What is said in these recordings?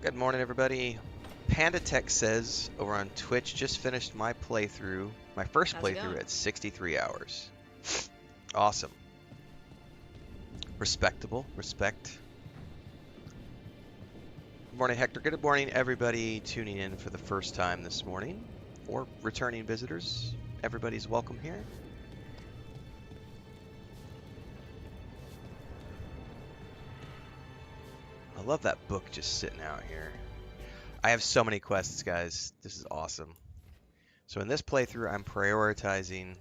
Good morning, everybody. Panda Tech says over on Twitch, just finished my playthrough, my first playthrough at 63 hours. Awesome. Respectable. Respect. Good morning, Hector. Good morning, everybody tuning in for the first time this morning, or returning visitors. Everybody's welcome here. I love that book just sitting out here. I have so many quests, guys. This is awesome. So in this playthrough, I'm prioritizing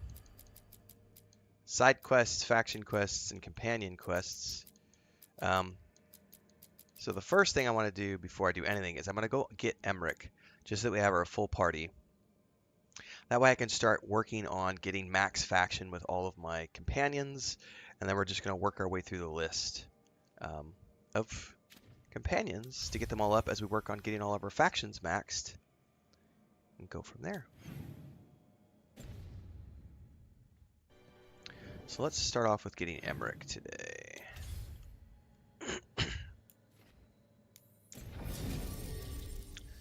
side quests, faction quests, and companion quests. So the first thing I want to do before I do anything is I'm going to go get Emmrich, just so that we have our full party. That way I can start working on getting max faction with all of my companions, and then we're just going to work our way through the list of companions to get them all up as we work on getting all of our factions maxed and go from there. So let's start off with getting Emmrich today.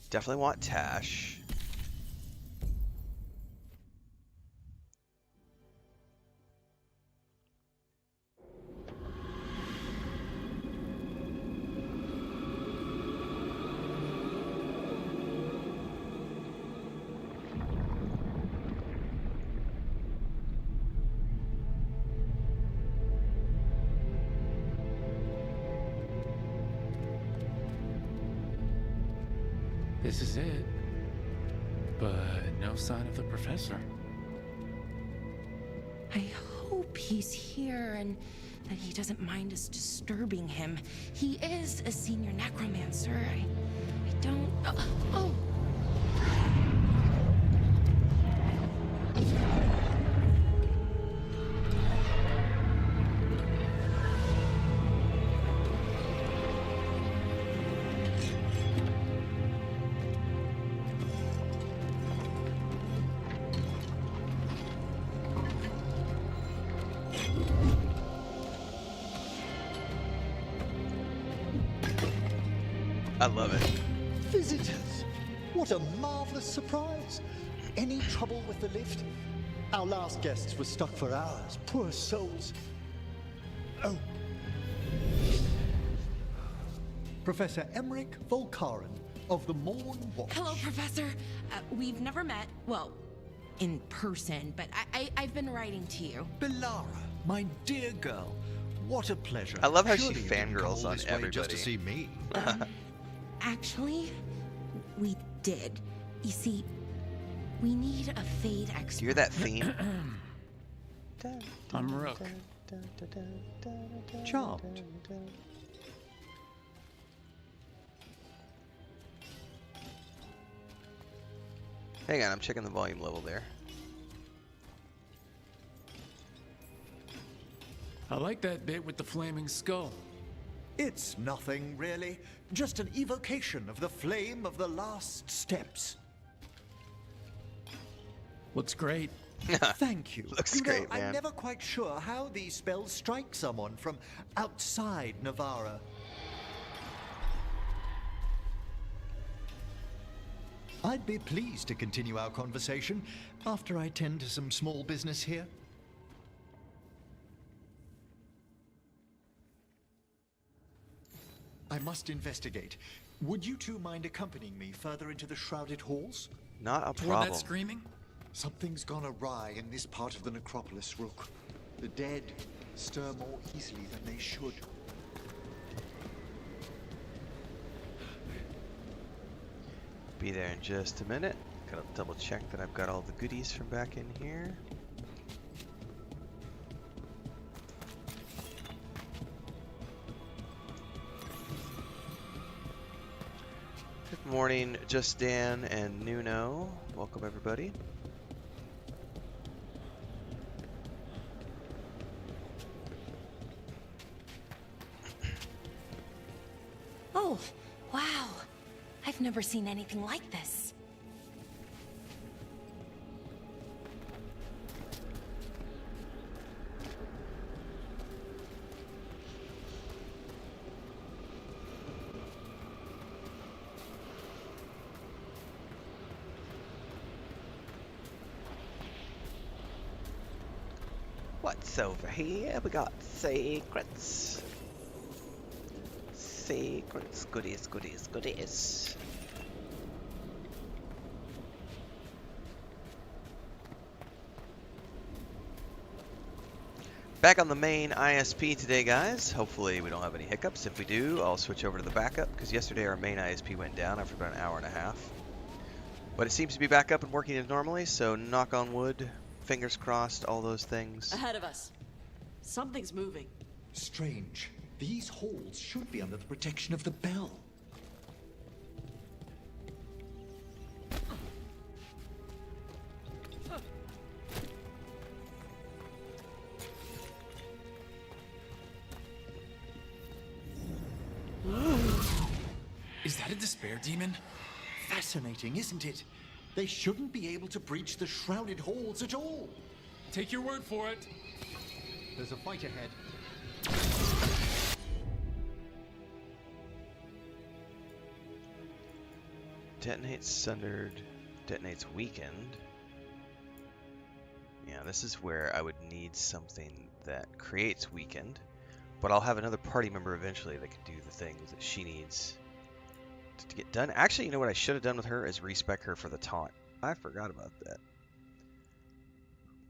Definitely want Tash. This is it. But no sign of the professor. I hope he's here and that he doesn't mind us disturbing him. He is a senior necromancer. I don't... Oh! I love it. Visitors! What a marvelous surprise! Any trouble with the lift? Our last guests were stuck for hours. Poor souls. Oh. Professor Emmrich Veilguard of the Morn Watch. Hello, Professor. We've never met, well, in person, but I've been writing to you. Belara, my dear girl, what a pleasure. I love how Surely she you didn't come fangirls all on this way everybody. just to see me. Actually, we did. You see, we need a fade expert. Do you hear that theme? I'm Rook. Charmed. Hang on, I'm checking the volume level there. I like that bit with the flaming skull. It's nothing, really. Just an evocation of the flame of the last steps. Looks great. Thank you. Looks You know, great, man. I'm never quite sure how these spells strike someone from outside Navarra. I'd be pleased to continue our conversation after I tend to some small business here. I must investigate. Would you two mind accompanying me further into the shrouded halls? Not a Toward problem. that screaming? Something's gone awry in this part of the necropolis, Rook. The dead stir more easily than they should. Be there in just a minute. Gotta double check that I've got all the goodies from back in here. Good morning, Just Dan and Nuno. Welcome, everybody. Oh, wow. I've never seen anything like this. What's over here? We got secrets. Secrets, goodies, goodies, goodies. Back on the main ISP today, guys. Hopefully we don't have any hiccups. If we do, I'll switch over to the backup, because yesterday our main ISP went down after about an hour and a half. But it seems to be back up and working as normally, so knock on wood, fingers crossed, all those things. Ahead of us. Something's moving. Strange. These halls should be under the protection of the bell. Is that a despair demon? Fascinating, isn't it? They shouldn't be able to breach the shrouded halls at all. Take your word for it. There's a fight ahead. Detonates sundered, detonates weakened. Yeah, this is where I would need something that creates weakened, but I'll have another party member eventually that can do the things that she needs to get done. Actually, you know what I should have done with her is respec her for the taunt. I forgot about that.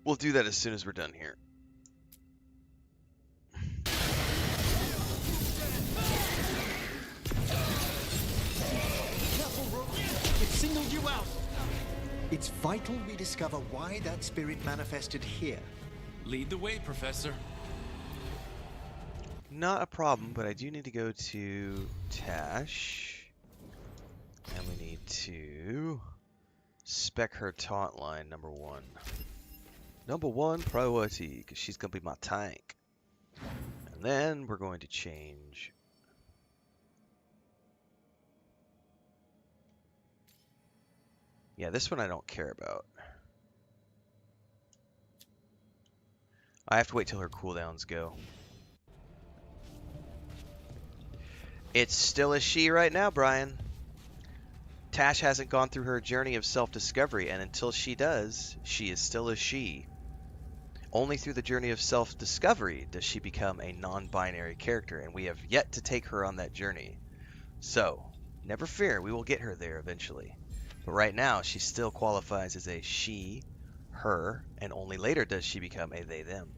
We'll do that as soon as we're done here. It singled you out. It's vital we discover why that spirit manifested here. Lead the way, Professor. Not a problem, but I do need to go to Tash. And we need to spec her taunt line, number one. Number one priority, because she's going to be my tank. And then we're going to change. Yeah, this one I don't care about. I have to wait till her cooldowns go. It's still a she right now, Brian. Tash hasn't gone through her journey of self-discovery, and until she does, she is still a she. Only through the journey of self-discovery does she become a non-binary character, and we have yet to take her on that journey. So, never fear, we will get her there eventually. But right now, she still qualifies as a she, her, and only later does she become a they, them.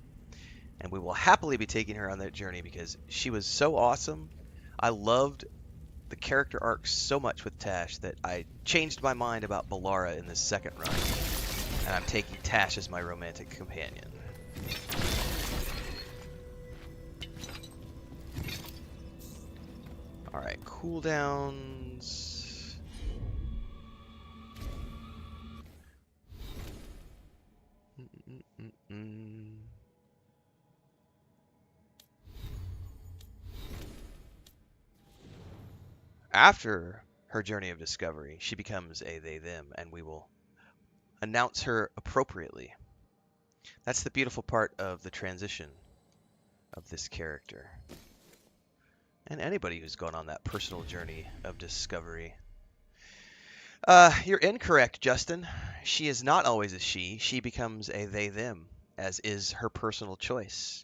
And we will happily be taking her on that journey because she was so awesome. I loved the character arc so much with Tash that I changed my mind about Balara in this second run. And I'm taking Tash as my romantic companion. Alright, cooldowns. After her journey of discovery, she becomes a they, them, and we will announce her appropriately. That's the beautiful part of the transition of this character. And anybody who's gone on that personal journey of discovery. You're incorrect, Justin. She is not always a she. She becomes a they, them, as is her personal choice.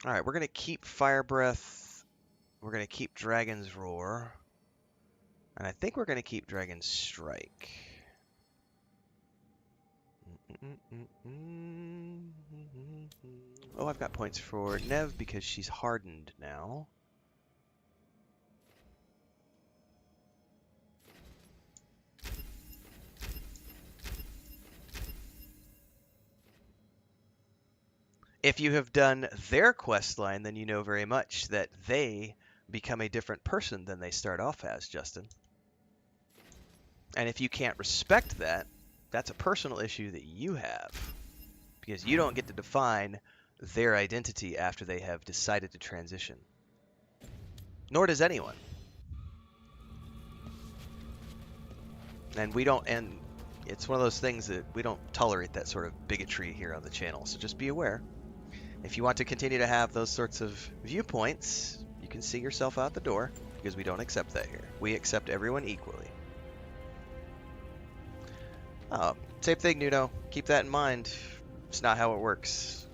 Alright, we're going to keep Fire Breath. We're going to keep Dragon's Roar. And I think we're going to keep Dragon's Strike. Oh, I've got points for Nev because she's hardened now. If you have done their quest line, then you know very much that they become a different person than they start off as, Justin. And if you can't respect that, that's a personal issue that you have. Because you don't get to define their identity after they have decided to transition. Nor does anyone. And we don't, and it's one of those things that we don't tolerate that sort of bigotry here on the channel, so just be aware. If you want to continue to have those sorts of viewpoints, you can see yourself out the door, because we don't accept that here. We accept everyone equally. Same thing, Nuno. Keep that in mind. It's not how it works.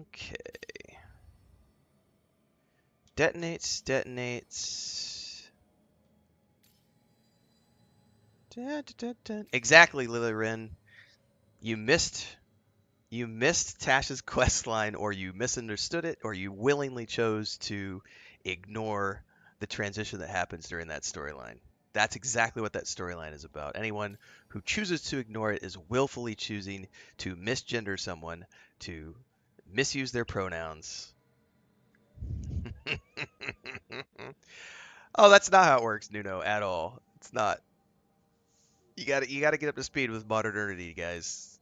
Okay. Detonates. Dun, dun, dun, dun. Exactly, Lily Wren. You missed Tash's quest line, or you misunderstood it, or you willingly chose to ignore the transition that happens during that storyline. That's exactly what that storyline is about. Anyone who chooses to ignore it is willfully choosing to misgender someone, to misuse their pronouns. Oh, that's not how it works, Nuno, at all. It's not. You gotta get up to speed with modernity, guys.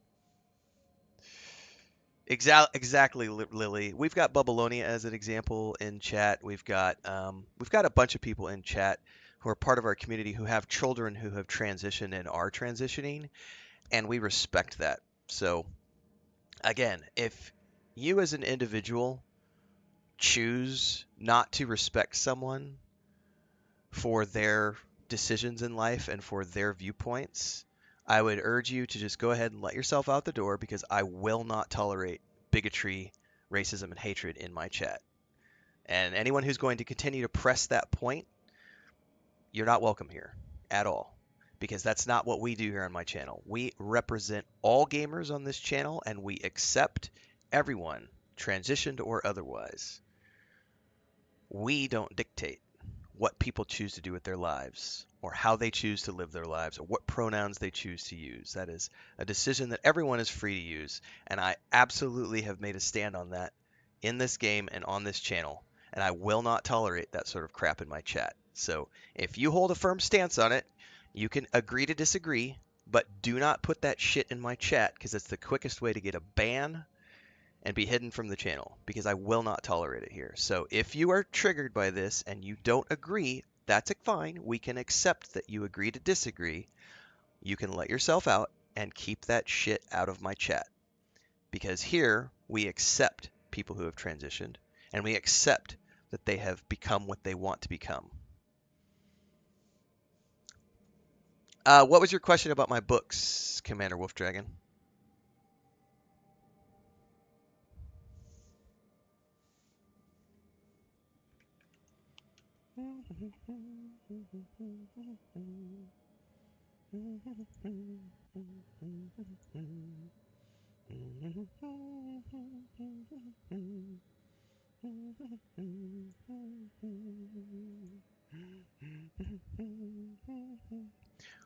Exactly, Lily. We've got Babylonia as an example in chat. We've got a bunch of people in chat who are part of our community who have children who have transitioned and are transitioning, and we respect that. So, again, if you as an individual choose not to respect someone for their decisions in life and for their viewpoints, I would urge you to just go ahead and let yourself out the door, because I will not tolerate bigotry, racism, and hatred in my chat. And anyone who's going to continue to press that point, you're not welcome here at all, because that's not what we do here on my channel. We represent all gamers on this channel, and we accept everyone, transitioned or otherwise. We don't dictate what people choose to do with their lives, or how they choose to live their lives, or what pronouns they choose to use. That is a decision that everyone is free to use, and I absolutely have made a stand on that in this game and on this channel, and I will not tolerate that sort of crap in my chat. So if you hold a firm stance on it, you can agree to disagree, but do not put that shit in my chat, because it's the quickest way to get a ban and be hidden from the channel, because I will not tolerate it here. So if you are triggered by this and you don't agree, that's fine. We can accept that you agree to disagree. You can let yourself out and keep that shit out of my chat, because here we accept people who have transitioned, and we accept that they have become what they want to become. What was your question about my books, Commander Wolf Dragon?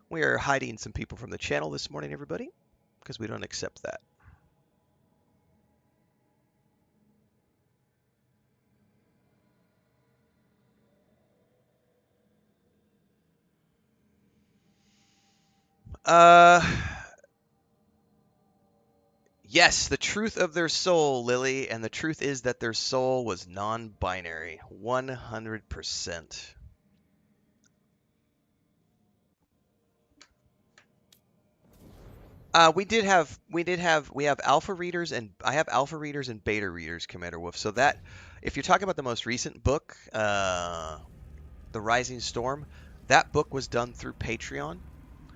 We are hiding some people from the channel this morning, everybody, because we don't accept that. Yes, the truth of their soul, Lily, and the truth is that their soul was non-binary, 100%. We have alpha readers, and I have alpha readers and beta readers, Commander Wolf. So that, if you're talking about the most recent book, The Rising Storm, that book was done through Patreon.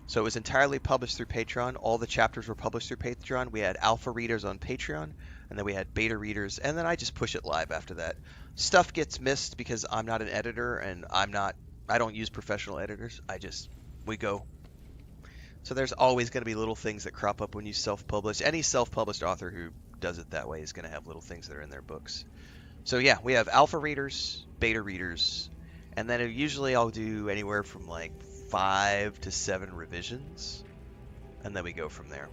So it was entirely published through Patreon. All the chapters were published through Patreon. We had alpha readers on Patreon, and then we had beta readers, and then I just push it live after that. Stuff gets missed because I'm not an editor, and I don't use professional editors. We go. So there's always going to be little things that crop up when you self-publish. Any self-published author who does it that way is going to have little things that are in their books. So yeah, we have alpha readers, beta readers, and then usually I'll do anywhere from like 5 to 7 revisions, and then we go from there.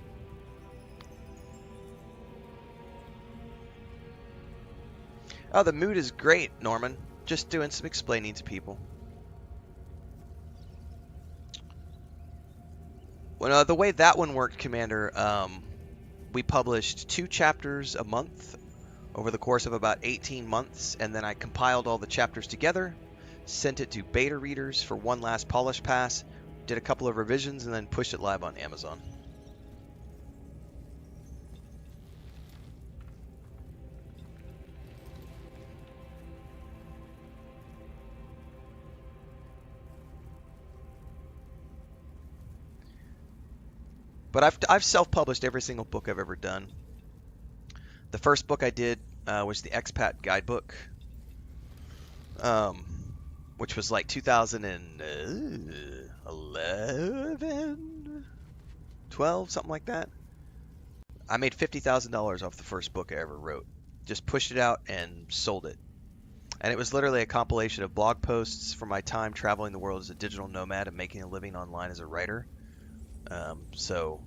Oh, the mood is great, Norman. Just doing some explaining to people. Well, the way that one worked, Commander, we published 2 chapters a month over the course of about 18 months, and then I compiled all the chapters together, sent it to beta readers for one last polish pass, did a couple of revisions, and then pushed it live on Amazon. But I've self-published every single book I've ever done. The first book I did was the Expat Guidebook, um, which was like 2011, 12, something like that. I made $50,000 off the first book I ever wrote. Just pushed it out and sold it. And it was literally a compilation of blog posts from my time traveling the world as a digital nomad and making a living online as a writer. So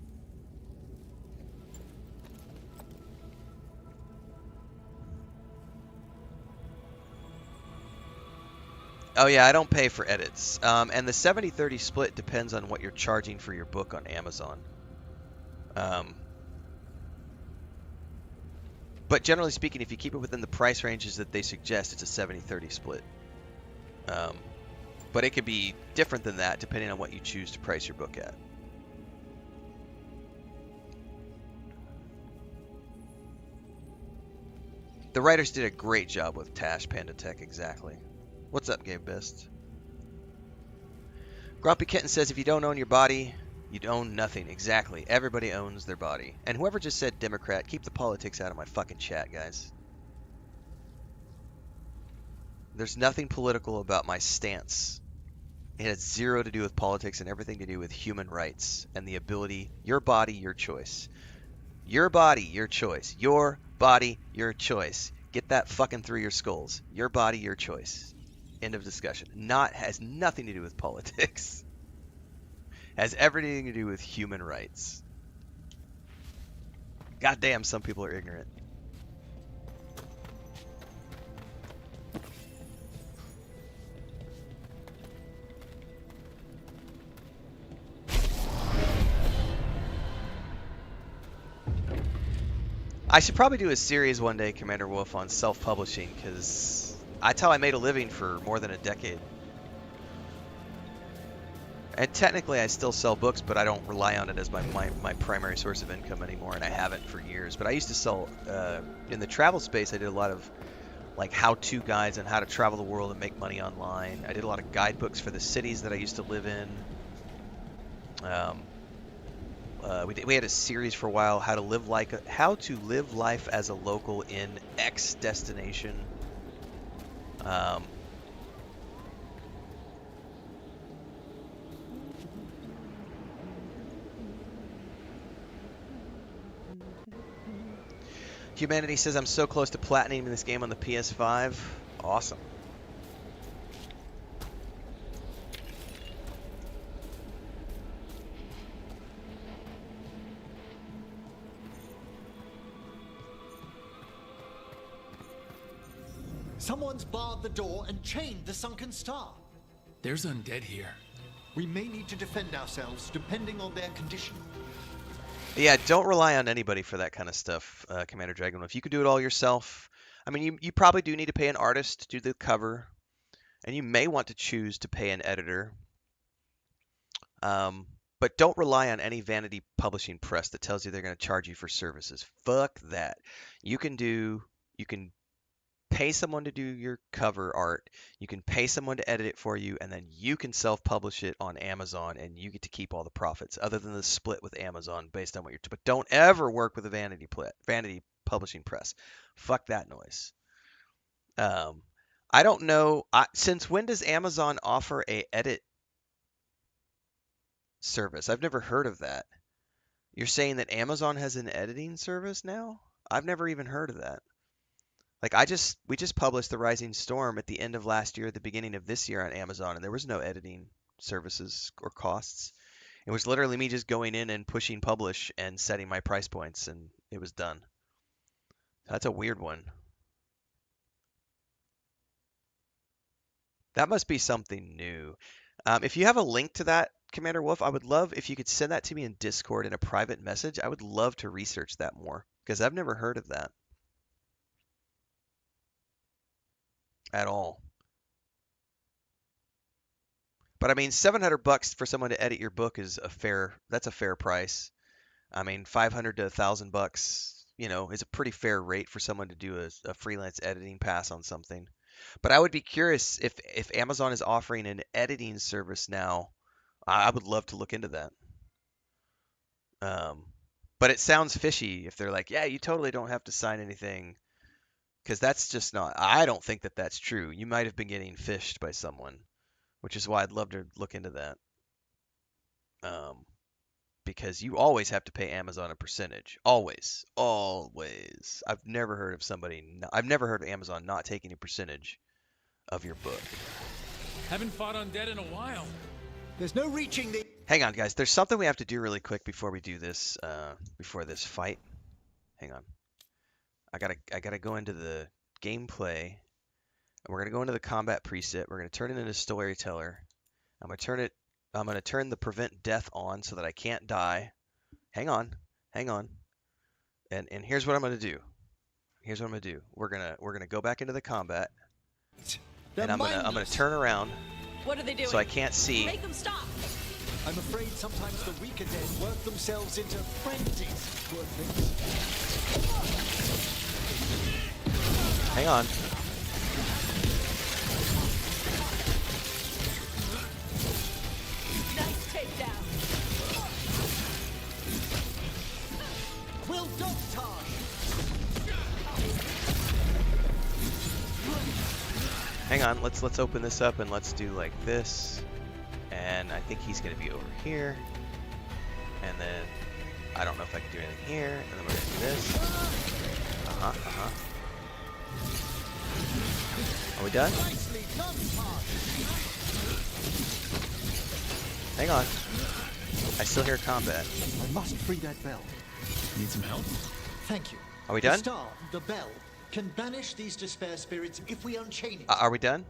oh yeah, I don't pay for edits. And the 70-30 split depends on what you're charging for your book on Amazon. But generally speaking, if you keep it within the price ranges that they suggest, it's a 70-30 split. But it could be different than that depending on what you choose to price your book at. The writers did a great job with Tash Panda Tech, exactly. What's up, Gabe Best? Grumpy Kitten says, if you don't own your body, you own nothing. Exactly. Everybody owns their body. And whoever just said Democrat, keep the politics out of my fucking chat, guys. There's nothing political about my stance. It has zero to do with politics and everything to do with human rights and the ability, your body, your choice. Your body, your choice. Your body, your choice. Get that fucking through your skulls. Your body, your choice. End of discussion. Has nothing to do with politics. Has everything to do with human rights. Goddamn, some people are ignorant. I should probably do a series one day, Commander Wolf, on self-publishing, because that's how I made a living for more than a decade. And technically I still sell books, but I don't rely on it as my primary source of income anymore, and I haven't for years. But I used to sell, in the travel space, I did a lot of like how-to guides on how to travel the world and make money online. I did a lot of guidebooks for the cities that I used to live in. We had a series for a while, how to live life as a local in X destination. Humanity says, I'm so close to platinum in this game on the PS5. Awesome. Someone's barred the door and chained the sunken star. There's undead here. We may need to defend ourselves depending on their condition. Yeah, don't rely on anybody for that kind of stuff, Commander Dragon. If you could do it all yourself, I mean, you probably do need to pay an artist to do the cover, and you may want to choose to pay an editor. But don't rely on any vanity publishing press that tells you they're going to charge you for services. Fuck that. You can pay someone to do your cover art, you can pay someone to edit it for you, and then you can self-publish it on Amazon, and you get to keep all the profits, other than the split with Amazon based on what you're. But don't ever work with a vanity publishing press. Fuck that noise. I don't know. Since when does Amazon offer a edit service? I've never heard of that. You're saying that Amazon has an editing service now? I've never even heard of that. Like we just published The Rising Storm at the end of last year, at the beginning of this year on Amazon, and there was no editing services or costs. It was literally me just going in and pushing publish and setting my price points, and it was done. That's a weird one. That must be something new. If you have a link to that, Commander Wolf, I would love if you could send that to me in Discord in a private message. I would love to research that more, because I've never heard of that. At all. But I mean, $700 for someone to edit your book is that's a fair price. I mean, $500 to $1,000, is a pretty fair rate for someone to do a freelance editing pass on something. But I would be curious if Amazon is offering an editing service now. I would love to look into that. Um, but it sounds fishy if they're like, yeah, you totally don't have to sign anything, because that's just not. I don't think that that's true. You might have been getting fished by someone, which is why I'd love to look into that. Um, because you always have to pay Amazon a percentage. Always, always. I've never heard of Amazon not taking a percentage of your book. Haven't fought undead in a while. There's no reaching the... Hang on, guys. There's something we have to do really quick before we do this. Before this fight. Hang on. I gotta go into the gameplay, and we're gonna go into the combat preset. We're gonna turn it into storyteller. I'm gonna turn the prevent death on so that I can't die. Hang on. And here's what I'm gonna do. We're gonna go back into the combat, and I'm gonna turn around What are they doing? so I can't see. Make them stop. I'm afraid sometimes the weaker dead work themselves into frenzies. Poor things. Hang on. Nice takedown. Will dog charge. Hang on. Let's open this up and let's do like this. And I think he's gonna be over here. And then I don't know if I can do anything here. And then we're gonna do this. Are we done? Nicely done, Mark. Hang on. I still hear combat. I must free that bell. Need some help? Thank you. Are we The done? star, the bell, can banish these despair spirits if we unchain it. Are we done?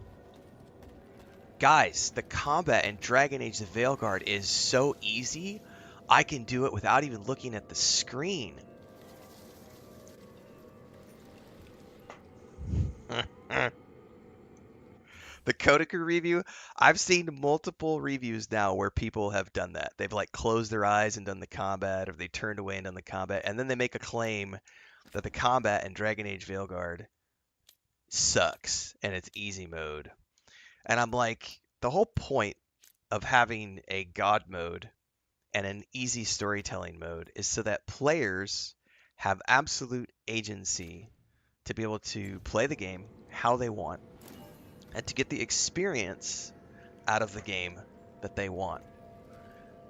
Guys, the combat in Dragon Age the Veilguard is so easy. I can do it without even looking at the screen. The Kotaku review, I've seen multiple reviews now where people have done that. They've like closed their eyes and done the combat, or they turned away and done the combat, and then they make a claim that the combat in Dragon Age Veilguard sucks and it's easy mode. And I'm like, the whole point of having a God mode and an easy storytelling mode is so that players have absolute agency to be able to play the game how they want and to get the experience out of the game that they want.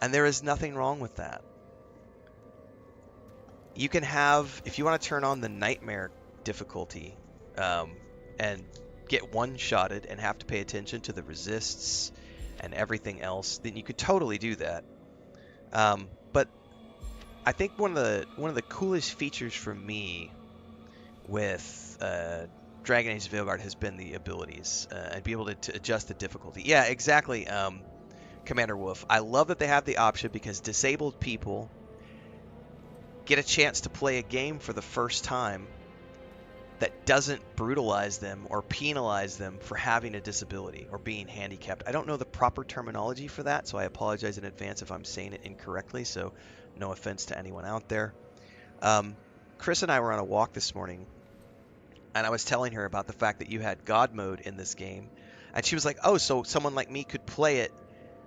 And there is nothing wrong with that. You can have, if you want to turn on the nightmare difficulty and get one-shotted and have to pay attention to the resists and everything else, then you could totally do that. But I think one of the coolest features for me with Dragon Age Veilguard has been the abilities and be able to adjust the difficulty. Yeah, exactly, Commander Wolf. I love that they have the option because disabled people get a chance to play a game for the first time that doesn't brutalize them or penalize them for having a disability or being handicapped. I don't know the proper terminology for that, so I apologize in advance if I'm saying it incorrectly, so no offense to anyone out there. Chris and I were on a walk this morning, and I was telling her about the fact that you had God mode in this game, and she was like, oh, so someone like me could play it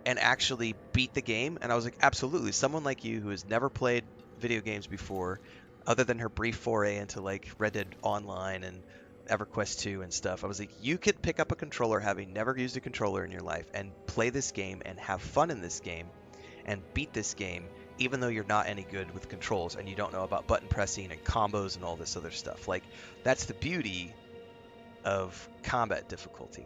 and actually beat the game? And I was like, absolutely. Someone like you who has never played video games before, other than her brief foray into like Red Dead Online and EverQuest 2 and stuff, I was like, you could pick up a controller having never used a controller in your life and play this game and have fun in this game and beat this game, even though you're not any good with controls and you don't know about button pressing and combos and all this other stuff. Like, that's the beauty of combat difficulty.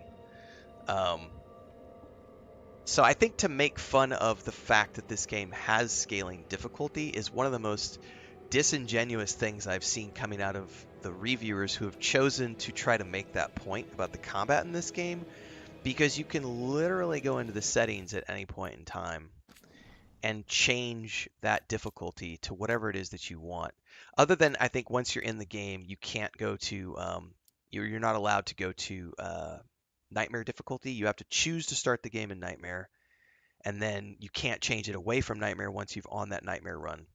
So I think to make fun of the fact that this game has scaling difficulty is one of the most disingenuous things I've seen coming out of the reviewers who have chosen to try to make that point about the combat in this game, because you can literally go into the settings at any point in time and change that difficulty to whatever it is that you want. Other than, I think once you're in the game, you can't go to, you're not allowed to go to Nightmare difficulty. You have to choose to start the game in Nightmare, and then you can't change it away from Nightmare once you've on that Nightmare run.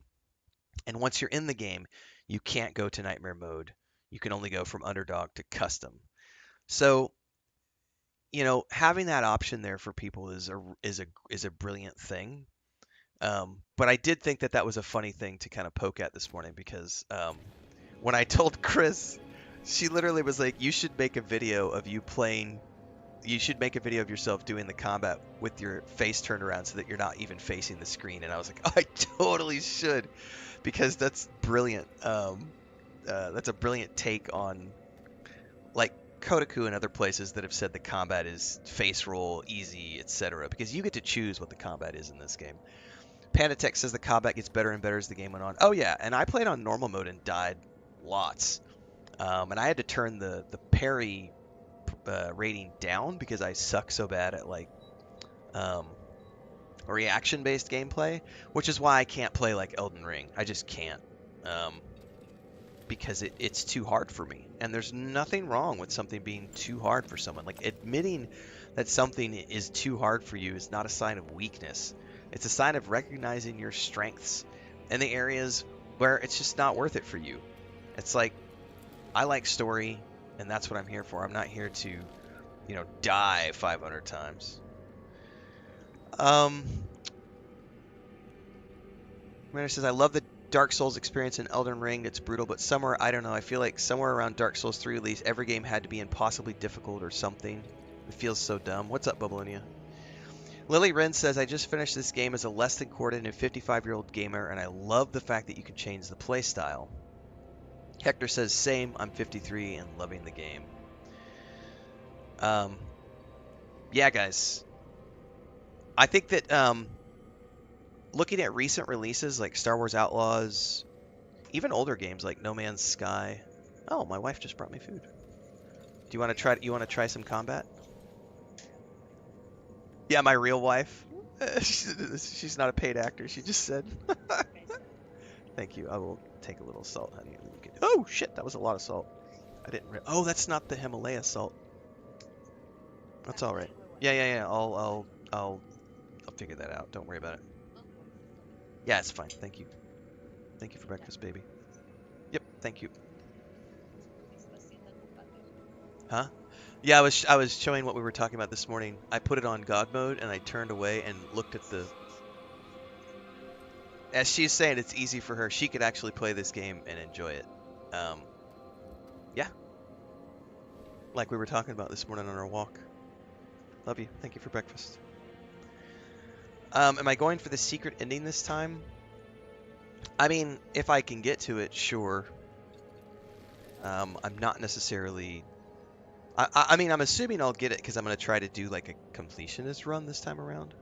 And once you're in the game, you can't go to Nightmare mode. You can only go from Underdog to Custom. So, you know, having that option there for people is a brilliant thing. But I did think that that was a funny thing to kind of poke at this morning because when I told Chris, she literally was like, "You should make a video of you playing. You should make a video of yourself doing the combat with your face turned around so that you're not even facing the screen." And I was like, "I totally should," because that's brilliant. That's a brilliant take on like Kotaku and other places that have said the combat is face roll, easy, etc. Because you get to choose what the combat is in this game. Pandatech says the combat gets better and better as the game went on. Oh yeah, and I played on normal mode and died lots. And I had to turn the parry rating down because I suck so bad at like reaction-based gameplay, which is why I can't play like Elden Ring. I just can't. Because it's too hard for me. And there's nothing wrong with something being too hard for someone. Like, admitting that something is too hard for you is not a sign of weakness. It's a sign of recognizing your strengths in the areas where it's just not worth it for you. It's like, I like story, and that's what I'm here for. I'm not here to, you know, die 500 times. Commander says, I love the Dark Souls experience in Elden Ring. It's brutal, but somewhere, I don't know, I feel like somewhere around Dark Souls 3 release, every game had to be impossibly difficult or something. It feels so dumb. What's up, Bubblonia? Lily Wren says, I just finished this game as a less than coordinated 55-year-old gamer, and I love the fact that you can change the playstyle. Hector says, same, I'm 53 and loving the game. Yeah, guys. I think that, looking at recent releases like Star Wars Outlaws, even older games like No Man's Sky. Oh, my wife just brought me food. Do you want to try? You want to try some combat? Yeah, my real wife. She's not a paid actor. She just said. Thank you. I will take a little salt, honey. Oh shit, that was a lot of salt. I didn't. Oh, that's not the Himalaya salt. That's all right. Yeah. I'll figure that out. Don't worry about it. Yeah, it's fine. Thank you. Thank you for breakfast, baby. Yep, thank you. Huh? Yeah, I was showing what we were talking about this morning. I put it on God mode and I turned away and looked at the... As she's saying, it's easy for her. She could actually play this game and enjoy it. Yeah. Like we were talking about this morning on our walk. Love you. Thank you for breakfast. Am I going for the secret ending this time? I mean, if I can get to it, sure. I'm not necessarily... I mean, I'm assuming I'll get it because I'm going to try to do like a completionist run this time around.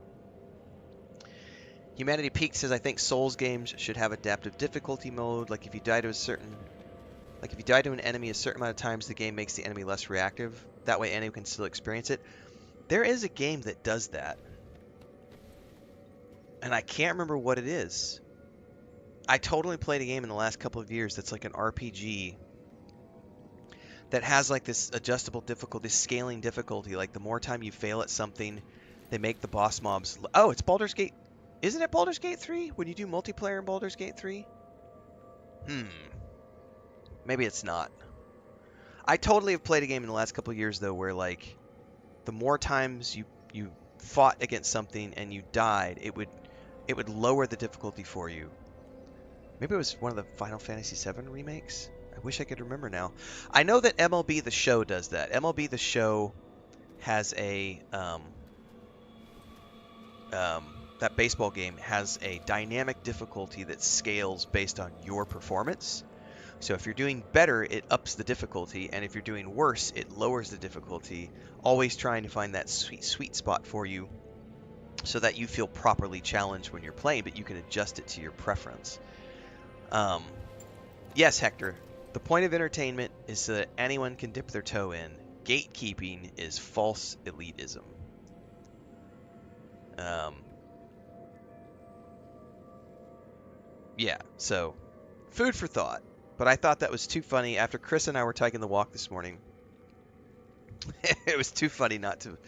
Humanity Peak says, I think Souls games should have adaptive difficulty mode. Like if you die to an enemy a certain amount of times, the game makes the enemy less reactive. That way anyone can still experience it. There is a game that does that. And I can't remember what it is. I totally played a game in the last couple of years that's like an RPG that has like this adjustable difficulty, scaling difficulty. Like the more time you fail at something, they make the boss mobs... Oh, it's Baldur's Gate... Isn't it Baldur's Gate 3? When you do multiplayer in Baldur's Gate 3? Maybe it's not. I totally have played a game in the last couple of years though where like the more times you fought against something and you died, it would lower the difficulty for you. Maybe it was one of the Final Fantasy VII remakes. I wish I could remember now. I know that MLB The Show does that. MLB The Show has a that baseball game has a dynamic difficulty that scales based on your performance. So if you're doing better, it ups the difficulty, and if you're doing worse, it lowers the difficulty. Always trying to find that sweet spot for you so that you feel properly challenged when you're playing, but you can adjust it to your preference. Yes, Hector. The point of entertainment is so that anyone can dip their toe in. Gatekeeping is false elitism. Yeah, so food for thought. But I thought that was too funny. After Chris and I were taking the walk this morning, it was too funny not to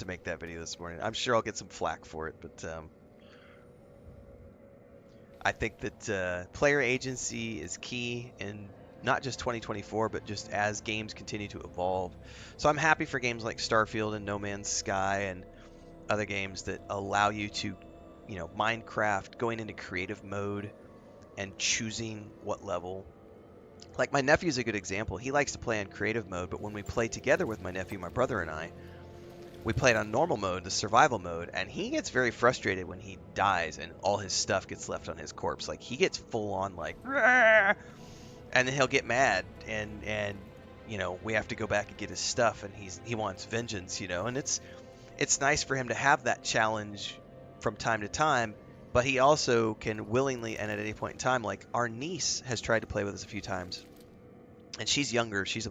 make that video this morning. I'm sure I'll get some flack for it, but I think that player agency is key in not just 2024, but just as games continue to evolve. So I'm happy for games like Starfield and No Man's Sky and other games that allow you to you know, Minecraft, going into creative mode and choosing what level. Like my nephew's a good example. He likes to play on creative mode, but when we play together with my nephew, my brother and I, we played on normal mode, the survival mode, and he gets very frustrated when he dies and all his stuff gets left on his corpse. Like he gets full on like, "Rah!" And then he'll get mad and you know, we have to go back and get his stuff, and he wants vengeance, you know, and it's nice for him to have that challenge from time to time, but he also can willingly and at any point in time, like our niece has tried to play with us a few times, and she's younger, she's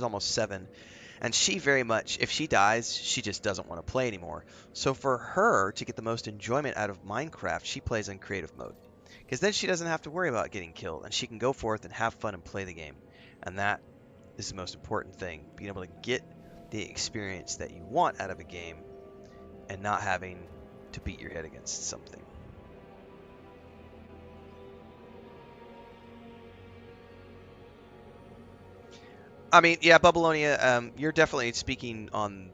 almost 7, and she very much, if she dies, she just doesn't want to play anymore. So for her to get the most enjoyment out of Minecraft, she plays in creative mode, because then she doesn't have to worry about getting killed, and she can go forth and have fun and play the game, and that is the most important thing, being able to get the experience that you want out of a game and not having to beat your head against something. I mean, yeah, Babylonia, you're definitely speaking on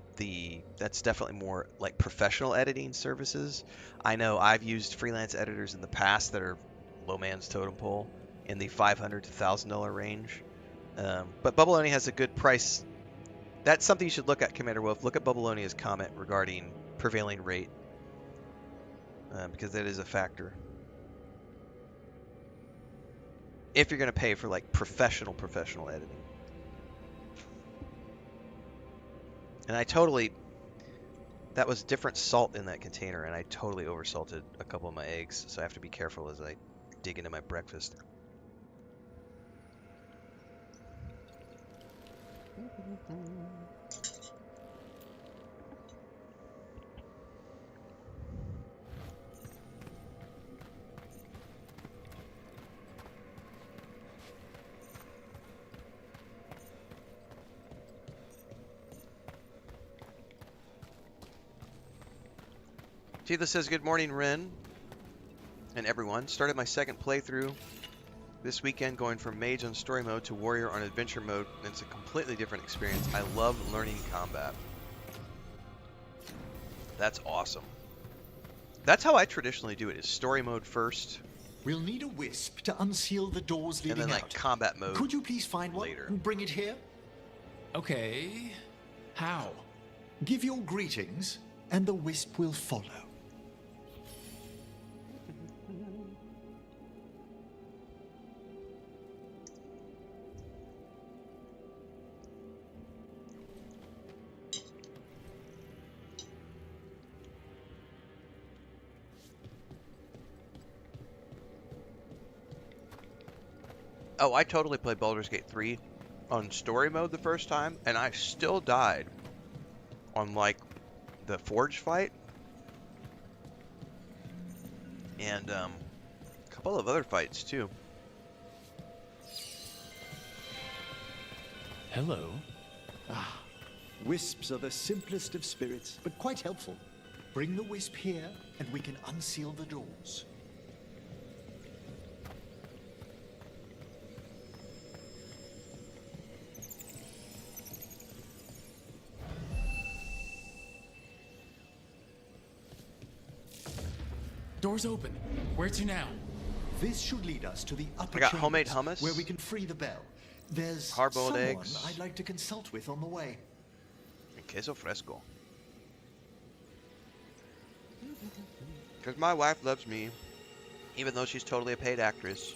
that's definitely more like professional editing services. I know I've used freelance editors in the past that are low man's totem pole in the $500 to $1,000 range. But Babylonia has a good price. That's something you should look at, Commander Wolf. Look at Babylonia's comment regarding prevailing rate, because that is a factor. If you're going to pay for like professional editing. And that was different salt in that container, and I totally oversalted a couple of my eggs, so I have to be careful as I dig into my breakfast. Tila says, good morning, Ren, and everyone. Started my second playthrough this weekend, going from mage on story mode to warrior on adventure mode. It's a completely different experience. I love learning combat. That's awesome. That's how I traditionally do it, is story mode first. We'll need a wisp to unseal the doors leading and then like out. Combat mode. Could you please find later. one and bring it here? Okay. How? Give your greetings, and the wisp will follow. Oh, I totally played Baldur's Gate 3 on story mode the first time, and I still died on, like, the Forge fight. And, a couple of other fights, too. Hello. Ah, wisps are the simplest of spirits, but quite helpful. Bring the wisp here, and we can unseal the doors. Door's open. Where to now? This should lead us to the upper I got chambers, homemade hummus. where we can free the bell. There's Hard-boiled someone eggs. I'd like to consult with on the way. And queso fresco. Because my wife loves me, even though she's totally a paid actress.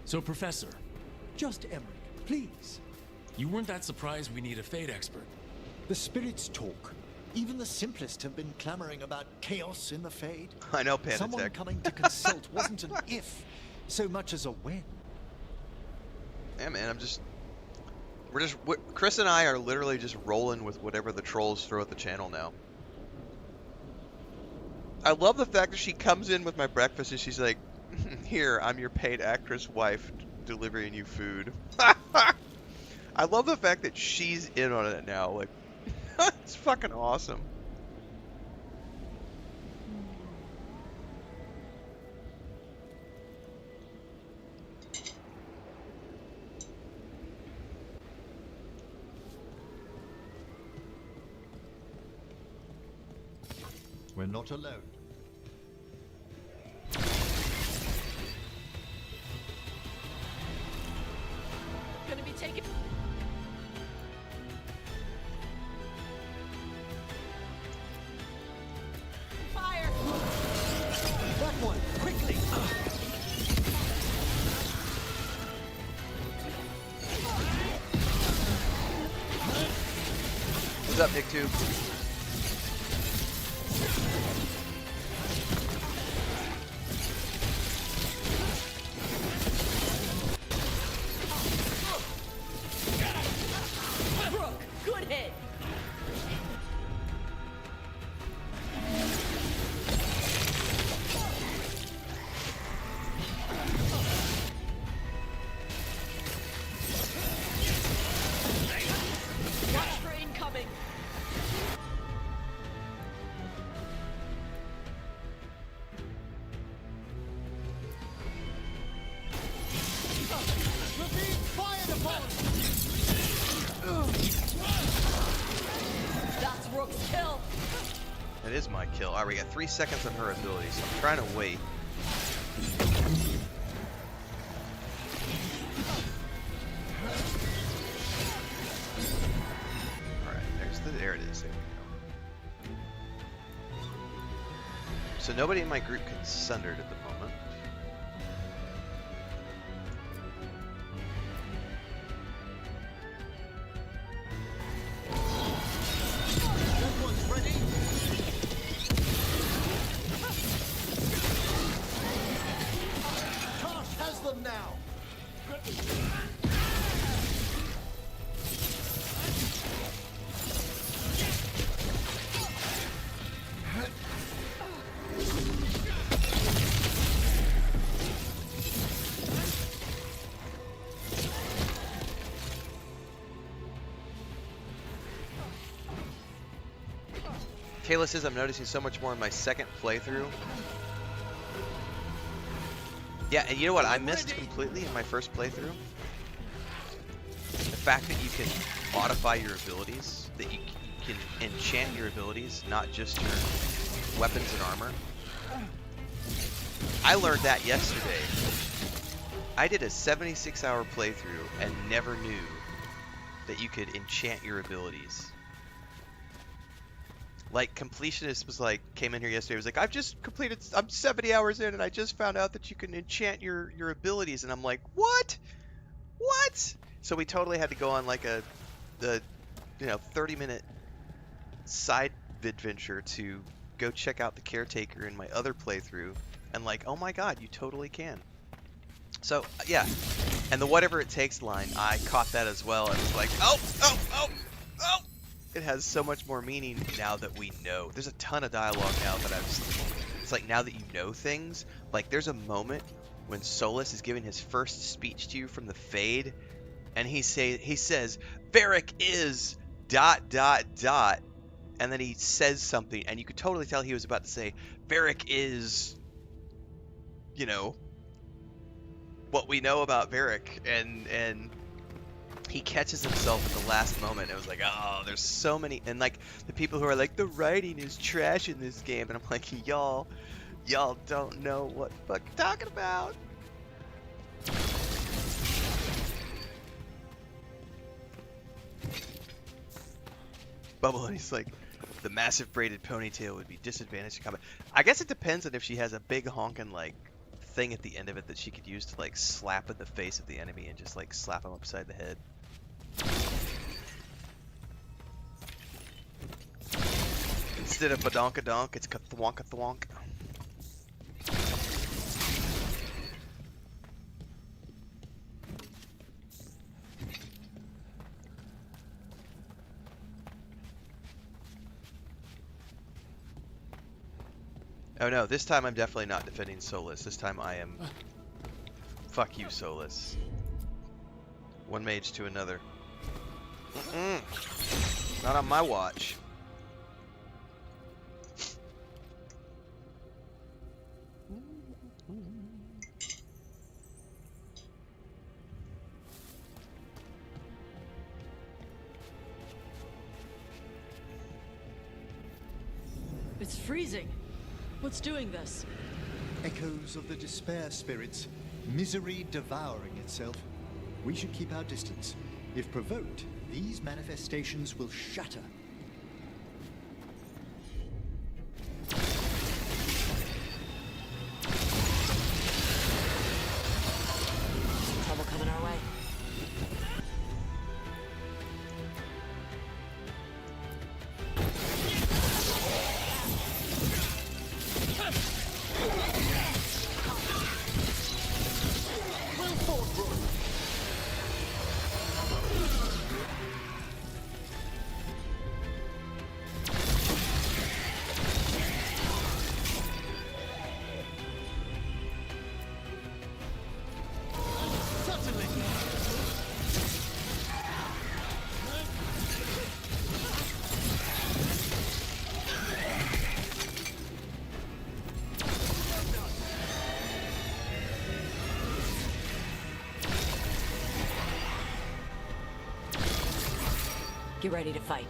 So, Professor, Just Emmrich, please. you weren't that surprised we need a fate expert. The spirits talk. Even the simplest have been clamoring about chaos in the Fade. I know, Panda Someone Tech. coming to consult wasn't an if, so much as a when. Yeah, man, Chris and I are literally just rolling with whatever the trolls throw at the channel now. I love the fact that she comes in with my breakfast and she's like, Here, I'm your paid actress wife delivering you food. I love the fact that she's in on it now. Like, it's fucking awesome. We're not alone. Gonna be taken. Fire! That one, quickly! What's up, Nick Tube? Brooke, good hit! Watch for incoming! We're being fired upon! That's Rook's kill! That is my kill. Alright, we got 3 seconds on her ability, so I'm trying to wait. Alright, there it is. There we go. So nobody in my group can sundered at the moment. That one's ready! Tosh has them now! Kayla says I'm noticing so much more in my second playthrough. Yeah, and you know what I missed completely in my first playthrough? The fact that you can modify your abilities, that you can enchant your abilities, not just your weapons and armor. I learned that yesterday. I did a 76-hour playthrough and never knew that you could enchant your abilities. Like, completionist was like, came in here yesterday, was like, I've just completed, I'm 70 hours in, and I just found out that you can enchant your abilities, and I'm like, what? What? So we totally had to go on like the 30-minute side adventure to go check out the caretaker in my other playthrough, and like, oh my god, you totally can. So, yeah, and the whatever it takes line, I caught that as well, and was like, oh! It has so much more meaning now that we know. There's a ton of dialogue now that it's like now that you know things, like there's a moment when Solus is giving his first speech to you from the Fade, and he says, Varric is ... and then he says something, and you could totally tell he was about to say, Varric is, what we know about Varric, and he catches himself at the last moment. It was like, oh, there's so many, and like the people who are like, the writing is trash in this game, and I'm like, y'all don't know what the fuck you're talking about. Bubble, and he's like, the massive braided ponytail would be disadvantaged in combat. I guess it depends on if she has a big honking like thing at the end of it that she could use to like slap in the face of the enemy and just like slap him upside the head. Instead of badonkadonk, it's kathwonk. Oh no, this time I'm definitely not defending Solus. This time I am Fuck you, Solus. One mage to another. Not on my watch. It's freezing. What's doing this? Echoes of the despair spirits, misery devouring itself. We should keep our distance. If provoked, these manifestations will shatter. Trouble coming our way. Get ready to fight.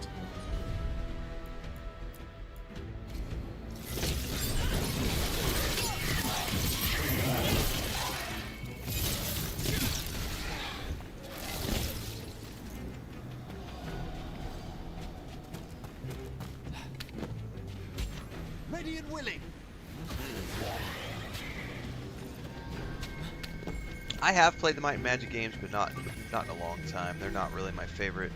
Ready and willing. I have played the Might and Magic games, but not in a long time. They're not really my favorite.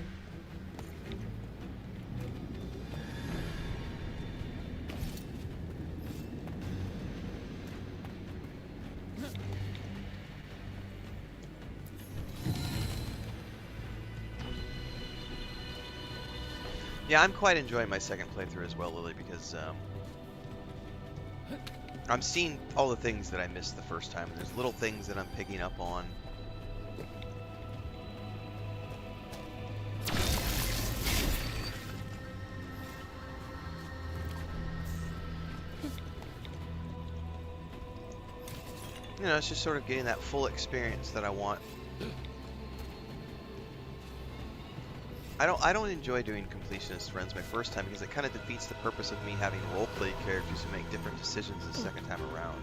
Yeah, I'm quite enjoying my second playthrough as well, Lily, because I'm seeing all the things that I missed the first time. There's little things that I'm picking up on. You know, it's just sort of getting that full experience that I want. I don't enjoy doing completionist runs my first time because it kind of defeats the purpose of me having roleplay characters who make different decisions the second time around.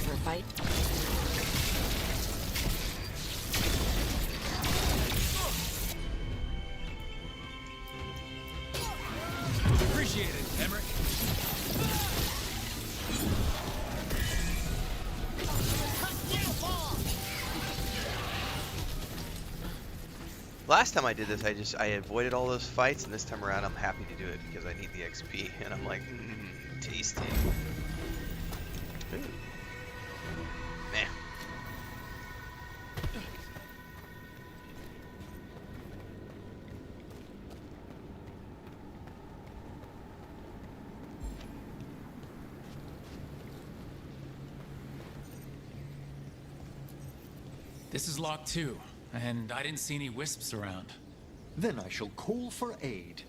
For a fight? Appreciate it, Emmrich. Last time I did this, I avoided all those fights, and this time around I'm happy to do it because I need the XP, and I'm like, tasty. Ooh. Meh. This is lock 2, and I didn't see any wisps around. Then I shall call for aid.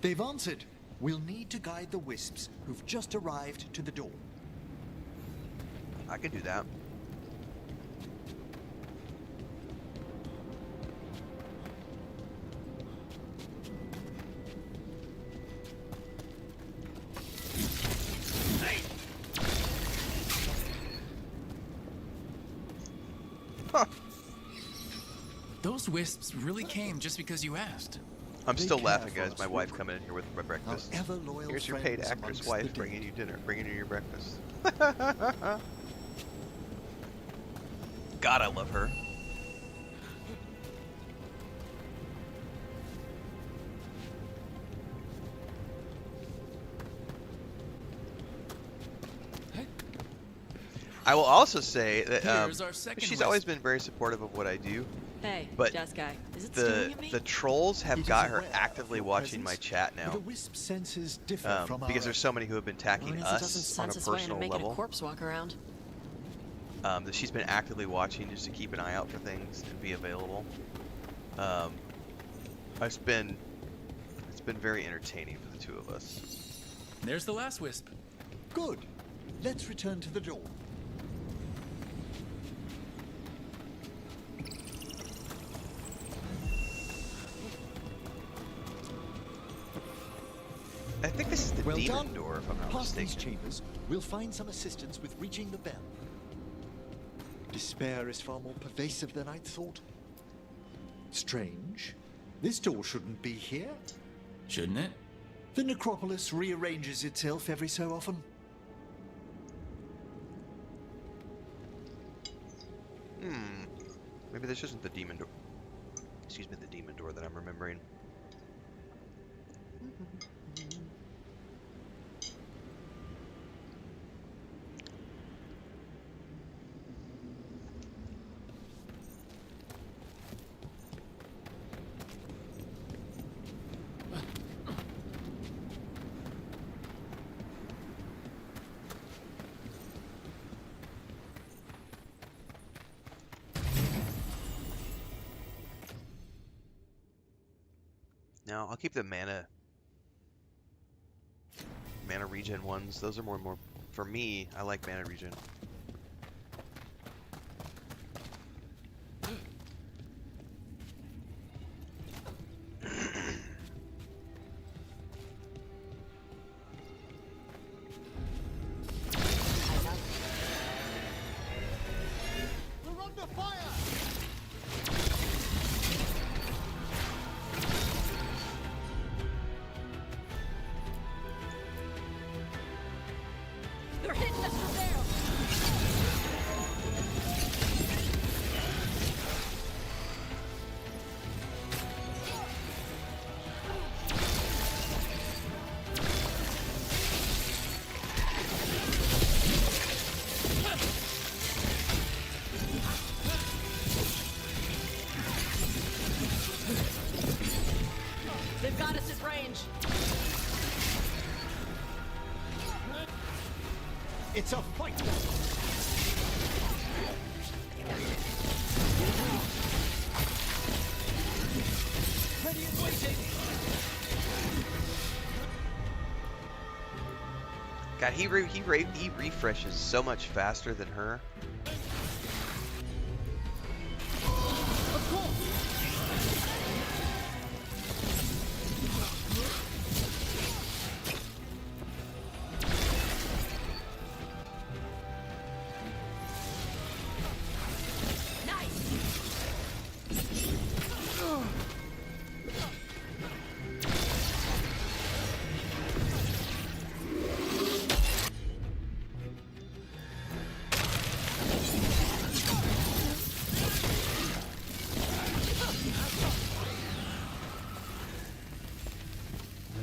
They've answered. We'll need to guide the wisps who've just arrived to the door. I can do that. Those wisps really came just because you asked. I'm They still care laughing, for guys. us, My wife Rook. coming in here with my Our breakfast. ever loyal Here's your paid friends actress amongst wife the bringing dead. you dinner, bringing you your breakfast. God, I love her. I will also say that Here's our second she's wisp. always been very supportive of what I do. Hey, But Jazz guy. Is it staring at me? The trolls have It is got her aware actively of your watching my presence, chat but now. the wisp senses differ from Because our there's so many who have been attacking Long as it doesn't us on a sense its way into personal making a level. corpse walk around. That she's been actively watching just to keep an eye out for things and be available. It's been very entertaining for the two of us. There's the last wisp. Good. Let's return to the door. I think this is the Well demon done. door, if I'm not Past these mistaken. chambers, we'll find some assistance with reaching the bell. Despair is far more pervasive than I'd thought. Strange. This door shouldn't be here. Shouldn't it? The necropolis rearranges itself every so often. Maybe this isn't the demon door. Excuse me, the demon door that I'm remembering. No, I'll keep the mana regen ones. Those are more for me. I like mana regen. We're under fire! They're hitting us from there! They've got us at range. It's a fight! Ready and waiting! God, he refreshes so much faster than her.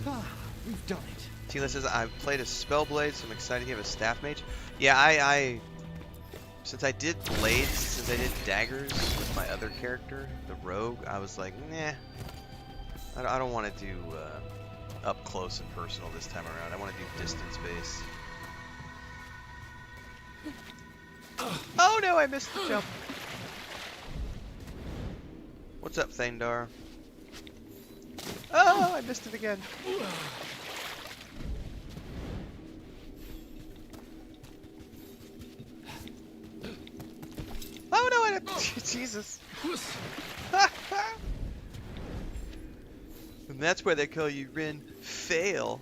Ah, we've done it. Tila says, I've played a Spellblade, so I'm excited to have a Staff Mage. Yeah, I since I did Blades, since I did Daggers with my other character, the Rogue, I was like, nah. I don't want to do up close and personal this time around. I want to do distance based. Oh no, I missed the jump. What's up, Thandar? Oh, I missed it again. Oh no, I didn't. Jesus. And that's why they call you Renfail.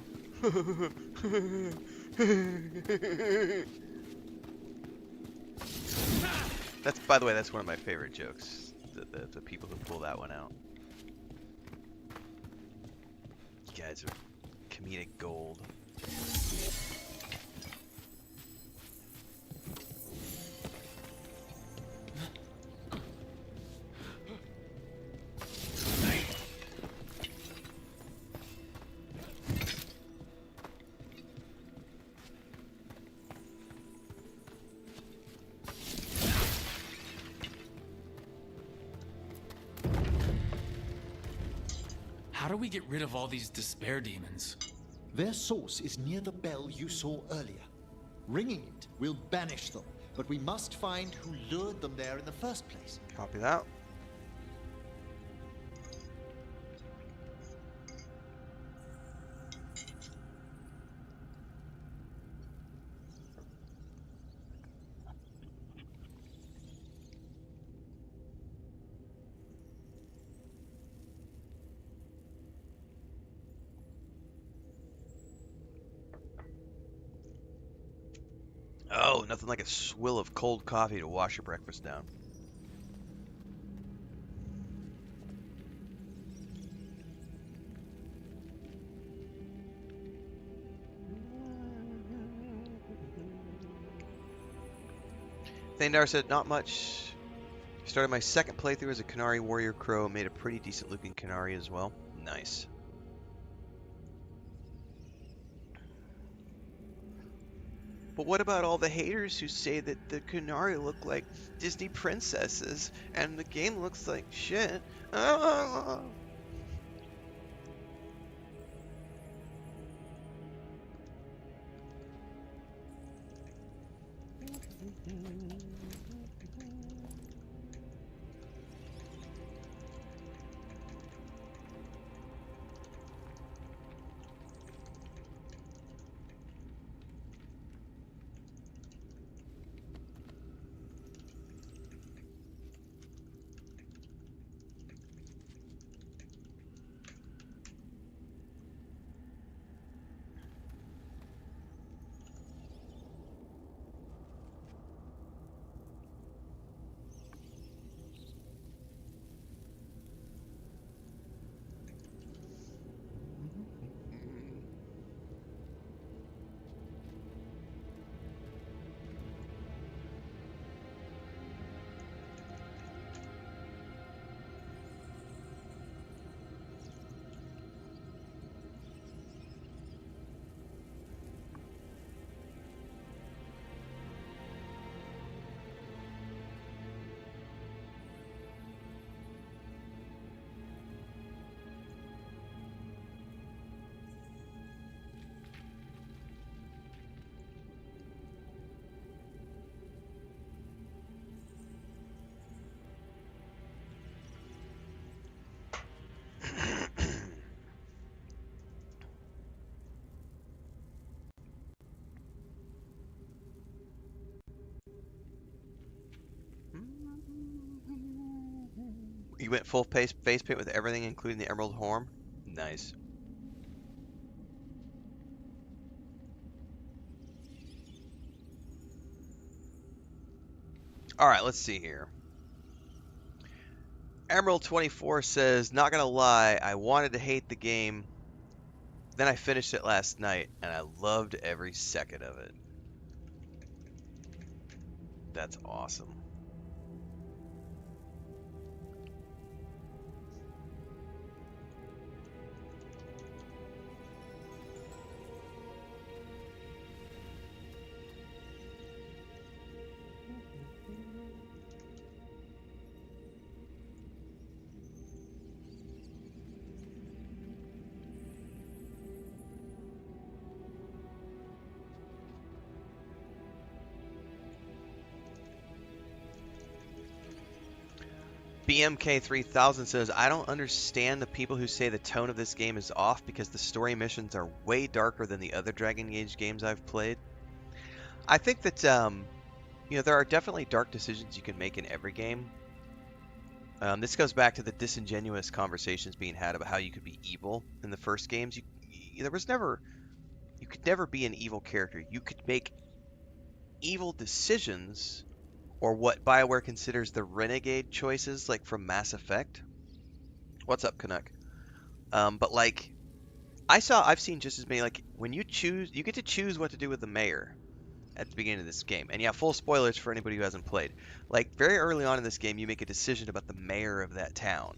That's, by the way, that's one of my favorite jokes. The people who pull that one out. You guys are comedic gold. How do we get rid of all these despair demons? Their source is near the bell you saw earlier. Ringing it will banish them, but we must find who lured them there in the first place. Copy that. Oh, nothing like a swill of cold coffee to wash your breakfast down. Thandar said, not much. Started my second playthrough as a Canary Warrior Crow. Made a pretty decent looking Canary as well. Nice. But what about all the haters who say that the Canary look like Disney princesses and the game looks like shit? Ah. You went full face paint with everything, including the emerald horn? Nice. Alright, let's see here. Emerald24 says, not gonna lie, I wanted to hate the game. Then I finished it last night, and I loved every second of it. That's awesome. BMK3000 says, I don't understand the people who say the tone of this game is off because the story missions are way darker than the other Dragon Age games I've played. I think that, there are definitely dark decisions you can make in every game. This goes back to the disingenuous conversations being had about how you could be evil in the first games. You could never be an evil character. You could make evil decisions or what BioWare considers the renegade choices, like from Mass Effect. What's up, Canuck? But like, I've seen just as many, like, when you get to choose what to do with the mayor at the beginning of this game. And yeah, full spoilers for anybody who hasn't played. Like, very early on in this game, you make a decision about the mayor of that town.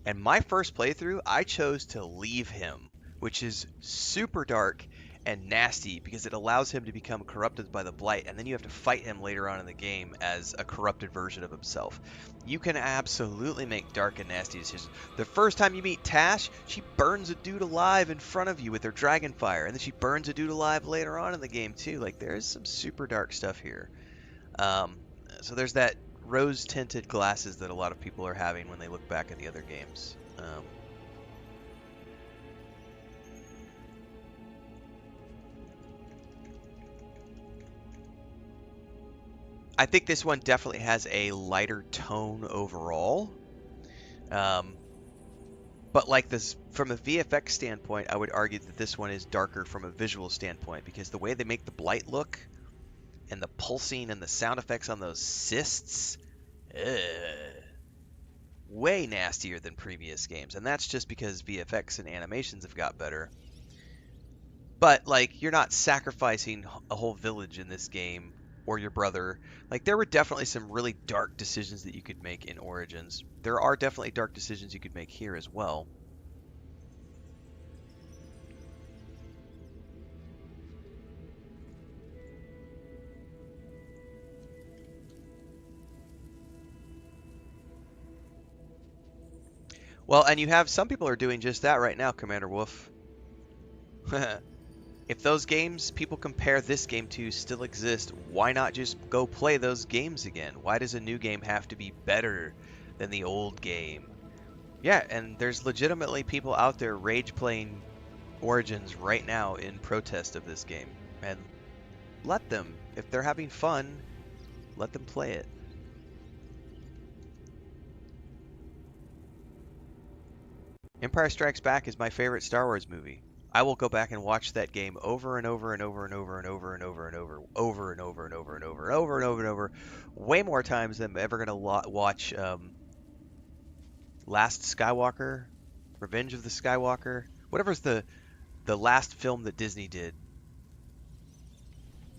And my first playthrough, I chose to leave him, which is super dark and nasty because it allows him to become corrupted by the blight, and then you have to fight him later on in the game as a corrupted version of himself. You can absolutely make dark and nasty decisions. The first time you meet Tash, she burns a dude alive in front of you with her dragon fire, and then she burns a dude alive later on in the game too. Like, there's some super dark stuff here. So there's that rose-tinted glasses that a lot of people are having when they look back at the other games. I think this one definitely has a lighter tone overall. But like this, from a VFX standpoint, I would argue that this one is darker from a visual standpoint because the way they make the blight look and the pulsing and the sound effects on those cysts, way nastier than previous games. And that's just because VFX and animations have got better. But like, you're not sacrificing a whole village in this game or your brother. Like, there were definitely some really dark decisions that you could make in Origins. There are definitely dark decisions you could make here as well. Well, and you have some people are doing just that right now, Commander Wolf. If those games people compare this game to still exist, why not just go play those games again? Why does a new game have to be better than the old game? Yeah, and there's legitimately people out there rage playing Origins right now in protest of this game. And let them. If they're having fun, let them play it. Empire Strikes Back is my favorite Star Wars movie. I will go back and watch that game over and over and over and over and over and over and over and over and over and over and over and over and over, way more times than I'm ever gonna watch Last Skywalker, Revenge of the Skywalker, whatever's the last film that Disney did.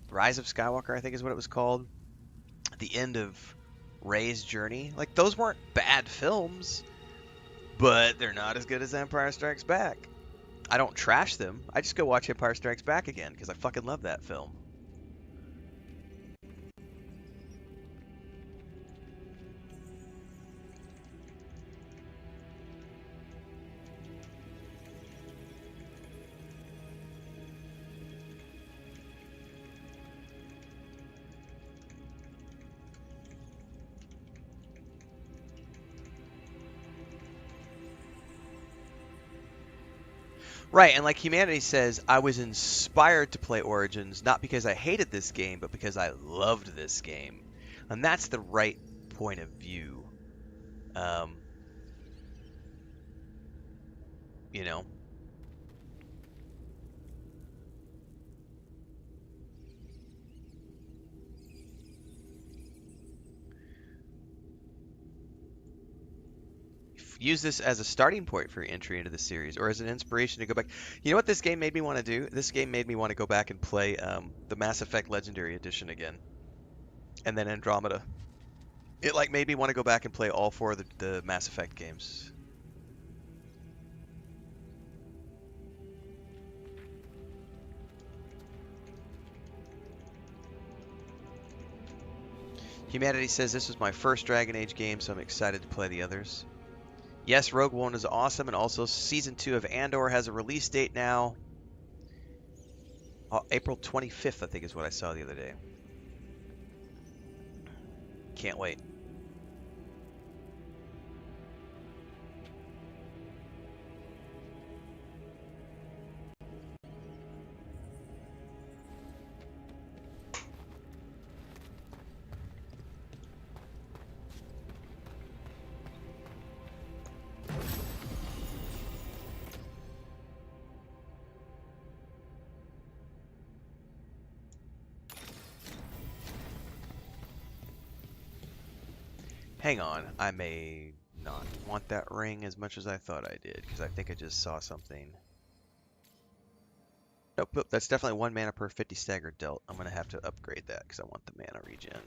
Rise of Skywalker, I think is what it was called. The end of Rey's journey. Like, those weren't bad films, but they're not as good as Empire Strikes Back. I don't trash them. I just go watch Empire Strikes Back again because I fucking love that film. Right, and like Humanity says, I was inspired to play Origins not because I hated this game, but because I loved this game. And that's the right point of view. You know? Use this as a starting point for your entry into the series, or as an inspiration to go back. You know what this game made me want to do? This game made me want to go back and play the Mass Effect Legendary Edition again, and then Andromeda. It like made me want to go back and play all four of the Mass Effect games. Humanity says this was my first Dragon Age game, so I'm excited to play the others. Yes, Rogue One is awesome, and also Season 2 of Andor has a release date now. April 25th, I think is what I saw the other day. Can't wait. Hang on, I may not want that ring as much as I thought I did, because I think I just saw something. Nope, that's definitely 1 mana per 50 stagger dealt. I'm going to have to upgrade that because I want the mana regen.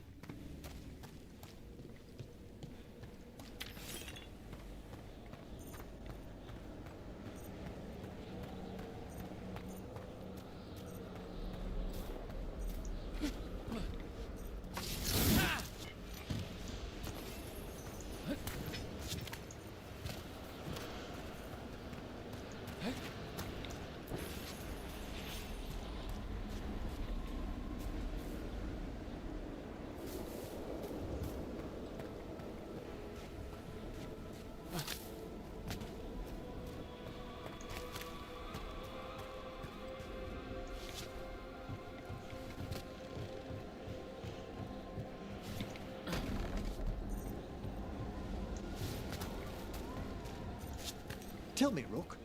Tell me, Rook,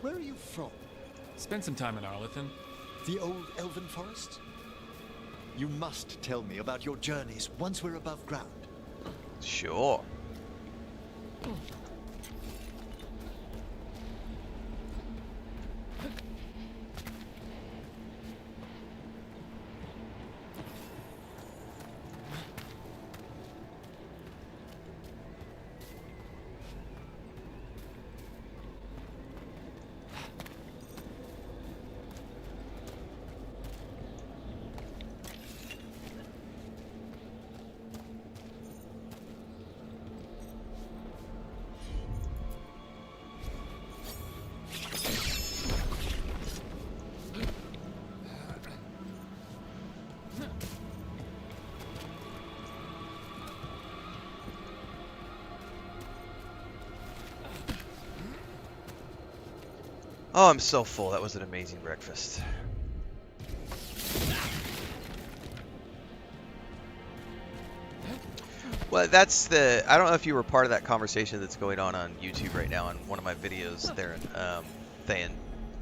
where are you from? Spend some time in Arlington. The old elven forest? You must tell me about your journeys once we're above ground. Sure. Oh, I'm so full. That was an amazing breakfast. Well, that's the... I don't know if you were part of that conversation that's going on YouTube right now on one of my videos there, Thayan.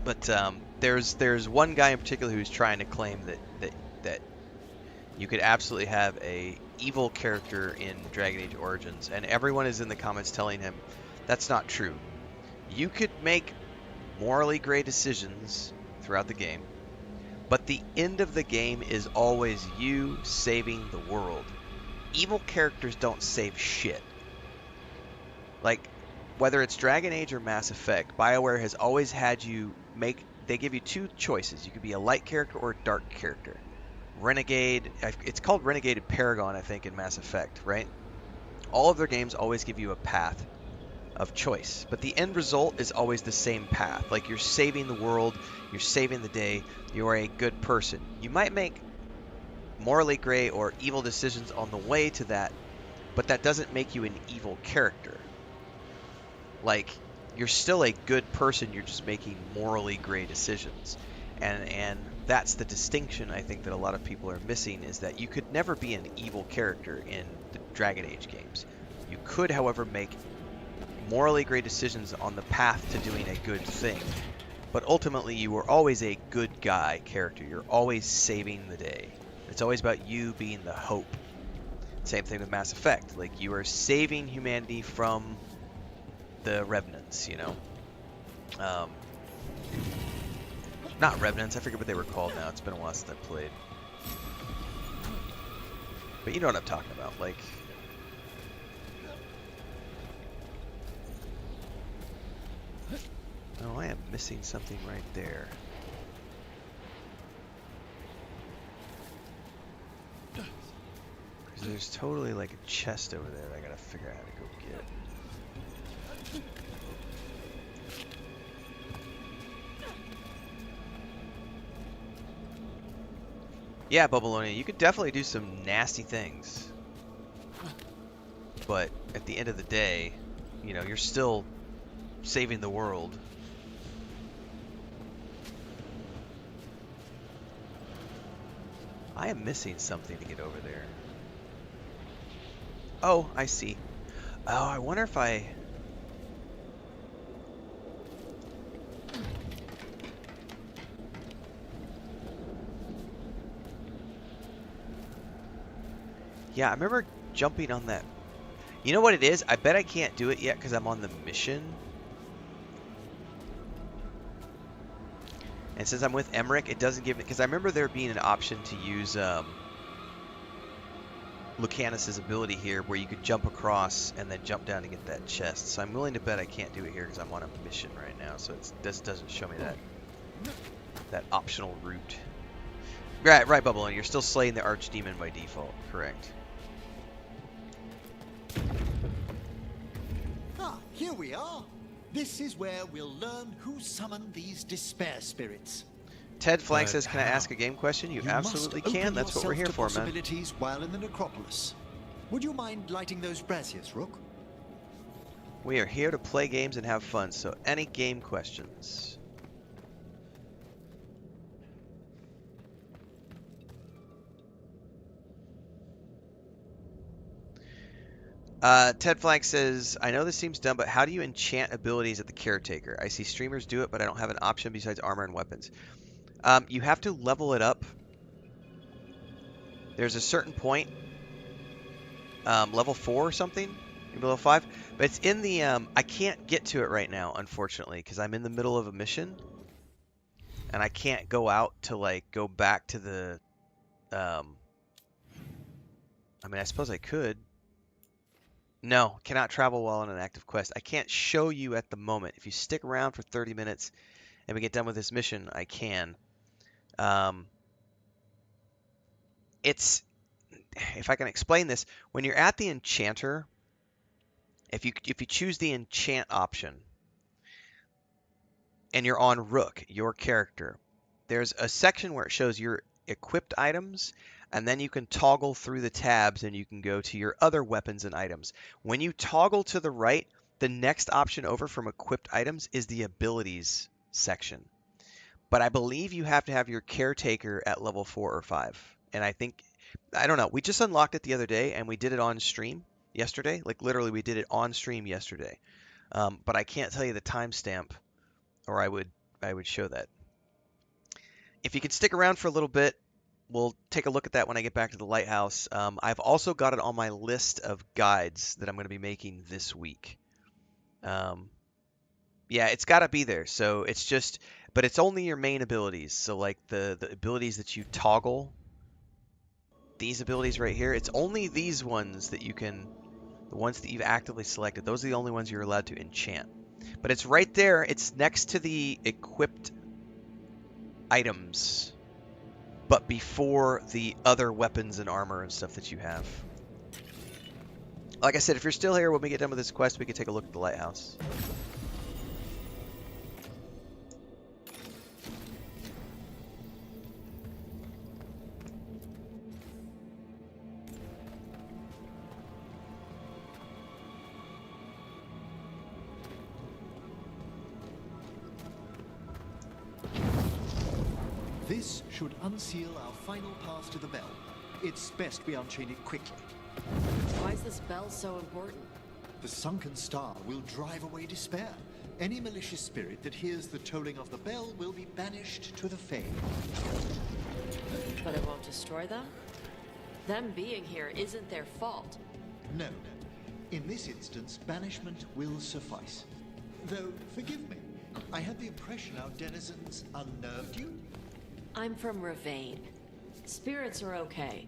But there's one guy in particular who's trying to claim that you could absolutely have a evil character in Dragon Age Origins, and everyone is in the comments telling him that's not true. You could make morally gray decisions throughout the game, but the end of the game is always you saving the world. Evil characters don't save shit. Like, whether it's Dragon Age or Mass Effect, BioWare has always had you make... They give you two choices. You could be a light character or a dark character. Renegade... It's called Renegade and Paragon, I think, in Mass Effect, right? All of their games always give you a path of choice, but the end result is always the same path. Like, you're saving the world, you're saving the day, you are a good person. You might make morally gray or evil decisions on the way to that, but that doesn't make you an evil character. Like, you're still a good person, you're just making morally gray decisions. And that's the distinction I think that a lot of people are missing, is that you could never be an evil character in the Dragon Age games. You could, however, make morally great decisions on the path to doing a good thing, but ultimately you were always a good guy character. You're always saving the day. It's always about you being the hope. Same thing with Mass Effect. Like, you are saving humanity from the Revenants, you know? Not Revenants, I forget what they were called now. It's been a while since I played. But you know what I'm talking about, like... Oh, I am missing something right there. Because there's totally like a chest over there that I gotta figure out how to go get. Yeah, Bubbleonia, you could definitely do some nasty things. But at the end of the day, you know, you're still saving the world. I am missing something to get over there. Oh, I see. Oh, I wonder if I... Yeah, I remember jumping on that. You know what it is? I bet I can't do it yet because I'm on the mission. And since I'm with Emmrich, it doesn't give me... Because I remember there being an option to use Lucanus's ability here where you could jump across and then jump down to get that chest. So I'm willing to bet I can't do it here because I'm on a mission right now. So this doesn't show me that optional route. Right, Bubble. You're still slaying the Archdemon by default. Correct. Ah, here we are. This is where we'll learn who summoned these despair spirits. Ted Flank But says, can I ask a game question? You absolutely must can. open That's what we're here yourself for, to man. possibilities while in the necropolis. Would you mind lighting those braziers, Rook? We are here to play games and have fun, so any game questions? Ted Flank says, I know this seems dumb, but how do you enchant abilities at the Caretaker? I see streamers do it, but I don't have an option besides armor and weapons. You have to level it up. There's a certain point, level 4 or something, maybe level 5, but it's in the, I can't get to it right now, unfortunately, because I'm in the middle of a mission, and I can't go out to, like, go back to the, I mean, I suppose I could. No, cannot travel while on an active quest. I can't show you at the moment. If you stick around for 30 minutes and we get done with this mission, I can. It's, if I can explain this, when you're at the enchanter, if you choose the enchant option and you're on Rook, your character, there's a section where it shows your equipped items, and then you can toggle through the tabs and you can go to your other weapons and items. When you toggle to the right, the next option over from equipped items is the abilities section. But I believe you have to have your caretaker at level 4 or 5. And I think, I don't know, we just unlocked it the other day and we did it on stream yesterday. Like literally we did it on stream yesterday. But I can't tell you the timestamp, or I would show that. If you can stick around for a little bit, we'll take a look at that when I get back to the lighthouse. I've also got it on my list of guides that I'm going to be making this week. Yeah, it's got to be there. So it's just, but it's only your main abilities. So like the abilities that you toggle, these abilities right here, it's only these ones that you can, the ones that you've actively selected, those are the only ones you're allowed to enchant. But it's right there. It's next to the equipped items, but before the other weapons and armor and stuff that you have. Like I said, if you're still here when we get done with this quest, we can take a look at the lighthouse. This should unseal our final path to the bell. It's best we unchain it quickly. Why is this bell so important? The sunken star will drive away despair. Any malicious spirit that hears the tolling of the bell will be banished to the Fae. But it won't destroy them? Them being here isn't their fault. No. In this instance, banishment will suffice. Though, forgive me, I had the impression our denizens unnerved you? I'm from Renfail. Spirits are okay,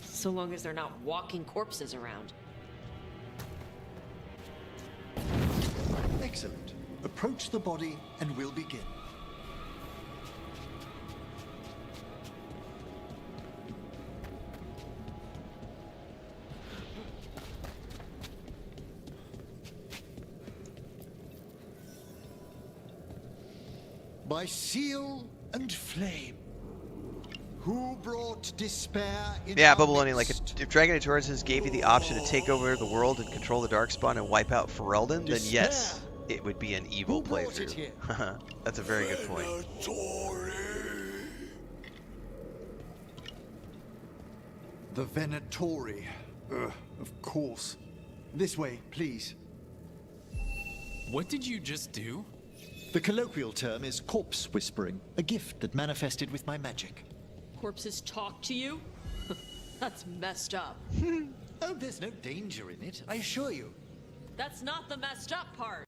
so long as they're not walking corpses around. Excellent. Approach the body and we'll begin. By seal and flame. Who brought despair in Yeah, our Bubbaloni, like midst? if Dragon Torrences gave you the option to take over the world and control the Darkspawn and wipe out Ferelden, then yes, Despair. it would be an evil Who brought it here? playthrough. That's a very good point. The Venatori. Of course. This way, please. What did you just do? The colloquial term is corpse whispering, a gift that manifested with my magic. Corpses talk to you? That's messed up. Oh, there's no danger in it, I assure you. That's not the messed up part.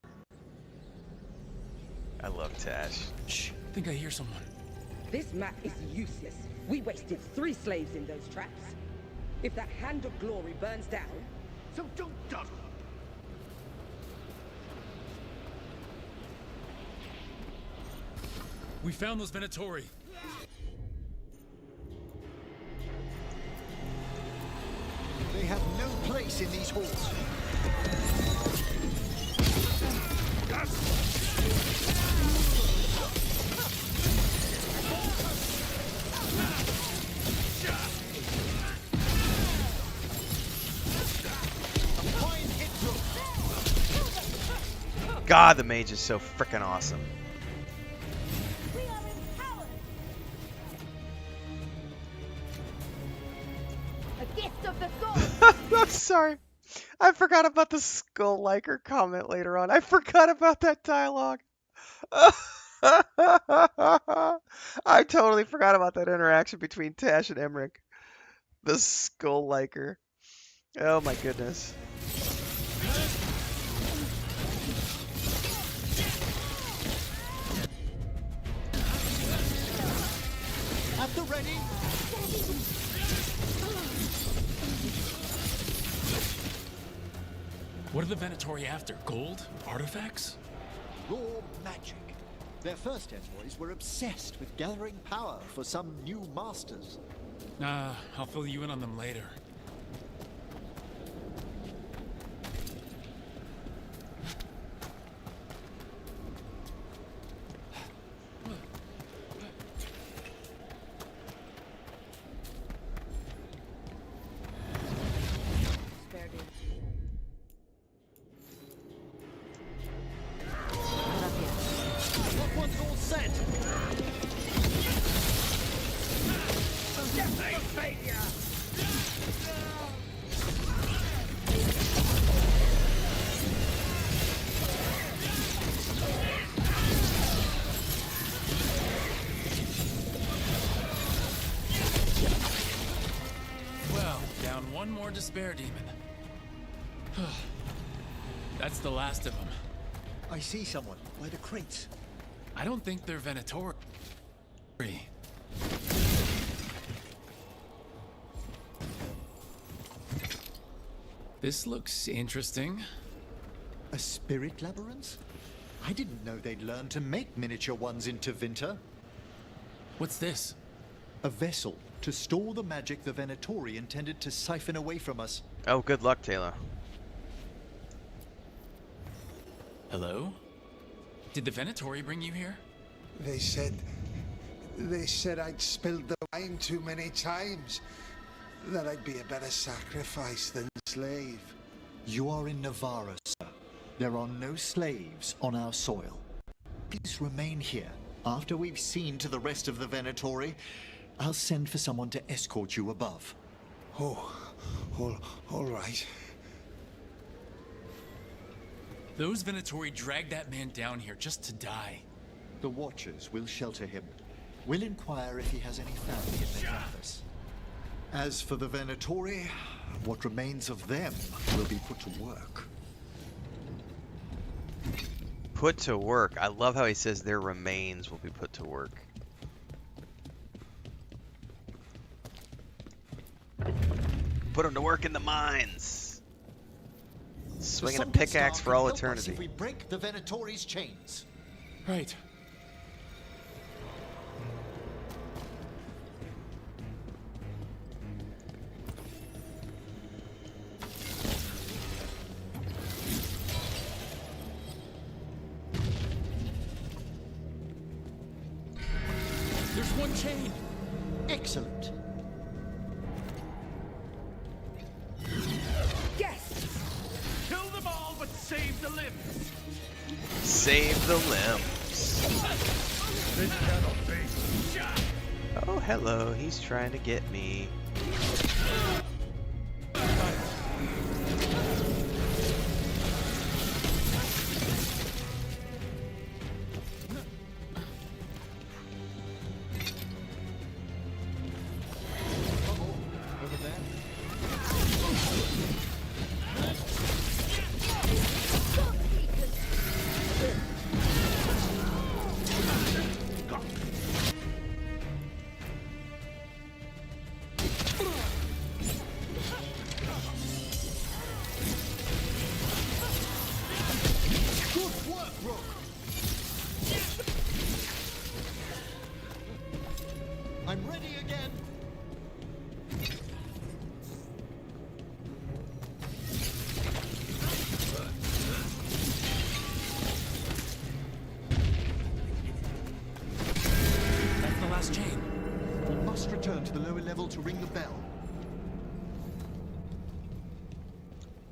I love Tash. Shh, I think I hear someone. This map is useless. We wasted 3 slaves in those traps. If that hand of glory burns down, So don't dawdle. We found those Venatori. They have no place in these halls. God, the mage is so freaking awesome. a gift of the gods. I'm sorry. I forgot about the skull liker comment later on. I forgot about that dialogue. I totally forgot about that interaction between Tash and Emmrich. The skull liker. Oh my goodness. At the ready. What are the Venatori after? Gold? Artifacts? Raw magic. Their first envoys were obsessed with gathering power for some new masters. Nah, I'll fill you in on them later. That one's all set. Well, down one more despair demon. That's the last of them. I see someone by the crates. I don't think they're Venatori. This looks interesting. A spirit labyrinth? I didn't know they'd learn to make miniature ones in Tevinter. What's this? A vessel to store the magic the Venatori intended to siphon away from us. Oh, good luck, Taylor. Hello? Did the Venatori bring you here? They said I'd spilled the wine too many times. That I'd be a better sacrifice than slave. You are in Navarra, sir. There are no slaves on our soil. Please remain here. After we've seen to the rest of the Venatori, I'll send for someone to escort you above. Oh, all right. Those Venatori dragged that man down here just to die. The Watchers will shelter him. We'll inquire if he has any family in their campus. As for the Venatori, what remains of them will be put to work. Put to work. I love how he says their remains will be put to work. Put them to work in the mines. Swinging a pickaxe for all eternity. If we break the Venatori's chains. Right. There's one chain. Excellent. Yes! Kill them all, but save the limbs. Save the limbs. This cannot be. Oh, hello. He's trying to get me. Over there.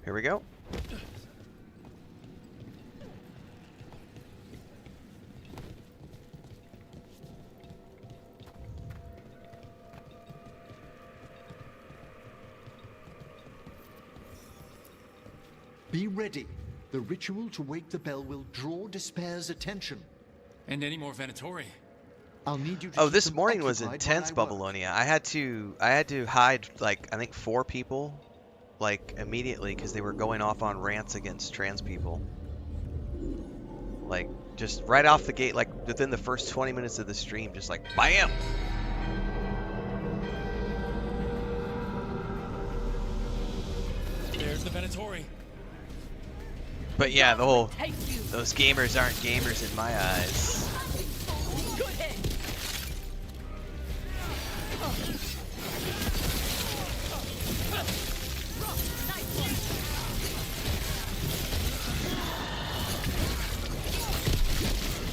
Here we go. Be ready. The ritual to wake the bell will draw Despair's attention. And any more Venatori. I'll need you to Oh, keep this them morning was occupied intense, while I work. Babylonia. I had to hide like I think 4 people, like immediately, because they were going off on rants against trans people. Like just right off the gate, like within the first 20 minutes of the stream, just like BAM! There's the Venatori. But yeah, the whole those gamers aren't gamers in my eyes. Good hit.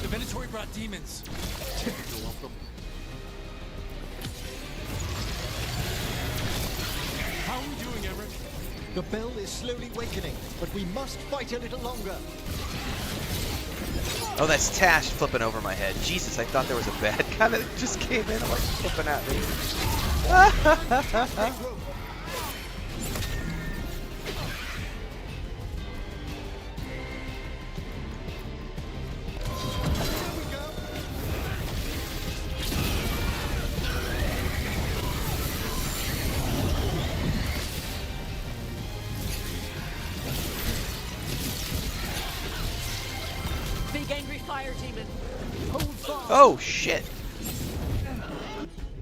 The Venatori brought demons. Typical of them. How are we doing, Emmrich? The bell is slowly wakening, but we must fight a little longer. Oh, that's Tash flipping over my head. Jesus, I thought there was a bad guy that just came in and like flipping at me. Big angry fire demon. Oh shit!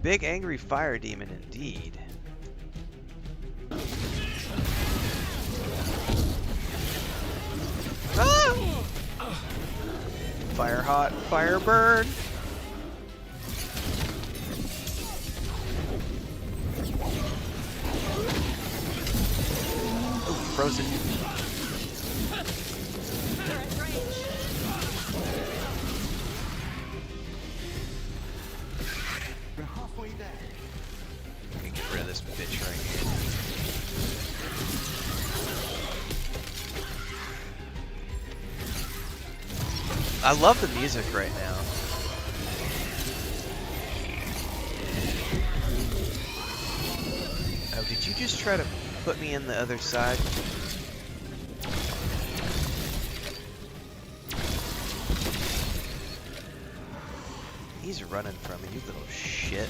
Big angry fire demon indeed. Ah! Fire hot, fire burn. Oh, frozen. They're at range. We're halfway there. Let me get rid of this bitch right here. I love the music right now. Oh, did you just try to put me in the other side? He's running from me, you little shit.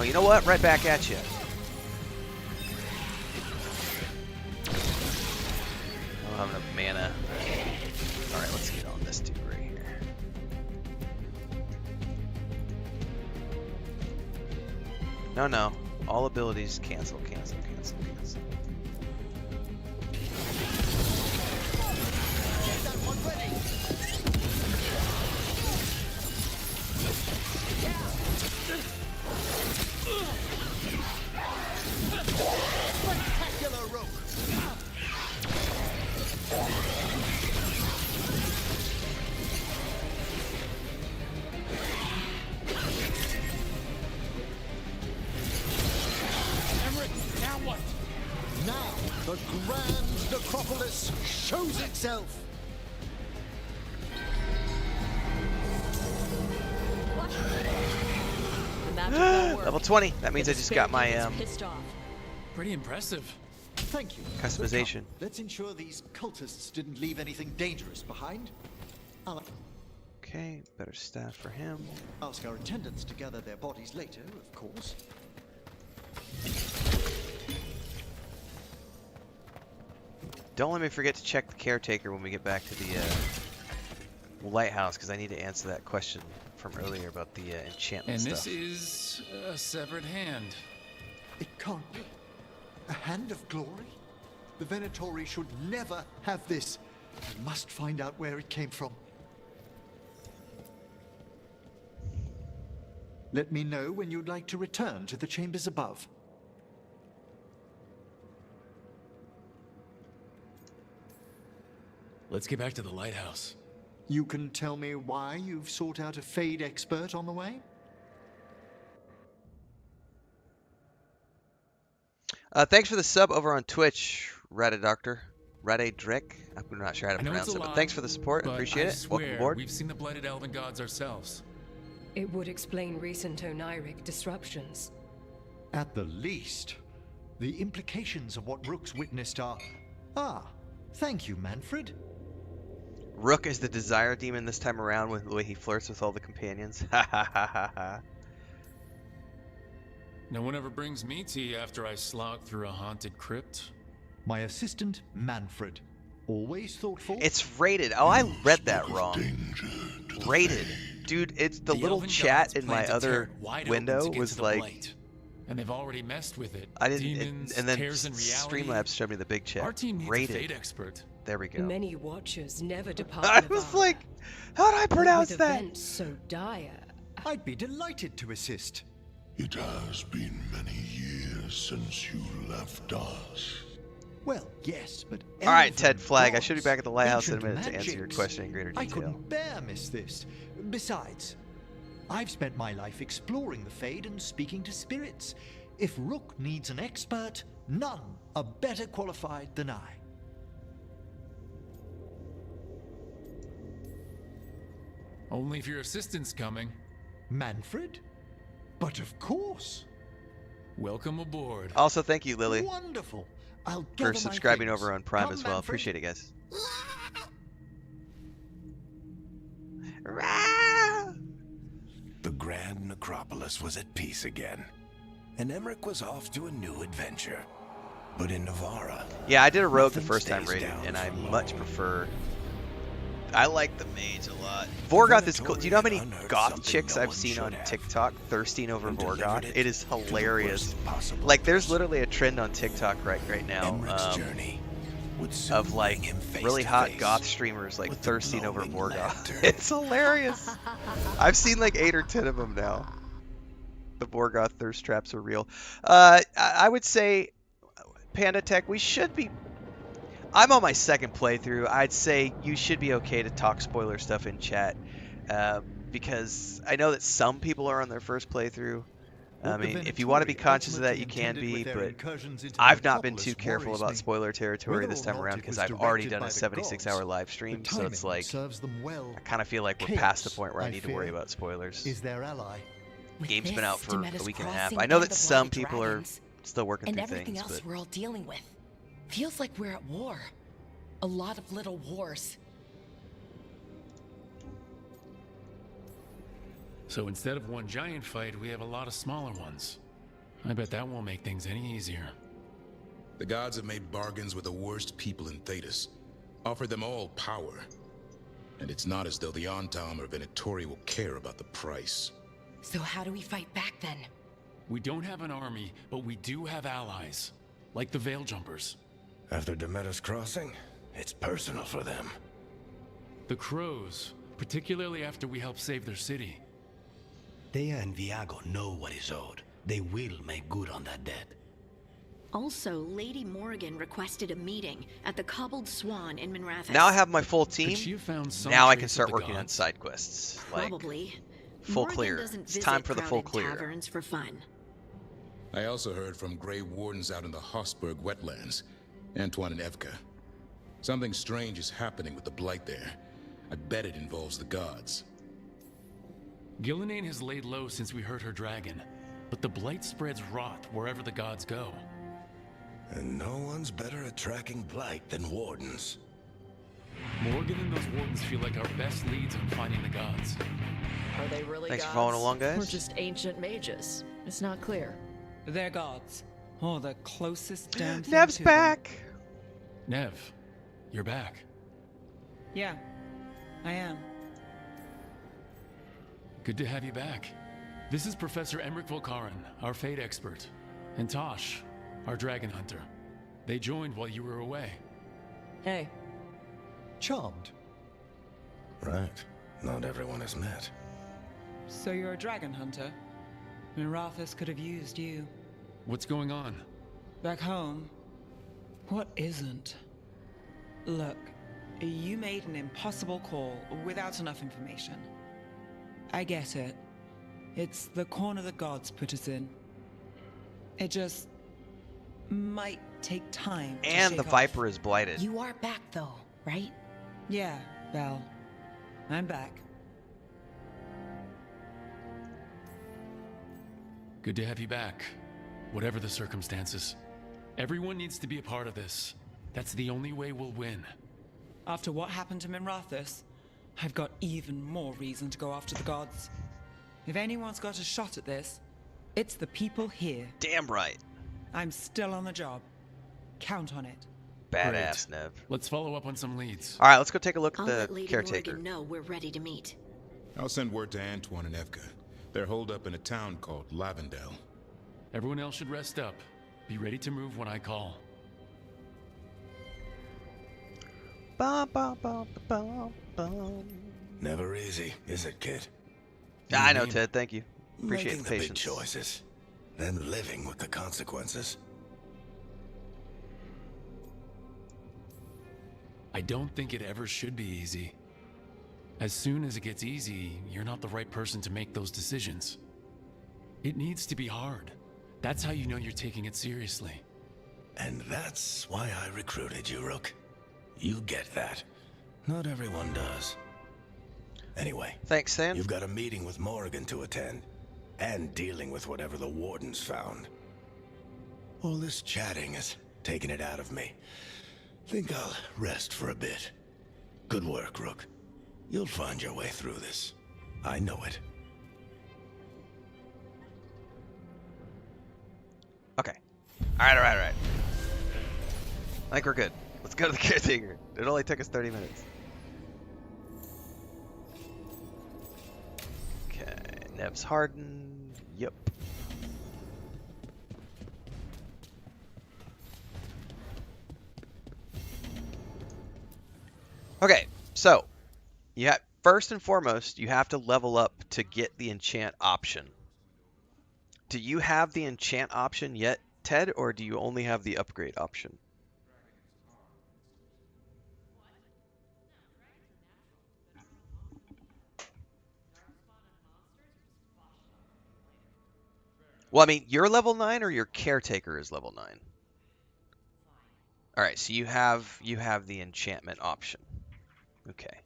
Oh, you know what? Right back at you. I don't have enough mana. Alright, let's get on this dude right here. No. All abilities cancel, cancel, cancel, cancel. Spectacular rope. Emmrich, now what? Now the grand necropolis shows itself. What? The magic won't work. Level 20. That means The I just got my despair demon's pissed off. Pretty impressive. Thank you. customization. Look up. Let's ensure these cultists didn't leave anything dangerous behind. I'll Okay, better staff for him. ask our attendants to gather their bodies later, of course. Don't let me forget to check the caretaker when we get back to the lighthouse, because I need to answer that question from earlier about the enchantment And stuff. this is a severed hand. It can't be. A hand of glory? The Venatori should never have this. I must find out where it came from. Let me know when you'd like to return to the chambers above. Let's get back to the lighthouse. You can tell me why you've sought out a Fade expert on the way? Thanks for the sub over on Twitch, Radadoctor. Radadrick. I'm not sure how to pronounce it, but thanks for the support. I appreciate it. Welcome aboard. We've seen the blighted elven gods ourselves. It would explain recent Oniric disruptions. At the least, the implications of what Rook's witnessed are... Ah, thank you, Manfred. Rook is the desire demon this time around with the way he flirts with all the companions. Ha ha ha ha ha. No one ever brings me tea after I slog through a haunted crypt. My assistant, Manfred. Always thoughtful. It's rated. Oh, I read that wrong. Rated. Dude, it's the little chat in my other window was like... And they've already messed with it. I didn't... Demons, and then tears in reality. Streamlabs showed me the big chat. Our team needs rated. a Fade expert. There we go. Many watchers never depart. I was like, how do I pronounce with that? events so dire. I'd be delighted to assist. It has been many years since you left us. Well, yes, but... All right, Ted Flagg, I should be back at the lighthouse in a minute to answer your magics. question in greater I detail. couldn't bear miss this. Besides, I've spent my life exploring the Fade and speaking to spirits. If Rook needs an expert, none are better qualified than I. Only if your assistant's coming. Manfred? But of course. Welcome aboard. Also, thank you, Lily, Wonderful. I'll for gather my subscribing things. over on Prime Come, as well. Manfred. Appreciate it, guys. The grand necropolis was at peace again, and Emmrich was off to a new adventure. But in Navarra... Yeah, I did a rogue the nothing first time stays rated, down and I for much long. prefer... I like the mage a lot. Vorgoth is cool. Do you know how many goth chicks I've seen on TikTok thirsting over Vorgoth? It is hilarious. Like, there's literally a trend on TikTok right now of like really hot goth streamers like thirsting over Vorgoth. It's hilarious. I've seen like 8 or 10 of them now. The Vorgoth thirst traps are real. I would say, Panda Tech, we should be... I'm on my second playthrough. I'd say you should be okay to talk spoiler stuff in chat, because I know that some people are on their first playthrough. I mean, if you want to be conscious of that, you can be, but I've not been too careful about spoiler territory this time around because I've already done a 76-hour live stream, so it's like, I kind of feel like we're past the point where I need to worry about spoilers. Is their ally. Game's been out for a week and a half. I know that some people are still working through everything things, else but... we're all dealing with. Feels like we're at war. A lot of little wars. So instead of one giant fight, we have a lot of smaller ones. I bet that won't make things any easier. The gods have made bargains with the worst people in Thetis, offered them all power. And it's not as though the Antam or Venatori will care about the price. So how do we fight back then? We don't have an army, but we do have allies. Like the Veil Jumpers. After Demeter's crossing, it's personal for them. The Crows, particularly after we help save their city. Thea and Viago know what is owed. They will make good on that debt. Also, Lady Morrigan requested a meeting at the Cobbled Swan in Minrathous. Now I have my full team. Now I can start working on side quests. Probably. Like, full Morrigan clear. doesn't It's visit time for the full crowded clear. taverns for fun. I also heard from Grey Wardens out in the Hossberg wetlands, Antoine and Evka. Something strange is happening with the Blight there. I bet it involves the gods. Gillenane has laid low since we heard her dragon, but the Blight spreads rot wherever the gods go. And no one's better at tracking Blight than Wardens. Morgan and those Wardens feel like our best leads on finding the gods. Are they really Thanks for gods? following along, guys. Or just ancient mages? It's not clear. They're gods. Or the closest damn thing Nev's to back! Nev, you're back. them. Yeah, I am. Good to have you back. This is Professor Emmrich Volkaren, our Fade expert, and Tosh, our dragon hunter. They joined while you were away. Hey. Charmed. Right. Not everyone has met. So you're a dragon hunter? Mirathus could have used you. What's going on? Back home, what isn't? Look, you made an impossible call without enough information. I get it. It's the corner the gods put us in. It just might take time to And the shake Viper off. is blighted. You are back, though, right? Yeah, Belle. I'm back. Good to have you back, whatever the circumstances. Everyone needs to be a part of this. That's the only way we'll win. After what happened to Mirathus, I've got even more reason to go after the gods. If anyone's got a shot at this, it's the people here. Damn right. I'm still on the job. Count on it. Badass, Great. Nev. Let's follow up on some leads. All right, let's go take a look at I'll the let Lady caretaker. Morgan know we're ready to meet. I'll send word to Antoine and Evka. They're holed up in a town called Lavendale. Everyone else should rest up. Be ready to move when I call. Bum, bum, bum, bum, bum. Never easy, is it, kid? I know, Ted. Thank you. Appreciate Making the big patience. choices, then living with the consequences. I don't think it ever should be easy. As soon as it gets easy, you're not the right person to make those decisions. It needs to be hard. That's how you know you're taking it seriously. And that's why I recruited you, Rook. You get that. Not everyone does. Anyway, thanks, Sam. You've got a meeting with Morrigan to attend, and dealing with whatever the wardens found. All this chatting has taken it out of me. Think I'll rest for a bit. Good work, Rook. You'll find your way through this. I know it. Okay. Alright. I think we're good. Let's go to the caretaker. It only took us 30 minutes. Okay. Nev's hardened. Yep. Okay, so first and foremost, you have to level up to get the enchant option. Do you have the enchant option yet, Ted, or do you only have the upgrade option? Well, I mean, you're level 9 or your caretaker is level 9? All right, so you have the enchantment option. Okay.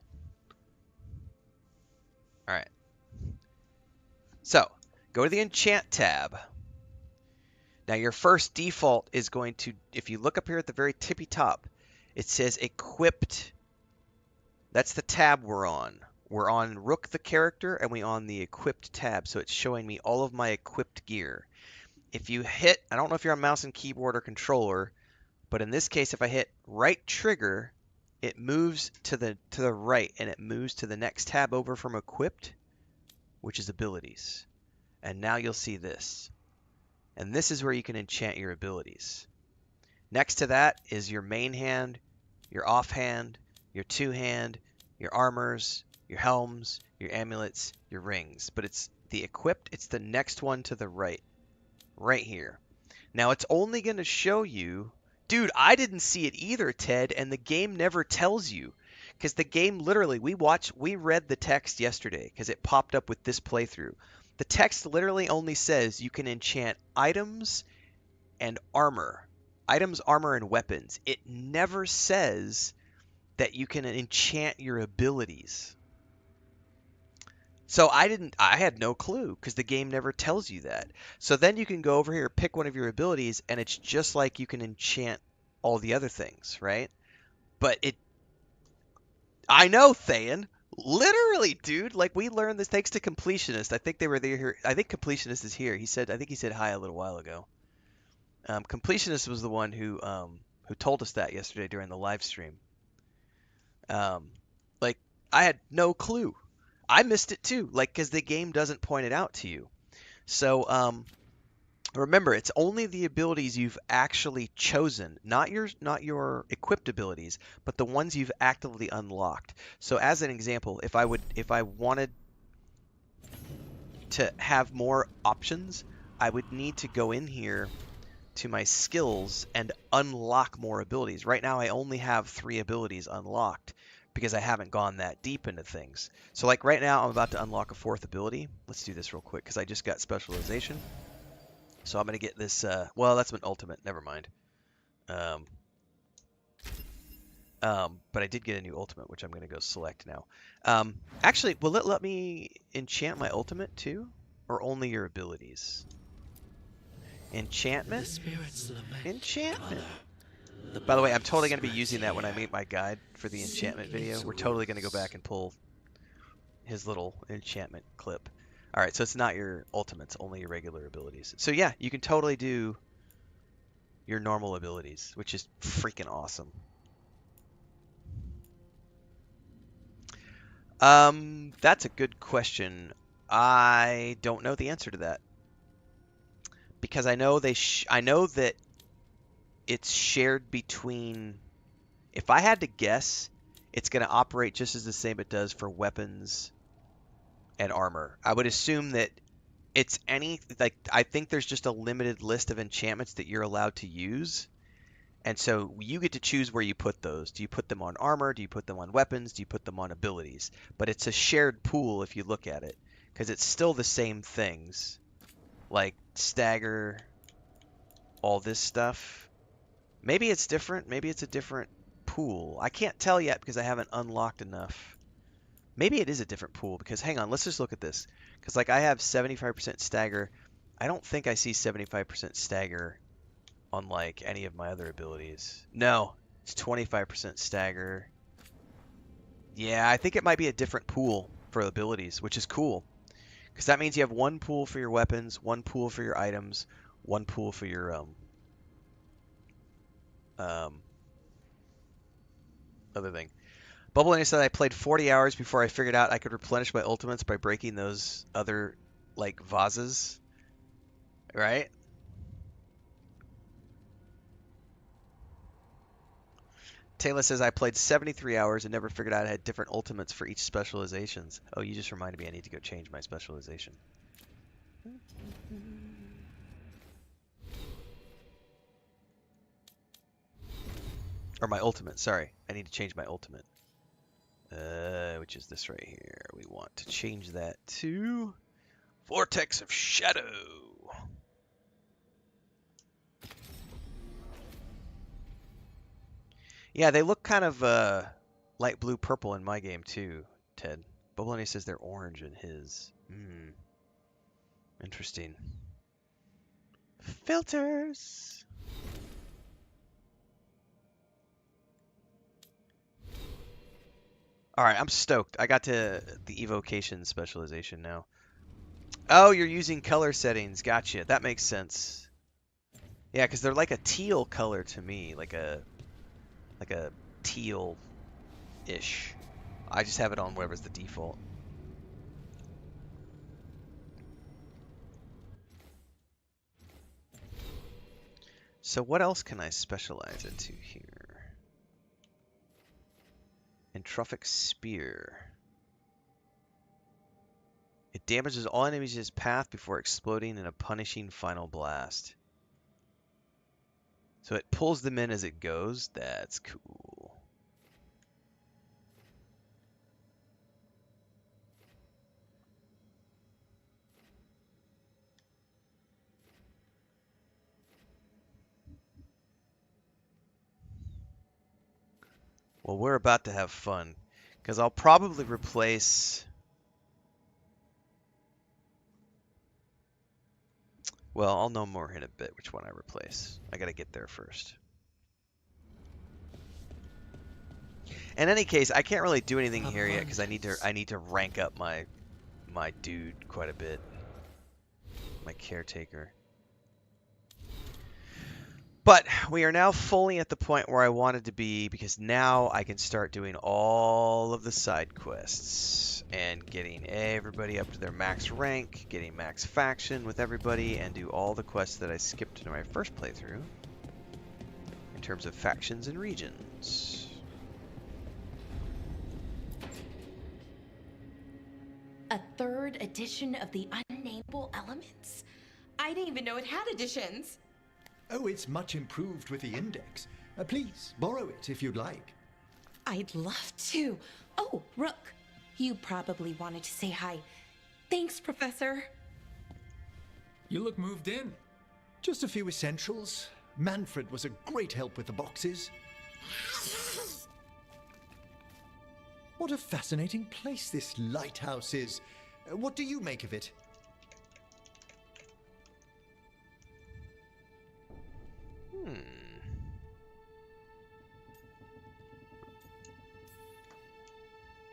All right. So, go to the enchant tab. Now, your first default is going to, if you look up here at the very tippy top, it says equipped. That's the tab we're on. We're on Rook the character, and we're on the equipped tab, so it's showing me all of my equipped gear. If you hit, I don't know if you're on mouse and keyboard or controller, but in this case, if I hit right trigger, it moves to the right, and it moves to the next tab over from equipped, which is abilities. And now you'll see this. And this is where you can enchant your abilities. Next to that is your main hand, your offhand, your two-hand, your armors, your helms, your amulets, your rings. But it's the equipped, it's the next one to the right here. Now it's only going to show you, dude, I didn't see it either, Ted, and the game never tells you. Because the game literally, we read the text yesterday because it popped up with this playthrough. The text literally only says you can enchant items and armor. Items, armor, and weapons. It never says that you can enchant your abilities. So I had no clue because the game never tells you that. So then you can go over here, pick one of your abilities, and it's just like you can enchant all the other things, right? But I know, Thayan. Literally, dude. Like, we learned this thanks to Completionist. I think they were there. I think Completionist is here. I think he said hi a little while ago. Completionist was the one who told us that yesterday during the live stream. Like, I had no clue. I missed it too, like, because the game doesn't point it out to you. So, remember, it's only the abilities you've actually chosen, not your equipped abilities, but the ones you've actively unlocked. So, as an example, if I wanted to have more options, I would need to go in here to my skills and unlock more abilities. Right now I only have 3 abilities unlocked because I haven't gone that deep into things. So like right now I'm about to unlock a 4th ability. Let's do this real quick because I just got specialization. So I'm going to get this, well, that's an ultimate, never mind. But I did get a new ultimate, which I'm going to go select now. Actually, will it let me enchant my ultimate too? Or only your abilities? Enchantment? Enchantment. By the way, I'm totally going to be using that when I make my guide for the enchantment video. We're totally going to go back and pull his little enchantment clip. Alright, so it's not your ultimates, only your regular abilities. So yeah, you can totally do your normal abilities, which is freaking awesome. That's a good question. I don't know the answer to that. Because I know I know that it's shared between, if I had to guess, it's going to operate just as the same it does for weapons and armor. I would assume that it's I think there's just a limited list of enchantments that you're allowed to use. And so you get to choose where you put those. Do you put them on armor? Do you put them on weapons? Do you put them on abilities? But it's a shared pool if you look at it, because it's still the same things, like stagger, all this stuff. Maybe it's different. Maybe it's a different pool. I can't tell yet because I haven't unlocked enough. Maybe it is a different pool because, hang on, let's just look at this. Because like I have 75% stagger. I don't think I see 75% stagger on like any of my other abilities. No, it's 25% stagger. Yeah, I think it might be a different pool for abilities, which is cool. Because that means you have one pool for your weapons, one pool for your items, one pool for your other thing. Bubble said I played 40 hours before I figured out I could replenish my ultimates by breaking those other like vases. Right? Taylor says I played 73 hours and never figured out I had different ultimates for each specializations. Oh, you just reminded me I need to go change my specialization. Or my ultimate, sorry. I need to change my ultimate. Which is this right here. We want to change that to Vortex of Shadow. Yeah, they look kind of light blue purple in my game too, Ted. Bubblini says they're orange in his. Interesting. Filters. Alright, I'm stoked. I got to the evocation specialization now. Oh, you're using color settings. Gotcha. That makes sense. Yeah, because they're like a teal color to me. Like a teal-ish. I just have it on whatever's the default. So what else can I specialize into here? Entrophic Spear. It damages all enemies in its path before exploding in a punishing final blast. So it pulls them in as it goes. That's cool. Well, we're about to have fun, because I'll probably replace... Well, I'll know more in a bit which one I replace. I gotta get there first. In any case, I can't really do anything here yet because I need to rank up my dude quite a bit. My caretaker. But we are now fully at the point where I wanted to be, because now I can start doing all of the side quests and getting everybody up to their max rank, getting max faction with everybody, and do all the quests that I skipped in my first playthrough in terms of factions and regions. A third edition of the unnameable elements? I didn't even know it had additions. Oh, it's much improved with the index. Please, borrow it if you'd like. I'd love to. Oh, Rook, you probably wanted to say hi. Thanks, Professor. You look moved in. Just a few essentials. Manfred was a great help with the boxes. What a fascinating place this lighthouse is. What do you make of it?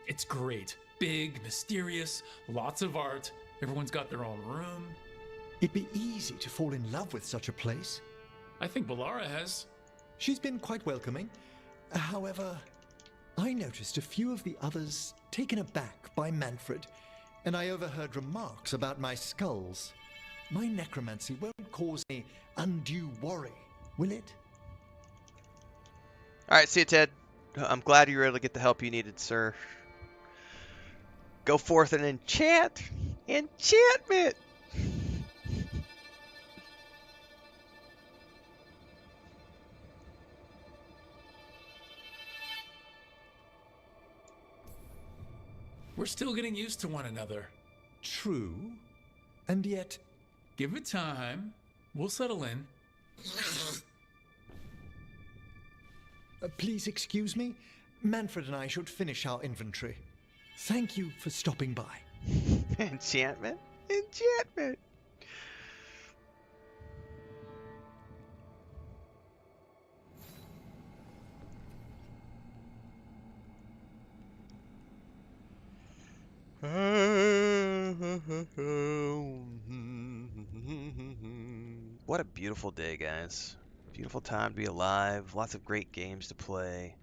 It's great. Big, mysterious, lots of art. Everyone's got their own room. It'd be easy to fall in love with such a place. I think Balara has. She's been quite welcoming. However, I noticed a few of the others taken aback by Manfred, and I overheard remarks about my skulls. My necromancy won't cause me undue worry, will it? Alright, see you, Ted. I'm glad you were able to get the help you needed, sir. Go forth and enchant! Enchantment! We're still getting used to one another. True. And yet... Give it time. We'll settle in. Please excuse me. Manfred and I should finish our inventory. Thank you for stopping by. Enchantment? Enchantment! What a beautiful day, guys. Beautiful time to be alive. Lots of great games to play.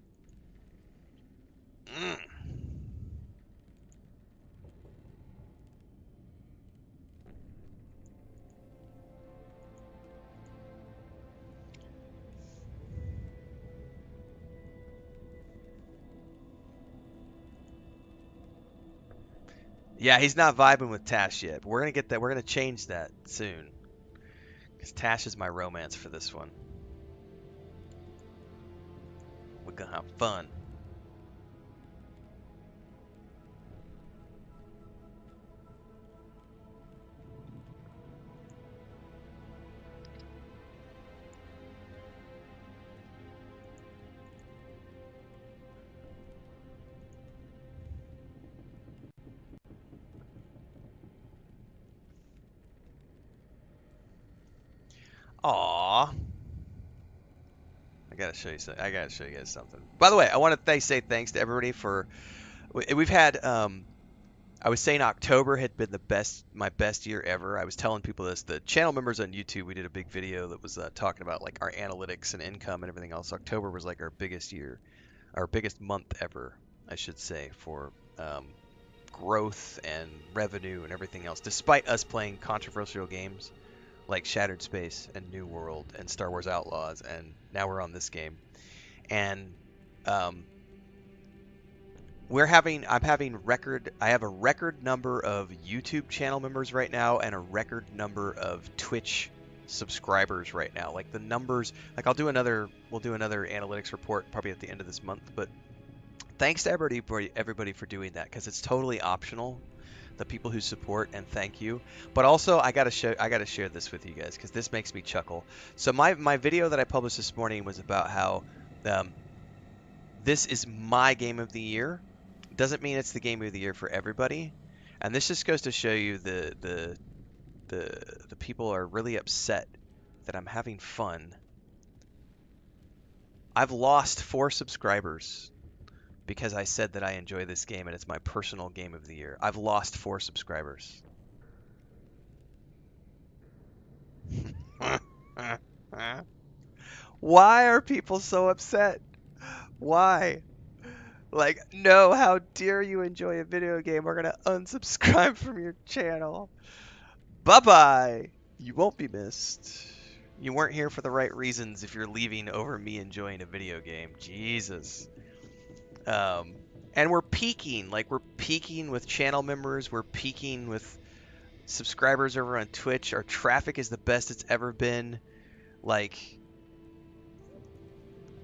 Yeah, he's not vibing with Tash yet, but we're gonna get that. We're gonna change that soon, because Tash is my romance for this one. We're gonna have fun. Aww. I gotta show you something. I gotta show you guys something. By the way, I want to say thanks to everybody for. We've had. I was saying October had been my best year ever. I was telling people this. The channel members on YouTube, we did a big video that was talking about like our analytics and income and everything else. October was like our biggest year, our biggest month ever, I should say, for growth and revenue and everything else. Despite us playing controversial games like Shattered Space and New World and Star Wars Outlaws, and now we're on this game. And I have a record number of YouTube channel members right now and a record number of Twitch subscribers right now. Like the numbers, like we'll do another analytics report probably at the end of this month, but thanks to everybody for doing that, because it's totally optional. The people who support, and thank you. But also, I gotta share this with you guys because this makes me chuckle. So my video that I published this morning was about how this is my game of the year. Doesn't mean it's the game of the year for everybody, and this just goes to show you the people are really upset that I'm having fun. I've lost 4 subscribers because I said that I enjoy this game and it's my personal game of the year. I've lost 4 subscribers. Why are people so upset? Why? Like, no, how dare you enjoy a video game? We're gonna unsubscribe from your channel. Bye-bye. You won't be missed. You weren't here for the right reasons if you're leaving over me enjoying a video game. Jesus. And we're peaking. Like, we're peaking with channel members. We're peaking with subscribers over on Twitch. Our traffic is the best it's ever been. Like,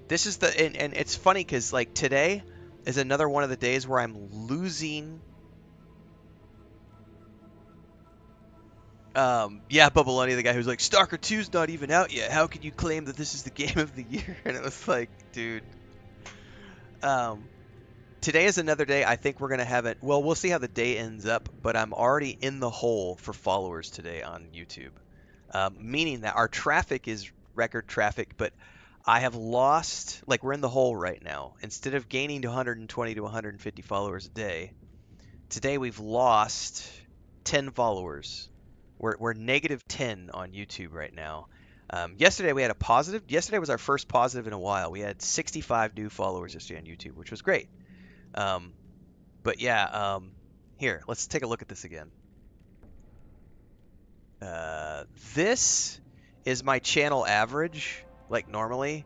this is the, and it's funny because like today is another one of the days where I'm losing. Yeah, Bubbaloni, the guy who's like, Stalker 2's not even out yet. How can you claim that this is the game of the year? And it was like, dude. Today is another day. I think we're going to have it. Well, we'll see how the day ends up, but I'm already in the hole for followers today on YouTube. Meaning that our traffic is record traffic, but I have lost, like we're in the hole right now. Instead of gaining to 120 to 150 followers a day, today we've lost 10 followers. We're negative 10 on YouTube right now. Yesterday we had a positive. Yesterday was our first positive in a while. We had 65 new followers yesterday on YouTube, which was great. But yeah, here, let's take a look at this again. This is my channel average, like normally.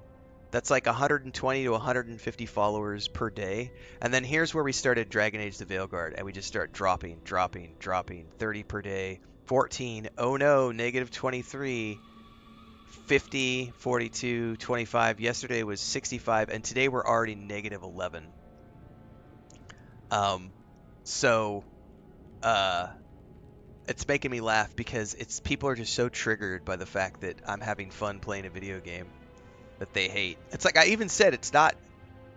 That's like 120 to 150 followers per day. And then here's where we started Dragon Age the Veilguard, and we just start dropping. 30 per day, 14, oh no, negative 23, 50, 42, 25. Yesterday was 65, and today we're already negative 11. It's making me laugh because people are just so triggered by the fact that I'm having fun playing a video game that they hate. It's like I even said it's not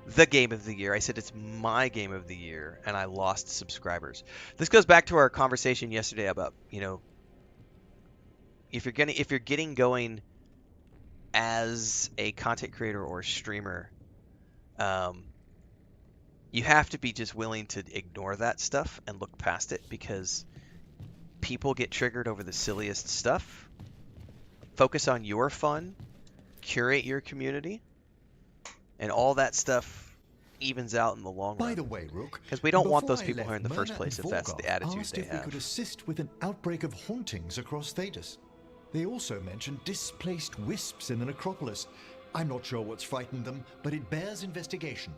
the game of the year. I said it's my game of the year, and I lost subscribers. This goes back to our conversation yesterday about, you know, if you're getting going as a content creator or streamer, you have to be just willing to ignore that stuff and look past it, because people get triggered over the silliest stuff. Focus on your fun, curate your community, and all that stuff evens out in the long run. By the way, Rook, because we don't want those before I people left, here in the first Myrna place if and that's the Veilguard attitude asked they if have. we could assist with an outbreak of hauntings across Thedas. They also mentioned displaced wisps in the necropolis. I'm not sure what's frightened them, but it bears investigation.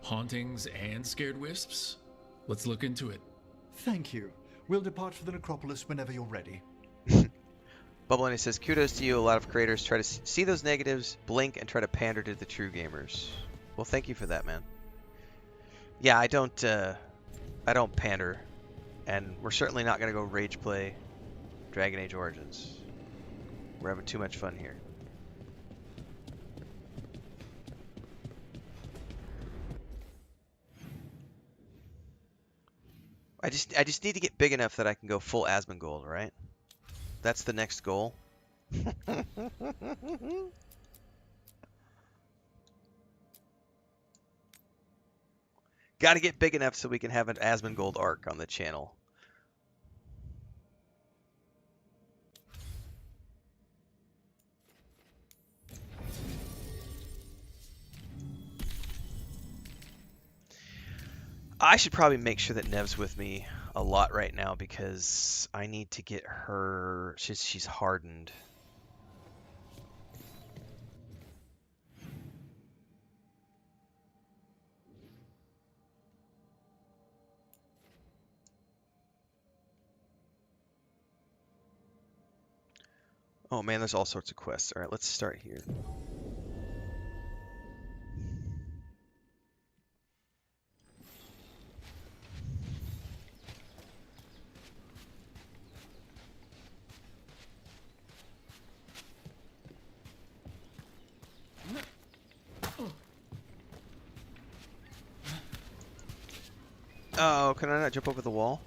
Hauntings and scared wisps? Let's look into it. Thank you. We'll depart for the necropolis whenever you're ready. Bubblini says, kudos to you. A lot of creators try to see those negatives, blink, and try to pander to the true gamers. Well, thank you for that, man. Yeah, I don't pander, and we're certainly not gonna go rage play Dragon Age Origins. We're having too much fun here. I just need to get big enough that I can go full Asmongold, right? That's the next goal. Got to get big enough so we can have an Asmongold arc on the channel. I should probably make sure that Nev's with me a lot right now, because I need to get her. She's hardened. Oh man, there's all sorts of quests. All right, let's start here. Oh, can I not jump over the wall?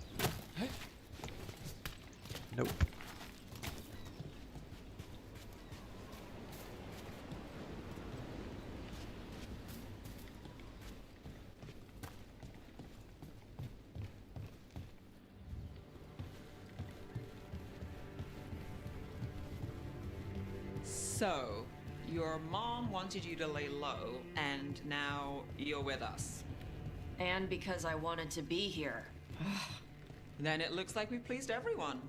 Nope. So, your mom wanted you to lay low, and now you're with us. And because I wanted to be here. Then it looks like we pleased everyone.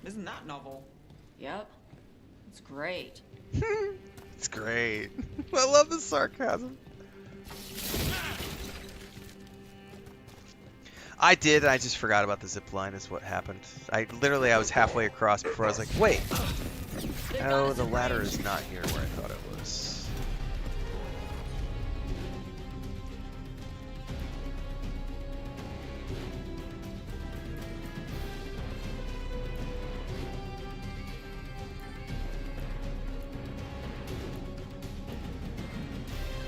Isn't that novel? Yep. It's great. It's great. I love the sarcasm. I did, I just forgot about the zip line is what happened. I was halfway across before I was like, wait. Oh, the ladder is not here where I thought it was.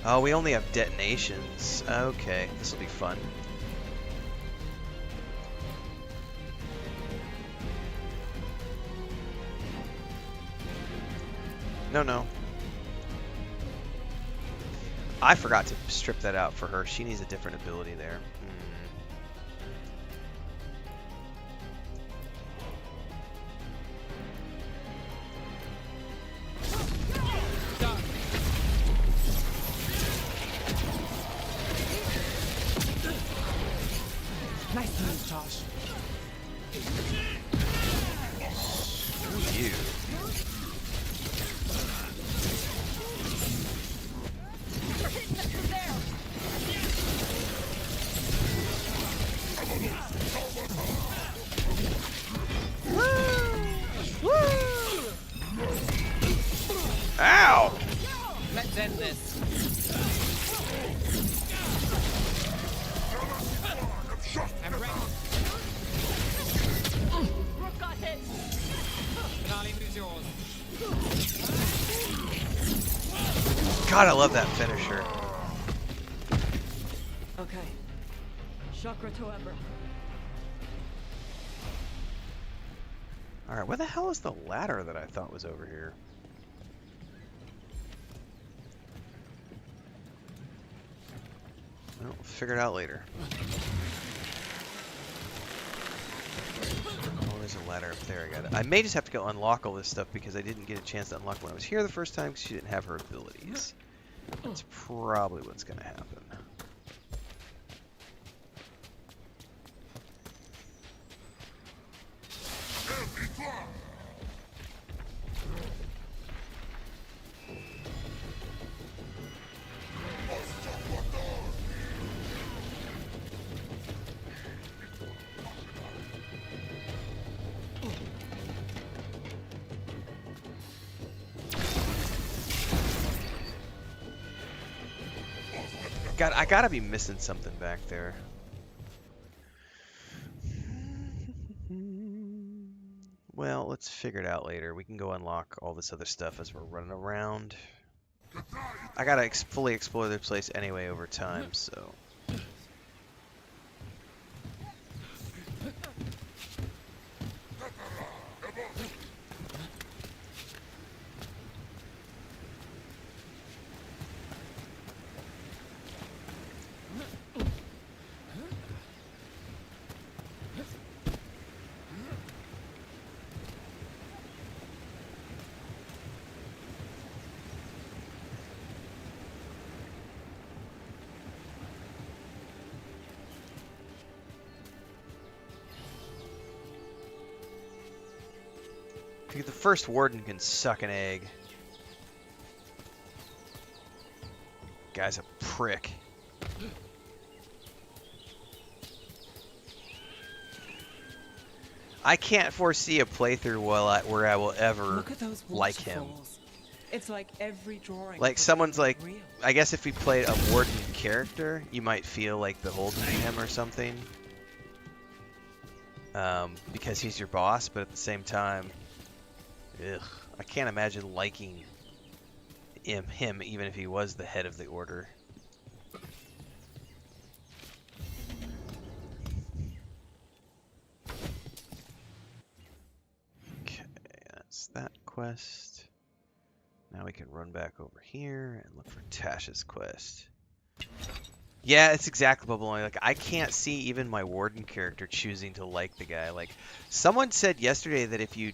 Oh, we only have detonations. Okay, this will be fun. No. I forgot to strip that out for her. She needs a different ability there. Nice move, Josh. You. Ow! Let's end this. I'm ready. Rook got hit. Charlie, who's yours? God, I love that finisher. Okay. Chakra to Emmrich. Alright, where the hell is the ladder that I thought was over here? Well, we'll figure it out later. Oh, there's a ladder up there. I got it. I may just have to go unlock all this stuff because I didn't get a chance to unlock when I was here the first time because she didn't have her abilities. That's probably what's going to happen. I gotta be missing something back there. Well, let's figure it out later. We can go unlock all this other stuff as we're running around. I gotta fully explore this place anyway over time, so... The first warden can suck an egg. Guy's a prick. I can't foresee a playthrough where I will ever like him. It's like every drawing. Like someone's like, I guess if we played a warden character, you might feel like beholden to him or something. Because he's your boss, but at the same time, ugh, I can't imagine liking him even if he was the head of the order. Okay, that's that quest. Now we can run back over here and look for Tasha's quest. Yeah, it's exactly Bubble. Like, I can't see even my warden character choosing to like the guy. Like, someone said yesterday that if you...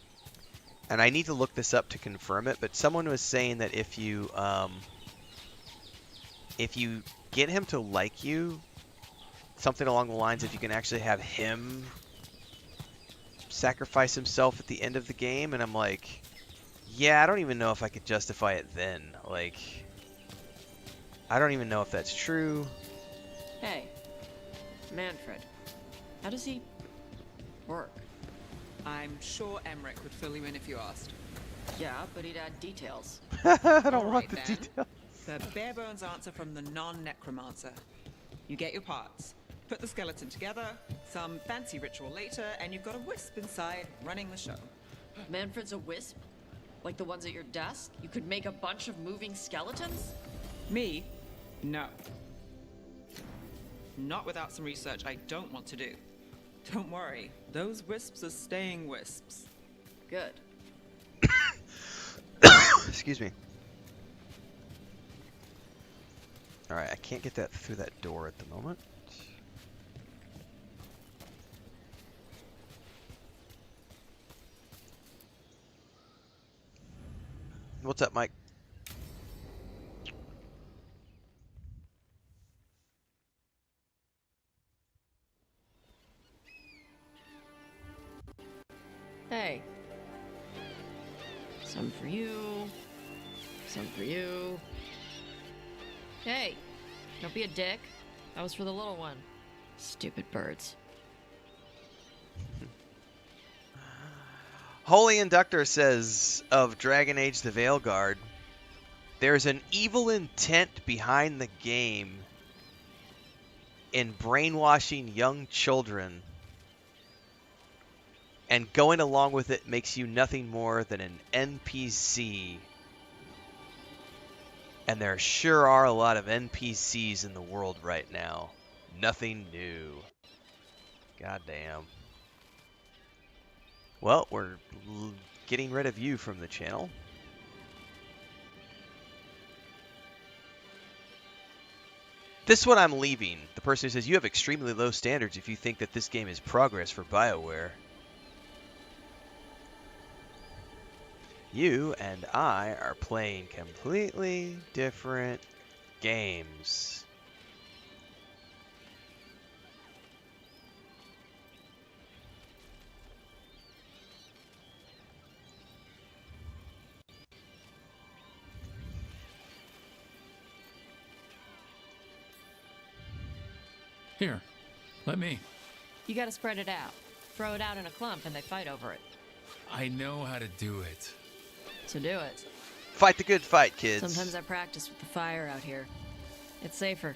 And I need to look this up to confirm it, but someone was saying that if you get him to like you, something along the lines if you can actually have him sacrifice himself at the end of the game, and I'm like, yeah, I don't even know if I could justify it then. Like, I don't even know if that's true. Hey, Manfred. How does he work? I'm sure Emmrich would fill you in if you asked. Yeah, but he'd add details. I don't All want right, the then. details. The bare bones answer from the non-necromancer. You get your parts, put the skeleton together, some fancy ritual later, and you've got a wisp inside running the show. Manfred's a wisp? Like the ones at your desk? You could make a bunch of moving skeletons? Me? No. Not without some research I don't want to do. Don't worry, those wisps are staying wisps. Good. Excuse me. Alright, I can't get that through that door at the moment. What's up, Mike? Hey. Some for you. Some for you. Hey, don't be a dick. That was for the little one. Stupid birds. Holy Inductor says of Dragon Age the Veilguard, there's an evil intent behind the game in brainwashing young children, and going along with it makes you nothing more than an NPC. And there sure are a lot of NPCs in the world right now. Nothing new. Goddamn. Well, we're getting rid of you from the channel. This one I'm leaving. The person who says, you have extremely low standards if you think that this game is progress for BioWare. You and I are playing completely different games. Here, let me. You gotta spread it out. Throw it out in a clump and they fight over it. I know how to do it. So do it. Fight the good fight, kids. Sometimes I practice with the fire out here. It's safer.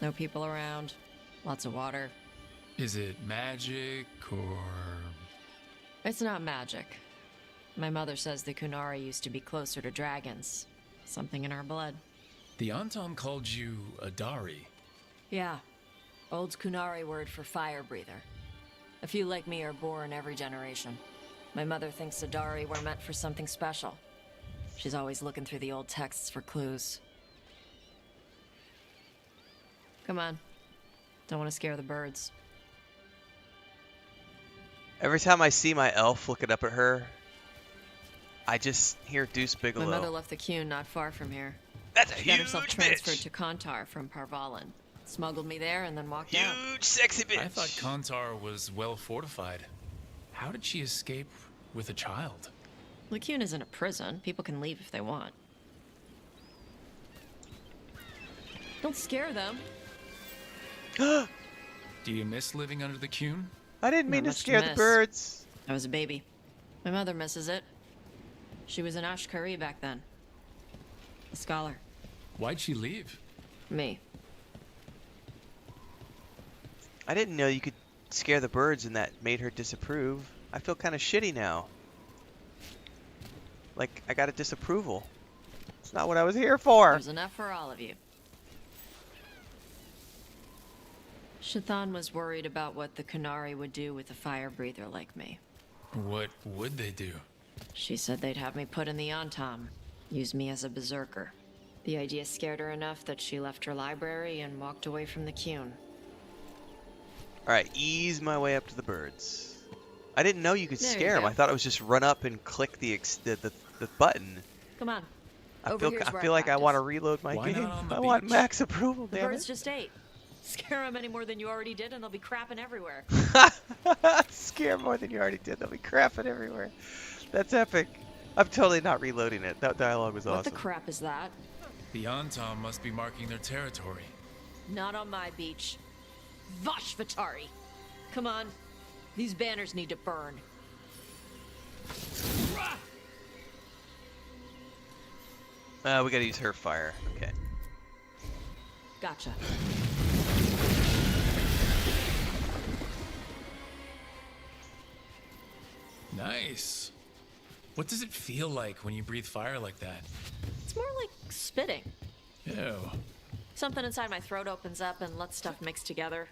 No people around. Lots of water. Is it magic or... It's not magic. My mother says the Kunari used to be closer to dragons. Something in our blood. The Anton called you a Dari. Yeah. Old Kunari word for fire breather. A few like me are born every generation. My mother thinks the Dari were meant for something special. She's always looking through the old texts for clues. Come on. Don't want to scare the birds. Every time I see my elf looking up at her, I just hear Deuce Bigelow. My mother left the Kuhn not far from here. That's a She huge got herself bitch. transferred to Kontar from Parvalan. Smuggled me there and then walked out. Huge sexy bitch. I thought Kontar was well fortified. How did she escape with a child? LeCune isn't a prison. People can leave if they want. Don't scare them. Do you miss living under the Kuhn? I didn't mean Not to much scare the miss. birds. I was a baby. My mother misses it. She was an Ashkari back then. A scholar. Why'd she leave? Me. I didn't know you could scare the birds and that made her disapprove. I feel kind of shitty now. Like I got a disapproval. It's not what I was here for. There's enough for all of you. Shathan was worried about what the Kunari would do with a fire breather like me. What would they do? She said they'd have me put in the Antam, use me as a berserker. The idea scared her enough that she left her library and walked away from the Kuhn. Alright, ease my way up to the birds. I didn't know you could There you scare them. go. I thought it was just run up and click the button. Come on. I Over feel here's where I feel like I practice. want to reload my Why not game. on the I want beach? max approval, The damn birds it. just ate. Scare them any more than you already did and they'll be crapping everywhere. Scare more than you already did. They'll be crapping everywhere. That's epic. I'm totally not reloading it. That dialogue was What awesome. the crap is that? The Anton must be marking their territory. Not on my beach. Vashvatari. Come on. These banners need to burn. We gotta use her fire. Okay. Gotcha. Nice. What does it feel like when you breathe fire like that? It's more like spitting. Ew. Something inside my throat opens up and lets stuff mix together.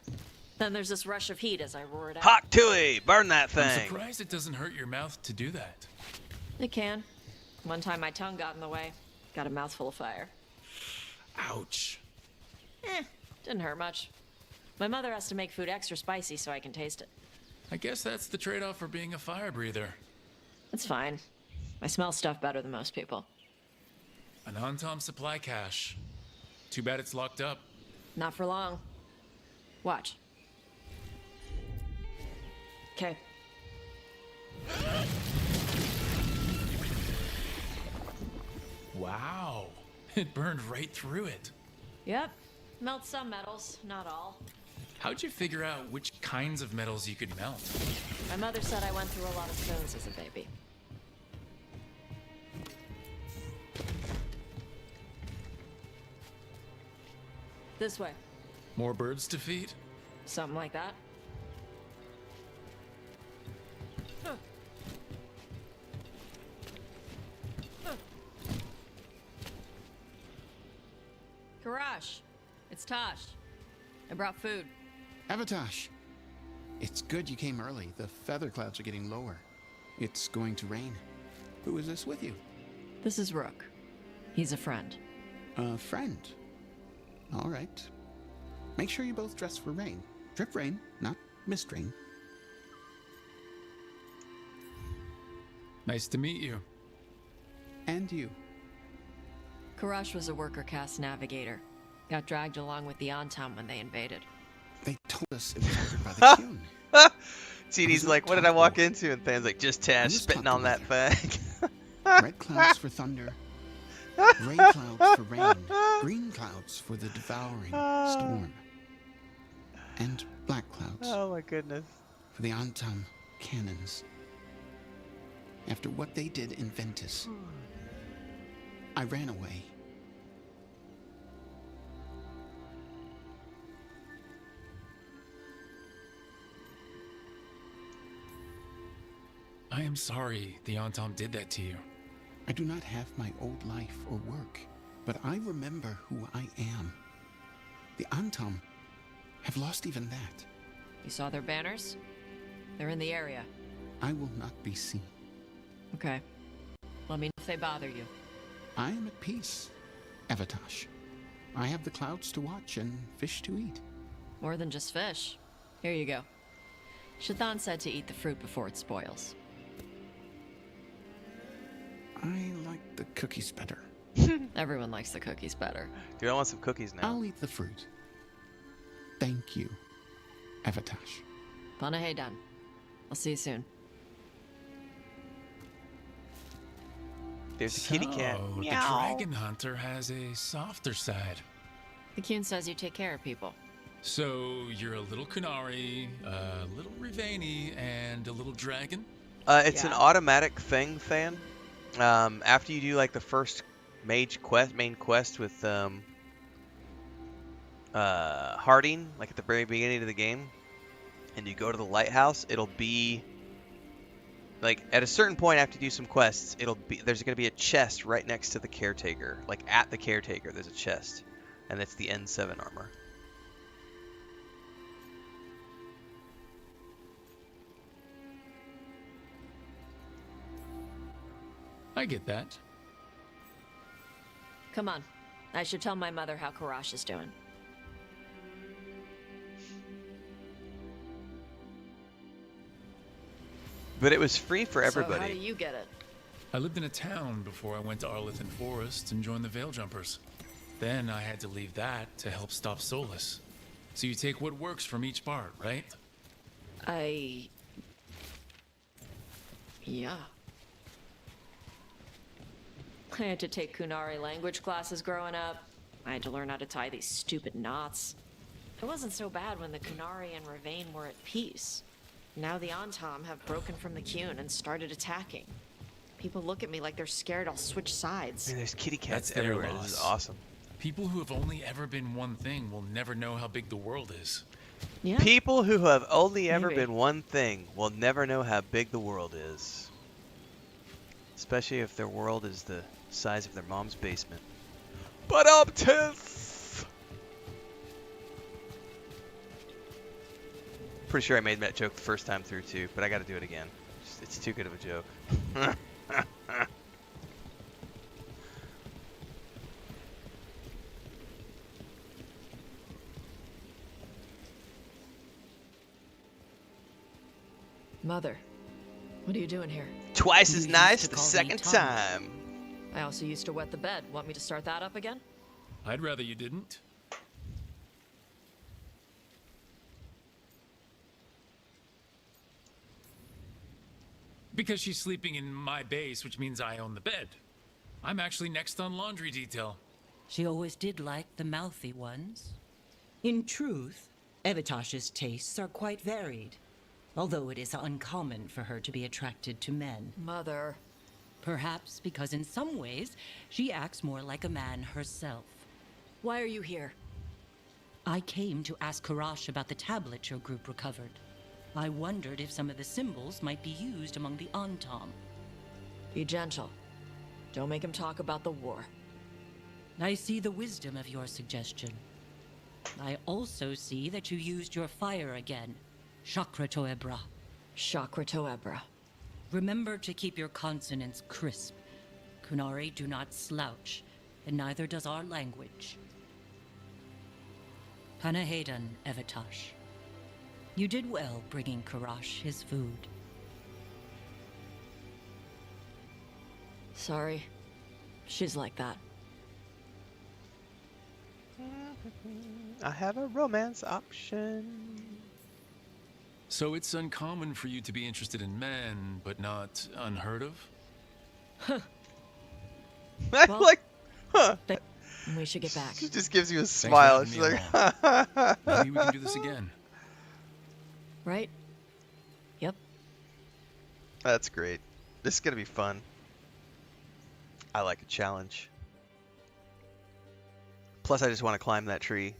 Then there's this rush of heat as I roar it out. Hot tooey! Burn that I'm thing! surprised it doesn't hurt your mouth to do that. It can. One time my tongue got in the way. Got a mouthful of fire. Ouch. Didn't hurt much. My mother has to make food extra spicy so I can taste it. I guess that's the trade-off for being a fire breather. It's fine. I smell stuff better than most people. An on-tom supply cache. Too bad it's locked up. Not for long. Watch. Okay. Wow. It burned right through it. Yep. Melt some metals, not all. How'd you figure out which kinds of metals you could melt? My mother said I went through a lot of stones as a baby. This way. More birds to feed? Something like that. Karash, it's Tosh. I brought food. Avatosh, it's good you came early. The feather clouds are getting lower. It's going to rain. Who is this with you? This is Rook. He's a friend. A friend? All right. Make sure you both dress for rain. Drip rain, not mist rain. Nice to meet you. And you. Karash was a worker caste navigator. Got dragged along with the Antam when they invaded. They told us it was ordered by the Kyun. TD's like, what did I walk into? And Than's like, just Tash spitting on that thing. Red clouds for thunder. Gray clouds for rain. Green clouds for the devouring storm. And black clouds. Oh my goodness. For the Antam cannons. After what they did in Ventus, I ran away. I am sorry the Antam did that to you. I do not have my old life or work, but I remember who I am. The Antam have lost even that. You saw their banners? They're in the area. I will not be seen. Okay. Let me know if they bother you. I am at peace, Avatosh. I have the clouds to watch and fish to eat. More than just fish. Here you go. Shathan said to eat the fruit before it spoils. I like the cookies better. Everyone likes the cookies better. Dude, I want some cookies now. I'll eat the fruit. Thank you, Avatosh. Panaheydan. I'll see you soon. There's a kitty cat. The Meow. dragon hunter has a softer side. The Kyun says you take care of people. So you're a little Kunari, a little Rivani, and a little dragon? It's an automatic thing, Than. After you do like the first main quest with Harding, like at the very beginning of the game, and you go to the lighthouse, it'll be like at a certain point after you do some quests, there's going to be a chest right next to the caretaker, like at the caretaker. There's a chest, and it's the N7 armor. I get that. Come on. I should tell my mother how Karash is doing. But it was free for everybody. So how do you get it? I lived in a town before I went to Arlington Forest and joined the Veil Jumpers. Then I had to leave that to help stop Solus. So you take what works from each part, right? Yeah. I had to take Kunari language classes growing up. I had to learn how to tie these stupid knots. It wasn't so bad when the Kunari and Ravain were at peace. Now the Antam have broken from the Qun and started attacking. People look at me like they're scared I'll switch sides. Man, there's kitty cats That's their everywhere. loss. This is awesome. People who have only ever been one thing will never know how big the world is. Yeah. People who have only ever Maybe. been one thing will never know how big the world is. Especially if their world is the size of their mom's basement. But pretty sure I made that joke the first time through too, but I gotta do it again. It's too good of a joke. Mother, what are you doing here? Twice You as used nice to the call me second Tom. time. I also used to wet the bed. Want me to start that up again? I'd rather you didn't. Because she's sleeping in my base, which means I own the bed. I'm actually next on laundry detail. She always did like the mouthy ones. In truth, Evitash's tastes are quite varied, although it is uncommon for her to be attracted to men. Mother. Perhaps because in some ways, she acts more like a man herself. Why are you here? I came to ask Karash about the tablet your group recovered. I wondered if some of the symbols might be used among the Antam. Be gentle. Don't make him talk about the war. I see the wisdom of your suggestion. I also see that you used your fire again. Chakra Toebra. Chakra Toebra. Remember to keep your consonants crisp. Kunari do not slouch, and neither does our language. Panahedan, Evitash. You did well bringing Karash his food. Sorry. She's like that. I have a romance option. So it's uncommon for you to be interested in men, but not unheard of? Huh. Well, like, huh. We should get back. She just gives you a Thanks for smile. having She's me like, along. Maybe we can do this again. Right? Yep. That's great. This is gonna be fun. I like a challenge. Plus, I just want to climb that tree.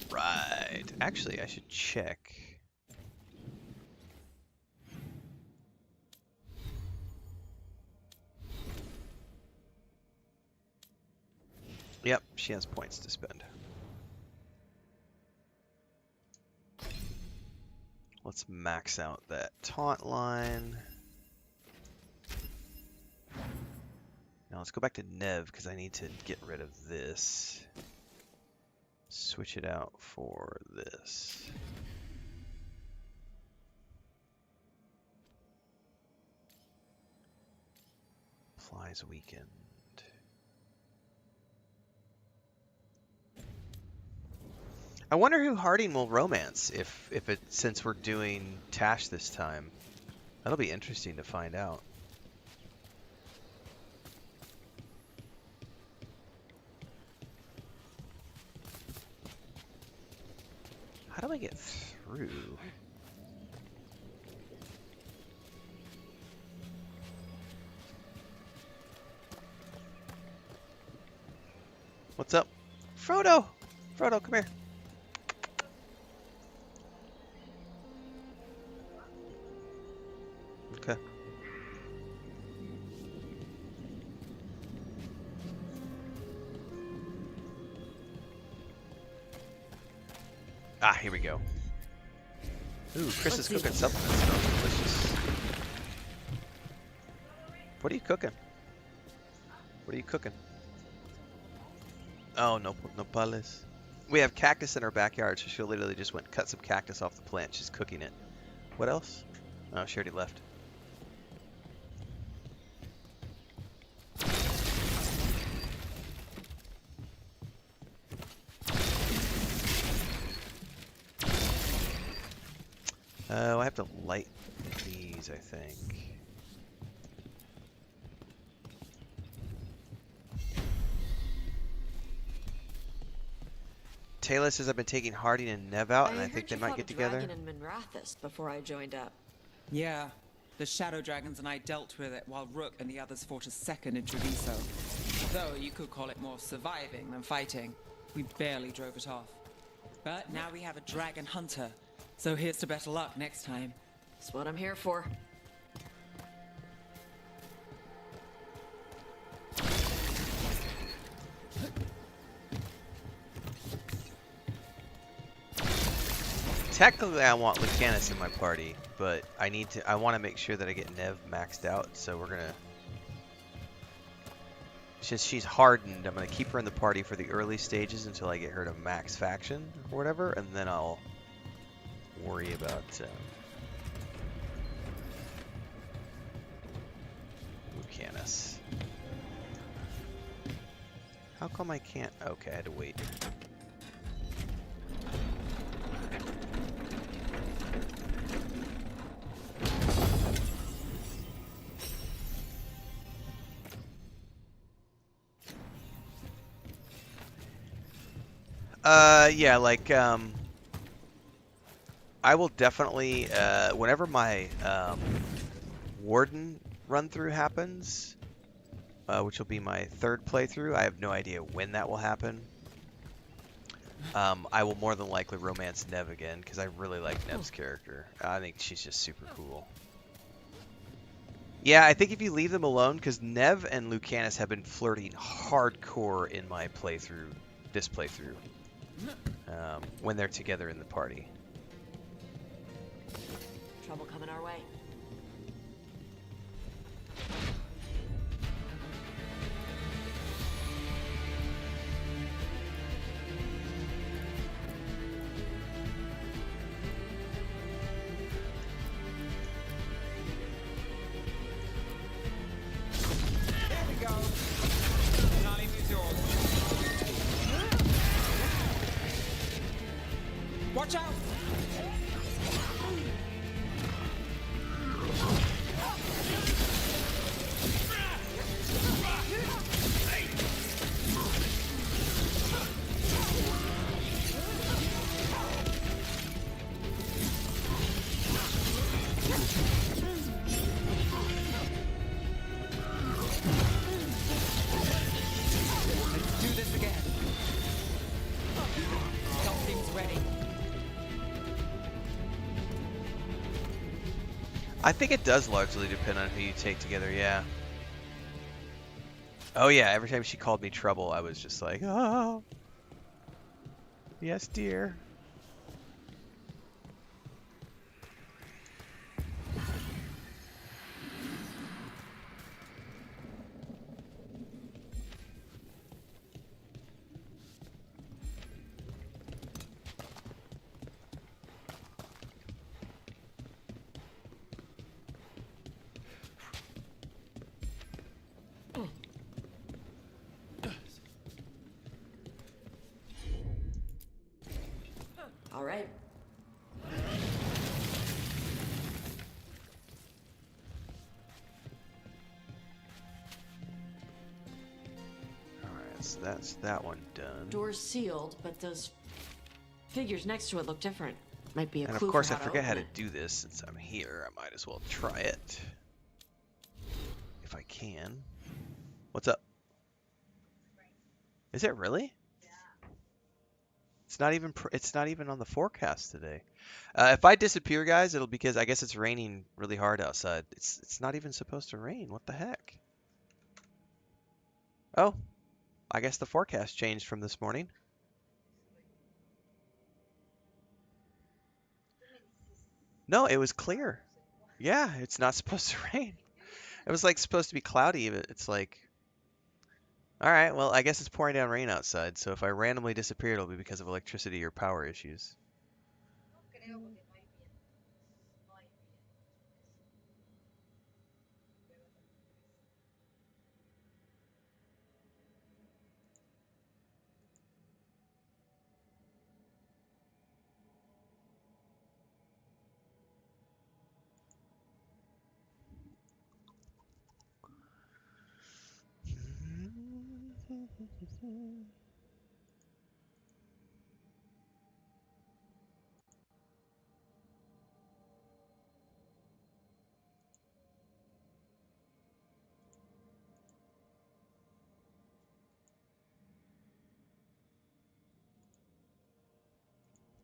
Right. Actually, I should check. Yep, she has points to spend. Let's max out that taunt line. Now let's go back to Nev because I need to get rid of this. Switch it out for this. Applies weekend. I wonder who Harding will romance if it since we're doing Tash this time. That'll be interesting to find out. How do I get through? What's up? Frodo! Frodo, come here. Okay. Ah, here we go. Ooh, Chris is cooking something that smells delicious. What are you cooking? What are you cooking? Oh, no nopales. We have cactus in our backyard, so she literally just went cut some cactus off the plant. She's cooking it. What else? Oh, she already left. Oh, I have to light these, I think. Taylor says I've been taking Harding and Nev out, and I think they might get together. I heard you fought a dragon in Minrathous before I joined up. Yeah, the Shadow Dragons and I dealt with it while Rook and the others fought a second in Treviso. Though you could call it more surviving than fighting. We barely drove it off. But now we have a dragon hunter, so here's to better luck next time. That's what I'm here for. Technically, I want Lucanus in my party, but I want to make sure that I get Nev maxed out, so we're gonna... Since she's hardened, I'm gonna keep her in the party for the early stages until I get her to max faction or whatever, and then I'll worry about Lucanus. How come I can't? Okay, I had to wait. Yeah, like, I will definitely, whenever my, Warden run-through happens, which will be my third playthrough, I have no idea when that will happen. I will more than likely romance Nev again, because I really like Nev's character. I think she's just super cool. Yeah, I think if you leave them alone, because Nev and Lucanus have been flirting hardcore in my playthrough, this playthrough. When they're together in the party. Trouble coming our way. There we go. Nolly, use yours. Watch out! Let's do this again. Something's ready. I think it does largely depend on who you take together, yeah. Oh yeah, every time she called me trouble, I was just like, oh, yes dear. All right. Alright, so that's that one done. Door's sealed, but those figures next to it look different. Might be a And clue of course for I how forget how to open it. do this since I'm here. I might as well try it. If I can. What's up? Is it really? It's not even on the forecast today. If I disappear, guys, it'll because I guess it's raining really hard outside. It's not even supposed to rain. What the heck? Oh, I guess the forecast changed from this morning. No, it was clear. Yeah, it's not supposed to rain. It was like supposed to be cloudy, but it's like, all right, well, I guess it's pouring down rain outside. So if I randomly disappear, it'll be because of electricity or power issues.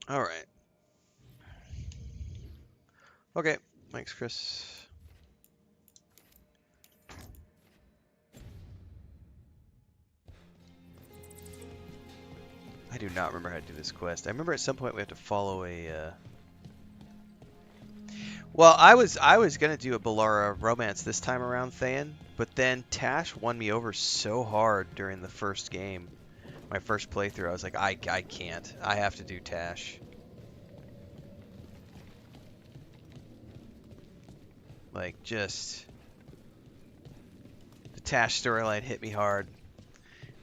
All right. Okay. Thanks, Chris. I do not remember how to do this quest. I remember at some point we have to follow a. Well, I was gonna do a Balara romance this time around, Thayan, but then Tash won me over so hard during the first game, my first playthrough. I was like, I can't. I have to do Tash. Like, just the Tash storyline hit me hard.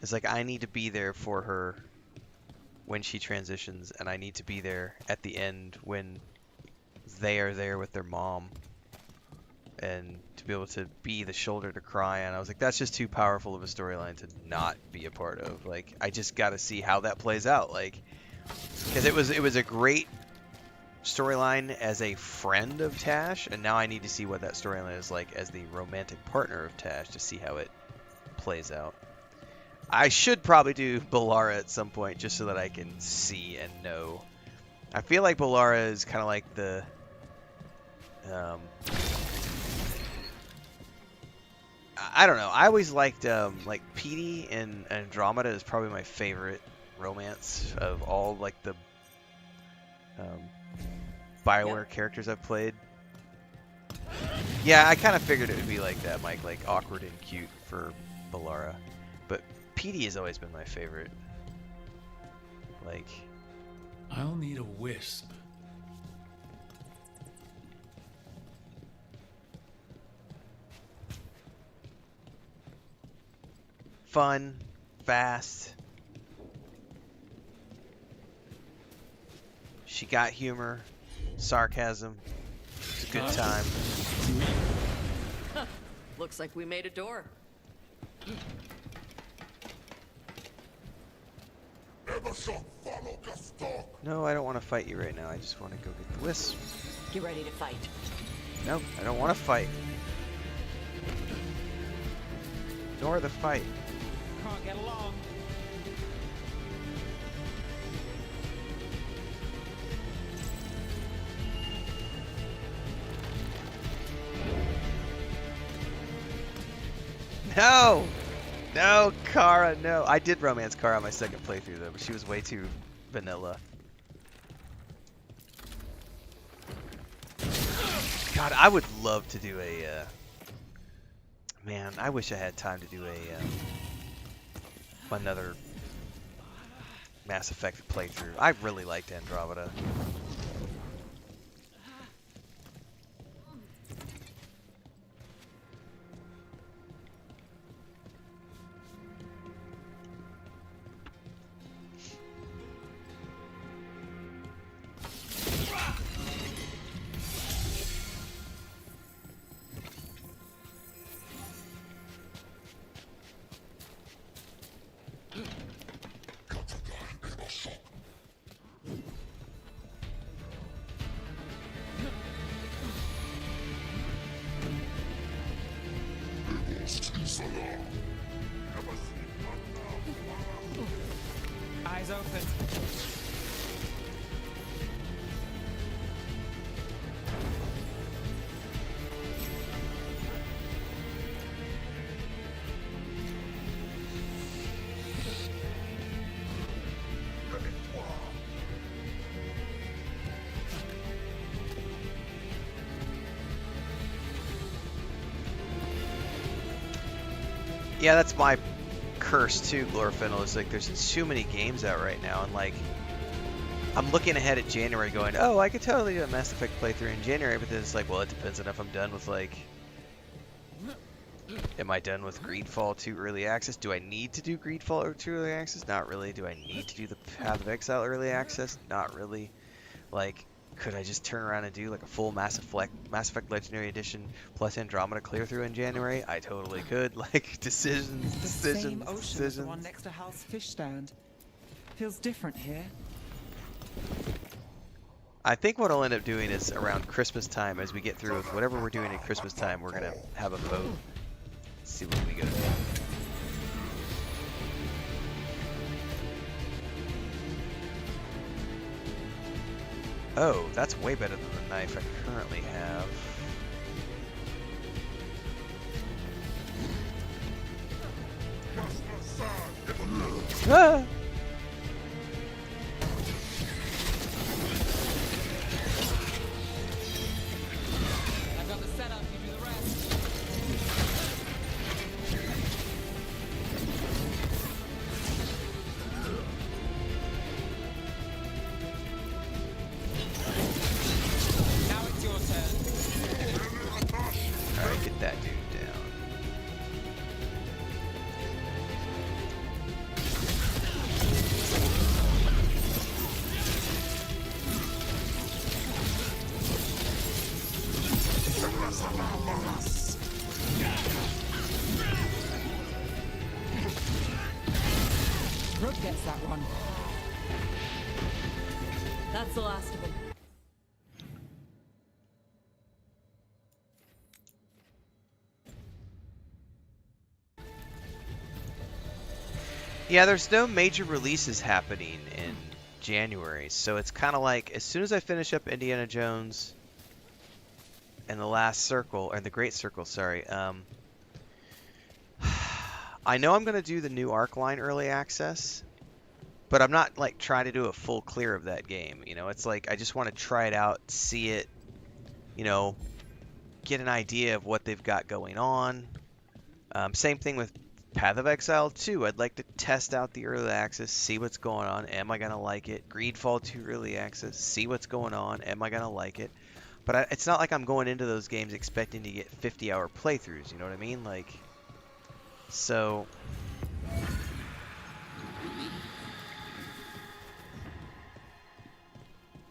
It's like I need to be there for her when she transitions, and I need to be there at the end when they are there with their mom, and to be able to be the shoulder to cry on. I was like, that's just too powerful of a storyline to not be a part of. Like, I just got to see how that plays out. Like, because it was a great storyline as a friend of Tash, and now I need to see what that storyline is like as the romantic partner of Tash to see how it plays out. I should probably do Balara at some point just so that I can see and know. I feel like Balara is kind of like the I don't know. I always liked like Petey and Andromeda is probably my favorite romance of all like the bioware characters I've played. Yeah, I kind of figured it would be like that, Mike, like awkward and cute for Balara. But Petey has always been my favorite. Like, I'll need a wisp. fun, fast. She got humor, sarcasm. It's a good time. Huh. Looks like we made a door. No, I don't want to fight you right now. I just want to go get the wisp. Get ready to fight. No, I don't want to fight. Nor the fight. Can't get along. No! No, Kara, no. I did romance Kara on my second playthrough, though, but she was way too vanilla. God, I would love to do a... man, I wish I had time to do a... another Mass Effect playthrough. I really liked Andromeda. Eyes open. Yeah, that's my curse too, Glorfindel. It's like there's too many games out right now, and like I'm looking ahead at January going, oh, I could totally do a Mass Effect playthrough in January, but then it's like, well, it depends on if I'm done with like, am I done with Greedfall 2 Early Access? Do I need to do Greedfall 2 Early Access? Not really. Do I need to do the Path of Exile Early Access? Not really. Like, Could I just turn around and do like a full Mass Effect Legendary Edition plus Andromeda clear through in January? I totally could. Like, decisions, The decisions, same ocean as the one decisions. next to Hal's fish stand. Feels different here. I think what I'll end up doing is around Christmas time, as we get through with whatever we're doing at Christmas time, we're gonna have a vote. See what we go. Oh, that's way better than the knife I currently have. Ah! I've got the setup, you do the rest. Now it's your turn. Alright, get that dude down. Brooke gets that one. That's the last of them. Yeah, there's no major releases happening in January, so it's kind of like as soon as I finish up Indiana Jones and the Last Circle, or the Great Circle, sorry, I know I'm going to do the new Arc line early access, but I'm not like trying to do a full clear of that game. You know, it's like I just want to try it out, see it, you know, get an idea of what they've got going on. Same thing with Path of Exile 2. I'd like to test out the early access, see what's going on. Am I going to like it? Greedfall 2 early access, see what's going on. Am I going to like it? But it's not like I'm going into those games expecting to get 50-hour playthroughs, you know what I mean? Like, so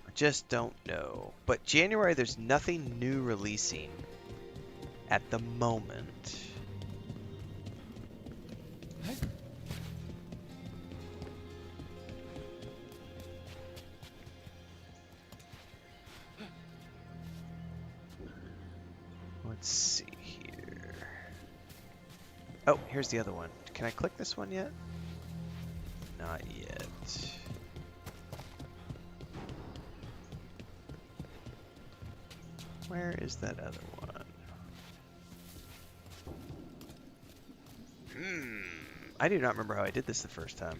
I just don't know. But January, there's nothing new releasing at the moment. Let's see here. Oh, here's the other one. Can I click this one yet? Not yet. Where is that other one? I do not remember how I did this the first time.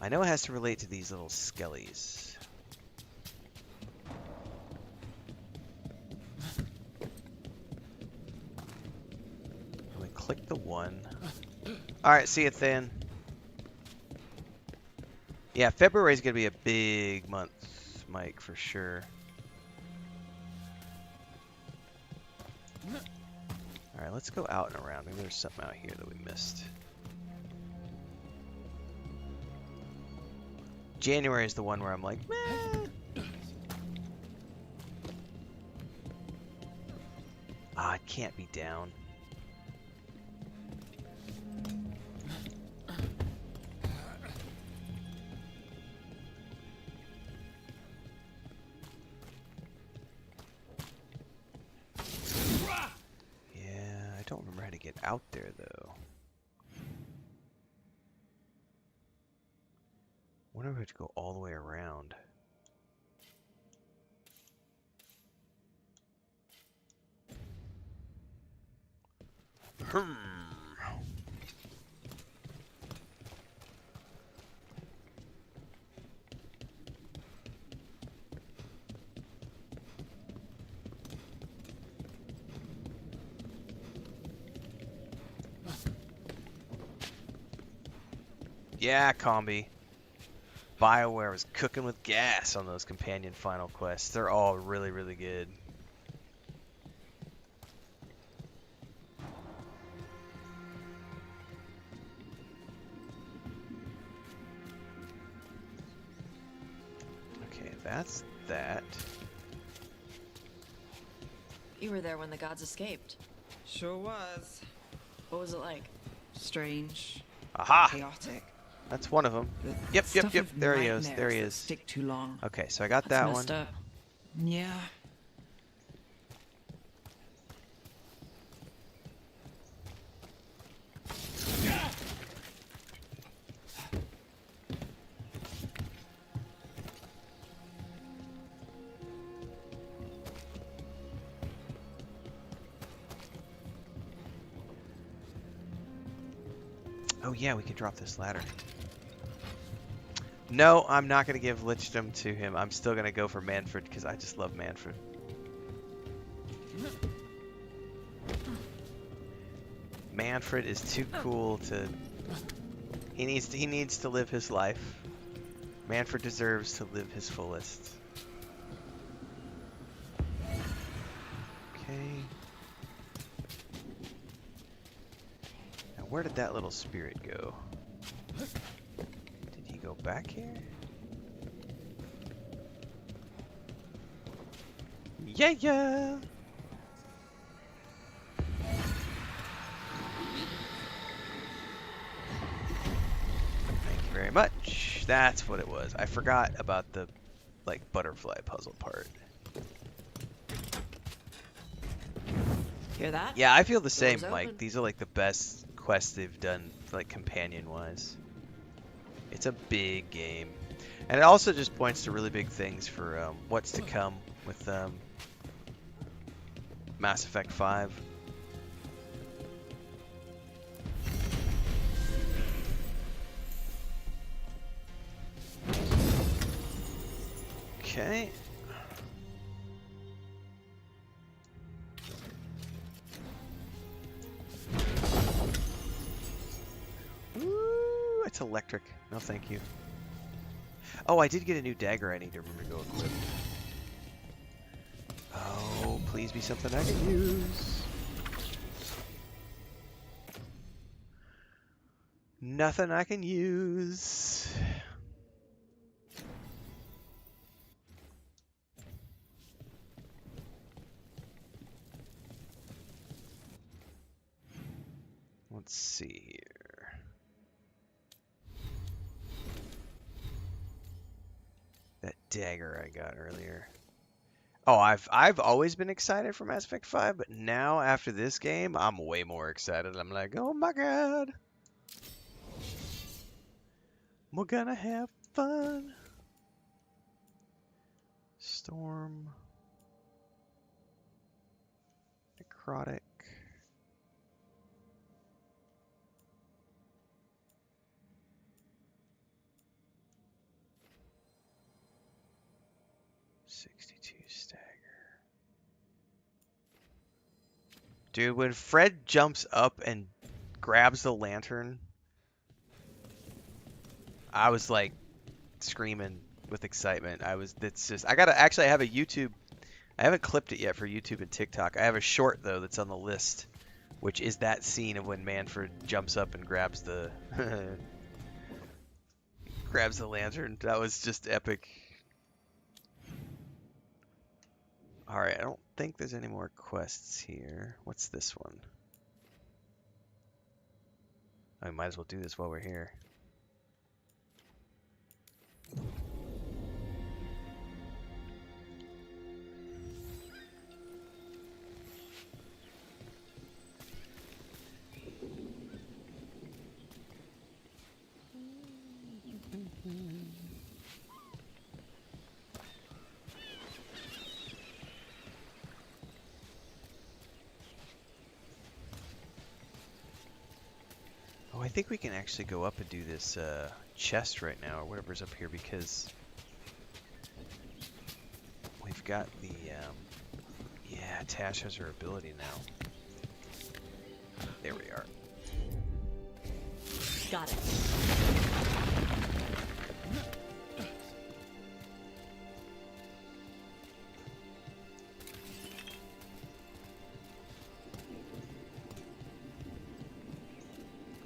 I know it has to relate to these little skellies. Click the one. Alright, see it then. Yeah, February is going to be a big month, Mike, for sure. Alright, let's go out and around. Maybe there's something out here that we missed. January is the one where I'm like, meh. Ah, it can't be down. I don't remember how to get out there, though. I wonder if we have to go all the way around. Yeah, Combi. BioWare was cooking with gas on those companion final quests. They're all really, really good. that's that. You were there when the gods escaped. Sure was. What was it like? Strange. Aha! Chaotic. That's one of them. Yep. There he is. There he is. Stick too long. Okay, so I got That's that messed one. up. Yeah. Oh yeah, we can drop this ladder. No, I'm not going to give Lichdom to him. I'm still going to go for Manfred because I just love Manfred. Manfred is too cool to... He needs to live his life. Manfred deserves to live his fullest. Okay. Now where did that little spirit go? Did he go back here? Yeah! Thank you very much. That's what it was. I forgot about the, like, butterfly puzzle part. Hear that? Yeah, I feel the same, Doors Mike. open. These are, like, the best quests they've done, like, companion-wise. It's a big game. And it also just points to really big things for what's to come with Mass Effect 5. Okay. Ooh, it's electric. No, thank you. Oh, I did get a new dagger I need to remember to go equip. Oh, please be something I can use. Nothing I can use. Let's see here. That dagger I got earlier. Oh, I've always been excited for Mass Effect 5, but now after this game, I'm way more excited. I'm like, oh my god. We're gonna have fun. Storm. Necrotic. Dude, when Fred jumps up and grabs the lantern, I was like screaming with excitement. It's just, I have a YouTube, I haven't clipped it yet for YouTube and TikTok. I have a short though that's on the list, which is that scene of when Manfred jumps up and grabs the, grabs the lantern. That was just epic. Alright, I don't think there's any more quests here. What's this one? I might as well do this while we're here. I think we can actually go up and do this chest right now, or whatever's up here, because we've got the, yeah, Tash has her ability now. There we are. Got it.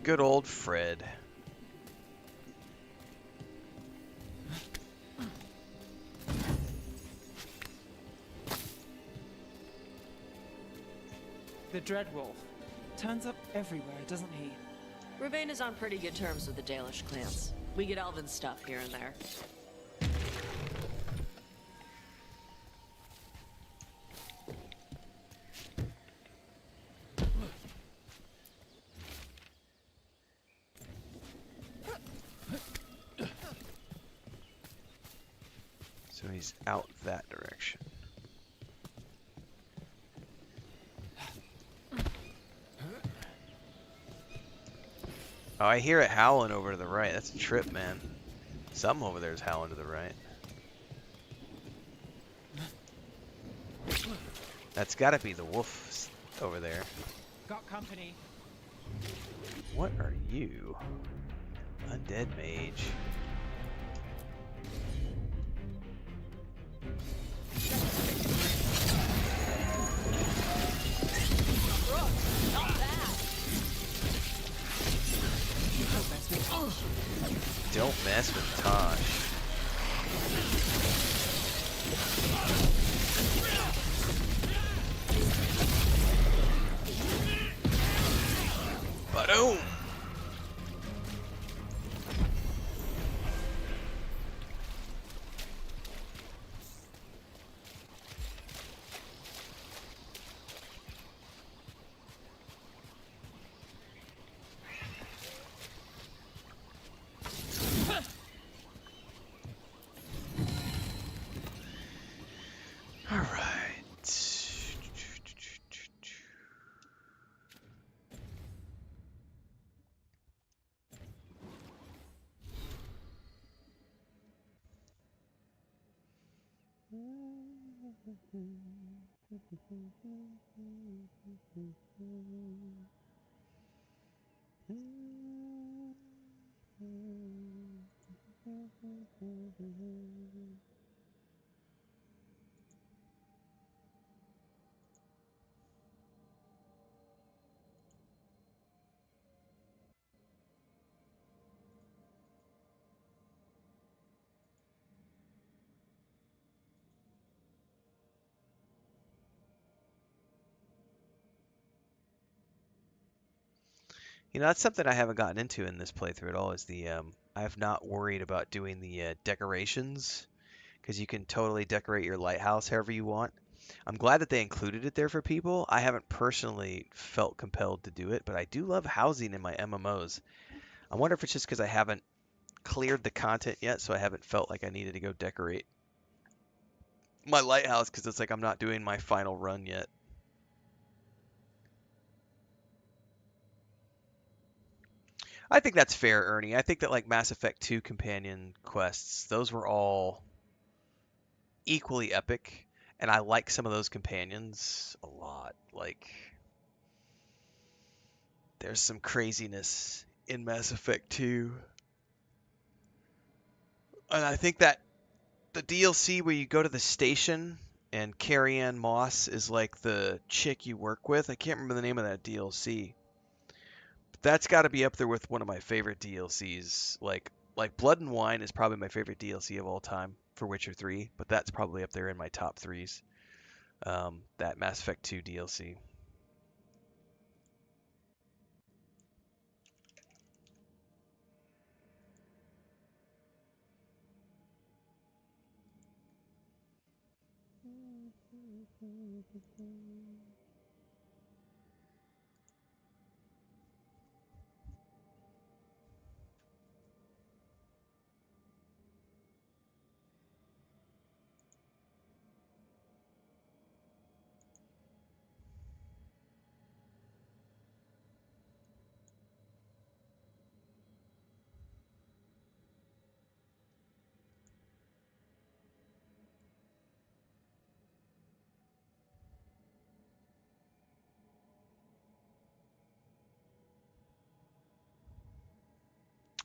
Good old Fred. the Dreadwolf. Turns up everywhere, doesn't he? Ravane is on pretty good terms with the Dalish clans. We get elven stuff here and there. So he's out that direction. Oh, I hear it howling over to the right. That's a trip, man. Something over there is howling to the right. That's gotta be the wolf over there. Got company. What are you? Undead mage. Don't mess with Tosh. Ba-doom! You know, that's something I haven't gotten into in this playthrough at all, is the, I have not worried about doing the decorations, because you can totally decorate your lighthouse however you want. I'm glad that they included it there for people. I haven't personally felt compelled to do it, but I do love housing in my MMOs. I wonder if it's just because I haven't cleared the content yet, so I haven't felt like I needed to go decorate my lighthouse, because it's like I'm not doing my final run yet. I think that's fair, Ernie. I think that like Mass Effect 2 companion quests, those were all equally epic, and I like some of those companions a lot. Like, there's some craziness in Mass Effect 2. And I think that the DLC where you go to the station and Carrie Ann Moss is like the chick you work with. I can't remember the name of that DLC. That's got to be up there with one of my favorite DLCs. Like Blood and Wine is probably my favorite DLC of all time for Witcher 3, but that's probably up there in my top threes. That Mass Effect 2 DLC.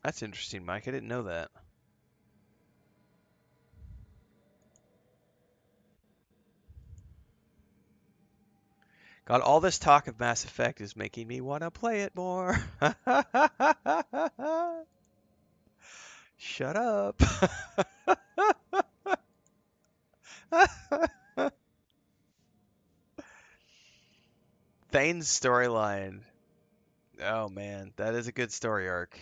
That's interesting, Mike. I didn't know that. God, all this talk of Mass Effect is making me want to play it more. Shut up. Thane's storyline. Oh man, that is a good story arc.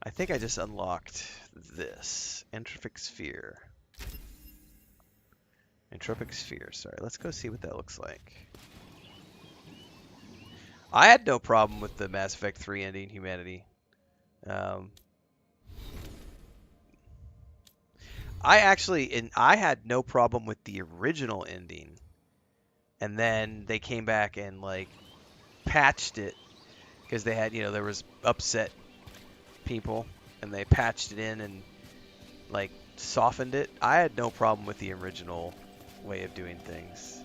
I think I just unlocked this. Entropic Sphere. Entropic Sphere, sorry. Let's go see what that looks like. I had no problem with the Mass Effect 3 ending, Humanity. I had no problem with the original ending. And then they came back and, like, patched it. Because they had, there was upset people. And they patched it in and, like, softened it. I had no problem with the original way of doing things.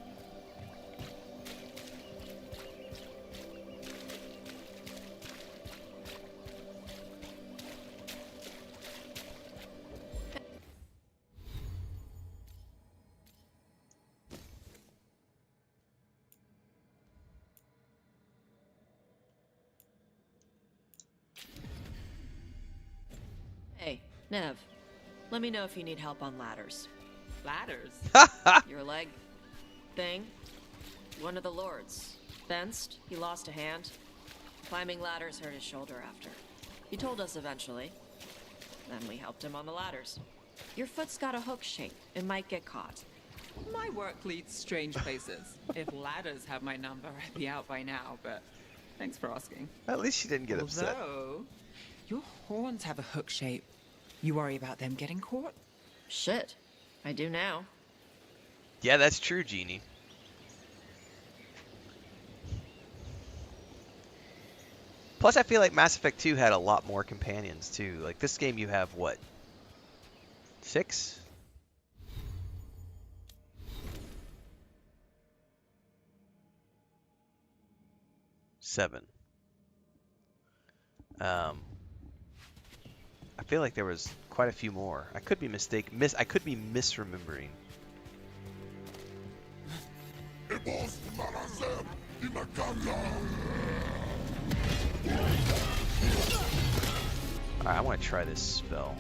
Hey, Nev. Let me know if you need help on ladders. Ladders? Your leg thing? One of the lords. Fenced, he lost a hand. Climbing ladders hurt his shoulder after. He told us eventually. Then we helped him on the ladders. Your foot's got a hook shape. It might get caught. My work leads strange places. If ladders have my number, I'd be out by now, but thanks for asking. At least she didn't get upset. Although, your horns have a hook shape. You worry about them getting caught? Shit. I do now. Yeah, that's true, Jeannie. Plus, I feel like Mass Effect 2 had a lot more companions, too. Like, this game you have, what? 6? Seven. I feel like there was quite a few more. I could be I could be misremembering. Alright, I want to try this spell.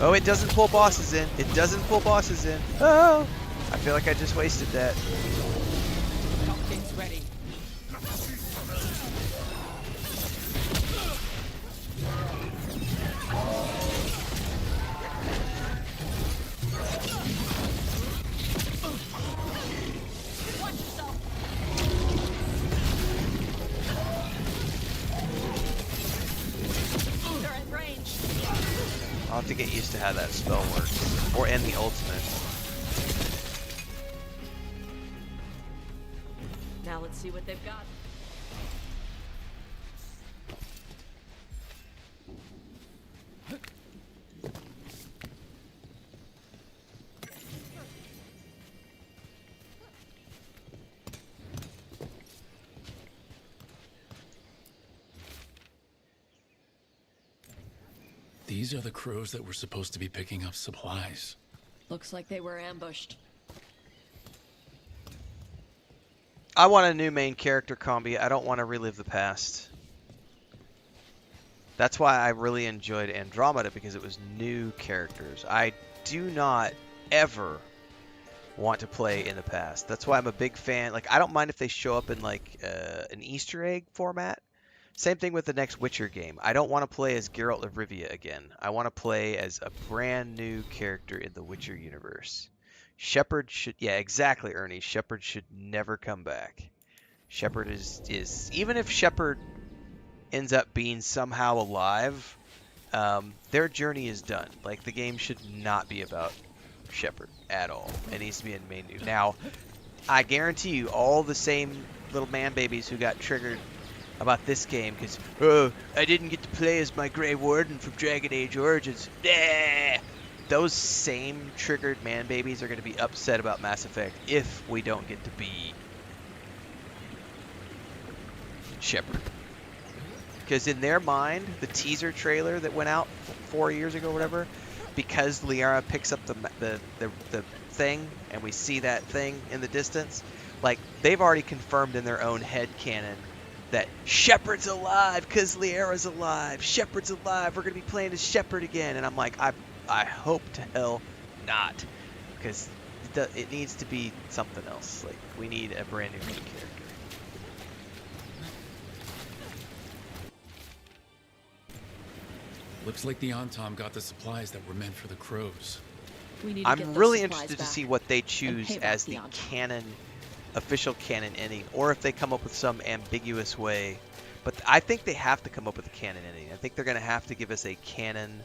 Oh, it doesn't pull bosses in. It doesn't pull bosses in. Oh! I feel like I just wasted that. Something's ready. I'll have to get used to how that spell works. Or end the ultimate. Now let's see what they've got. These are the crows that were supposed to be picking up supplies. Looks like they were ambushed. I want a new main character combi. I don't want to relive the past. That's why I really enjoyed Andromeda, because it was new characters. I do not ever want to play in the past. That's why I'm a big fan. Like, I don't mind if they show up in like an Easter egg format. Same thing with the next Witcher game. I don't want to play as Geralt of Rivia again. I want to play as a brand new character in the Witcher universe. Shepard should, yeah, exactly, Ernie. Shepard should never come back. Shepard is even if Shepard ends up being somehow alive, their journey is done. Like, the game should not be about Shepard at all. It needs to be in main menu. Now, I guarantee you, all the same little man babies who got triggered about this game because, oh, I didn't get to play as my Grey Warden from Dragon Age Origins. Those same triggered man babies are going to be upset about Mass Effect if we don't get to be Shepard. Because in their mind, the teaser trailer that went out 4 years ago, or whatever, because Liara picks up the thing and we see that thing in the distance, like, they've already confirmed in their own head canon that Shepard's alive because Liara's alive. Shepard's alive. We're going to be playing as Shepard again. And I'm like, I hope to hell not, because it needs to be something else. Like, we need a brand new main character. Looks like the Antom got the supplies that were meant for the crows. I'm really interested to see what they choose as the canon, official canon ending, or if they come up with some ambiguous way. But I think they have to come up with a canon ending. I think they're going to have to give us a canon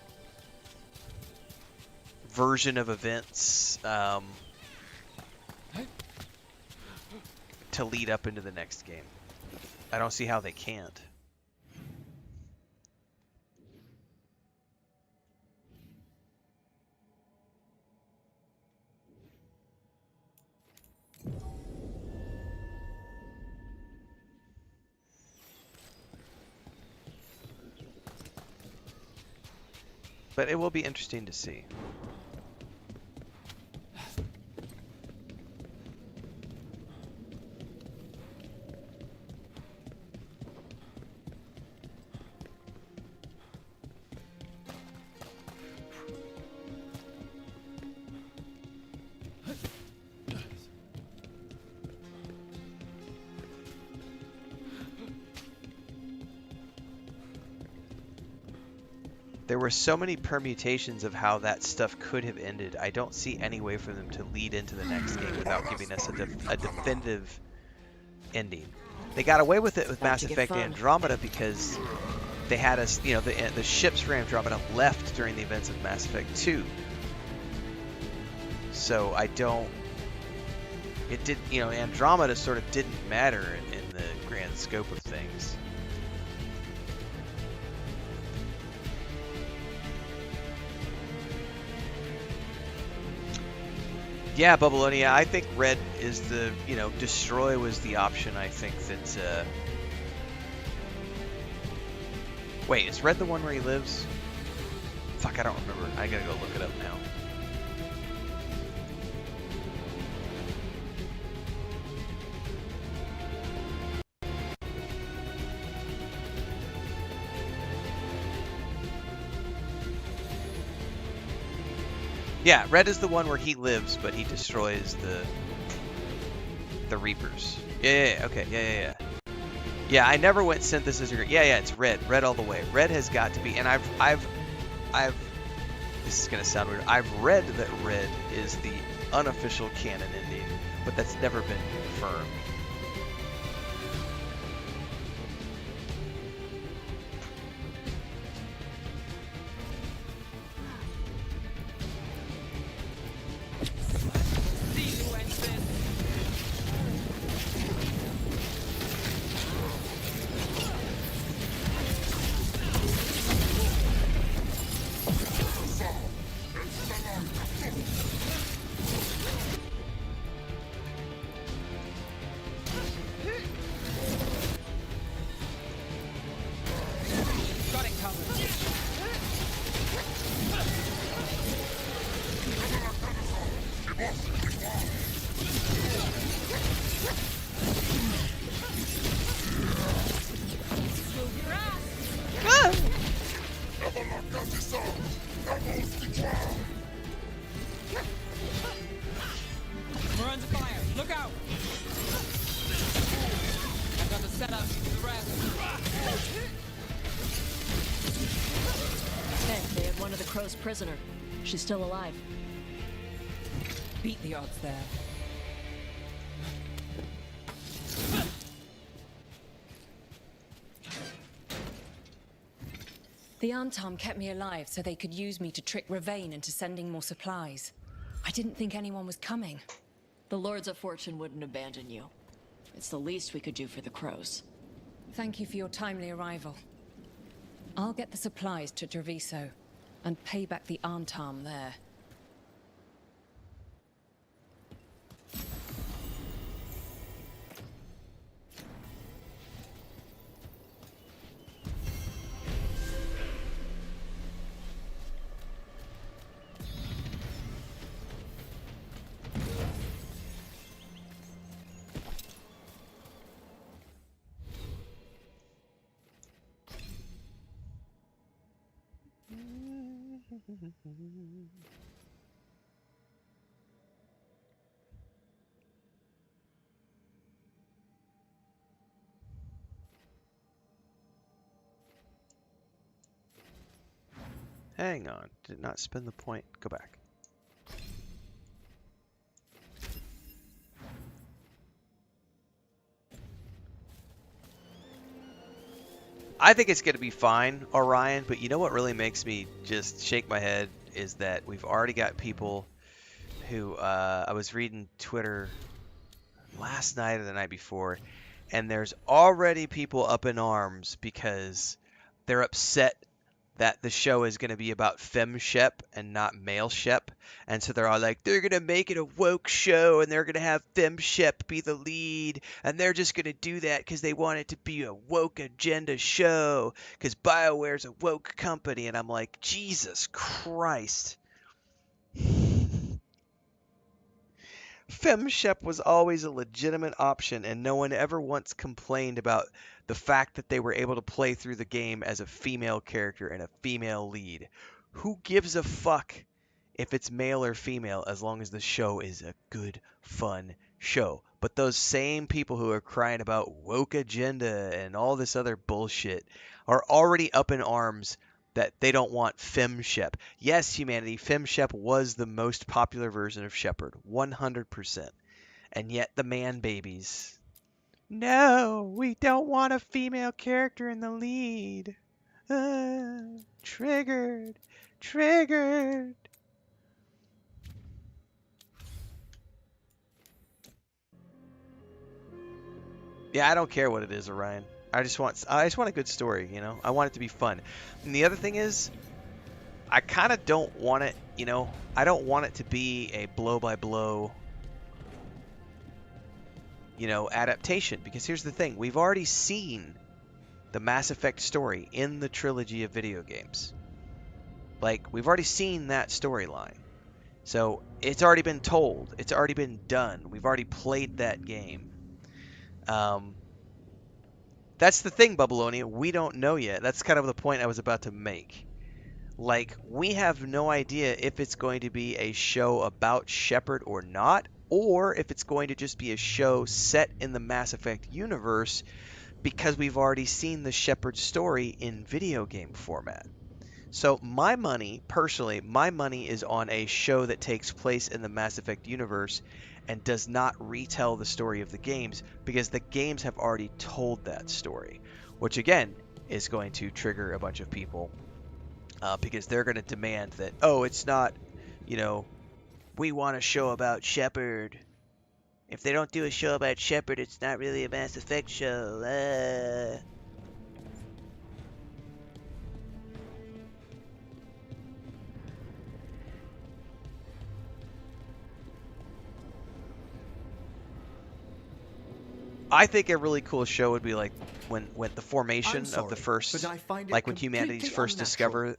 version of events to lead up into the next game. I don't see how they can't. But it will be interesting to see. There were so many permutations of how that stuff could have ended. I don't see any way for them to lead into the next game without giving us a definitive ending. They got away with it with Mass Effect Andromeda because they had us, you know, the ships for Andromeda left during the events of Mass Effect 2. So I don't... It did, you know, Andromeda sort of didn't matter in the grand scope of things. Yeah, Bubbleonia, I think red is the, you know, destroy was the option. I think that, wait, is red the one where he lives? Fuck, I don't remember. I gotta go look it up now. Yeah, red is the one where he lives, but he destroys the Reapers. Yeah, okay, yeah. Yeah, I never went synthesis or yeah, it's red all the way. Red has got to be, and I've this is gonna sound weird. I've read that red is the unofficial canon ending, but that's never been confirmed. prisoner. She's still alive. Beat the odds there. The Antom kept me alive so they could use me to trick Ravane into sending more supplies. I didn't think anyone was coming. The Lords of Fortune wouldn't abandon you. It's the least we could do for the crows. Thank you for your timely arrival. I'll get the supplies to Treviso and pay back the Antom there. Hang on. Did not spend the point. Go back. I think it's going to be fine, Orion, but you know what really makes me just shake my head is that we've already got people who, I was reading Twitter last night or the night before, and there's already people up in arms because they're upset that the show is going to be about femshep and not maleshep. And so they're all like, they're going to make it a woke show and they're going to have femshep be the lead. And they're just going to do that because they want it to be a woke agenda show because BioWare's a woke company. And I'm like, Jesus Christ. Femshep was always a legitimate option, and no one ever once complained about the fact that they were able to play through the game as a female character and a female lead. Who gives a fuck if it's male or female as long as the show is a good, fun show? But those same people who are crying about woke agenda and all this other bullshit are already up in arms that they don't want femshep. Yes, humanity, femshep was the most popular version of Shepherd, 100%. And yet the man babies, no, we don't want a female character in the lead. Triggered. Yeah, I don't care what it is, Orion. I just want a good story, you know? I want it to be fun. And the other thing is, I kind of don't want it, you know? I don't want it to be a blow-by-blow, you know, adaptation. Because here's the thing. We've already seen the Mass Effect story in the trilogy of video games. Like, we've already seen that storyline. So, it's already been told. It's already been done. We've already played that game. That's the thing, Babylonia. We don't know yet. That's kind of the point I was about to make. Like, we have no idea if it's going to be a show about Shepard or not, or if it's going to just be a show set in the Mass Effect universe because we've already seen the Shepard story in video game format. So my money, personally, is on a show that takes place in the Mass Effect universe and does not retell the story of the games because the games have already told that story, which again is going to trigger a bunch of people because they're going to demand that, oh, it's not, you know, we want a show about Shepard. If they don't do a show about Shepard, it's not really a Mass Effect show. I think a really cool show would be like when the formation of the first, like when humanity's first discover.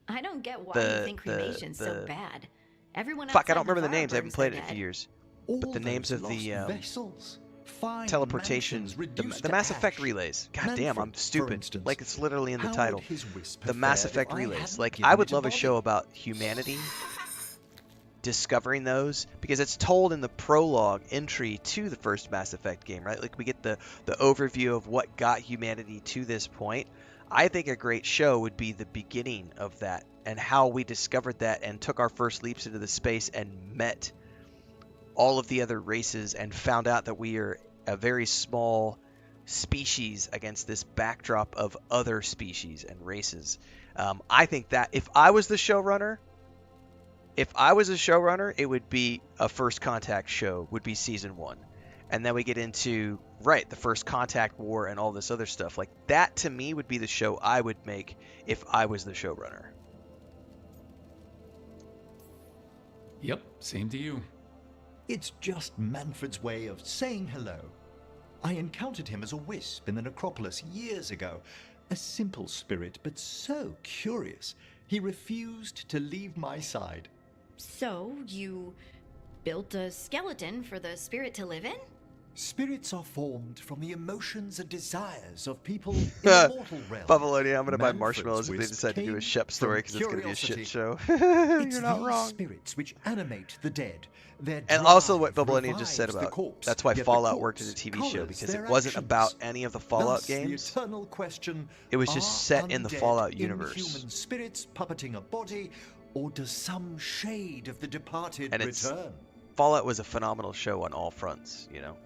I don't get why you think cremation's so bad. Everyone Fuck, I don't remember the names. I haven't played it in a few years. But the names of the teleportation, the Mass Effect relays. God damn, I'm stupid. Like it's literally in the title. The Mass Effect relays. Like I would love a show about humanity discovering those because it's told in the prologue entry to the first Mass Effect game, right? Like we get the overview of what got humanity to this point. I think a great show would be the beginning of that and how we discovered that and took our first leaps into the space and met all of the other races and found out that we are a very small species against this backdrop of other species and races. I think that if I was the showrunner, it would be a First Contact show, would be season 1. And then we get into, right, the First Contact War and all this other stuff. Like, that to me would be the show I would make if I was the showrunner. Yep, same to you. It's just Manfred's way of saying hello. I encountered him as a wisp in the necropolis years ago. A simple spirit, but so curious. He refused to leave my side. So, you built a skeleton for the spirit to live in? Spirits are formed from the emotions and desires of people in the mortal realm. Babylonia, I'm going to buy Manfred's marshmallows if they wisp decide to do a came Shep story because from it's going to be a shit show. It's You're not these wrong. spirits which animate the dead. Their And also what drive Babylonia just said revives the about, corpse, that's why yet the Fallout worked as a corpse TV show, colours because it their wasn't actions. about any of the Fallout Thus, games. The eternal question, It was just set in the undead Fallout universe. Inhuman spirits puppeting a body, or does some shade of the departed And it's, return? Fallout was a phenomenal show on all fronts, you know.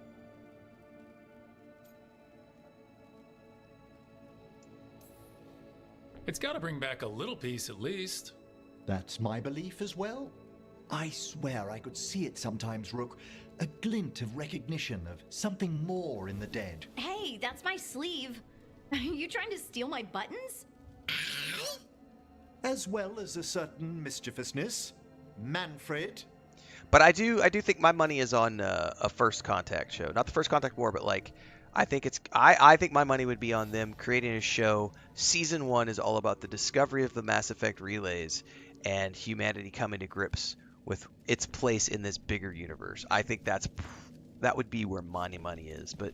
It's got to bring back a little peace at least. That's my belief as well. I swear I could see it sometimes, Rook. A glint of recognition of something more in the dead. Hey, that's my sleeve. Are you trying to steal my buttons? As well as a certain mischievousness. Manfred. But I do think my money is on a First Contact show. Not the First Contact War, but like, I think my money would be on them creating a show. Season 1 is all about the discovery of the Mass Effect relays and humanity coming to grips with its place in this bigger universe. I think that would be where my money is. But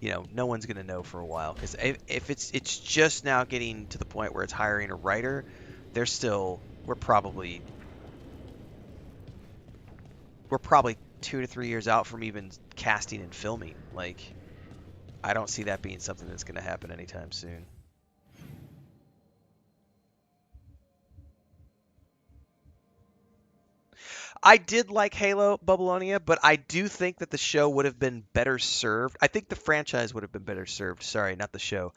you know, no one's gonna know for a while, because if it's just now getting to the point where it's hiring a writer, we're probably 2 to 3 years out from even casting and filming. Like, I don't see that being something that's going to happen anytime soon. I did like Halo Babylonia, but I do think that the show would have been better served. I think the franchise would have been better served. Sorry, not the show.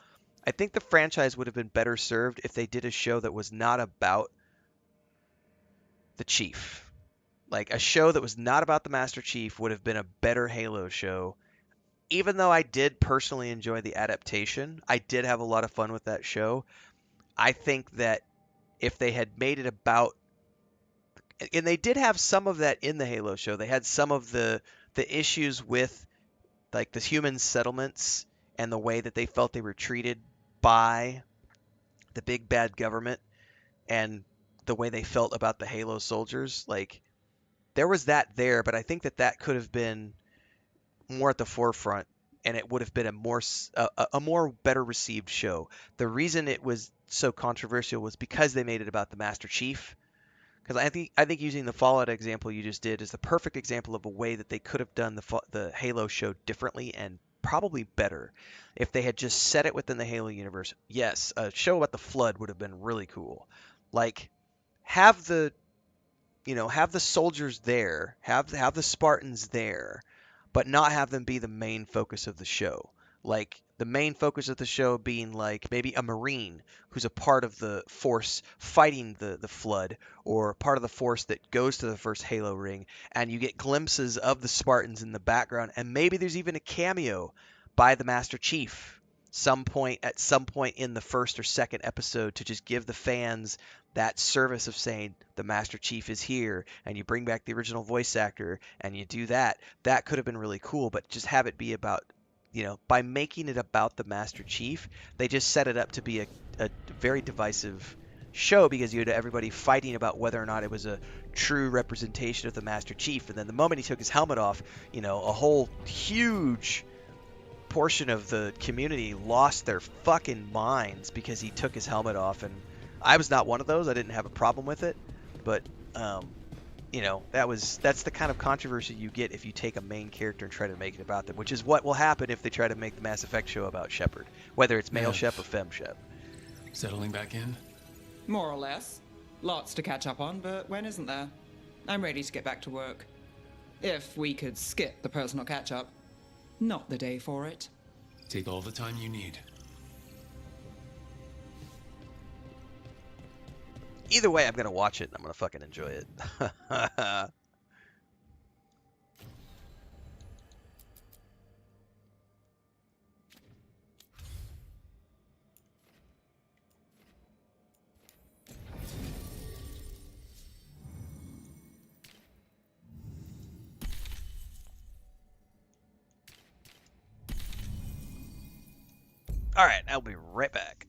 I think the franchise would have been better served if they did a show that was not about the Chief. Like, a show that was not about the Master Chief would have been a better Halo show. Even though I did personally enjoy the adaptation, I did have a lot of fun with that show. I think that if they had made it about, and they did have some of that in the Halo show, they had some of the issues with like the human settlements and the way that they felt they were treated by the big bad government and the way they felt about the Halo soldiers. Like, there was that there, but I think that could have been more at the forefront, and it would have been a more better received show. The reason it was so controversial was because they made it about the Master Chief. Because I think using the Fallout example you just did is the perfect example of a way that they could have done the Halo show differently and probably better if they had just set it within the Halo universe. Yes, a show about the Flood would have been really cool. Like, have the soldiers there, have the Spartans there, but not have them be the main focus of the show. Like, the main focus of the show being like maybe a Marine who's a part of the force fighting the Flood, or part of the force that goes to the first Halo ring, and you get glimpses of the Spartans in the background, and maybe there's even a cameo by the Master Chief at some point in the first or second episode to just give the fans that service of saying the Master Chief is here, and you bring back the original voice actor and you do that. That could have been really cool, but just have it be about, by making it about the Master Chief, they just set it up to be a very divisive show, because you had everybody fighting about whether or not it was a true representation of the Master Chief. And then the moment he took his helmet off, a whole huge portion of the community lost their fucking minds because he took his helmet off. And I was not one of those. I didn't have a problem with it, but that's the kind of controversy you get if you take a main character and try to make it about them, which is what will happen if they try to make the Mass Effect show about Shepard, whether it's male Shep or fem Shep. Settling back in? More or less. Lots to catch up on, but when isn't there? I'm ready to get back to work. If we could skip the personal catch-up. Not the day for it. Take all the time you need. Either way, I'm gonna watch it and I'm gonna fucking enjoy it. Alright, I'll be right back.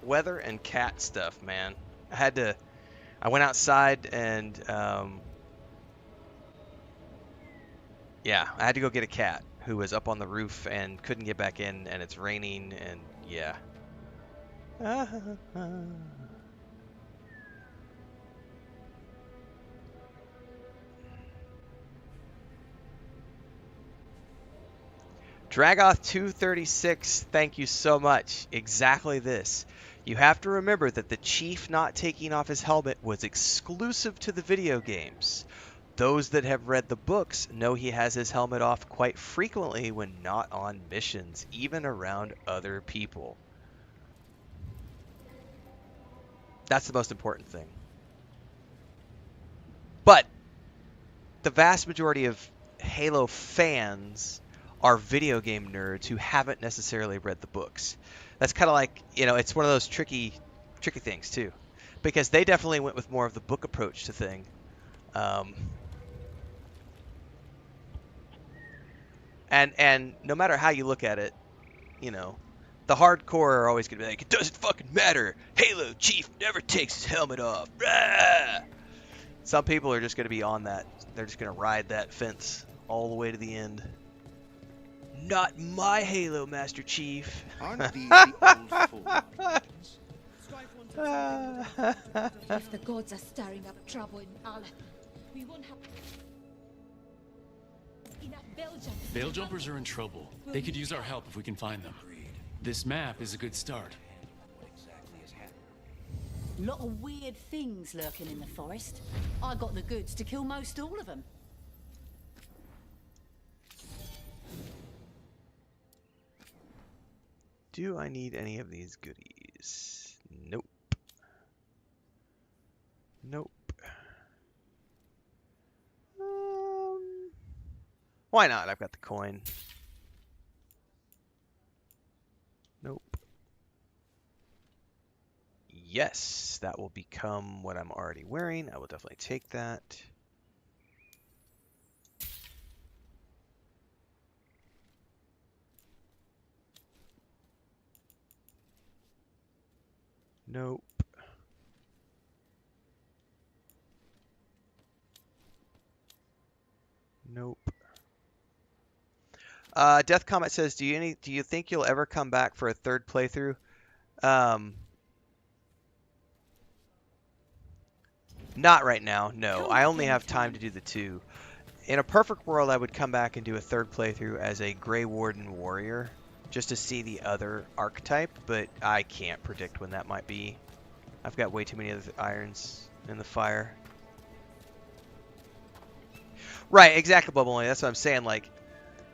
Weather and cat stuff, man. I went outside and, yeah, I had to go get a cat who was up on the roof and couldn't get back in, and it's raining, and yeah. Dragoth 236, thank you so much. Exactly this. You have to remember that the chief not taking off his helmet was exclusive to the video games. Those that have read the books know he has his helmet off quite frequently when not on missions, even around other people. That's the most important thing. But the vast majority of Halo fans are video game nerds who haven't necessarily read the books. That's kind of like, you know, it's one of those tricky things too, because they definitely went with more of the book approach to thing. And no matter how you look at it, you know, the hardcore are always gonna be like, it doesn't fucking matter. Halo Chief never takes his helmet off. Rah! Some people are just gonna be on that. They're just gonna ride that fence all the way to the end. Not my Halo, Master Chief. Aren't these the old fools? If the gods are stirring up trouble in Al, we won't have enough Veil jumpers are in trouble. They could use our help if we can find them. This map is a good start. lot of weird things lurking in the forest. I got the goods to kill most all of them. Do I need any of these goodies? Nope. Nope. Why not? I've got the coin. Nope. Yes, that will become what I'm already wearing. I will definitely take that. Nope. Nope. Death Comet says, do you think you'll ever come back for a third playthrough? Not right now, no. I only have time to do the 2. In a perfect world, I would come back and do a third playthrough as a Grey Warden warrior, just to see the other archetype, but I can't predict when that might be. I've got way too many other irons in the fire. Right, exactly, Bubble. That's what I'm saying. Like,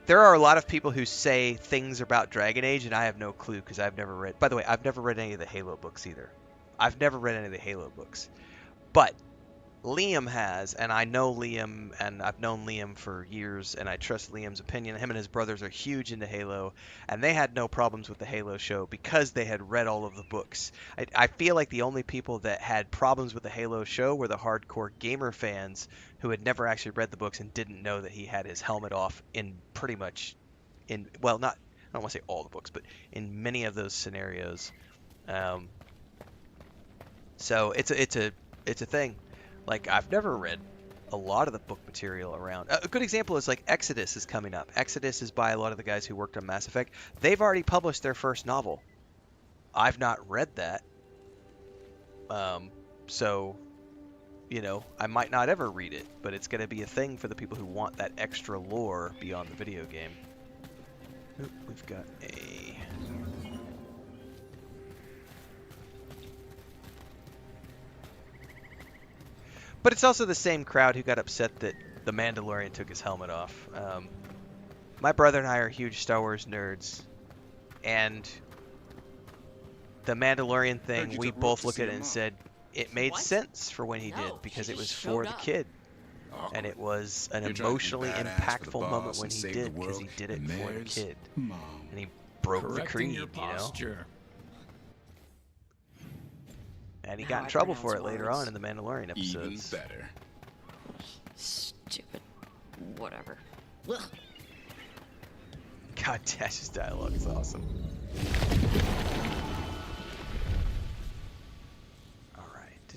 there are a lot of people who say things about Dragon Age, and I have no clue because I've never read. By the way, I've never read any of the Halo books either. I've never read any of the Halo books, but Liam has, and I know Liam, and I've known Liam for years, and I trust Liam's opinion. Him and his brothers are huge into Halo, and they had no problems with the Halo show because they had read all of the books. I feel like the only people that had problems with the Halo show were the hardcore gamer fans who had never actually read the books and didn't know that he had his helmet off in pretty much, well, not, I don't want to say all the books, but in many of those scenarios. So it's a thing. Like, I've never read a lot of the book material around. A good example is, like, Exodus is coming up. Exodus is by a lot of the guys who worked on Mass Effect. They've already published their first novel. I've not read that. So, you know, I might not ever read it, but it's going to be a thing for the people who want that extra lore beyond the video game. Oop, we've got a... But it's also the same crowd who got upset that the Mandalorian took his helmet off. My brother and I are huge Star Wars nerds, and the Mandalorian thing, we both looked at it and said it made sense for when he did, because it was for the kid. And it was an emotionally impactful moment when he did, because he did it for the kid. And he broke the creed, you know? And he got in trouble for it later on in the Mandalorian episodes. Even better. Stupid. Whatever. God, Dash's dialogue is awesome.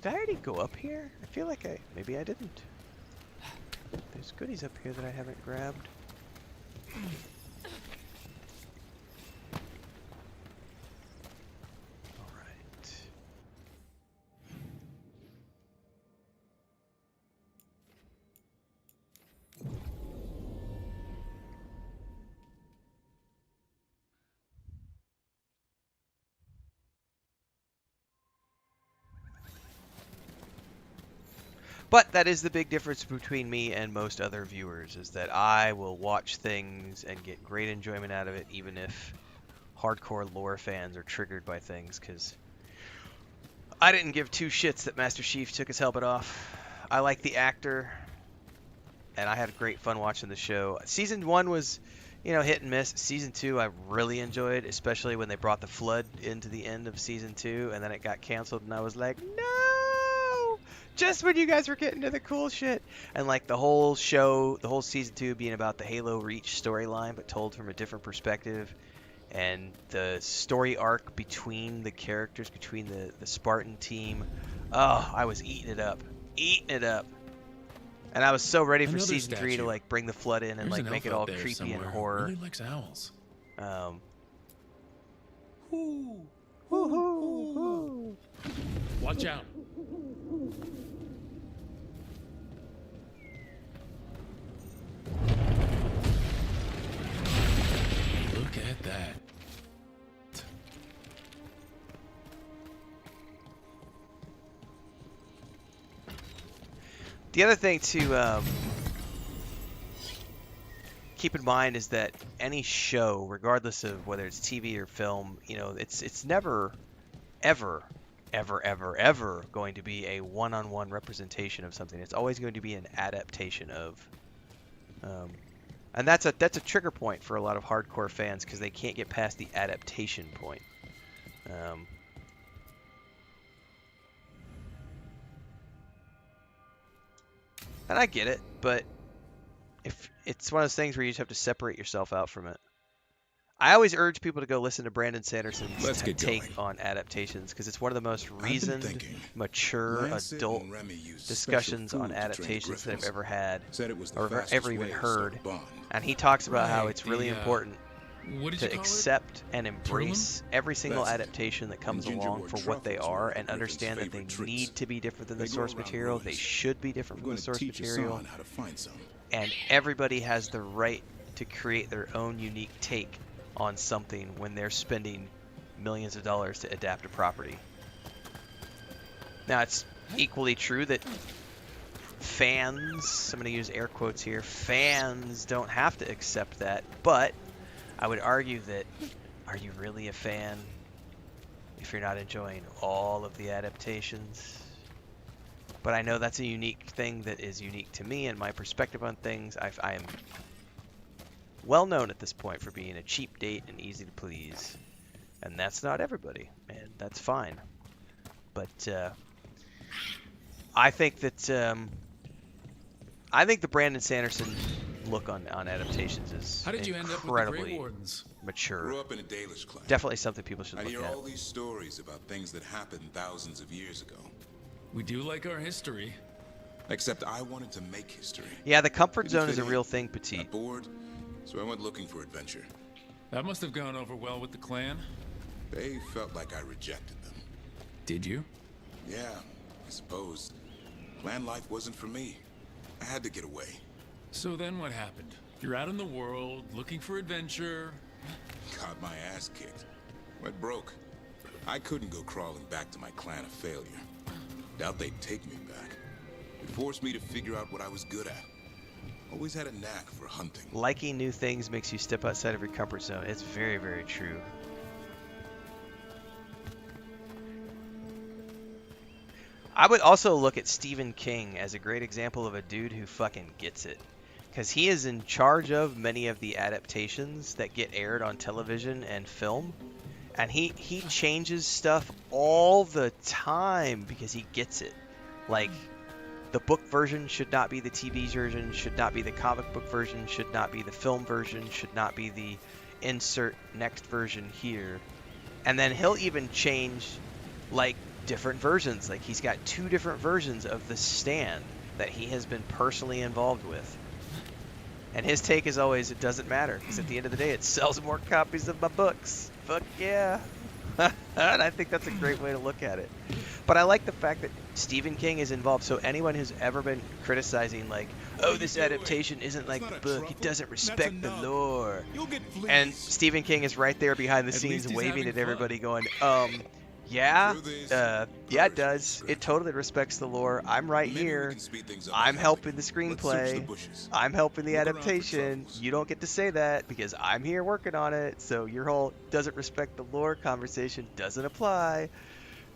Did I already go up here? I feel like maybe I didn't. There's goodies up here that I haven't grabbed. But that is the big difference between me and most other viewers, is that I will watch things and get great enjoyment out of it, even if hardcore lore fans are triggered by things, because I didn't give two shits that Master Chief took his helmet off. I like the actor, and I had great fun watching the show. Season 1 was, hit and miss. Season 2 I really enjoyed, especially when they brought the Flood into the end of Season 2, and then it got canceled, and I was like, no! Just when you guys were getting to the cool shit. And like the whole show, the whole Season 2 being about the Halo Reach storyline, but told from a different perspective. And the story arc between the characters, between the Spartan team. Oh, I was eating it up. Eating it up. And I was so ready for Season 3 to like bring the Flood in and like make it all creepy and horror. Really likes owls. Watch out. Look at that. The other thing to keep in mind is that any show, regardless of whether it's TV or film, it's never, ever going to be a one-on-one representation of something. It's always going to be an adaptation of. And that's a trigger point for a lot of hardcore fans because they can't get past the adaptation point. And I get it, but if it's one of those things where you just have to separate yourself out from it. I always urge people to go listen to Brandon Sanderson's take on adaptations because it's one of the most reasoned, mature, adult discussions on adaptations that I've ever had or ever even heard. And he talks about how it's really important to accept and embrace every single adaptation that comes along for what they are and understand that they need to be different than the source material. They should be different from the source material. And everybody has the right to create their own unique take on something when they're spending millions of dollars to adapt a property. Now, it's equally true that fans, I'm going to use air quotes here, fans don't have to accept that, but I would argue that, are you really a fan if you're not enjoying all of the adaptations? But I know that's a unique thing that is unique to me and my perspective on things. I am well known at this point for being a cheap date and easy to please. And that's not everybody, and that's fine. But I think that the Brandon Sanderson look on adaptations is incredibly mature. Grew up in a Dalish clan. Definitely something people should look I hear at. all these stories about things that happened thousands of years ago. We do like our history. Except I wanted to make history. Yeah, the comfort zone is a real thing, Petit. Got bored, so I went looking for adventure. That must have gone over well with the clan. They felt like I rejected them. Did you? Yeah, I suppose. Clan life wasn't for me. I had to get away. So then what happened? You're out in the world, looking for adventure. Got my ass kicked. Went broke. I couldn't go crawling back to my clan of failure. Doubt they'd take me back. It forced me to figure out what I was good at. Always had a knack for hunting. Liking new things makes you step outside of your comfort zone. It's very, very true. I would also look at Stephen King as a great example of a dude who fucking gets it. Because he is in charge of many of the adaptations that get aired on television and film. And he changes stuff all the time because he gets it. Like, the book version should not be the TV version, should not be the comic book version, should not be the film version, should not be the insert next version here. And then he'll even change, like, different versions. Like he's got 2 different versions of the stand that he has been personally involved with. And his take is always, it doesn't matter, because at the end of the day, it sells more copies of my books. Fuck yeah. And I think that's a great way to look at it. But I like the fact that Stephen King is involved. So anyone who's ever been criticizing, like, oh, this adaptation isn't like the book, it doesn't respect the lore. And Stephen King is right there behind the scenes waving at everybody going, yeah, yeah, it does. It totally respects the lore. I'm right here. I'm helping the screenplay. I'm helping the adaptation. You don't get to say that because I'm here working on it. So your whole doesn't respect the lore conversation doesn't apply.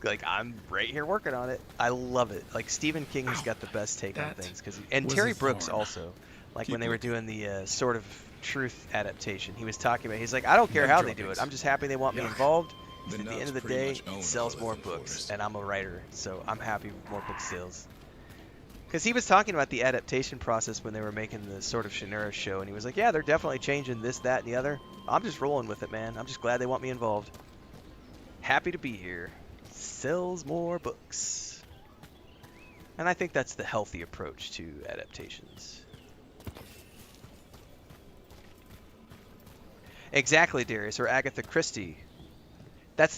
Like, I'm right here working on it. I love it. Like, Stephen King has got the best take on things. And Terry Brooks also. Like, when they were doing the Sword of Truth adaptation, he was talking about, he's like, I don't care how they do it. I'm just happy they want me involved. At the end of the day, it sells more books, and I'm a writer, so I'm happy with more book sales. Because he was talking about the adaptation process when they were making the Sword of Shannara show, and he was like, yeah, they're definitely changing this, that, and the other. I'm just rolling with it, man. I'm just glad they want me involved. Happy to be here. Sells more books. And I think that's the healthy approach to adaptations. Exactly, Darius, or Agatha Christie. That's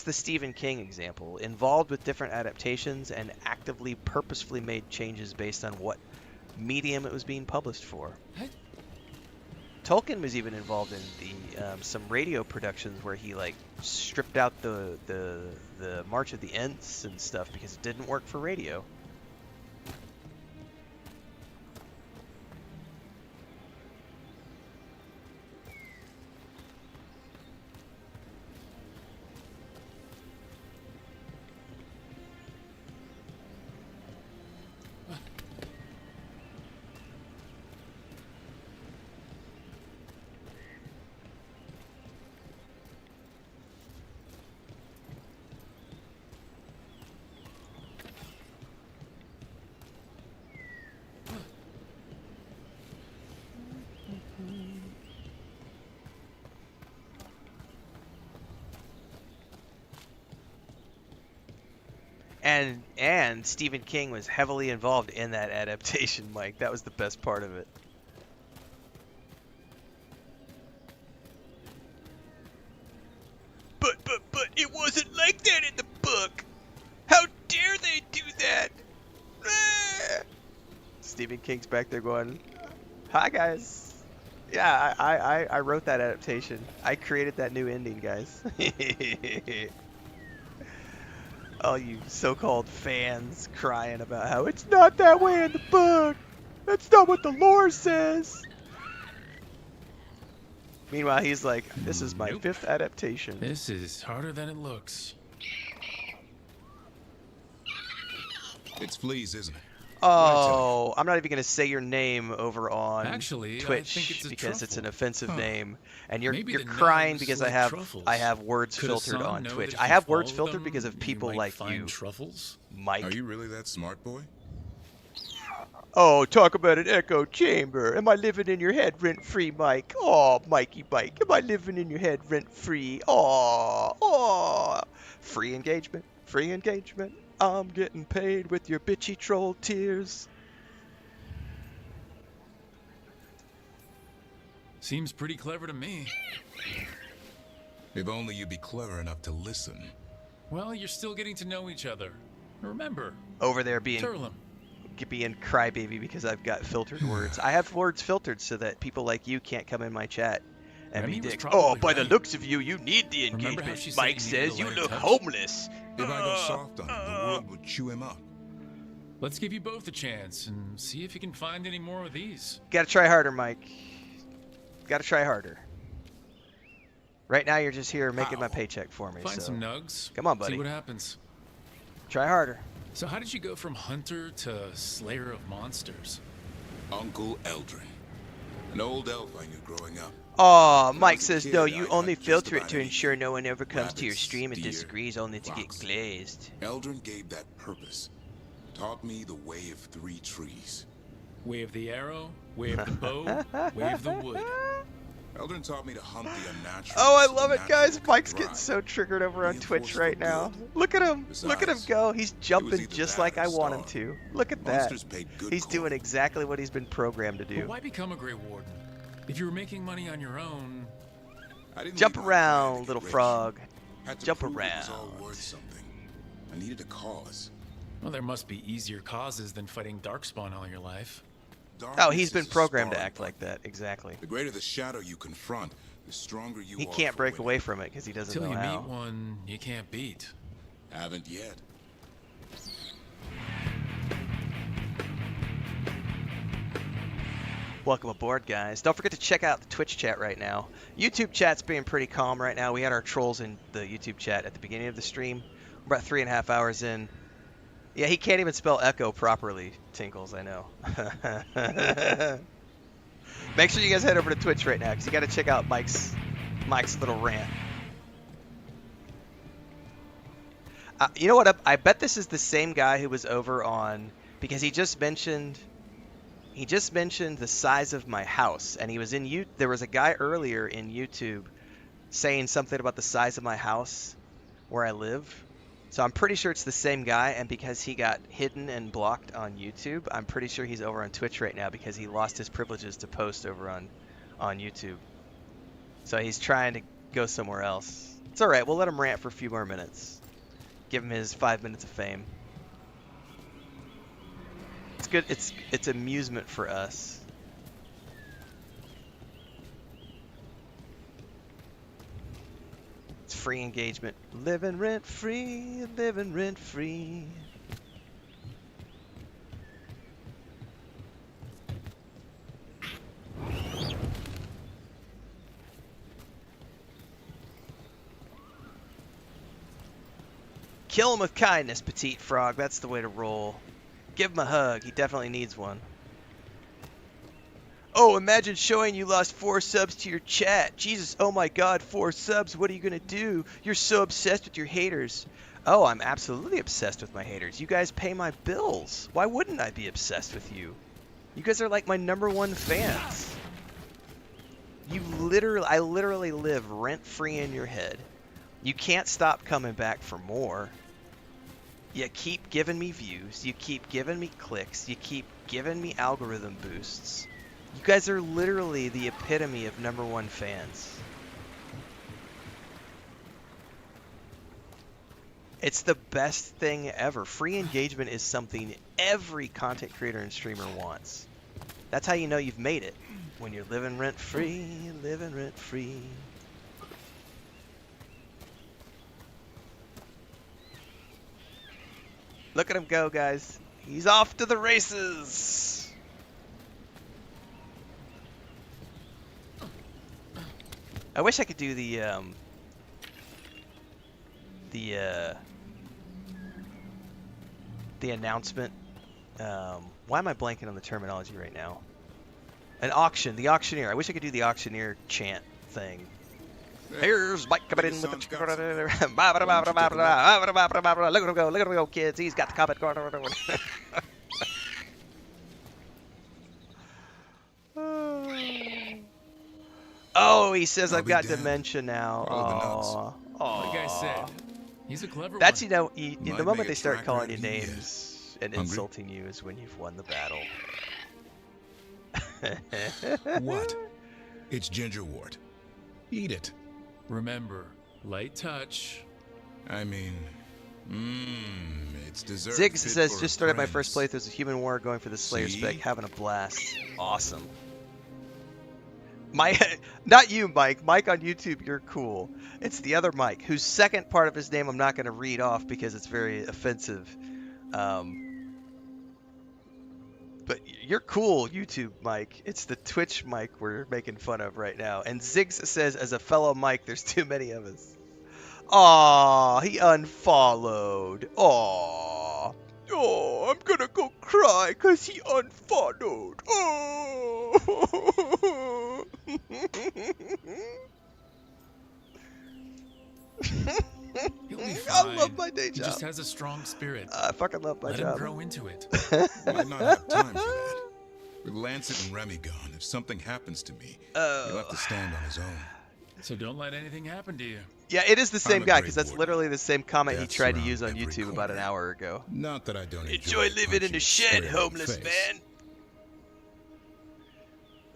the Stephen King example. Involved with different adaptations and actively, purposefully made changes based on what medium it was being published for. Tolkien was even involved in the some radio productions where he like stripped out the March of the Ents and stuff because it didn't work for radio. And Stephen King was heavily involved in that adaptation, Mike. That was the best part of it. But it wasn't like that in the book. How dare they do that? Ah! Stephen King's back there going, hi guys. Yeah, I wrote that adaptation. I created that new ending, guys. All you so-called fans crying about how it's not that way in the book. That's not what the lore says. Meanwhile, he's like, this is my 5th adaptation. This is harder than it looks. It's fleas, isn't it? Oh, I'm not even going to say your name over on Actually, Twitch I think it's a because it's an truffle. offensive name, and you're Maybe the crying nose because like I have words Could a filtered son on know Twitch. that if I you have words follow filtered them, because of you people might like find you, truffles? Mike. Are you really that smart, boy? Oh, talk about an echo chamber. Am I living in your head rent-free, Mike? Oh, Mikey Mike, am I living in your head rent-free? Oh. Free engagement, free engagement. I'm getting paid with your bitchy troll tears. Seems pretty clever to me. If only you'd be clever enough to listen. Well, you're still getting to know each other. Remember. Over there being Turlum. crybaby because I've got filtered words. I have words filtered so that people like you can't come in my chat and be dicks. Oh, by the looks of you, you need the engagement. Mike says you look homeless. If I go soft on him, the world would chew him up. Let's give you both a chance and see if you can find any more of these. Gotta try harder, Mike. Gotta try harder. Right now, you're just here making my paycheck for me. Find so. some nugs. Come on, buddy. See what happens. Try harder. So how did you go from hunter to slayer of monsters? Uncle Eldrin. An old elf I knew growing up. Oh, Mike says, no, you only filter it to ensure no one ever comes to your stream and disagrees, only to get glazed. Eldrin gave that purpose. Taught me the way of 3 trees. Way of the arrow, way of the bow, way of the wood. Eldrin taught me to hunt the unnatural. Oh, I love it, guys. Mike's getting so triggered over on Twitch right now. Look at him. Look at him go. He's jumping just like I want him to. Look at that. He's doing exactly what he's been programmed to do. But why become a Grey Warden? If you were making money on your own... Jump around, little frog. Jump around. It was all worth something. I needed a cause. Well, there must be easier causes than fighting Darkspawn all your life. Oh, he's been programmed to act like that. Exactly. The greater the shadow you confront, the stronger you are. He can't break away from it because he doesn't know how. Until you meet one you can't beat. Haven't yet. Welcome aboard, guys. Don't forget to check out the Twitch chat right now. YouTube chat's being pretty calm right now. We had our trolls in the YouTube chat at the beginning of the stream. We're about 3.5 hours in. Yeah, he can't even spell echo properly, Tinkles, I know. Make sure you guys head over to Twitch right now, because you got to check out Mike's little rant. You know what? I bet this is the same guy who was over on... Because he just mentioned the size of my house, and he was in there was a guy earlier in YouTube saying something about the size of my house where I live. So I'm pretty sure it's the same guy, and because he got hidden and blocked on YouTube, I'm pretty sure he's over on Twitch right now because he lost his privileges to post over on YouTube. So he's trying to go somewhere else. It's all right. We'll let him rant for a few more minutes. Give him his 5 minutes of fame. It's good. It's amusement for us. It's free engagement. Living rent free, living rent free. Kill him with kindness, petite frog. That's the way to roll. Give him a hug. He definitely needs one. Oh, imagine showing you lost 4 subs to your chat. Jesus, oh my god, 4 subs. What are you going to do? You're so obsessed with your haters. Oh, I'm absolutely obsessed with my haters. You guys pay my bills. Why wouldn't I be obsessed with you? You guys are like my #1 fans. I literally live rent-free in your head. You can't stop coming back for more. You keep giving me views. You keep giving me clicks. You keep giving me algorithm boosts. You guys are literally the epitome of #1 fans. It's the best thing ever. Free engagement is something every content creator and streamer wants. That's how you know you've made it. When you're living rent-free, living rent-free. Look at him go, guys. He's off to the races. I wish I could do the announcement. Why am I blanking on the terminology right now? An auction, the auctioneer. I wish I could do the auctioneer chant thing. Here's Mike coming in with the... Look at him go, kids. He's got the carpet going. Oh, he says I've got dementia now. Like I said, he's a clever That's, one. you know, in the moment they start calling you names and insulting you is when you've won the battle. What? It's gingerwort. Eat it. Remember, light touch. I mean, it's dessert. Ziggs says, just started my first playthrough as a human war going for the Slayer spec, having a blast. Awesome. Not you, Mike. Mike on YouTube, you're cool. It's the other Mike, whose second part of his name I'm not going to read off because it's very offensive. But you're cool, YouTube Mike. It's the Twitch Mike we're making fun of right now. And Ziggs says, as a fellow Mike, there's too many of us. Aw, he unfollowed. Aw. Oh, I'm gonna go cry because he unfollowed. Oh. He'll be fine. I love my day job. He just has a strong spirit. I fucking love my Let job. him grow into it. Might not have time for that. With Lancet and Remy gone, if something happens to me, he'll have to stand on his own. So don't let anything happen to you. Yeah, it is the same I'm a guy, Grey because that's Warden. literally the same comment he Death's tried to around use on every YouTube about an corner. hour ago. Not that I don't Enjoy living in punching a shed, square in the homeless face.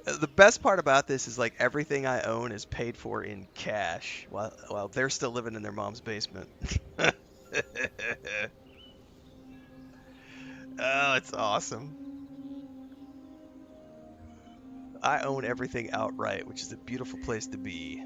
man. The best part about this is like everything I own is paid for in cash, while they're still living in their mom's basement. Oh, it's awesome. I own everything outright, which is a beautiful place to be.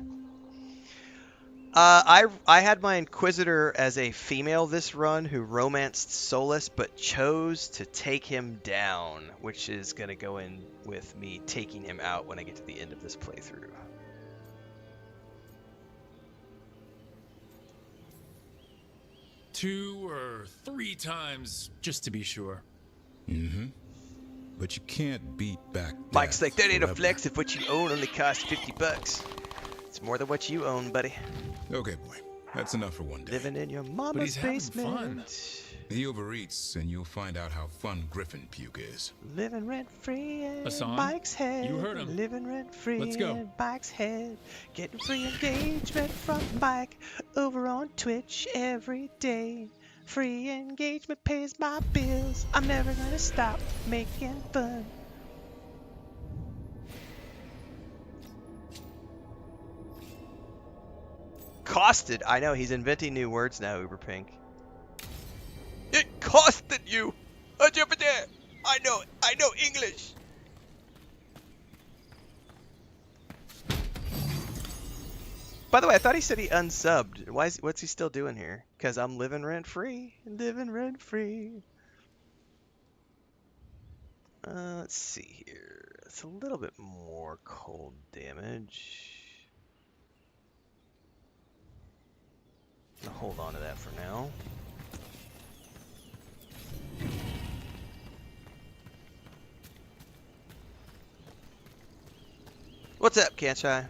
I had my Inquisitor as a female this run who romanced Solus, but chose to take him down, which is going to go in with me taking him out when I get to the end of this playthrough. Two or three times, just to be sure. Mm-hmm. But you can't beat back Mike's death like, that ain't a forever. flex if what you own only costs $50. It's more than what you own, buddy. Okay, boy. That's enough for one day. Living in your But mama's he's having basement. fun. He overeats, and you'll find out how fun Griffin puke is. Living rent free in Hassan, Mike's head. you heard him. Living rent free Let's go. in Mike's head. Getting free engagement from Mike over on Twitch every day. Free engagement pays my bills. I'm never gonna stop making fun. Costed. I know, he's inventing new words now, Uberpink. It costed you! I know English! By the way, I thought he said he unsubbed. What's he still doing here? Because I'm living rent free. Living rent free. Let's see here. It's a little bit more cold damage. I'm gonna hold on to that for now. What's up, Kanchai?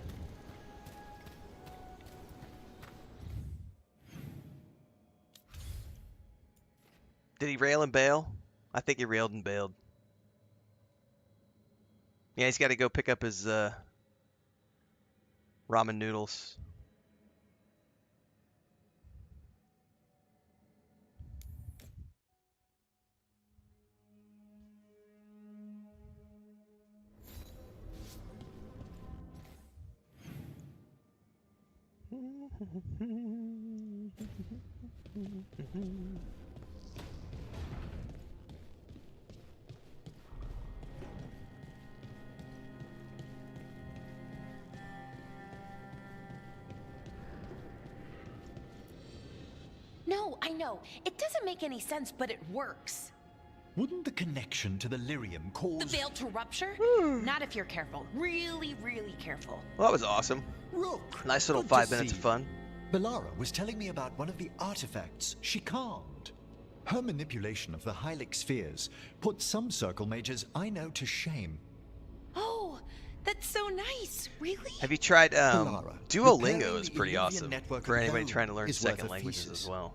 Did he rail and bail? I think he railed and bailed. Yeah, he's got to go pick up his ramen noodles. No, I know. It doesn't make any sense, but it works. Wouldn't the connection to the lyrium cause... The veil to rupture? Not if you're careful. Really, really careful. Well, that was awesome. Rook, Nice little good 5 to minutes see of fun. Belara was telling me about one of the artifacts she calmed. Her manipulation of the Hylic spheres put some circle mages I know to shame. Oh, that's so nice. Really? Have you tried Belara, Duolingo repairing is the pretty Illuvian awesome network for anybody alone trying to learn is worth second a languages thesis. as well.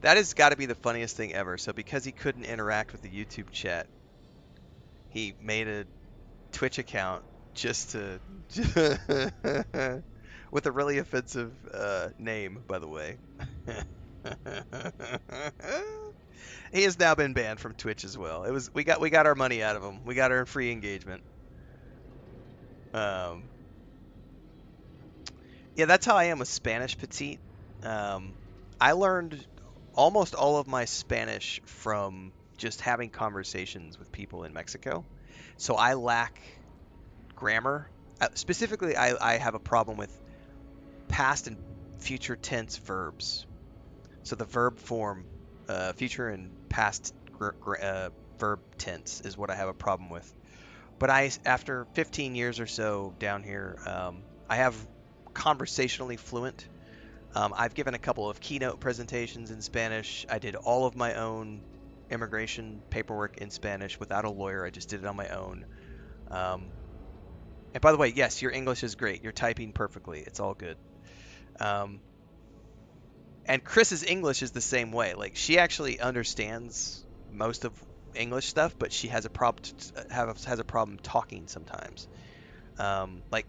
That has got to be the funniest thing ever. So because he couldn't interact with the YouTube chat, he made a Twitch account just to with a really offensive name, by the way. He has now been banned from Twitch as well. We got our money out of him. We got our free engagement. Yeah, that's how I am with Spanish, Petite. I learned almost all of my Spanish from just having conversations with people in Mexico. So I lack grammar. Specifically, I have a problem with past and future tense verbs. So the verb form, future and past verb tense is what I have a problem with. But after 15 years or so down here, I have conversationally fluent. I've given a couple of keynote presentations in Spanish. I did all of my own immigration paperwork in Spanish without a lawyer. I just did it on my own. And by the way, yes, your English is great. You're typing perfectly. It's all good. And Chris's English is the same way. Like, she actually understands most of English stuff, but she has a problem talking sometimes, like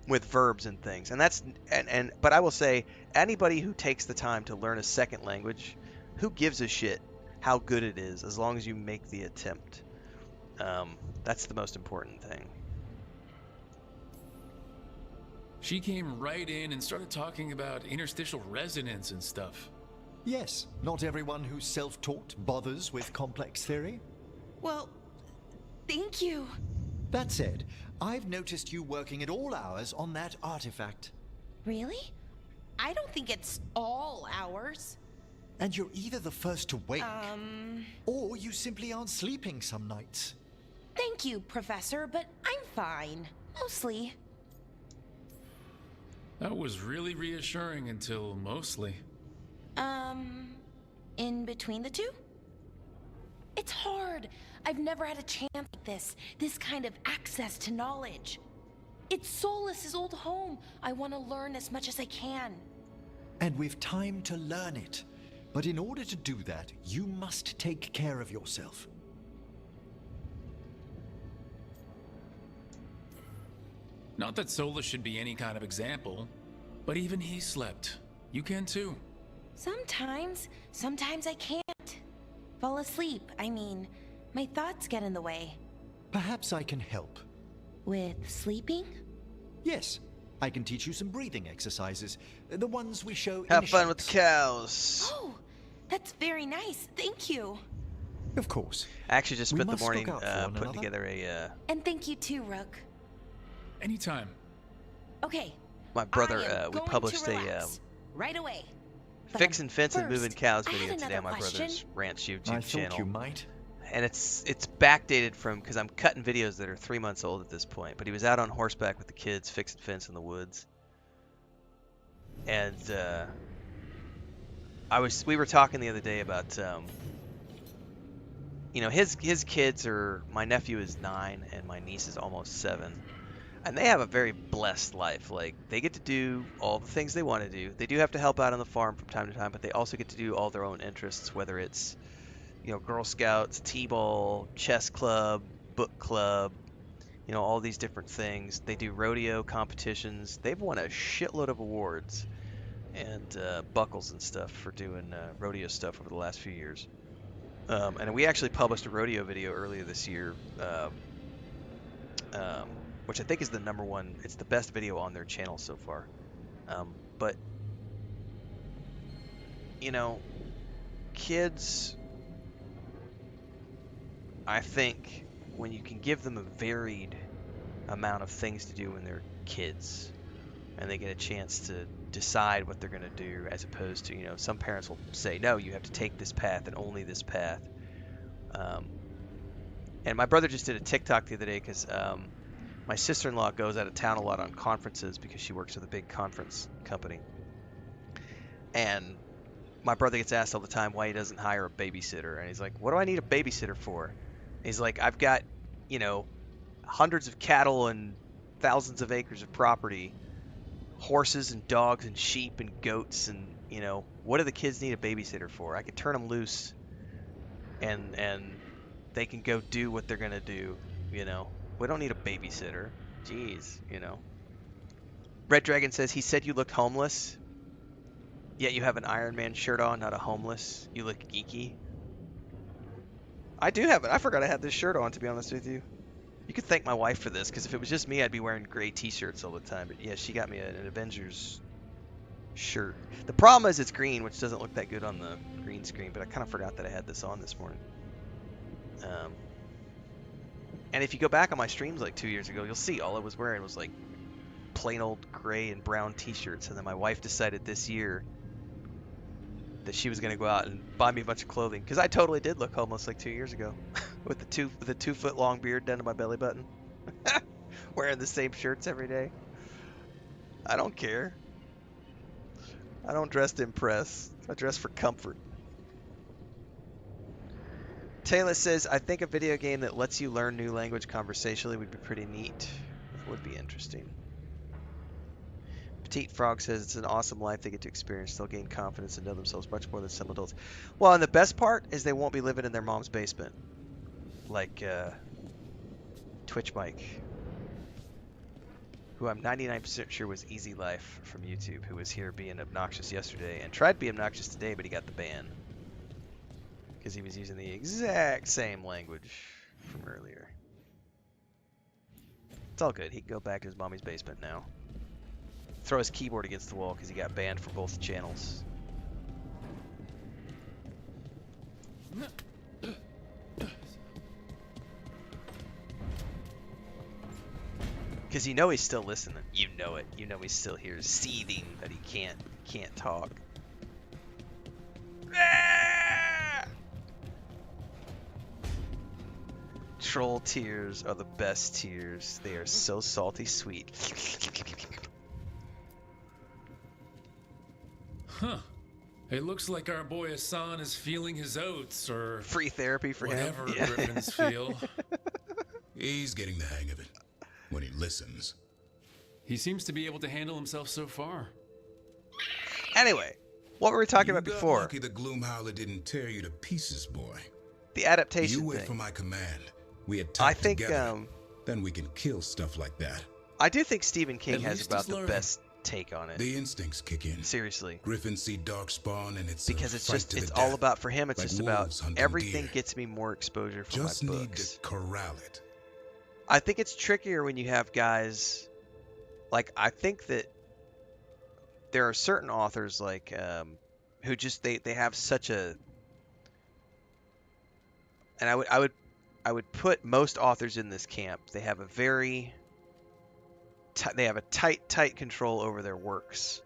with verbs and things. And but I will say, anybody who takes the time to learn a second language, who gives a shit how good it is, as long as you make the attempt. That's the most important thing. She came right in and started talking about interstitial resonance and stuff. Yes, not everyone who's self-taught bothers with complex theory. Well, thank you. That said, I've noticed you working at all hours on that artifact. Really? I don't think it's all hours. And you're either the first to wake, or you simply aren't sleeping some nights. Thank you, Professor, but I'm fine. Mostly. That was really reassuring until mostly. In between the two? It's hard. I've never had a chance like this kind of access to knowledge. It's Solas's old home. I want to learn as much as I can. And we've time to learn it. But in order to do that, you must take care of yourself. Not that Solus should be any kind of example, but even he slept. You can too. Sometimes I can't. Fall asleep. I mean, my thoughts get in the way. Perhaps I can help. With sleeping? Yes. I can teach you some breathing exercises. The ones we show in Have fun with the cows. Oh, that's very nice. Thank you. Of course. I actually just spent the morning putting another. together a... And thank you too, Rook. Anytime. Okay. My brother, we published a... right away. Fixing fence and moving cows I had video today on my another brother's ranch YouTube I channel. thought you might. And it's backdated from, because I'm cutting videos that are 3 months old at this point. But he was out on horseback with the kids fixing fence in the woods. And we were talking the other day about his kids are, my nephew is 9 and my niece is almost 7. And they have a very blessed life. Like, they get to do all the things they want to do. They do have to help out on the farm from time to time, but they also get to do all their own interests, whether it's, Girl Scouts, T-ball, chess club, book club, all these different things. They do rodeo competitions. They've won a shitload of awards and buckles and stuff for doing rodeo stuff over the last few years. And we actually published a rodeo video earlier this year, which I think is the #1. It's the best video on their channel so far. But kids, I think when you can give them a varied amount of things to do when they're kids, and they get a chance to decide what they're going to do, as opposed to, some parents will say, no, you have to take this path and only this path. And my brother just did a TikTok the other day because my sister-in-law goes out of town a lot on conferences because she works with a big conference company. And my brother gets asked all the time why he doesn't hire a babysitter. And he's like, what do I need a babysitter for? And he's like, I've got, hundreds of cattle and thousands of acres of property, horses and dogs and sheep and goats. And, what do the kids need a babysitter for? I could turn them loose and they can go do what they're going to do, We don't need a babysitter. Jeez, Red Dragon says, he said you looked homeless. Yet you have an Iron Man shirt on, not a homeless. You look geeky. I do have it. I forgot I had this shirt on, to be honest with you. You could thank my wife for this, because if it was just me, I'd be wearing gray t-shirts all the time. But yeah, she got me an Avengers shirt. The problem is it's green, which doesn't look that good on the green screen, but I kind of forgot that I had this on this morning. And if you go back on my streams like 2 years ago, you'll see all I was wearing was like plain old gray and brown t-shirts. And then my wife decided this year that she was going to go out and buy me a bunch of clothing, because I totally did look homeless like 2 years ago with the 2 foot long beard down to my belly button, wearing the same shirts every day. I don't care. I don't dress to impress. I dress for comfort. Taylor says, I think a video game that lets you learn new language conversationally would be pretty neat. Would be interesting. Petite Frog says, it's an awesome life they get to experience. They'll gain confidence and know themselves much more than some adults. Well, and the best part is they won't be living in their mom's basement. Like, Twitch Mike, who I'm 99% sure was Easy Life from YouTube, who was here being obnoxious yesterday and tried to be obnoxious today, but he got the ban. Because he was using the exact same language from earlier. It's all good. He can go back to his mommy's basement now. Throw his keyboard against the wall because he got banned from both channels. Because you know he's still listening. You know it. You know he's still here, seething that he can't talk. Ah! Troll tears are the best tears. They are so salty sweet. Huh. It looks like our boy Hassan is feeling his oats, or free therapy for whatever him. Yeah. Griffins feel. He's getting the hang of it when he listens. He seems to be able to handle himself so far. Anyway, what were we talking about before? Lucky the Gloomhowler didn't tear you to pieces, boy. The adaptation You wait thing. for my command. We attack together. Then we can kill stuff like that. I do think Stephen King At has least about he's the learning. best take on it. The instincts kick in. Seriously. Griffins see darkspawn and it's Because a it's fight just, to the it's all death, about, for him, it's like just about wolves hunting everything deer. gets me more exposure for Just my need books. to corral it. I think it's trickier when you have guys, like, I think that there are certain authors, like, who just, they have such a, and I would put most authors in this camp. They have a very, they have a tight control over their works.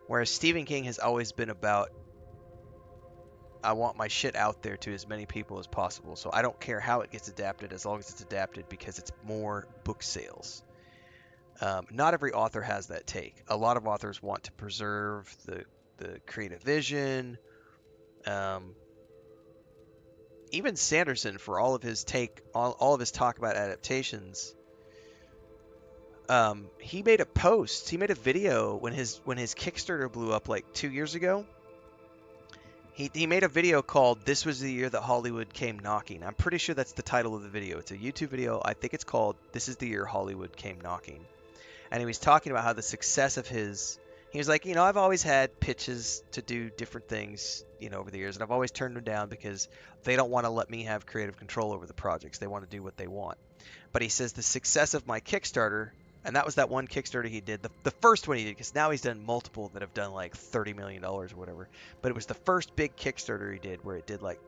Whereas Stephen King has always been about, I want my shit out there to as many people as possible. So I don't care how it gets adapted as long as it's adapted because it's more book sales. Not every author has that take. A lot of authors want to preserve the creative vision. Even Sanderson, for all of his all of his talk about adaptations, he made a post. He made a video when his Kickstarter blew up like 2 years ago. He made a video called "This Was the Year That Hollywood Came Knocking." I'm pretty sure that's the title of the video. It's a YouTube video. I think it's called "This Is the Year Hollywood Came Knocking." And he was talking about how the success of his... He was like, I've always had pitches to do different things, over the years. And I've always turned them down because they don't want to let me have creative control over the projects. They want to do what they want. But he says the success of my Kickstarter... And that was that one Kickstarter he did, the first one he did, because now he's done multiple that have done like $30 million or whatever. But it was the first big Kickstarter he did where it did like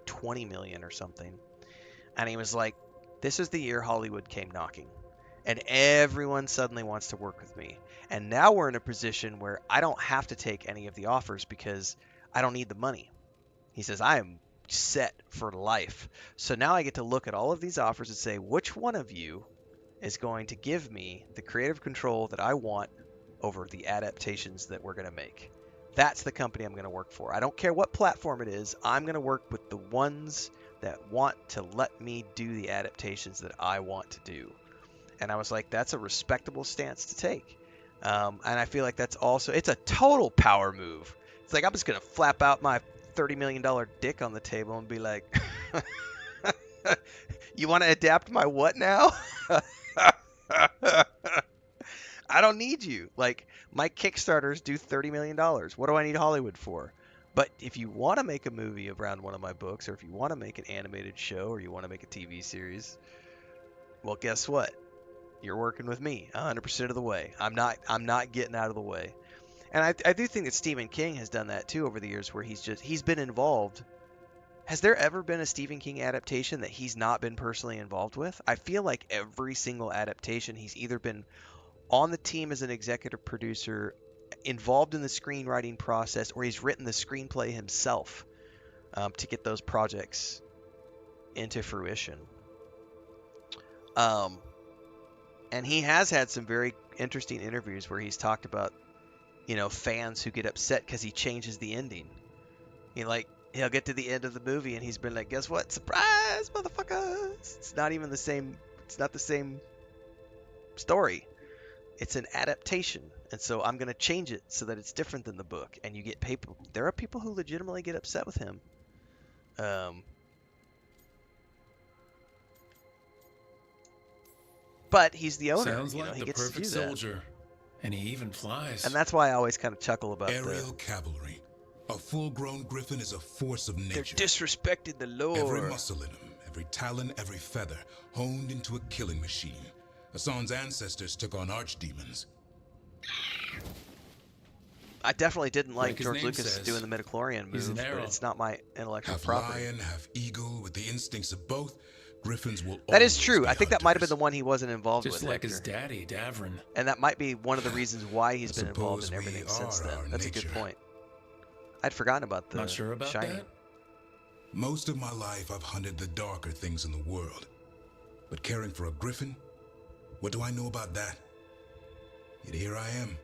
20 million or something. And he was like, this is the year Hollywood came knocking. And everyone suddenly wants to work with me. And now we're in a position where I don't have to take any of the offers because I don't need the money. He says, I am set for life. So now I get to look at all of these offers and say, which one of you is going to give me the creative control that I want over the adaptations that we're going to make. That's the company I'm going to work for. I don't care what platform it is. I'm going to work with the ones that want to let me do the adaptations that I want to do. And I was like, that's a respectable stance to take. And I feel like that's also, it's a total power move. It's like, I'm just going to flap out my $30 million dick on the table and be like, you want to adapt my what now? I don't need you. Like, my Kickstarters do $30 million. What do I need Hollywood for? But if you want to make a movie around one of my books, or if you want to make an animated show, or you want to make a TV series, well, guess what? You're working with me 100% of the way. I'm not getting out of the way. And I do think that Stephen King has done that too over the years, where he's been involved. Has there ever been a Stephen King adaptation that he's not been personally involved with? I feel like every single adaptation, he's either been on the team as an executive producer, involved in the screenwriting process, or he's written the screenplay himself to get those projects into fruition. And he has had some very interesting interviews where he's talked about, you know, fans who get upset because he changes the ending. He'll get to the end of the movie and he's been like, guess what? Surprise, motherfuckers! It's not even the same. It's not the same story. It's an adaptation, and so I'm gonna change it so that it's different than the book. And you get people. There are people who legitimately get upset with him. But he's the owner. Sounds like he the gets to perfect do that. soldier, and he even flies. And that's why I always kind of chuckle about Aerial cavalry. A full-grown griffin is a force of nature. They're disrespecting the lore. Every muscle in him, every talon, every feather, honed into a killing machine. Hassan's ancestors took on archdemons. I definitely didn't like his George name Lucas says, doing the midichlorian he's move, an arrow. but it's not my intellectual Half property. lion, half eagle, with the instincts of both, griffins will That is always true. be I think that might have been hunters. the one he wasn't involved Just with. like his Hector. daddy, Davrin. And that might be one of the reasons why he's been involved in suppose we everything since are then. our That's a good nature. point. I'd forgotten about the Not sure about Shining. that? Most of my life, I've hunted the darker things in the world. But caring for a griffin? What do I know about that? Yet here I am.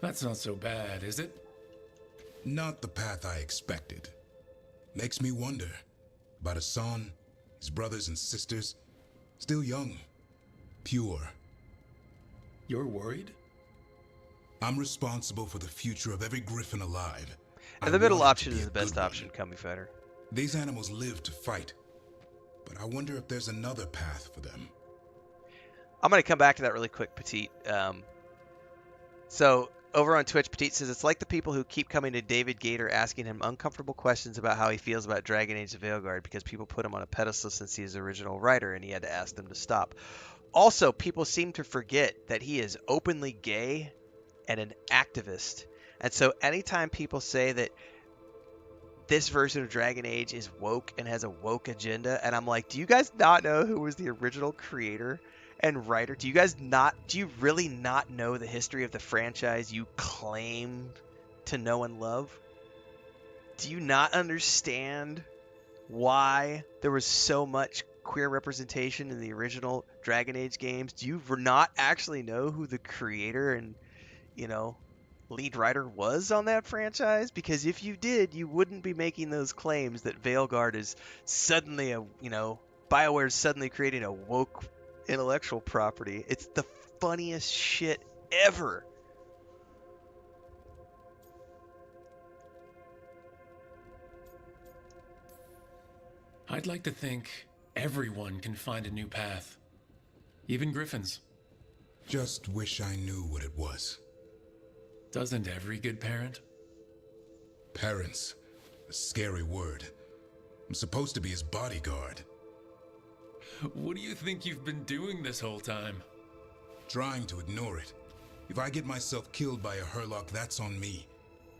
That's not so bad, is it? Not the path I expected. Makes me wonder about Hassan, his brothers and sisters, still young, pure. You're worried? I'm responsible for the future of every griffin alive. And I the middle want it option to be is a the best good one. option, Comey Fighter. These animals live to fight, but I wonder if there's another path for them. I'm going to come back to that really quick, Petite. So over on Twitch, Petite says, it's like the people who keep coming to David Gator asking him uncomfortable questions about how he feels about Dragon Age of Veilguard because people put him on a pedestal since he's the original writer and he had to ask them to stop. Also, people seem to forget that he is openly gay and an activist. And so anytime people say that this version of Dragon Age is woke and has a woke agenda, and I'm like, do you guys not know who was the original creator and writer? Do you really not know the history of the franchise you claim to know and love? Do you not understand why there was so much queer representation in the original Dragon Age games? Do you not actually know who the creator and, lead writer was on that franchise? Because if you did, you wouldn't be making those claims that Veilguard is suddenly BioWare is suddenly creating a woke intellectual property. It's the funniest shit ever. I'd like to think everyone can find a new path. Even griffins. Just wish I knew what it was. Doesn't every good parent? Parents. A scary word. I'm supposed to be his bodyguard. What do you think you've been doing this whole time? Trying to ignore it. If I get myself killed by a Hurlock, that's on me.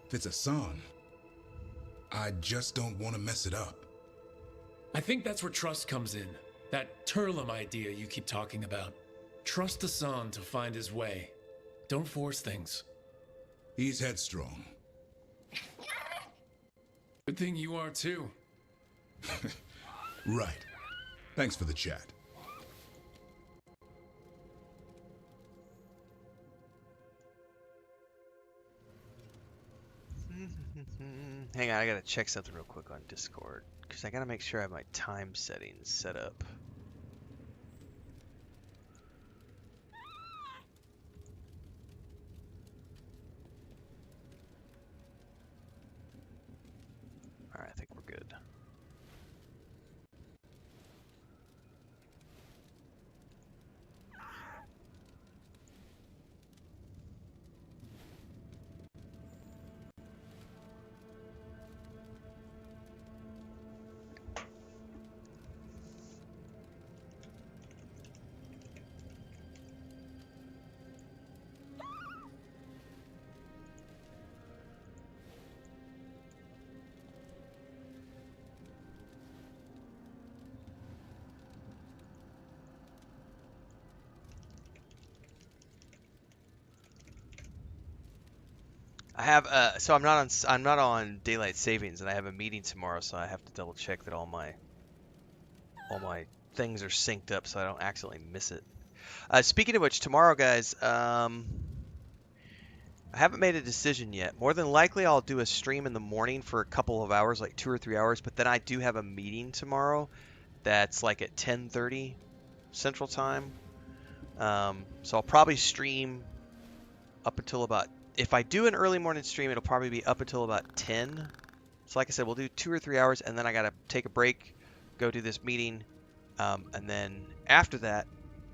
If it's Hassan, I just don't want to mess it up. I think that's where trust comes in. That Turlum idea you keep talking about. Trust Hassan to find his way. Don't force things. He's headstrong. Good thing you are too. Right. Thanks for the chat. Hang on, I gotta check something real quick on Discord, because I gotta make sure I have my time settings set up. Alright, I think we're good. I have so I'm not on daylight savings, and I have a meeting tomorrow, so I have to double check that all my things are synced up so I don't accidentally miss it. Speaking of which, tomorrow, guys, I haven't made a decision yet. More than likely, I'll do a stream in the morning for a couple of hours, like 2 or 3 hours. But then I do have a meeting tomorrow that's like at 10:30 Central Time. So I'll probably stream up until about, if I do an early morning stream, it'll probably be up until about 10. So like I said, we'll do 2 or 3 hours, and then I got to take a break, go do this meeting, and then after that,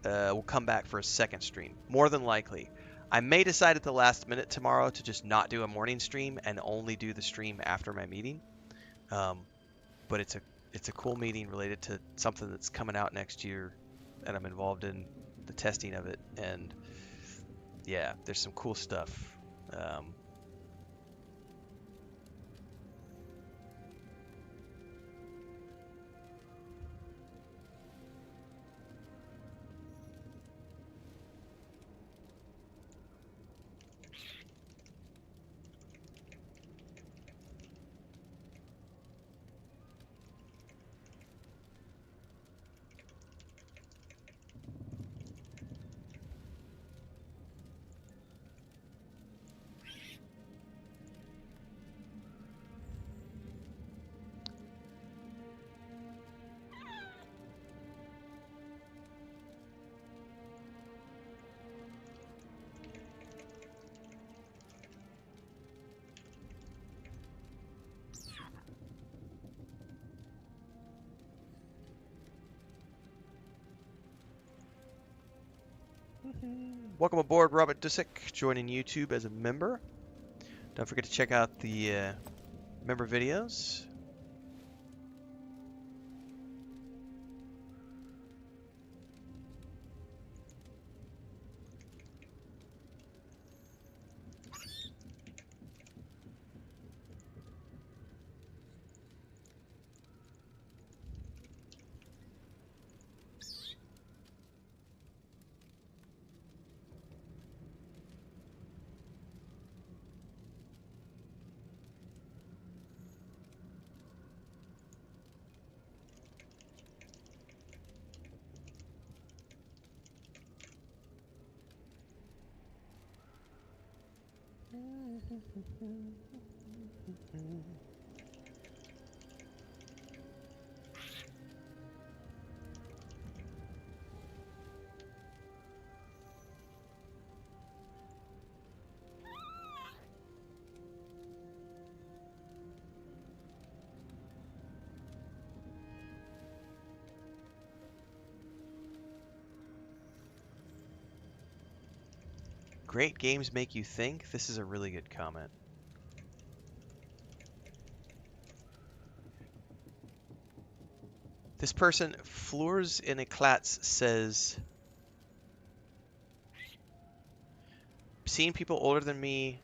we'll come back for a second stream, more than likely. I may decide at the last minute tomorrow to just not do a morning stream and only do the stream after my meeting. But it's a cool meeting related to something that's coming out next year, and I'm involved in the testing of it. And yeah, there's some cool stuff. Welcome aboard, Robert Dusick, joining YouTube as a member. Don't forget to check out the member videos. Great games make you think. This is a really good comment. This person, Floors in Eclats, says, seeing people older than me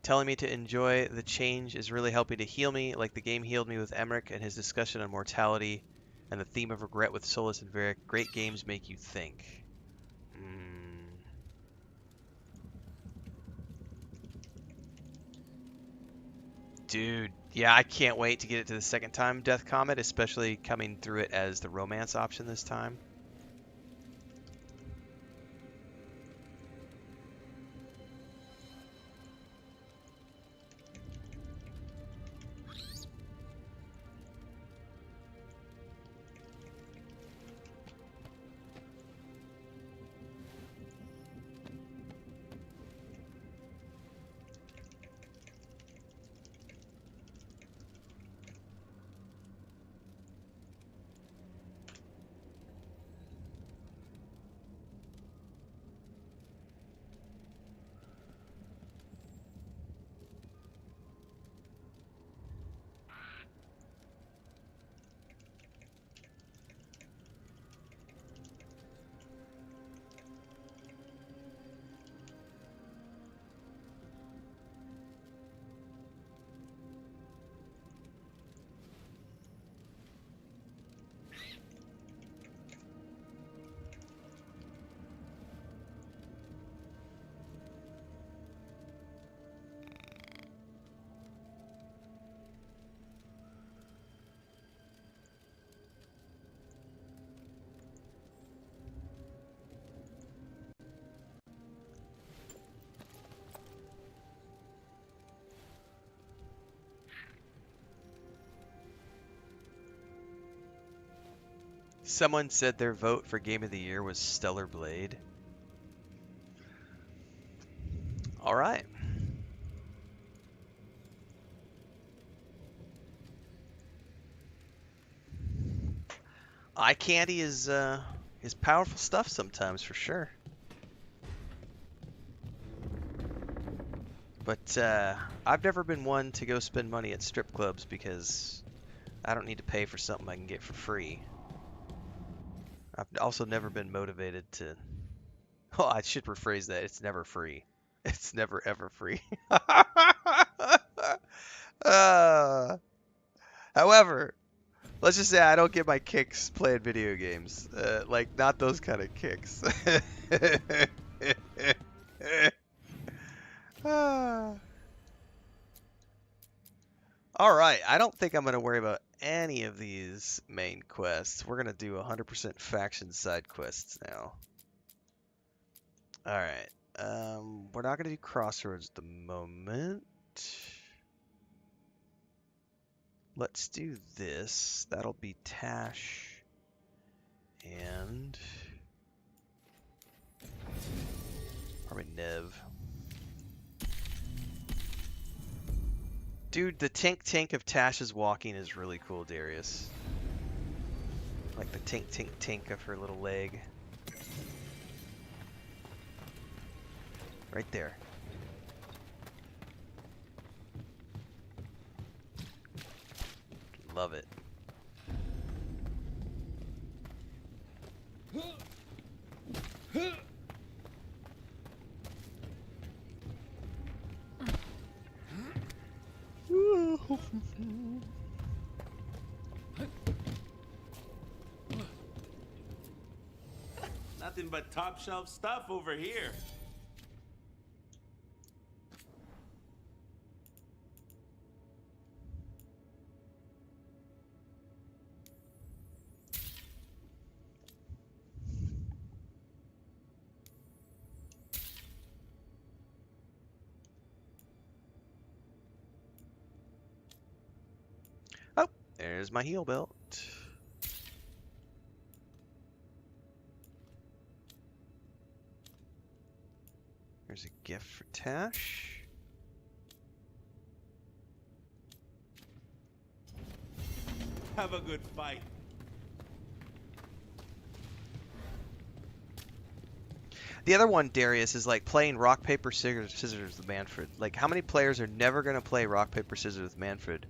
telling me to enjoy the change is really helping to heal me, like the game healed me with Emmrich and his discussion on mortality and the theme of regret with Solus and Varric. Great games make you think. Dude, yeah, I can't wait to get it to the second time Death Comet, especially coming through it as the romance option this time. Someone said their vote for Game of the Year was Stellar Blade. All right. Eye candy is powerful stuff sometimes, for sure. But I've never been one to go spend money at strip clubs because I don't need to pay for something I can get for free. I've also never been motivated to... Oh, I should rephrase that. It's never free. It's never ever free. However, let's just say I don't get my kicks playing video games. Like, not those kind of kicks. Alright, I don't think I'm going to worry about any of these main quests. We're going to do 100% faction side quests now. Alright, we're not going to do Crossroads at the moment. Let's do this. That'll be Tash and probably Nev. Dude, the tink of Tash's walking is really cool, Darius. Like the tink of her little leg. Right there. Love it. Nothing but top shelf stuff over here. Oh, there's my heal belt. There's a gift for Tash. Have a good fight. The other one, Darius, is like playing rock, paper, scissors with Manfred. Like, how many players are never going to play rock, paper, scissors with Manfred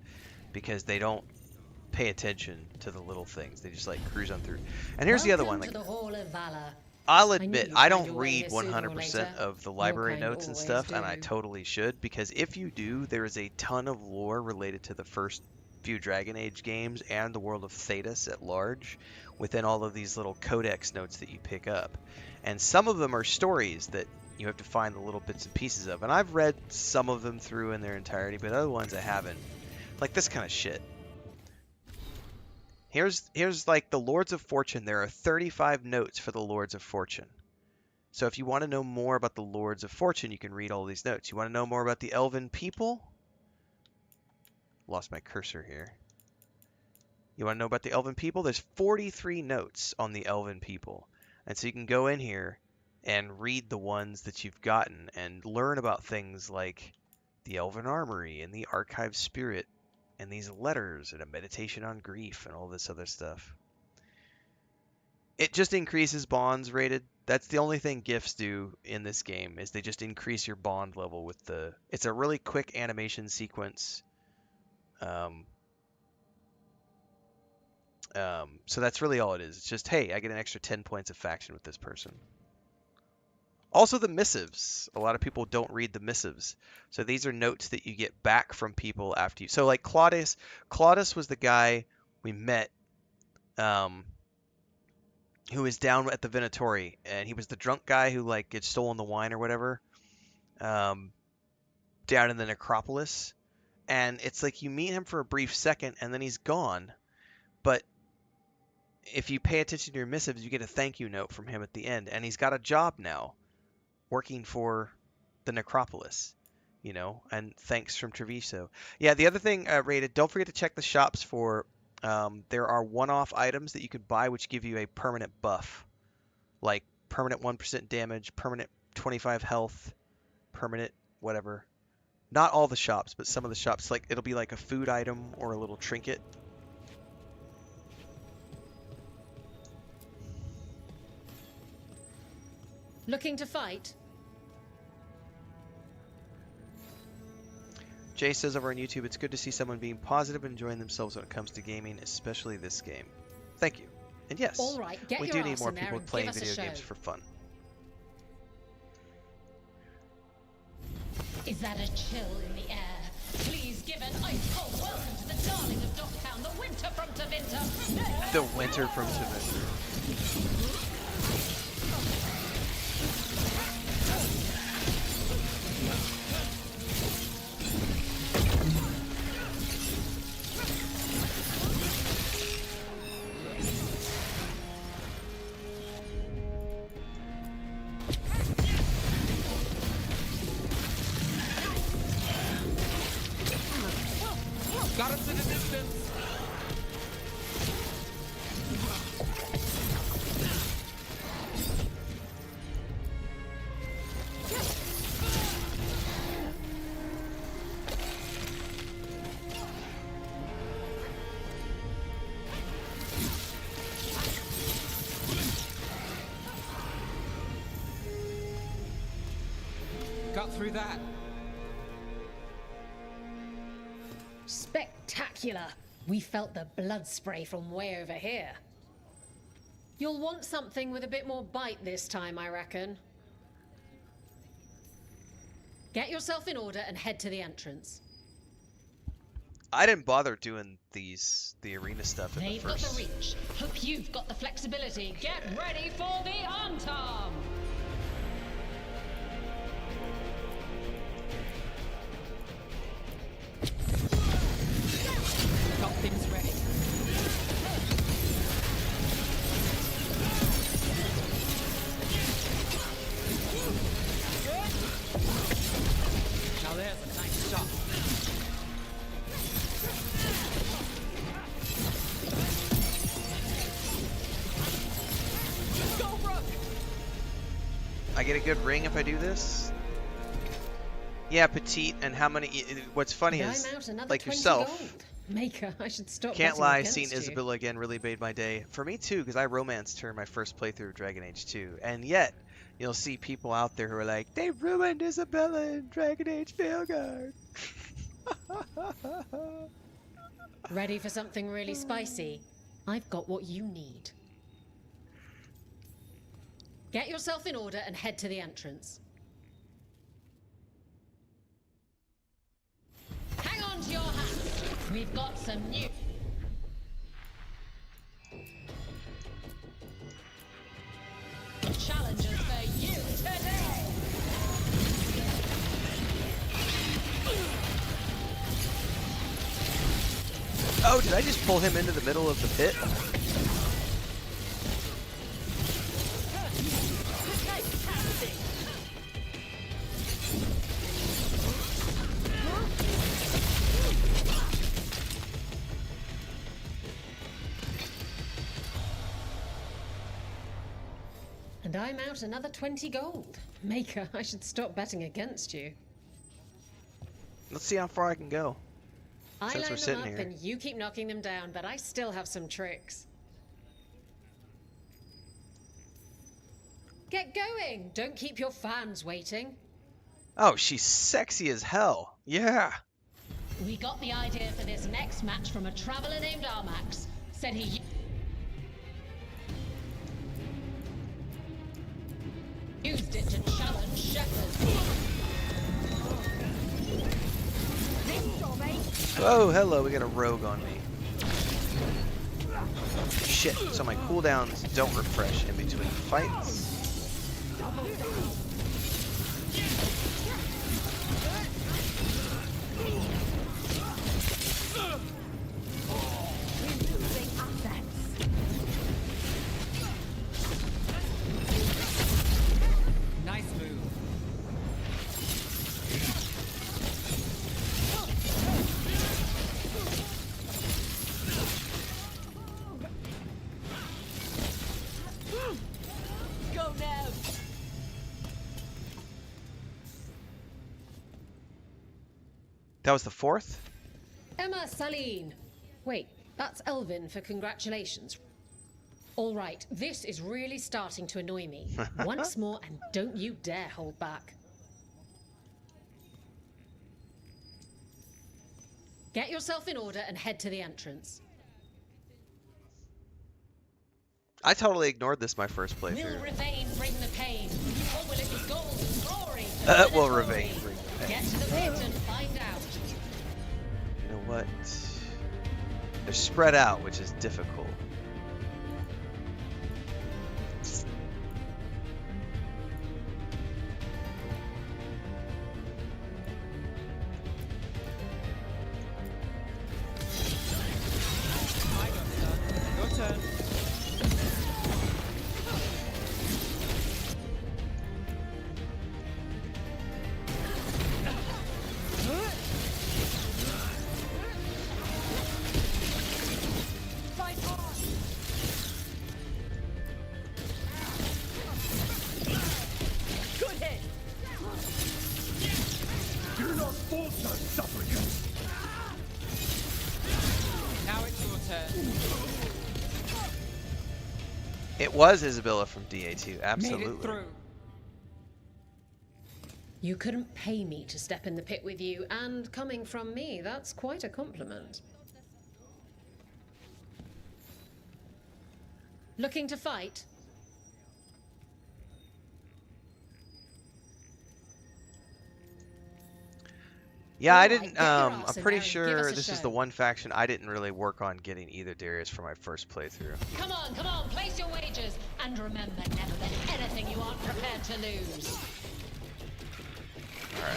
because they don't pay attention to the little things? They just like cruise on through. And here's the other one. Like, I'll admit, I don't read 100% of the library notes and stuff, and I totally should, because if you do, there is a ton of lore related to the first few Dragon Age games and the world of Thedas at large within all of these little codex notes that you pick up. And some of them are stories that you have to find the little bits and pieces of. And I've read some of them through in their entirety, but other ones I haven't. Like this kind of shit. Here's like the Lords of Fortune. There are 35 notes for the Lords of Fortune. So if you want to know more about the Lords of Fortune, you can read all these notes. You want to know more about the Elven people? Lost my cursor here. You want to know about the Elven people? There's 43 notes on the Elven people. And so you can go in here and read the ones that you've gotten and learn about things like the Elven Armory and the Archive Spirit and these letters and a meditation on grief and all this other stuff. It just increases bonds rated. That's the only thing gifts do in this game, is they just increase your bond level with the... It's a really quick animation sequence. So that's really all it is. It's just, hey, I get an extra 10 points of faction with this person. Also the missives. A lot of people don't read the missives. So these are notes that you get back from people after you. So like Claudius was the guy we met who is down at the Venatori, and he was the drunk guy who like gets stolen the wine or whatever down in the necropolis. And it's like you meet him for a brief second and then he's gone. But if you pay attention to your missives, you get a thank you note from him at the end. And he's got a job now working for the necropolis, you know, and thanks from Treviso. Yeah, the other thing, Rated, don't forget to check the shops for There are one-off items that you can buy which give you a permanent buff, like permanent 1% damage, permanent 25 health, permanent whatever. Not all the shops, but some of the shops, like it'll be like a food item or a little trinket. Looking to fight? Jay says over on YouTube, it's good to see someone being positive and enjoying themselves when it comes to gaming, especially this game. Thank you. And yes, All right, get we your do need ass more in there people and playing give us a video show. games for fun. Is that a chill in the air? Please give an ice cold welcome to the darling of Docktown, the winter from Tevinter. The winter from Tevinter. Got us in the distance. Got through that. Spectacular! We felt the blood spray from way over here. You'll want something with a bit more bite this time, I reckon. Get yourself in order and head to the entrance. I didn't bother doing the arena stuff in the They've got first. the reach. Hope you've got the flexibility. Get ready for the arm. Got things ready. Now there's a nice shot. Go, Brooke! I get a good ring if I do this? Yeah, petite, and how many... What's funny And is, I'm out another like 20 yourself, gold. Maker, I should stop can't betting lie, against seeing you. Isabella again really made my day. For me too, because I romanced her in my first playthrough of Dragon Age 2. And yet, you'll see people out there who are like, they ruined Isabella in Dragon Age Veilguard. Ready for something really spicy? I've got what you need. Get yourself in order and head to the entrance. Hang on to your hats. We've got some new. Challenges for you today. Oh, did I just pull him into the middle of the pit? And I'm out another 20 gold. Maker, I should stop betting against you. Let's see how far I can go. I Since line we're them sitting up here. and you keep knocking them down, but I still have some tricks. Get going! Don't keep your fans waiting. Oh, she's sexy as hell. Yeah. We got the idea for this next match from a traveler named Armax. Said he used it to challenge Shepard. Oh, hello, we got a rogue on me. Shit, so my cooldowns don't refresh in between fights. Nice move. That was the 4th? Emma Saline. Wait, that's Elvin for congratulations. All right, this is really starting to annoy me. Once more, and don't you dare hold back. Get yourself in order and head to the entrance. I totally ignored this my first Will playthrough. Ravane bring the pain? Or will it be gold and glory? Will Ravane bring the pain? Get to the pit and find out. You know what? They're spread out, which is difficult. Your turn. Fight hard. Good hit. You're not forced to suffocate. Now it's your turn. It was Isabella from DA2, Made it absolutely. through. You couldn't pay me to step in the pit with you, and coming from me, that's quite a compliment. Looking to fight? Yeah, I Alright, didn't. get your I'm ass in pretty there and give sure us a this is show. the one faction I didn't really work on getting either Darius for my first playthrough. Come on, place your wagers. And remember, never bet anything you aren't prepared to lose. Alright.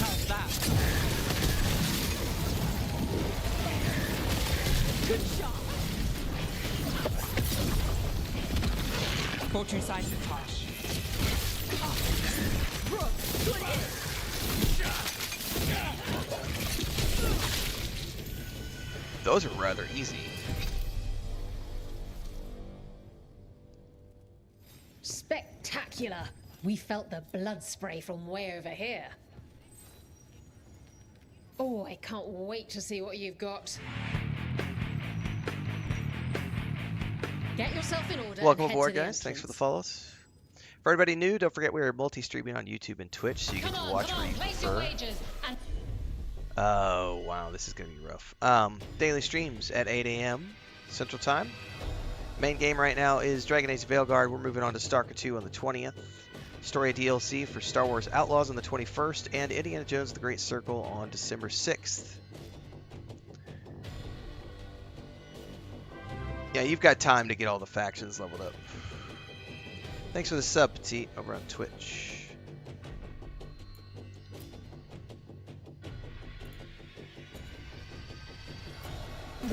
How's that? Good shot. Fortune size is harsh. Brooke, good hit. Those are rather easy. Spectacular! We felt the blood spray from way over here. Oh, I can't wait to see what you've got. Get yourself in order. Welcome and head aboard, to the guys. Thanks for the entrance. follows. For everybody new, don't forget we're multi-streaming on YouTube and Twitch, so you get to watch where you Place your prefer. wagers. And Oh, wow, this is going to be rough. Daily streams at 8 a.m. Central Time. Main game right now is Dragon Age Veilguard. We're moving on to Stalker 2 on the 20th. Story DLC for Star Wars Outlaws on the 21st, and Indiana Jones The Great Circle on December 6th. Yeah, you've got time to get all the factions leveled up. Thanks for the sub, Petite, over on Twitch.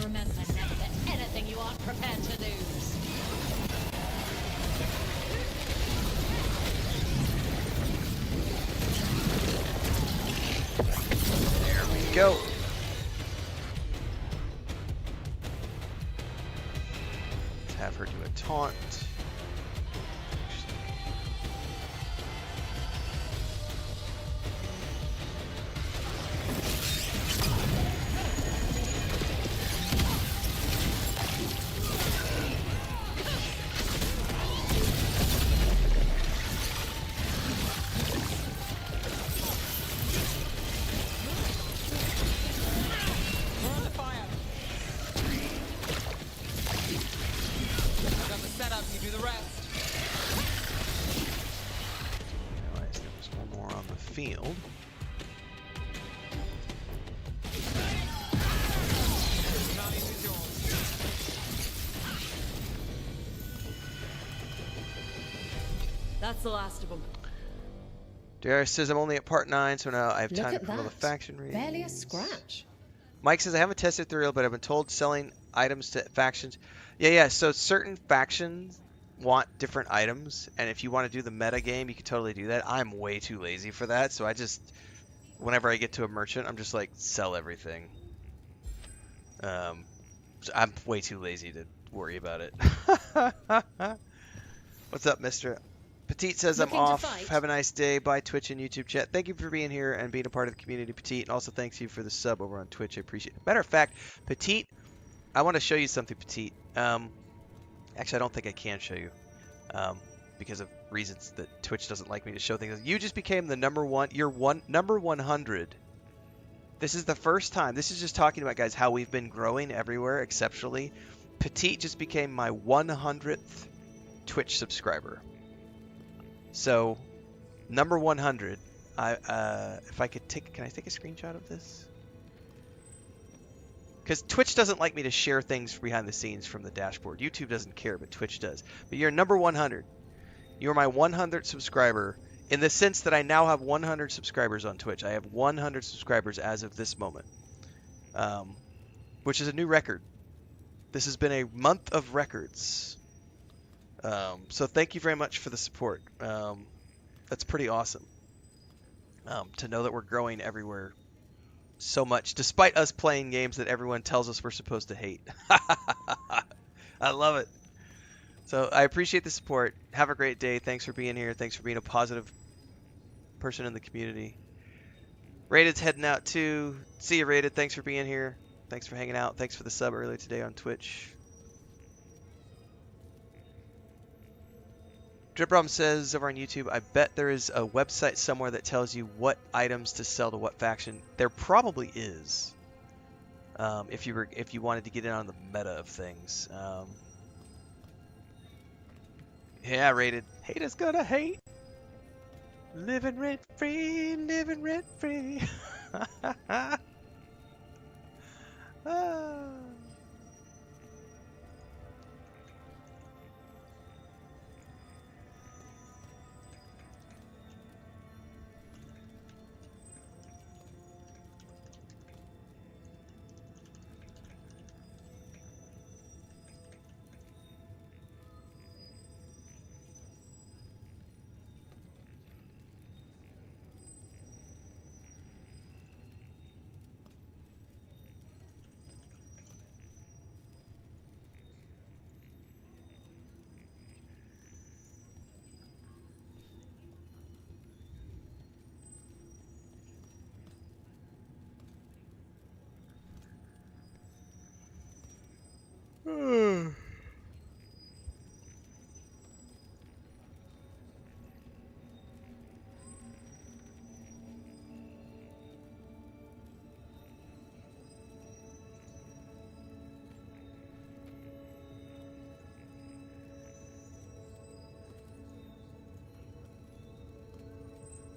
remember, never bet anything you aren't prepared to lose. There we go. Let's have her do a taunt. Field. That's the last of them. Darius says I'm only at part 9, so now I have Look time at to follow the that. faction readings. Barely a scratch. Mike says I haven't tested the real, but I've been told selling items to factions. Yeah. So certain factions want different items, and if you want to do the meta game, you can totally do that. I'm way too lazy for that, so I just, whenever I get to a merchant, I'm just like, sell everything. So I'm way too lazy to worry about it. What's up, mister? Petite says Looking I'm to off. fight? Have a nice day. Bye, Twitch and YouTube chat. Thank you for being here and being a part of the community, Petite. And also thanks you for the sub over on Twitch. I appreciate it. Matter of fact, Petite, I want to show you something, Petite. Actually, I don't think I can show you. Because of reasons that Twitch doesn't like me to show things. You just became the number 100. This is the first time. This is just talking about, guys, how we've been growing everywhere exceptionally. Petite just became my 100th Twitch subscriber. So, number 100. If I could can I take a screenshot of this? Because Twitch doesn't like me to share things behind the scenes from the dashboard. YouTube doesn't care, but Twitch does. But you're number 100. You're my 100th subscriber in the sense that I now have 100 subscribers on Twitch. I have 100 subscribers as of this moment, which is a new record. This has been a month of records. So thank you very much for the support. That's pretty awesome to know that we're growing everywhere so much, despite us playing games that everyone tells us we're supposed to hate. I love it. So I appreciate the support. Have a great day. Thanks for being here. Thanks for being a positive person in the community. Raided's heading out too. See you, Raided. Thanks for being here. Thanks for hanging out. Thanks for the sub earlier today on Twitch. Driprom says over on YouTube, I bet there is a website somewhere that tells you what items to sell to what faction. There probably is. If you wanted to get in on the meta of things. Yeah, Rated. Haters gonna hate. Living rent free, living rent free. Ah.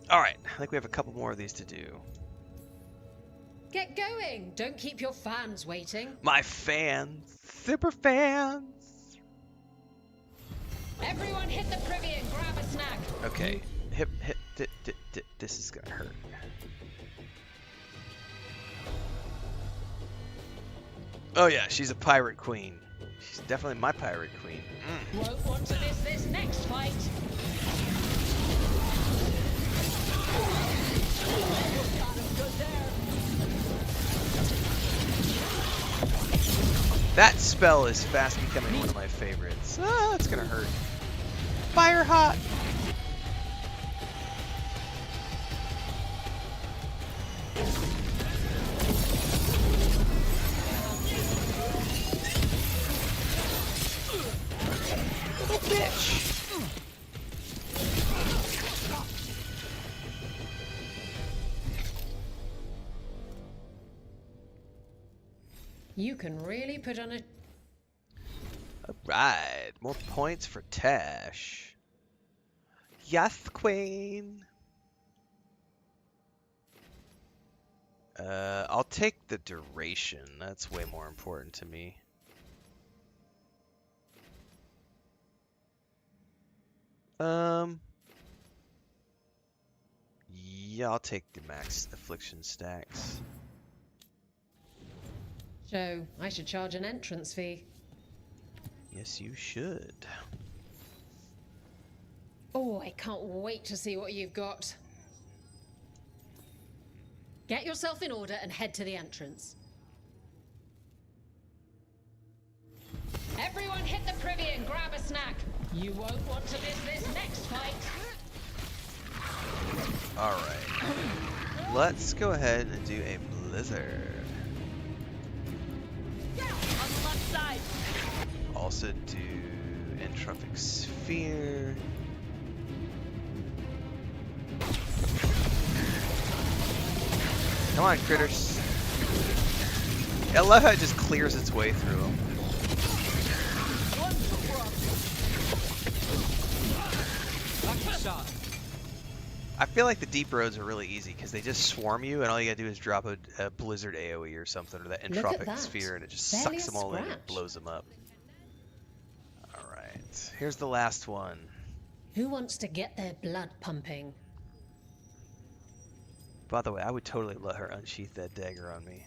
Alright, I think we have a couple more of these to do. Get going! Don't keep your fans waiting. My fans! Super fans! Everyone hit the privy and grab a snack. Okay. This is gonna hurt. Oh yeah, she's a pirate queen. She's definitely my pirate queen. Won't want to miss this next fight. That spell is fast becoming one of my favorites. Ah, it's gonna hurt. Fire hot! Little bitch! You can really put on a... Alright, more points for Tash. Yes, queen! I'll take the duration. That's way more important to me. Yeah, I'll take the max affliction stacks. Joe, I should charge an entrance fee. Yes, you should. Oh, I can't wait to see what you've got. Get yourself in order and head to the entrance. Everyone hit the privy and grab a snack. You won't want to miss this next fight. Alright. Let's go ahead and do a blizzard. On the left side. Also do entropic sphere. Come on, critters. I love how it just clears its way through them. I feel like the deep roads are really easy because they just swarm you, and all you gotta do is drop a blizzard AoE or something, or that entropic sphere, and it just Barely sucks a them all in and scratch. blows them up. Alright, here's the last one. Who wants to get their blood pumping? By the way, I would totally let her unsheath that dagger on me.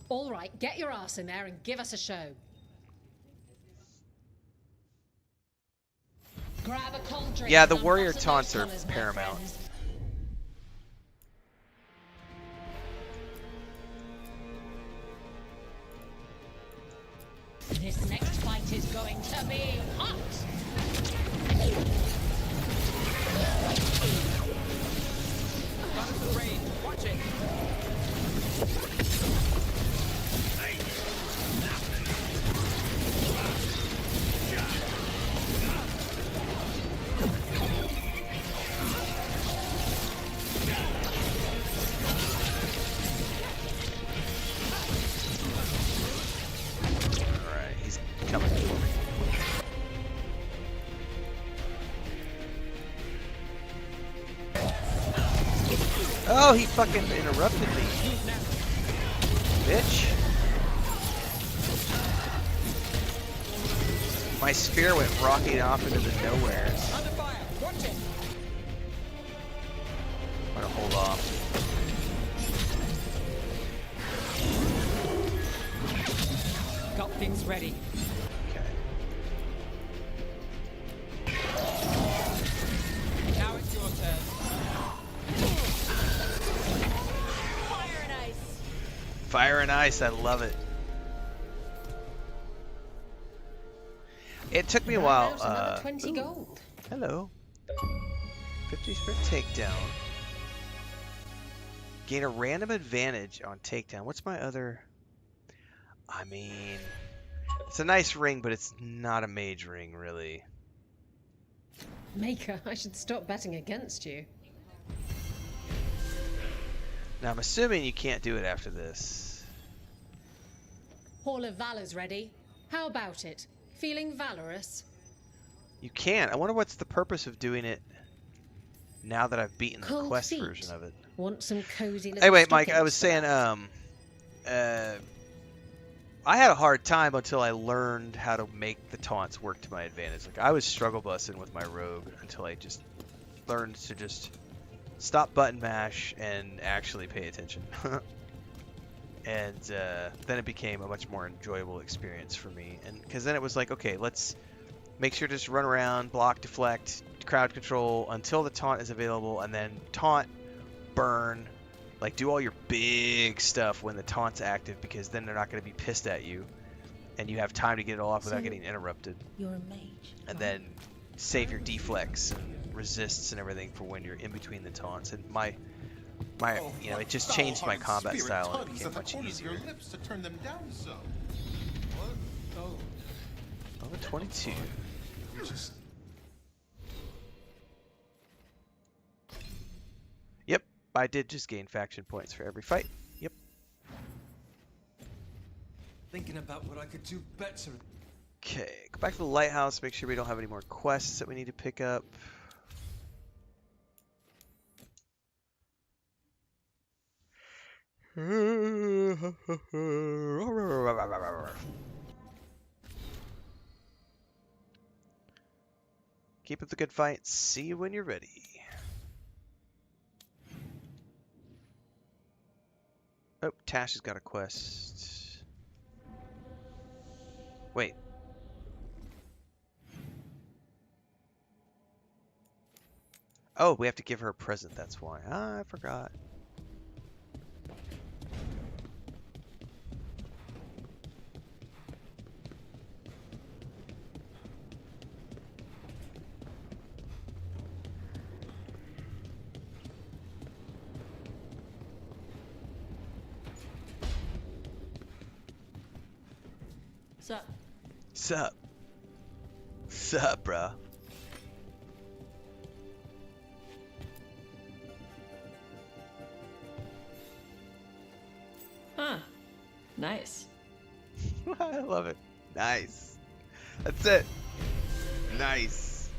All right, get your ass in there and give us a show. Grab a cold drink. Yeah, the and warrior unfasten taunts those are colours, my paramount. friends. This next fight is going to be hot. Watch it. Alright, he's coming for me. Oh, he fucking interrupted me. Bitch. My spear went rocketing off into the nowheres. Under fire. Watch it. I'm gonna hold off. Got things ready. Okay. Now it's your turn. Fire and ice. Fire and ice, I love it. It took me a while. Round out another 20 gold. Hello. 50 sprint takedown. Gain a random advantage on takedown. What's my other? I mean, it's a nice ring, but it's not a mage ring, really. Maker, I should stop betting against you. Now, I'm assuming you can't do it after this. Hall of Valor's ready. How about it? Feeling valorous? You can't. I wonder what's the purpose of doing it now that I've beaten the Cold quest feet. version of it. Want some cozy little Anyway, Mike, I stockings was for saying, that? I had a hard time until I learned how to make the taunts work to my advantage. Like, I was struggle bussing with my rogue until I just learned to just stop button mash and actually pay attention. And then it became a much more enjoyable experience for me. And because then it was like, okay, let's make sure to just run around, block, deflect, crowd control until the taunt is available, and then taunt, burn, like do all your big stuff when the taunt's active, because then they're not going to be pissed at you, and you have time to get it all off without getting interrupted. You're a mage. And then save your deflects and resists and everything for when you're in between the taunts. And my you know, it just changed my combat style and it became much easier. Your lips to turn them down so. What? Oh. Level 22. Yep, I did just gain faction points for every fight. Yep. Thinking about what I could do better. Okay, go back to the lighthouse, make sure we don't have any more quests that we need to pick up. Keep up the good fight. See you when you're ready. Oh, Tash has got a quest. Wait. Oh, we have to give her a present, that's why. Ah, I forgot. Sup? Sup? Sup, bro? Huh. Nice. I love it. Nice. That's it. Nice.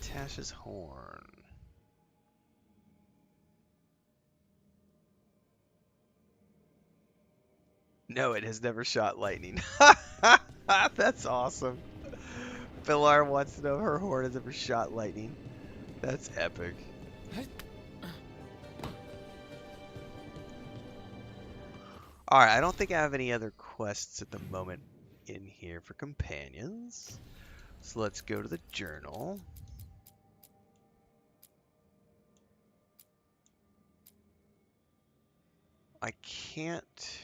Tash's horn. No, it has never shot lightning. That's awesome. Pilar wants to know if her horn has ever shot lightning. That's epic. Alright, I don't think I have any other quests at the moment in here for companions. So let's go to the journal. I can't...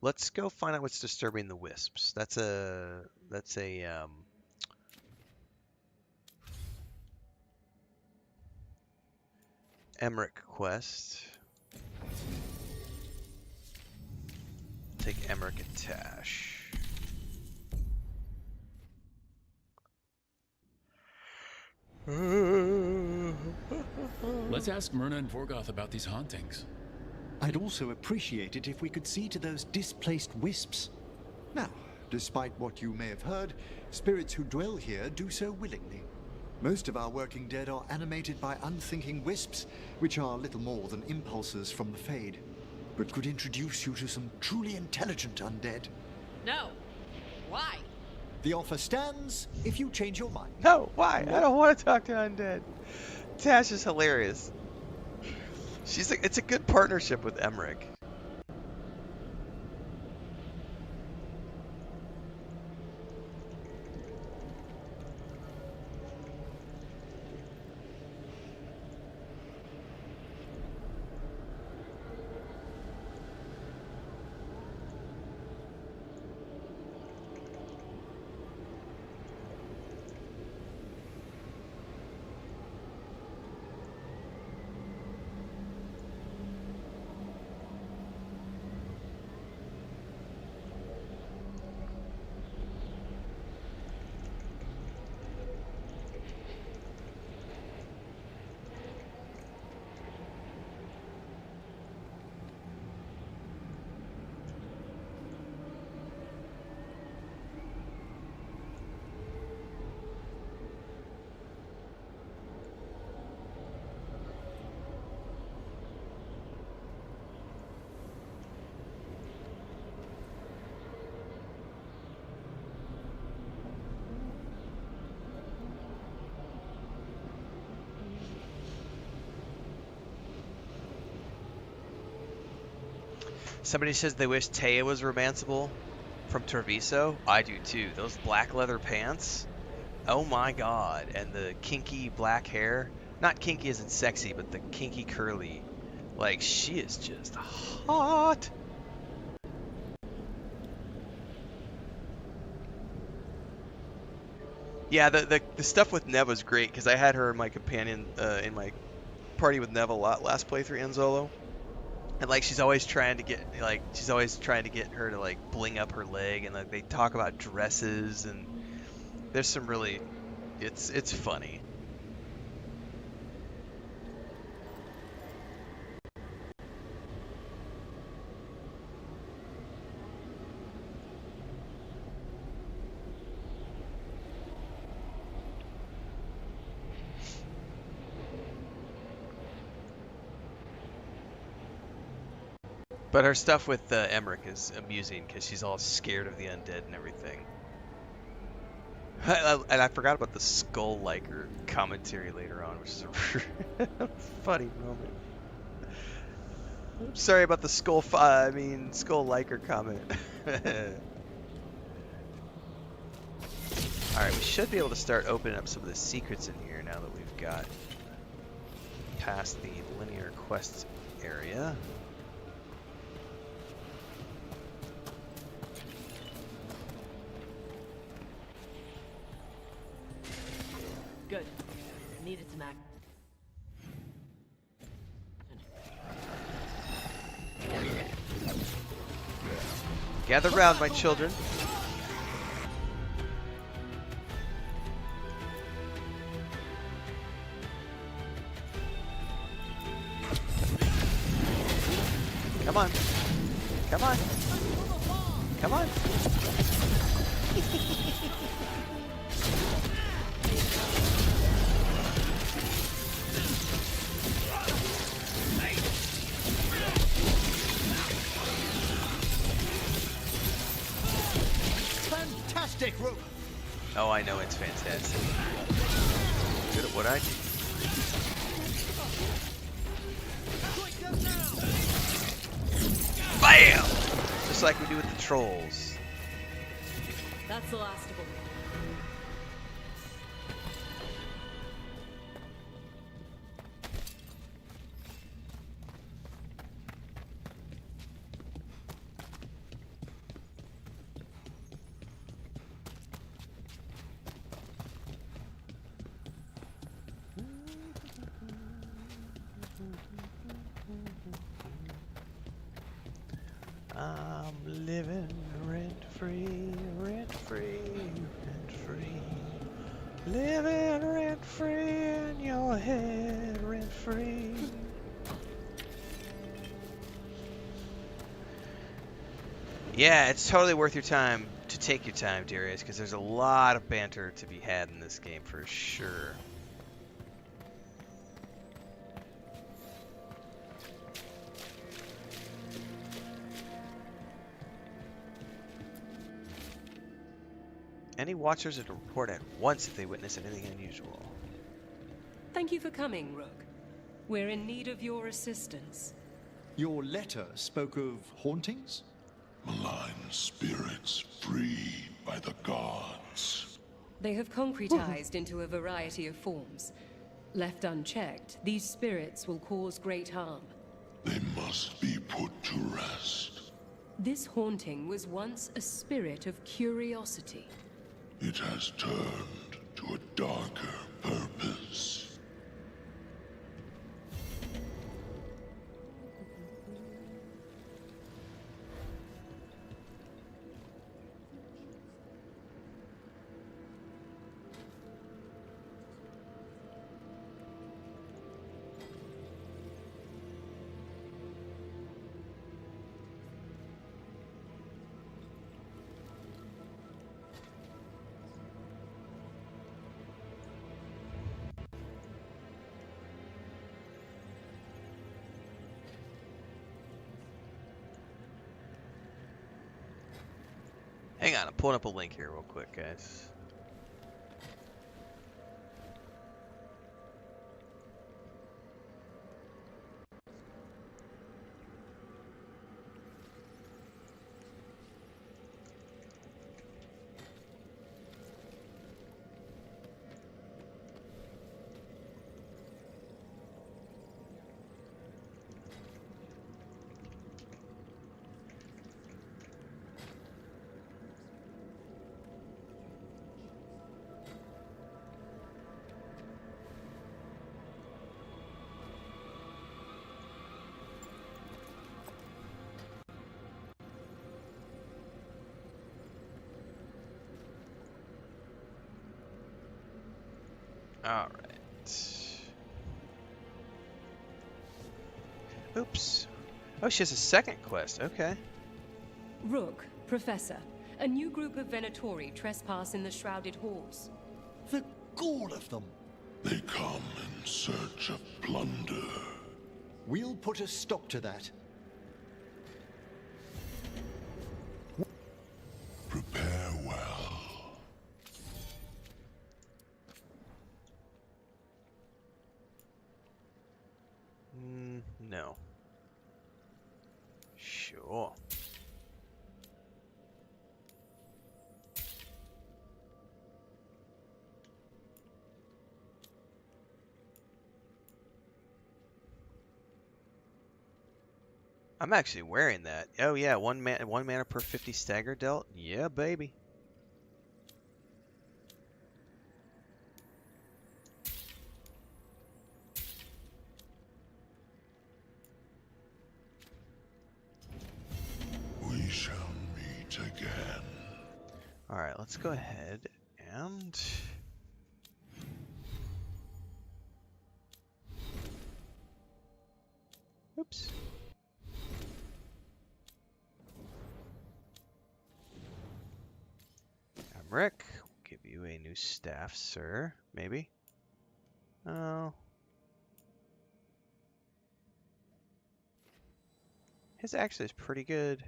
Let's go find out what's disturbing the wisps. That's a Emmrich quest. Take Emmrich and Tash. Let's ask Myrna and Vorgoth about these hauntings. I'd also appreciate it if we could see to those displaced wisps. Now, despite what you may have heard, spirits who dwell here do so willingly. Most of our working dead are animated by unthinking wisps, which are little more than impulses from the Fade, but could introduce you to some truly intelligent undead. No. Why? The offer stands if you change your mind. No, why? I don't want to talk to undead. Tash is hilarious. It's a good partnership with Emmrich. Somebody says they wish Taya was romanceable from Treviso. I do too. Those black leather pants. Oh my god. And the kinky black hair. Not kinky as in sexy, but the kinky curly. Like, she is just hot. Yeah, the stuff with Nev was great because I had her in my companion in my party with Nev a lot last playthrough Anzolo. And like she's always trying to get her to like bling up her leg, and like they talk about dresses, and there's some really it's funny. But her stuff with Emmrich is amusing because she's all scared of the undead and everything. And I forgot about the Skull Liker commentary later on, which is a funny moment. I'm sorry about the Skull Liker comment. Alright, we should be able to start opening up some of the secrets in here now that we've got past the linear quest area. Good. Needed some act. Gather round, my children. Come on. Come on. Come on. Fantastic, Rook. Oh, I know it's fantastic. Good at what I do. Bam! Just like we do with the trolls. That's the last of them. I'm living rent-free, rent-free, rent-free. Living rent-free in your head, rent-free. Yeah, it's totally worth your time to take your time, Darius, because there's a lot of banter to be had in this game for sure. Any watchers are to report at once if they witness anything unusual. Thank you for coming, Rook. We're in need of your assistance. Your letter spoke of hauntings? Malign spirits freed by the gods. They have concretized into a variety of forms. Left unchecked, these spirits will cause great harm. They must be put to rest. This haunting was once a spirit of curiosity. It has turned to a darker purpose. Hang on, I'm pulling up a link here real quick, guys. All right. Oops. Oh, she has a second quest. Okay. Rook, Professor, a new group of Venatori trespass in the Shrouded Halls. The gall of them! They come in search of plunder. We'll put a stop to that. Prepare well. No. Sure. I'm actually wearing that. Oh yeah, one mana per 50 stagger dealt. Yeah, baby. All right, let's go ahead and oops. Emmrich, we'll give you a new staff, sir. Maybe. Oh. His actually is pretty good.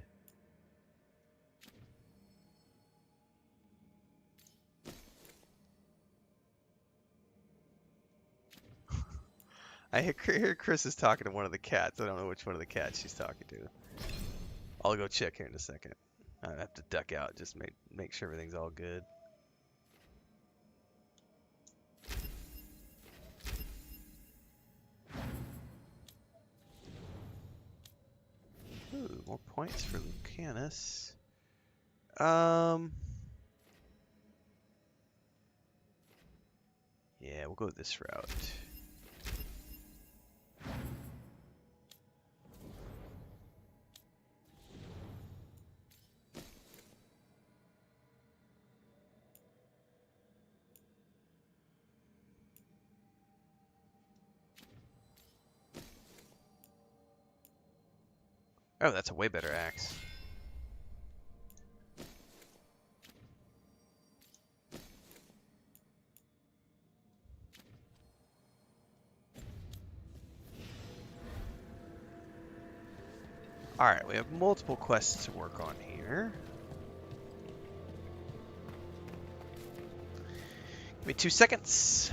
I hear Chris is talking to one of the cats. I don't know which one of the cats she's talking to. I'll go check here in a second. I have to duck out, just make sure everything's all good. Ooh, more points for Lucanus. Yeah, we'll go this route. Oh, that's a way better axe. Alright, we have multiple quests to work on here. Give me 2 seconds.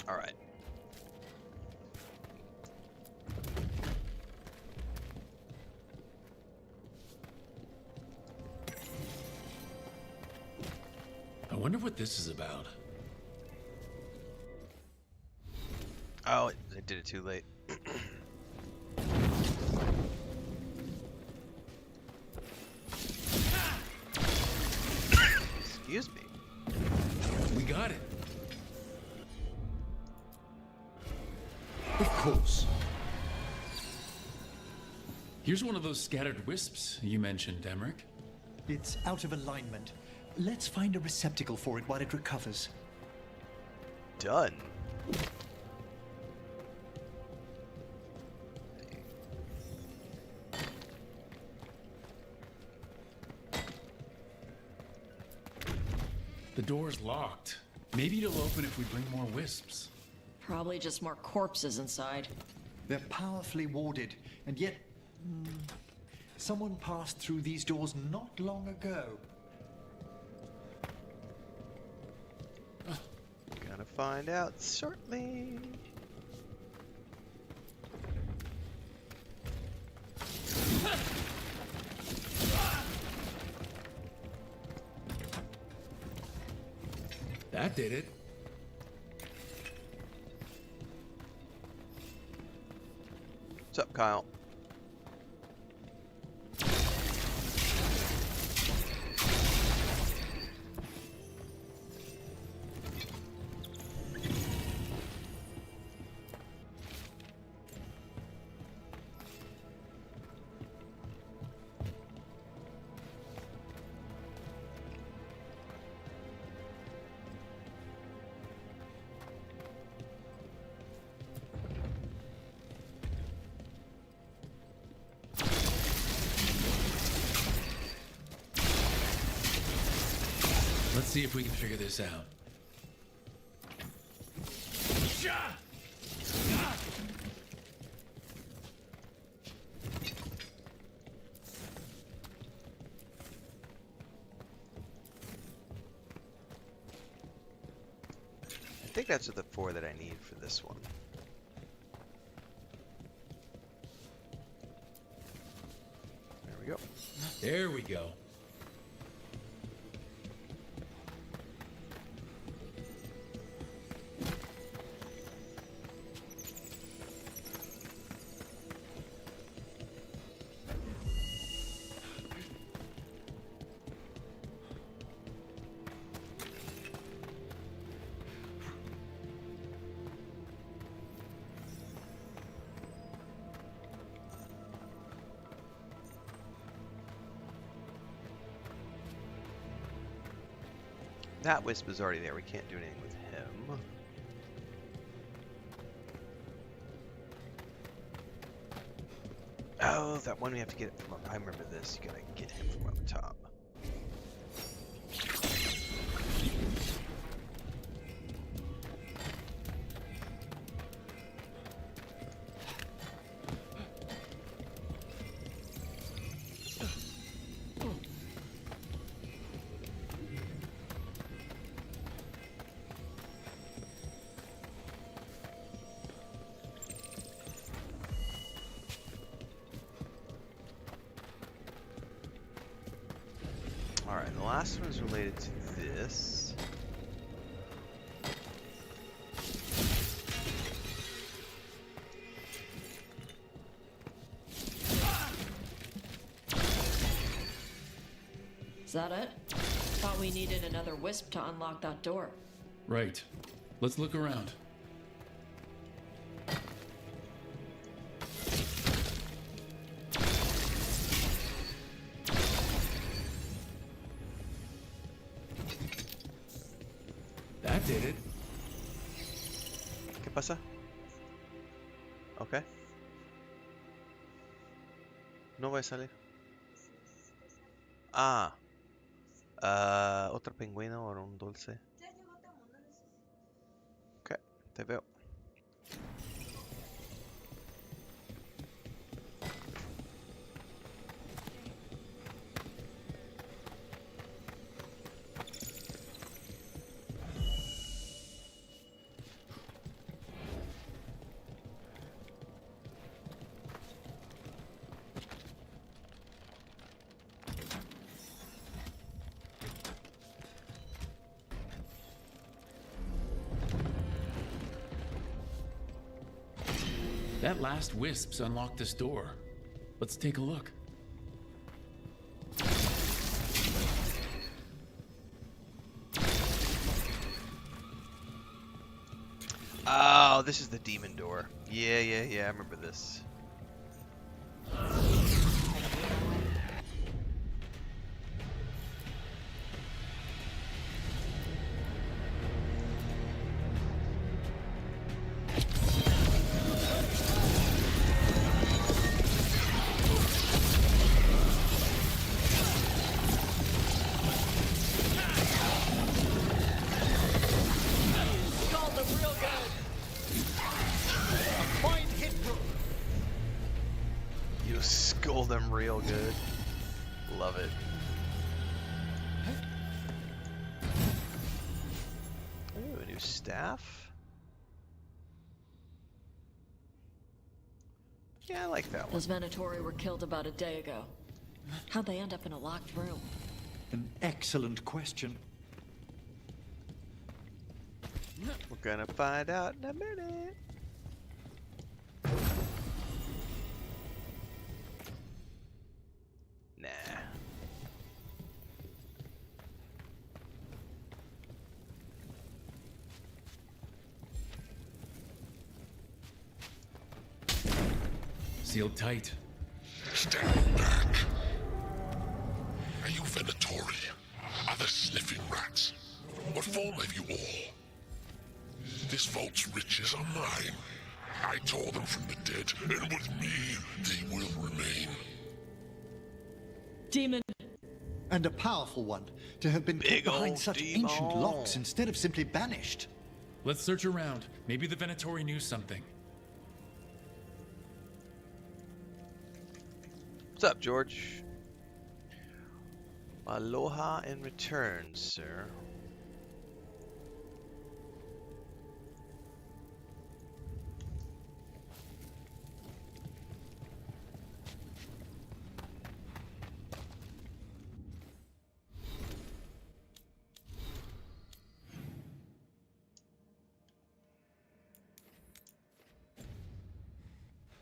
All right. I wonder what this is about. Oh, I did it too late. Excuse me. We got it. Of course. Here's one of those scattered wisps you mentioned, Emmrich. It's out of alignment. Let's find a receptacle for it while it recovers. Done. The door's locked. Maybe it'll open if we bring more wisps. Probably just more corpses inside. They're powerfully warded, and yet... someone passed through these doors not long ago. Gonna find out shortly. That did it. What's up, Kyle? Let's see if we can figure this out. I think that's the 4 that I need for this one. There we go. There we go. That wisp is already there. We can't do anything with him. Oh, that one we have to get it from up. I remember this. You gotta get him from up top. Alright, the last one is related to this. Is that it? Thought we needed another wisp to unlock that door. Right. Let's look around. That did it. ¿Qué pasa? Okay. No voy a salir. Ah. Otro pingüino o un dulce. Ok, te veo. That last wisp's unlocked this door. Let's take a look. Oh, this is the demon door. Yeah, I remember this. You scold them real good. Love it. Ooh, a new staff. Yeah, I like that one. Those Venatori were killed about a day ago. How'd they end up in a locked room? An excellent question. We're gonna find out in a minute. Nah. Sealed tight. Stand back. Are you Venatori? Are the sniffing rats? What form have you all? This vault's riches are mine. I tore them from the dead, and with me, they will remain. Demon. And a powerful one, to have been kept behind such ancient locks instead of simply banished. Let's search around. Maybe the Venatori knew something. What's up, George? Aloha in return, sir.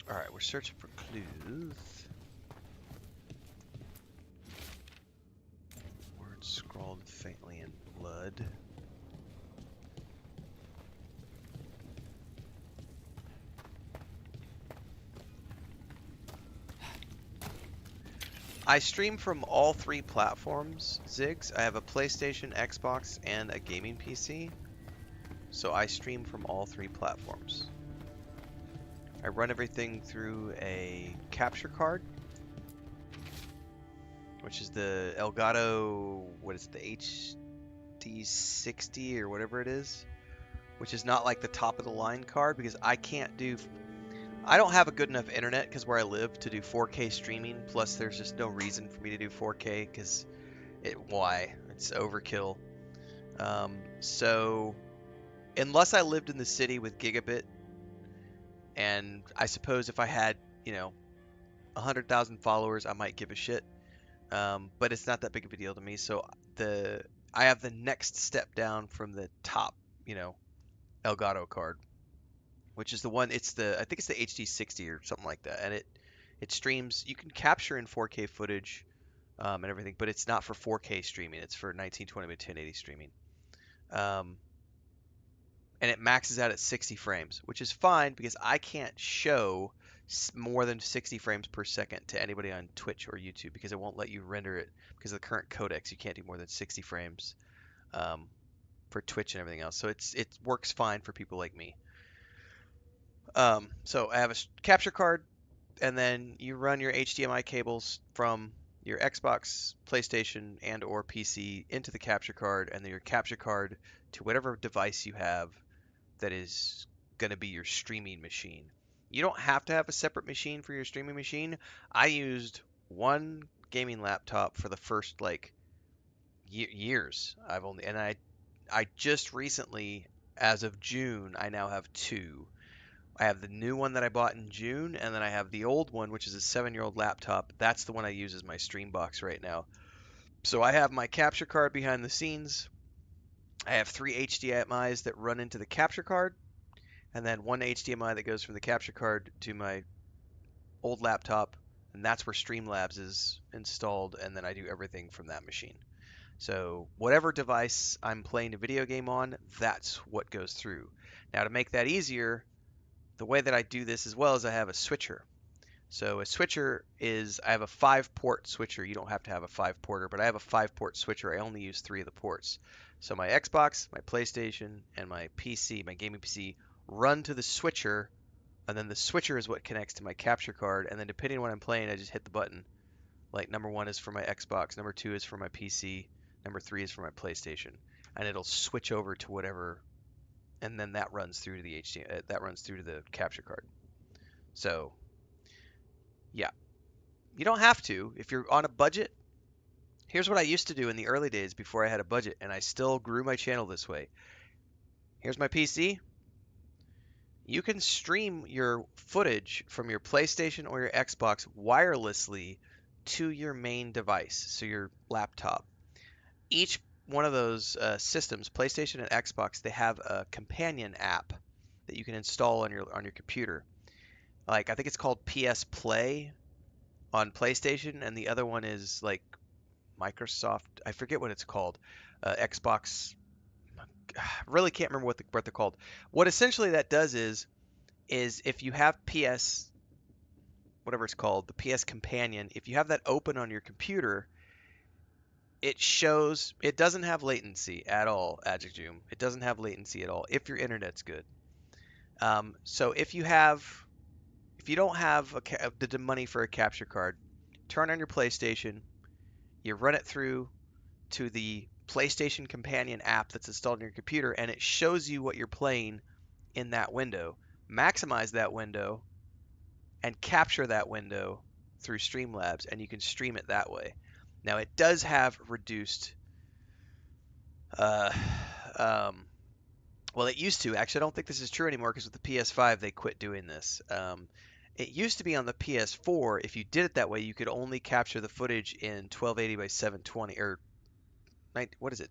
Alright, we're searching for clues. Words scrawled faintly in blood. I stream from all three platforms, Ziggs. I have a PlayStation, Xbox, and a gaming PC. So I stream from all three platforms. I run everything through a capture card, which is the Elgato, what is it, the HD60 or whatever it is, which is not like the top of the line card because I don't have a good enough internet because where I live to do 4K streaming, plus there's just no reason for me to do 4K because why? It's overkill. So unless I lived in the city with gigabit, and I suppose if I had, 100,000 followers, I might give a shit. But it's not that big of a deal to me. So I have the next step down from the top, Elgato card, which is the one. I think it's the HD60 or something like that, and it streams. You can capture in 4K footage, and everything, but it's not for 4K streaming. It's for 1920 by 1080 streaming. And it maxes out at 60 frames, which is fine because I can't show more than 60 frames per second to anybody on Twitch or YouTube because it won't let you render it because of the current codecs. You can't do more than 60 frames for Twitch and everything else. So it works fine for people like me. So I have a capture card, and then you run your HDMI cables from your Xbox, PlayStation, and or PC into the capture card, and then your capture card to whatever device you have that is going to be your streaming machine. You don't have to have a separate machine for your streaming machine. I used one gaming laptop for the first years. I just recently, as of June, I now have two. I have the new one that I bought in June, and then I have the old one, which is a 7-year-old laptop. That's the one I use as my stream box right now. So I have my capture card behind the scenes. I have 3 HDMIs that run into the capture card. and then one HDMI that goes from the capture card to my old laptop, and that's where Streamlabs is installed, and then I do everything from that machine. So whatever device I'm playing a video game on, that's what goes through. Now to make that easier, the way that I do this as well is I have a switcher. So a switcher is, I have a 5-port switcher. You don't have to have a 5-porter, but I have a 5-port switcher. I only use 3 of the ports. So my Xbox, my PlayStation, and my PC, my gaming PC, run to the switcher, and then the switcher is what connects to my capture card, and then depending on what I'm playing, I just hit the button. Like number 1 is for my Xbox, number 2 is for my PC, number 3 is for my PlayStation, and it'll switch over to whatever, and then that runs through to the HDMI, that runs through to the capture card. So yeah, you don't have to if you're on a budget. Here's what I used to do in the early days before I had a budget, and I still grew my channel this way. Here's my PC. You can stream your footage from your PlayStation or your Xbox wirelessly to your main device, so your laptop. Each one of those systems, PlayStation and Xbox, they have a companion app that you can install on your computer. Like, I think it's called PS Play on PlayStation, and the other one is like Microsoft. I forget what it's called. Xbox. Really can't remember what they're called. What essentially that does is if you have PS, whatever it's called, the PS Companion, if you have that open on your computer, it shows, it doesn't have latency at all, Adjectum. It doesn't have latency at all if your internet's good. So if you don't have the money for a capture card, turn on your PlayStation, you run it through to the PlayStation Companion app that's installed on your computer, and it shows you what you're playing in that window. Maximize that window and capture that window through Streamlabs, and you can stream it that way. Now, it does have reduced, well, it used to. Actually, I don't think this is true anymore because with the PS5, they quit doing this. It used to be on the PS4, if you did it that way, you could only capture the footage in 1280 by 720, or what is it?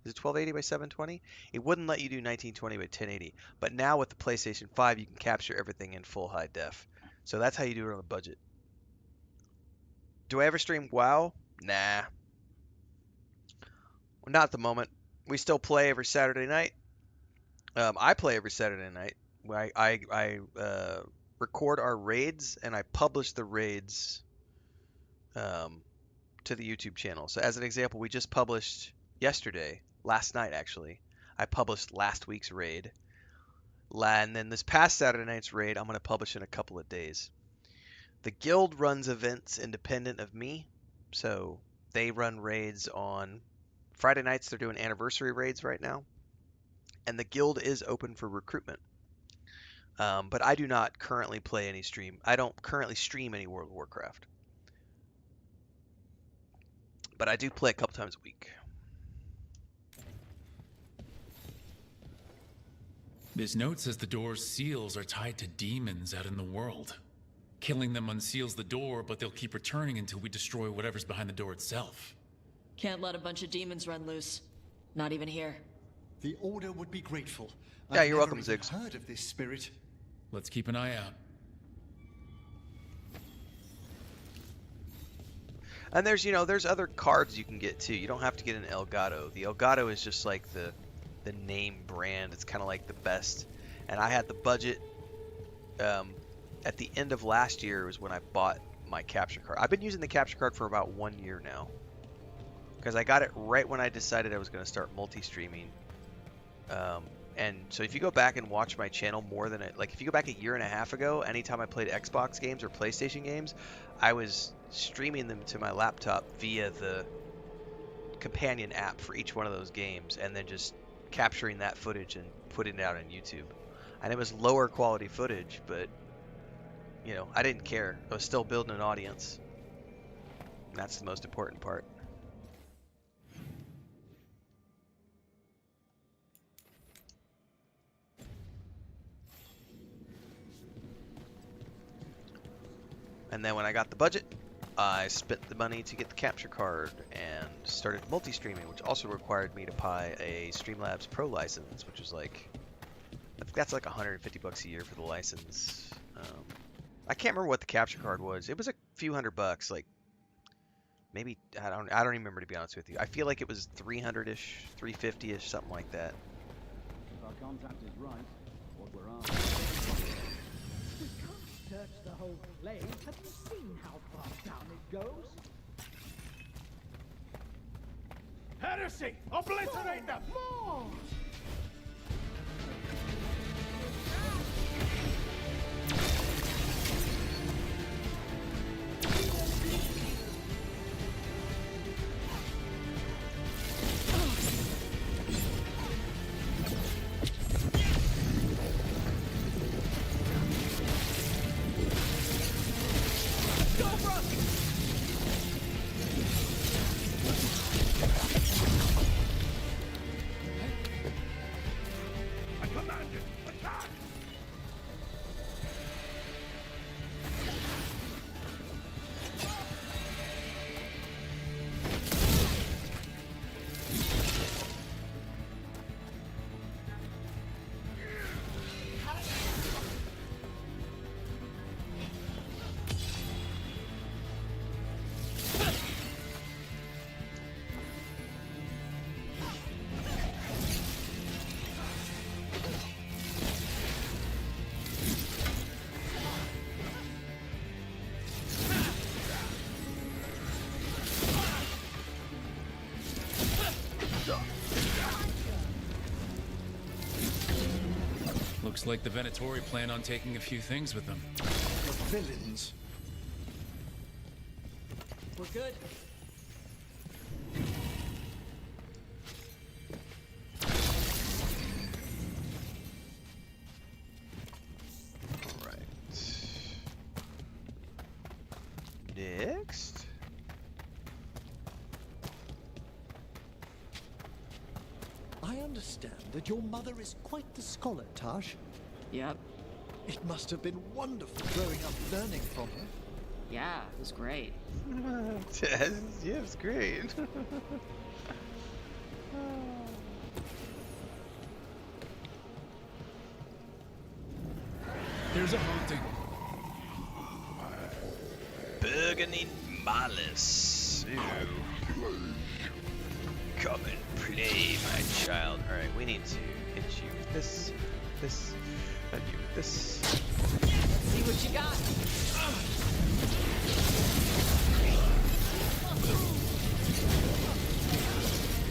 Is it 1280 by 720? It wouldn't let you do 1920 by 1080. But now with the PlayStation 5, you can capture everything in full high def. So that's how you do it on a budget. Do I ever stream WoW? Nah. Well, not at the moment. We still play every Saturday night. I play every Saturday night. I record our raids, and I publish the raids to the YouTube channel. So as an example, we just published yesterday, last night actually, I published last week's raid. And then this past Saturday night's raid, I'm going to publish in a couple of days. The guild runs events independent of me. So they run raids on Friday nights. They're doing anniversary raids right now. And the guild is open for recruitment. But I do not currently play any stream. I don't currently stream any World of Warcraft. But I do play a couple times a week. This note says the door's seals are tied to demons out in the world. Killing them unseals the door, but they'll keep returning until we destroy whatever's behind the door itself. Can't let a bunch of demons run loose. Not even here. The Order would be grateful. Yeah, you're welcome, I've never Ziggs. even heard of this spirit. Let's keep an eye out. And there's other cards you can get too. You don't have to get an Elgato. The Elgato is just like the name brand. It's kind of like the best. And I had the budget. At the end of last year was when I bought my capture card. I've been using the capture card for about 1 year now. Because I got it right when I decided I was going to start multi-streaming. And so if you go back and watch my channel more than if you go back a year and a half ago, anytime I played Xbox games or PlayStation games, I was streaming them to my laptop via the companion app for each one of those games, and then just capturing that footage and putting it out on YouTube. And it was lower quality footage, but I didn't care. I was still building an audience. And that's the most important part. And then when I got the budget, I spent the money to get the capture card and started multi-streaming, which also required me to buy a Streamlabs Pro license, which was like That's like 150 bucks a year for the license. I can't remember what the capture card was. It was a few $100, like maybe I don't even remember, to be honest with you. I feel like it was 300-ish, 350-ish, something like that. If our contact is right, what we're after. We can't search the whole place. Have you seen how far down it goes? Heresy! Obliterate them! More! Looks like the Venatori plan on taking a few things with them. The villains. We're good. Alright. Next. I understand that your mother is quite the scholar, Tash. Yep. It must have been wonderful growing up learning from her. Yeah, it was great. Yeah, it's great. There's a haunting. Burgundy Malice. Ew. Come and play, my child. Alright, we need to hit you with this, and you with this. See what you got.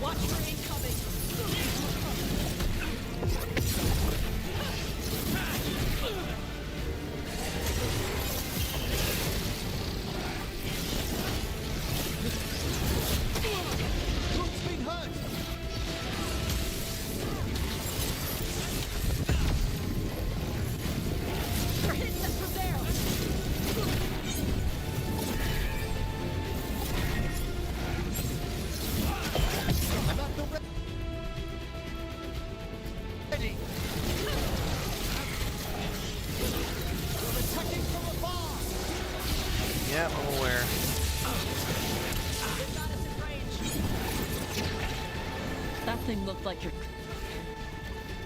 Watch for incoming. They're hitting us from there. I'm at the ready. We're attacking from afar. Yeah, I'm aware. They've got us in range. That thing looked like your...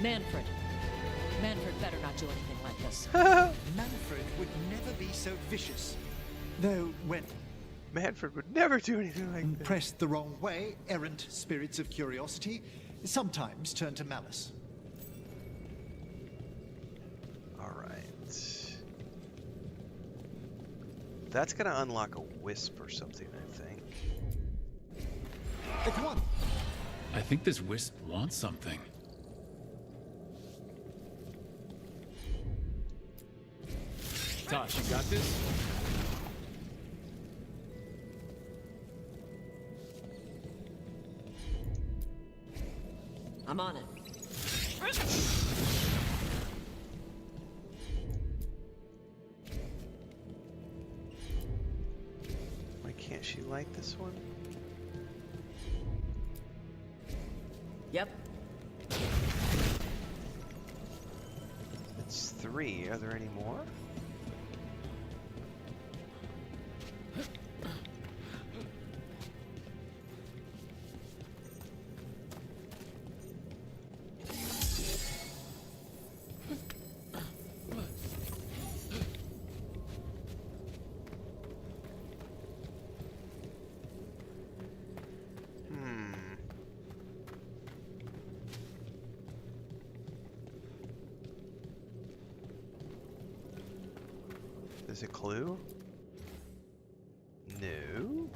Manfred. Manfred better not do anything like this. Manfred would never be so vicious. Though when Manfred would never do anything like that. pressed the wrong way, errant spirits of curiosity sometimes turn to malice. Alright. That's gonna unlock a wisp or something, I think. Hey, come on. I think this wisp wants something. Tosh, you got this? I'm on it. Why can't she light this one? Yep. It's 3. Are there any more? this a clue? No.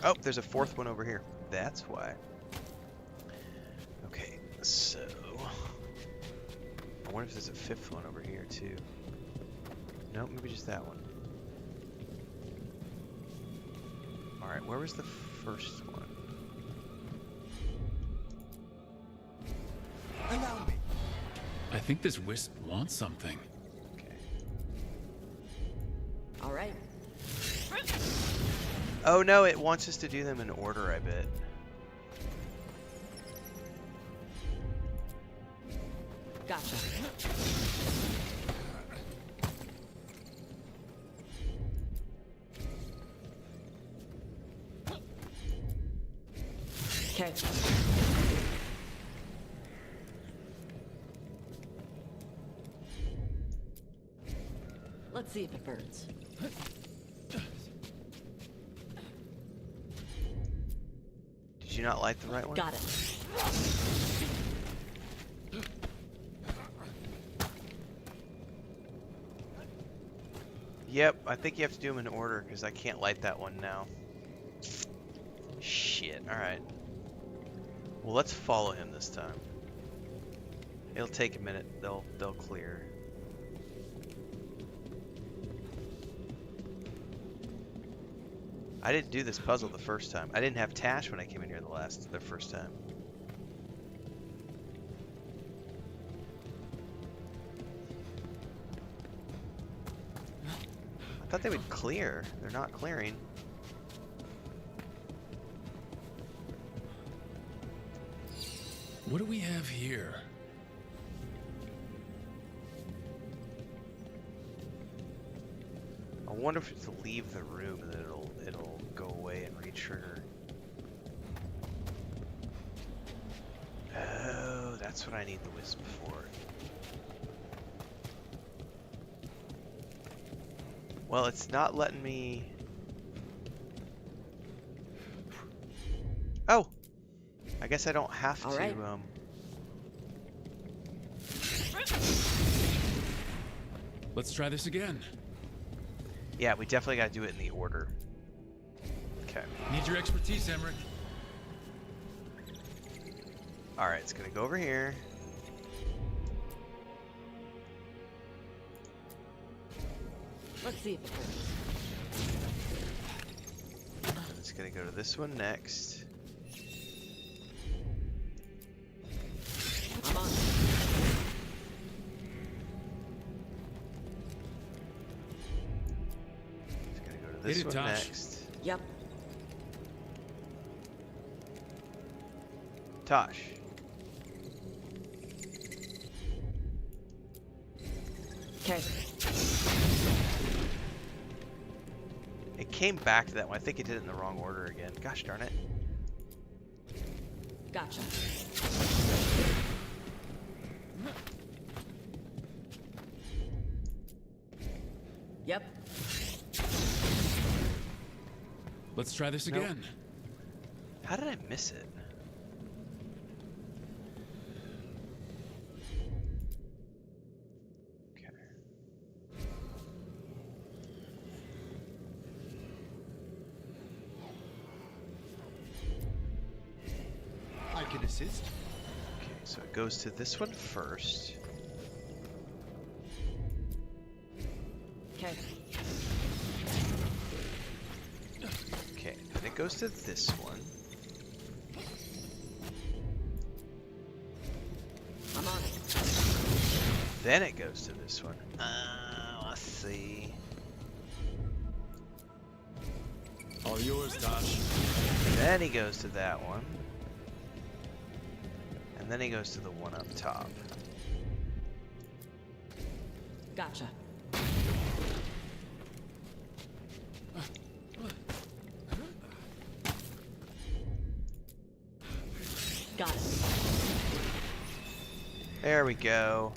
Oh, there's a fourth one over here. That's why. Okay, so I wonder if there's a fifth one over here too. Nope, maybe just that one. Alright, where was the first one? Allow me. I think this wisp wants something. All right. Oh no, it wants us to do them in order, I bet. Gotcha. Okay. Let's see if it burns. Did you not light the right one? Got it. Yep, I think you have to do them in order because I can't light that one now. Shit, alright. Well, let's follow him this time. It'll take a minute. They'll clear. I didn't do this puzzle the first time. I didn't have Tash when I came in here the first time. I thought they would clear. They're not clearing. What do we have here? I wonder if it's to leave the room and then it'll go away and re-trigger. Oh, that's what I need the wisp for. Well, it's not letting me... Oh! I guess I don't have to, right. Let's try this again. Yeah, we definitely gotta do it in the order. Okay. Need your expertise, Emmrich. Alright, it's gonna go over here. Let's see if it burns. It's gonna go to this one next. I'm on. It's gonna go to this one next. Yep. Tosh. Okay. It came back to that one. I think it did it in the wrong order again. Gosh darn it. Gotcha. Yep. Let's try this Nope. again. How did I miss it? Okay. I can assist. Okay, so it goes to this one first. Okay. Okay, then it goes to this one. I'm on it. Then it goes to this one. Let's see. All yours, Tosh. Then he goes to that one. And then he goes to the one up top. Gotcha. Got it. There we go.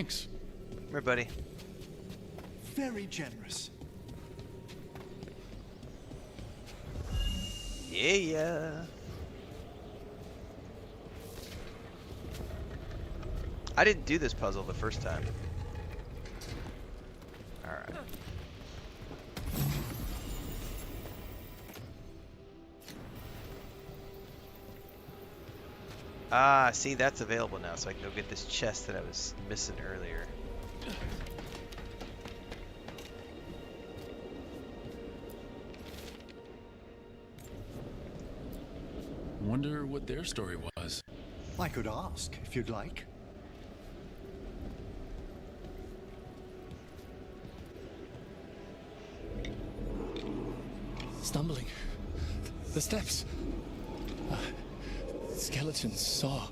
Thanks. Come here, buddy. Very generous. Yeah. I didn't do this puzzle the first time. Alright. Ah, see, that's available now, so I can go get this chest that I was missing earlier. Wonder what their story was. I could ask, if you'd like. Stumbling. The steps. Skeletons saw.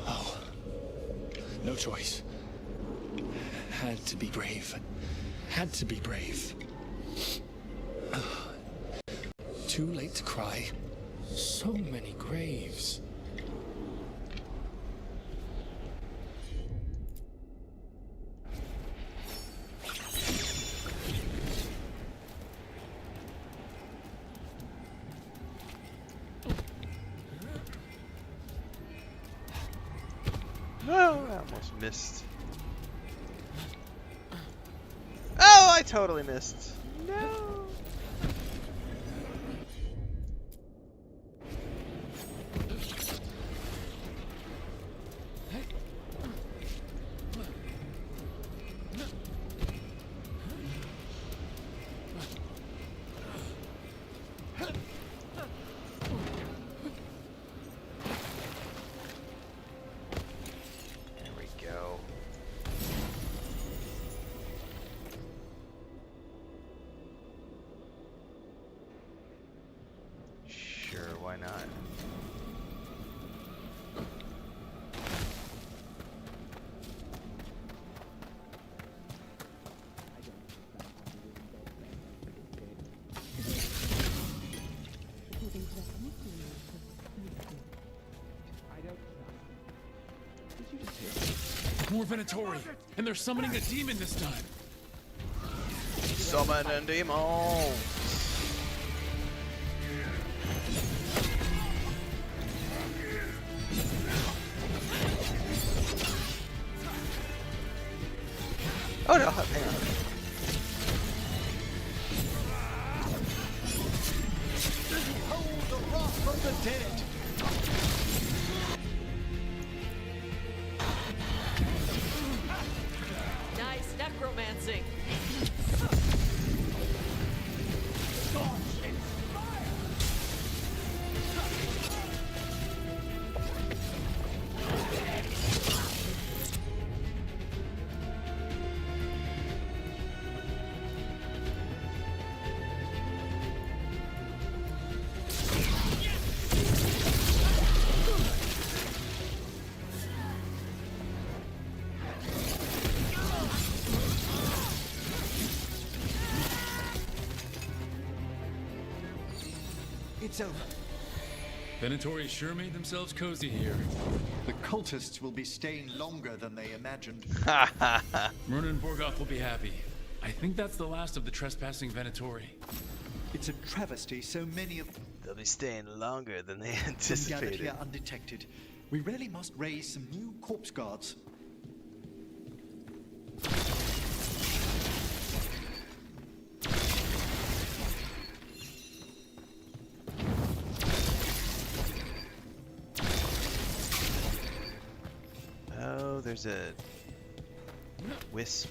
Oh. No choice. Had to be brave. Had to be brave. Too late to cry. So many graves. Oh, I almost missed. Oh, I totally missed. No. Why not? More Venatori, and they're summoning a demon this time. Summon a demon. Oh no, hang on. Behold the wrath of the dead! Nice necromancy. It's over. Venatori sure made themselves cozy here. The cultists will be staying longer than they imagined. Myrna and Borgoth will be happy. I think that's the last of the trespassing Venatori. It's a travesty so many of They'll be staying longer than they them gathered anticipated. here undetected. We really must raise some new corpse guards. Oh, there's a wisp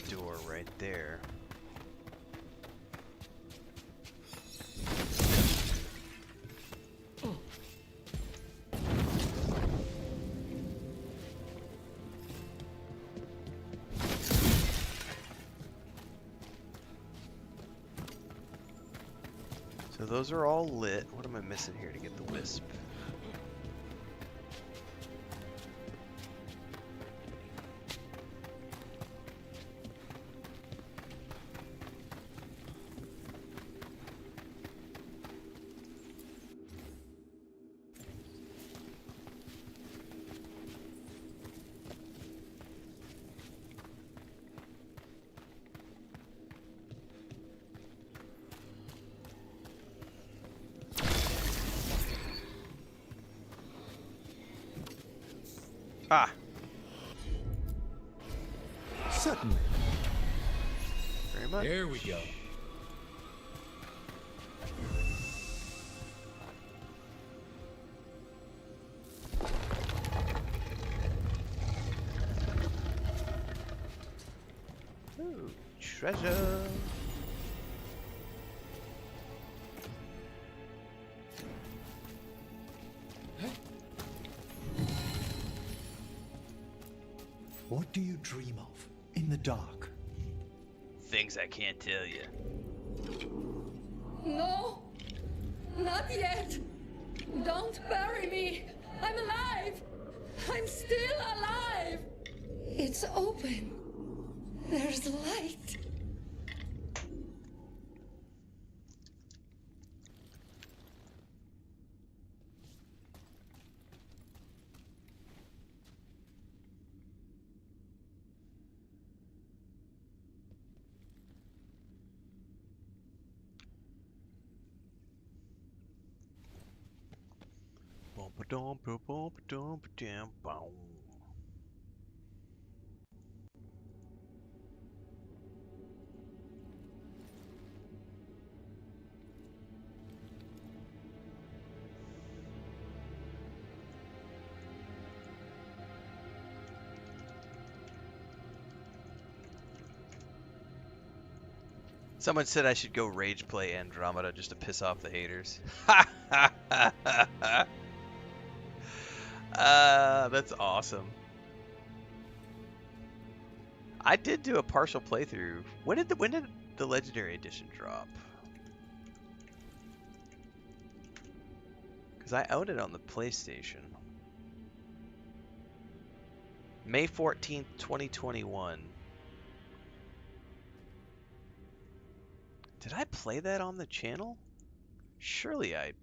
door right there. So those are all lit. What am I missing here to get the wisp? Ah. Certainly. Very much. There we go. Ooh, treasure. What do you dream of in the dark? Things I can't tell you. No! Not yet! Don't bury me! I'm alive! I'm still alive! It's open. There's light. Someone said I should go rage play Andromeda just to piss off the haters. That's awesome. I did do a partial playthrough. When did the Legendary Edition drop? Because I owned it on the PlayStation. May 14th, 2021. Did I play that on the channel? Surely I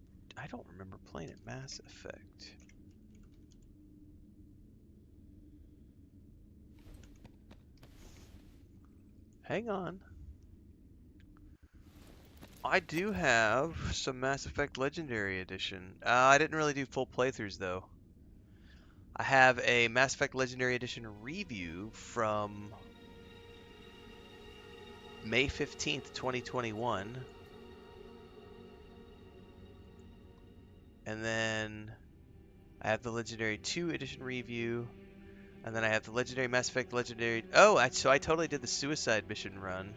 don't remember playing it. Mass Effect. Hang on. I do have some Mass Effect Legendary Edition. I didn't really do full playthroughs though. I have a Mass Effect Legendary Edition review from May 15th, 2021. And then I have the Legendary 2 Edition review. And then I have the Legendary Mass Effect Legendary... Oh, so I totally did the Suicide Mission run.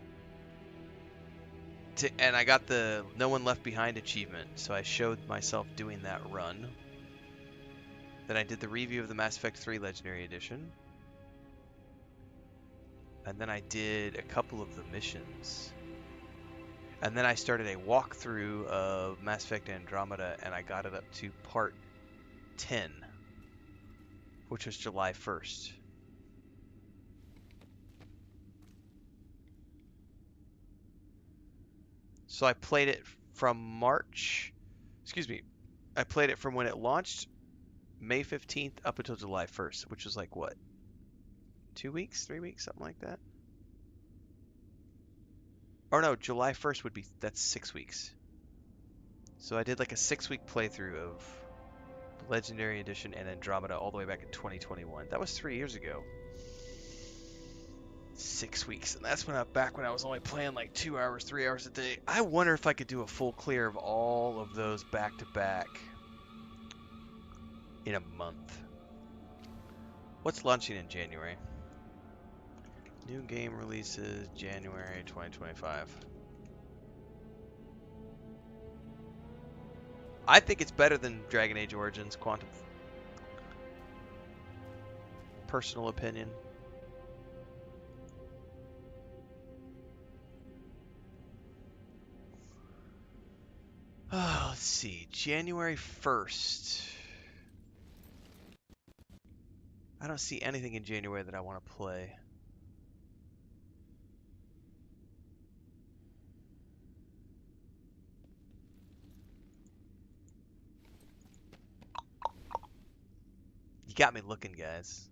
And I got the No One Left Behind achievement. So I showed myself doing that run. Then I did the review of the Mass Effect 3 Legendary Edition. And then I did a couple of the missions. And then I started a walkthrough of Mass Effect Andromeda, and I got it up to part 10, which was July 1st. So I played it from March, I played it from when it launched, May 15th, up until July 1st, which was like what? 2 weeks, 3 weeks, something like that. Or no, July 1st would be, that's 6 weeks. So I did like a 6-week playthrough of the Legendary Edition and Andromeda all the way back in 2021. That was 3 years ago. 6 weeks, and that's back when I was only playing like 2 hours, 3 hours a day. I wonder if I could do a full clear of all of those back to back in a month. What's launching in January? New game releases January 2025. I think it's better than Dragon Age Origins Quantum. Personal opinion. Oh, let's see. January 1st. I don't see anything in January that I want to play. You got me looking, guys.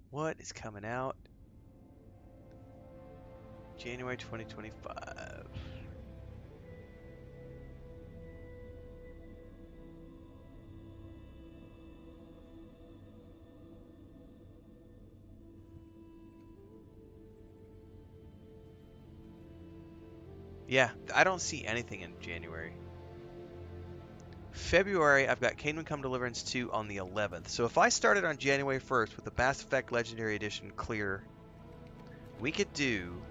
What is coming out? January 2025. Yeah, I don't see anything in January. February, I've got Kingdom Come Deliverance 2 on the 11th. So if I started on January 1st with the Mass Effect Legendary Edition clear, we could do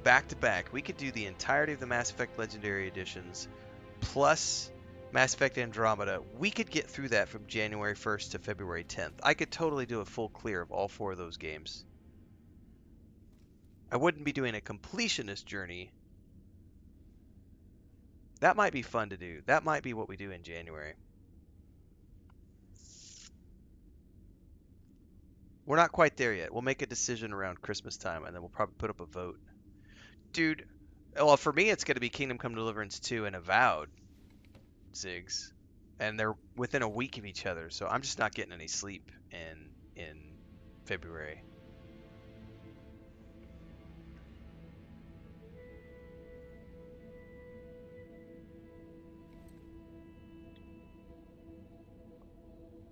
back to back. We could do the entirety of the Mass Effect Legendary Editions plus Mass Effect Andromeda. We could get through that from January 1st to February 10th. I could totally do a full clear of all 4 of those games. I wouldn't be doing a completionist journey. That might be fun to do. That might be what we do in January. We're not quite there yet. We'll make a decision around Christmas time, and then we'll probably put up a vote. Dude, well, for me, it's going to be Kingdom Come Deliverance 2 and Avowed, Ziggs. And they're within a week of each other, so I'm just not getting any sleep in February.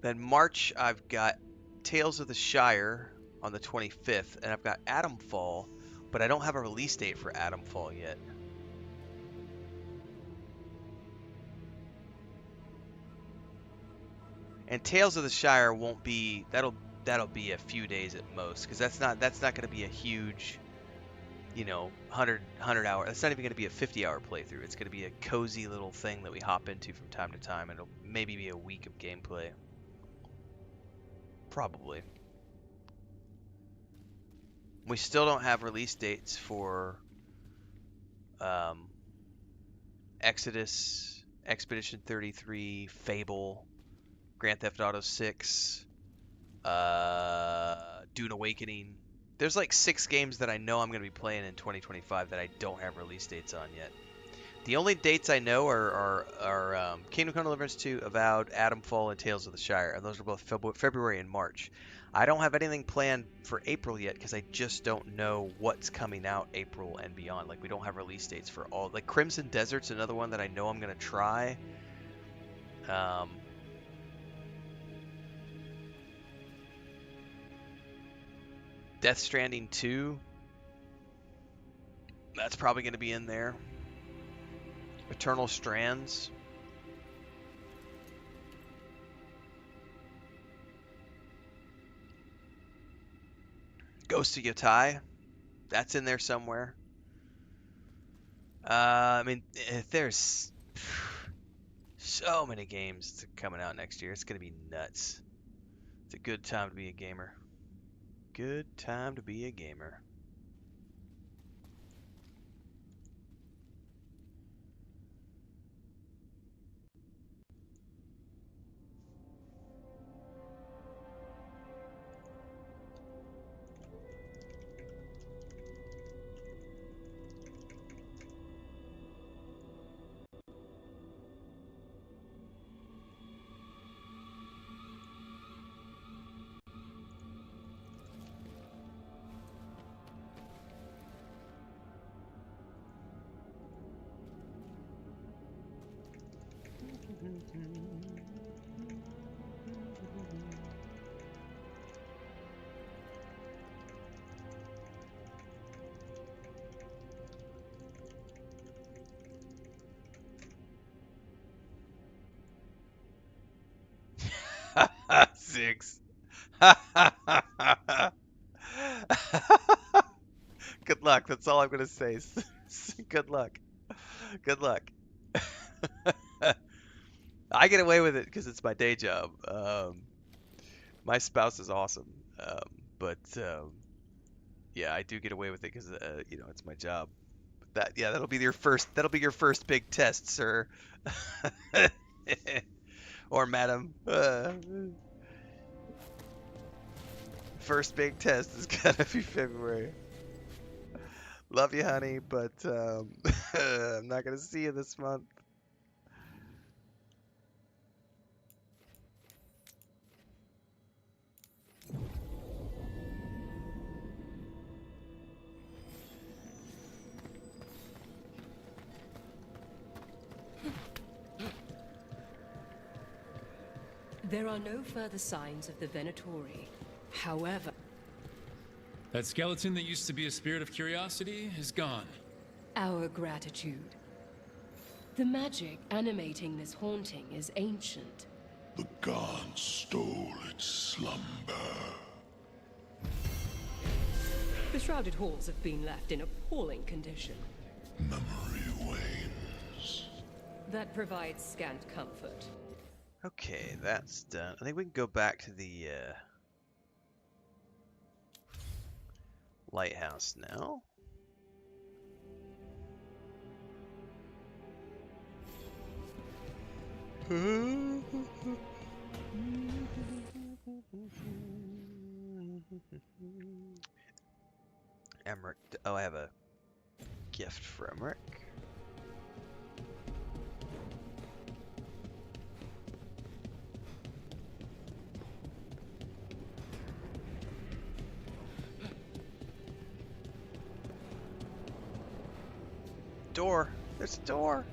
Then March, I've got Tales of the Shire on the 25th, and I've got Atomfall, but I don't have a release date for Atomfall yet. And Tales of the Shire won't be, that'll be a few days at most, because that's not going to be a huge, 100 hour. That's not even going to be a 50-hour playthrough. It's going to be a cozy little thing that we hop into from time to time, and it'll maybe be a week of gameplay. Probably. We still don't have release dates for Exodus, Expedition 33, Fable, Grand Theft Auto 6, Dune Awakening. There's like 6 games that I know I'm going to be playing in 2025 that I don't have release dates on yet. The only dates I know are Kingdom Come Deliverance 2, Avowed, Atomfall, and Tales of the Shire, and those are both February and March. I don't have anything planned for April yet because I just don't know what's coming out April and beyond. Like, we don't have release dates for all. Like, Crimson Desert's another one that I know I'm going to try. Death Stranding 2. That's probably going to be in there. Eternal Strands. Ghost of Yotai. That's in there somewhere. I mean, there's so many games coming out next year. It's going to be nuts. It's a good time to be a gamer. Good time to be a gamer. Six. Good luck. That's all I'm going to say. Good luck. Good luck. I get away with it because it's my day job. My spouse is awesome. But yeah, I do get away with it because it's my job. That'll be your first big test, sir. Or madam. First big test is gonna be February. Love you, honey, but I'm not gonna see you this month. There are no further signs of the Venatori. However, that skeleton that used to be a spirit of curiosity is gone. Our gratitude. The magic animating this haunting is ancient. The gods stole its slumber. The shrouded halls have been left in appalling condition. Memory wanes. That provides scant comfort. Okay, that's done. I think we can go back to the lighthouse now. Emmrich. Oh, I have a gift for Emmrich. Door. There's a door.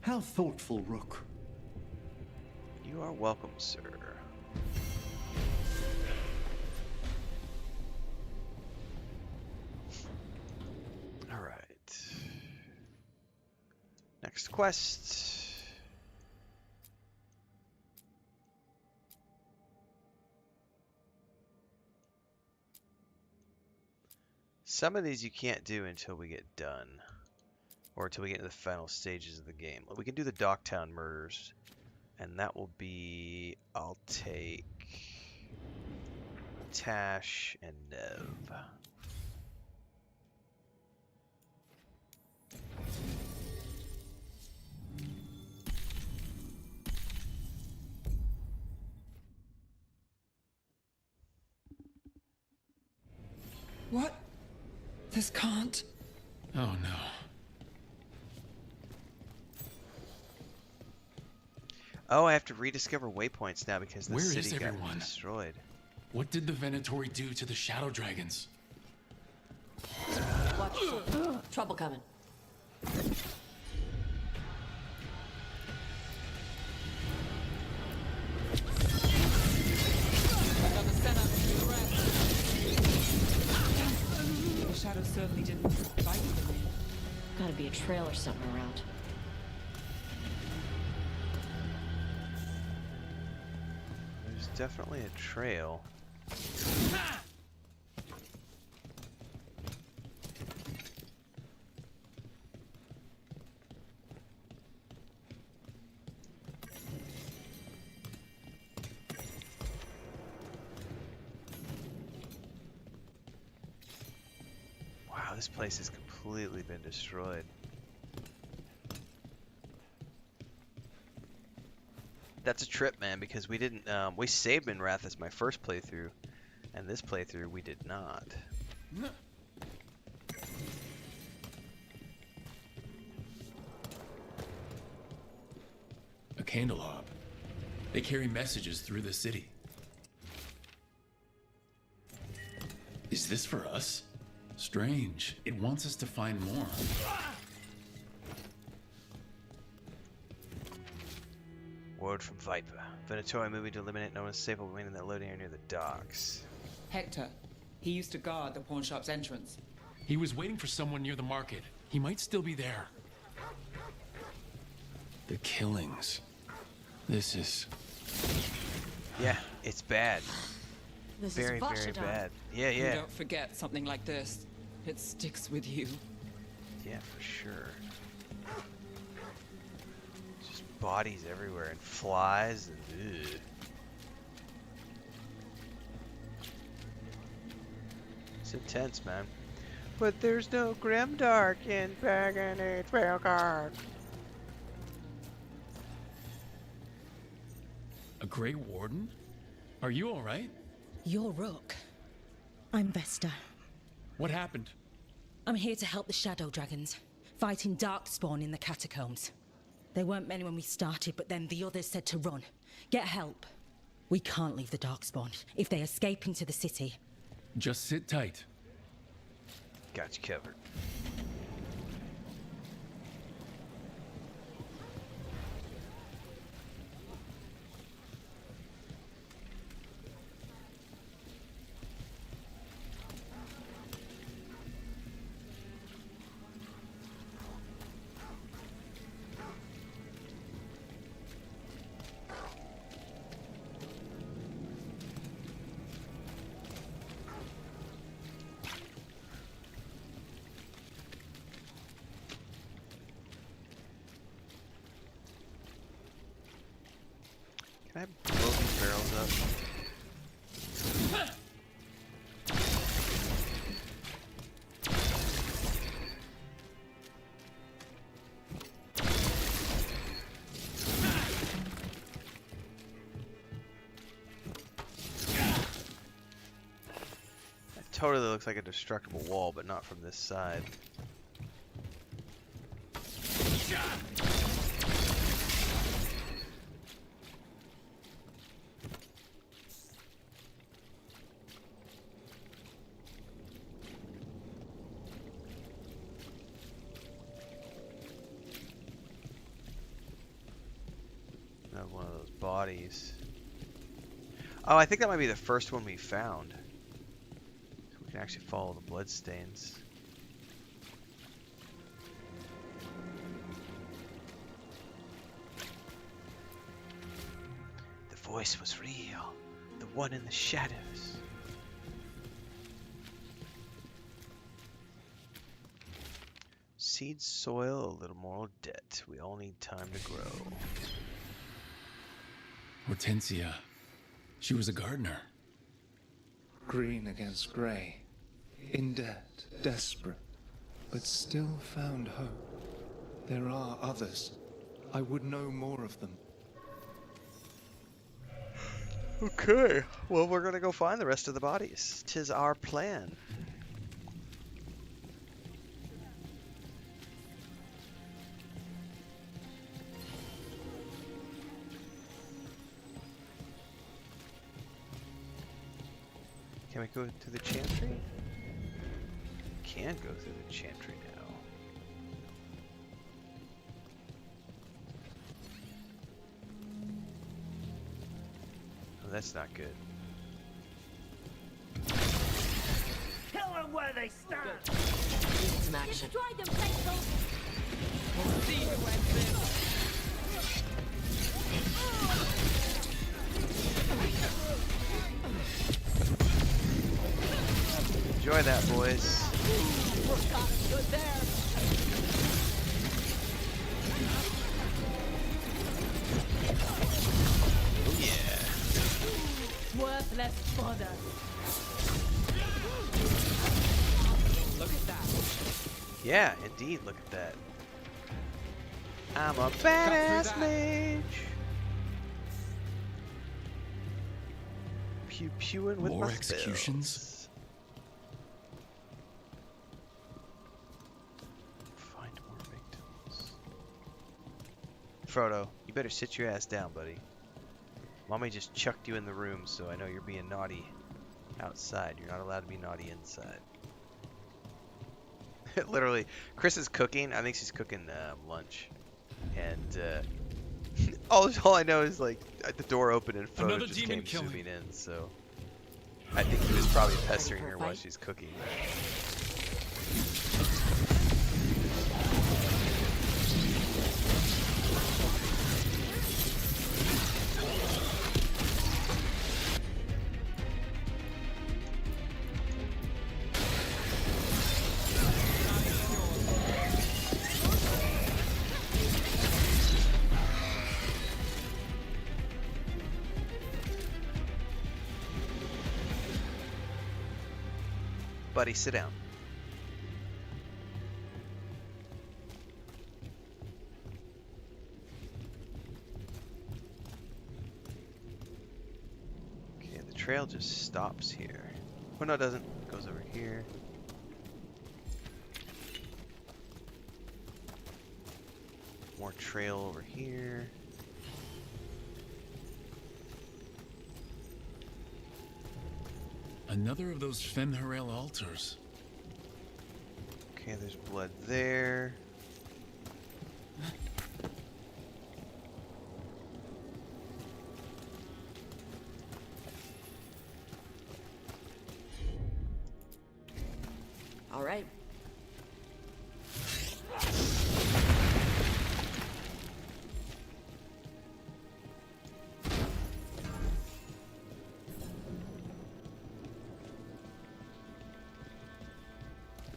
How thoughtful, Rook. You are welcome, sir. All right. Next quest. Some of these you can't do until we get done. Or until we get into the final stages of the game. We can do the Docktown murders. And that will be... I'll take... Tash and Nev. What? This can't. Oh no. Oh, I have to rediscover waypoints now because the Where city is got everyone? destroyed. What did the Venatori do to the Shadow Dragons? Watch yourself. Trouble coming. Another setup to the rest. The shadow certainly didn't fight with me. Gotta be a trail or something around. There's definitely a trail. Wow, this place has completely been destroyed. That's a trip, man, because we didn't, we saved Minrath as my first playthrough, and this playthrough we did not. A candelab. They carry messages through the city. Is this for us? Strange. It wants us to find more. Word from Viper. Venatori moving to eliminate no one safe will remain in that loading area near the docks. Hector. He used to guard the pawn shop's entrance. He was waiting for someone near the market. He might still be there. The killings. This is... Yeah, it's bad. This very, is very bad. Yeah, You yeah. don't forget something like this. It sticks with you. Yeah, for sure. Just bodies everywhere and flies and ugh. It's intense, man. But there's no grimdark in Dragon Age Veilguard. a Grey Warden? Are you all right? You're Rook. I'm Vesta. What happened? I'm here to help the Shadow Dragons, fighting Darkspawn in the catacombs. There weren't many when we started, but then the others said to run. Get help. We can't leave the Darkspawn. If they escape into the city... Just sit tight. Got you covered. Can I blow these barrels up? That totally looks like a destructible wall, but not from this side. Another one of those bodies. Oh, I think that might be the first one we found. So we can actually follow the blood stains. The voice was real. The one in the shadows. Seed soil, a little moral debt. We all need time to grow. Hortensia. She was a gardener. Green against grey. In debt, desperate, but still found hope. There are others. I would know more of them. Okay, well, we're gonna go find the rest of the bodies. 'Tis our plan. Can we go to the chantry? Can go through the chantry now. Oh, that's not good. Kill them where they stand! Need some action. Destroy them, faithful! We'll see who ends this! Enjoy that, boys. We're caught good there! Oh yeah. Worthless fodder. Look at that. Yeah, indeed, look at that. I'm a badass mage. Pew pewing with More my executions? spells. Find more victims. Frodo, you better sit your ass down, buddy. Mommy just chucked you in the room, so I know you're being naughty outside. You're not allowed to be naughty inside. Literally, Chris is cooking. I think she's cooking lunch. And all I know is, like, the door opened and Frodo Another just demon came killing. zooming in, so I think he was probably pestering her while she's cooking. Buddy, sit down. Okay, the trail just stops here. Oh no, it doesn't. It goes over here. More trail over here. Another of those Fen'Harel altars. Okay, there's blood there. All right.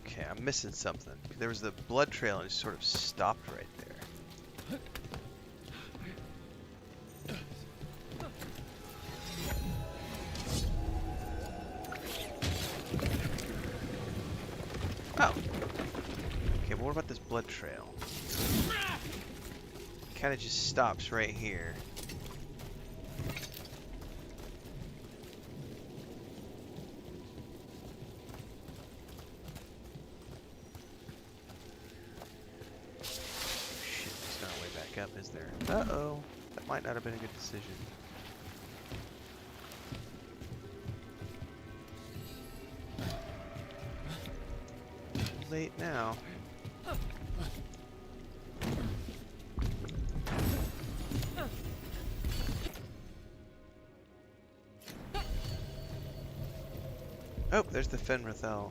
Okay, I'm missing something. There was the blood trail and it sort of stopped right there. Okay, but what about this blood trail? Kind of just stops right here. Shit, there's not a way back up, is there? Uh-oh. That might not have been a good decision. Late now. Oh, there's the Renfail.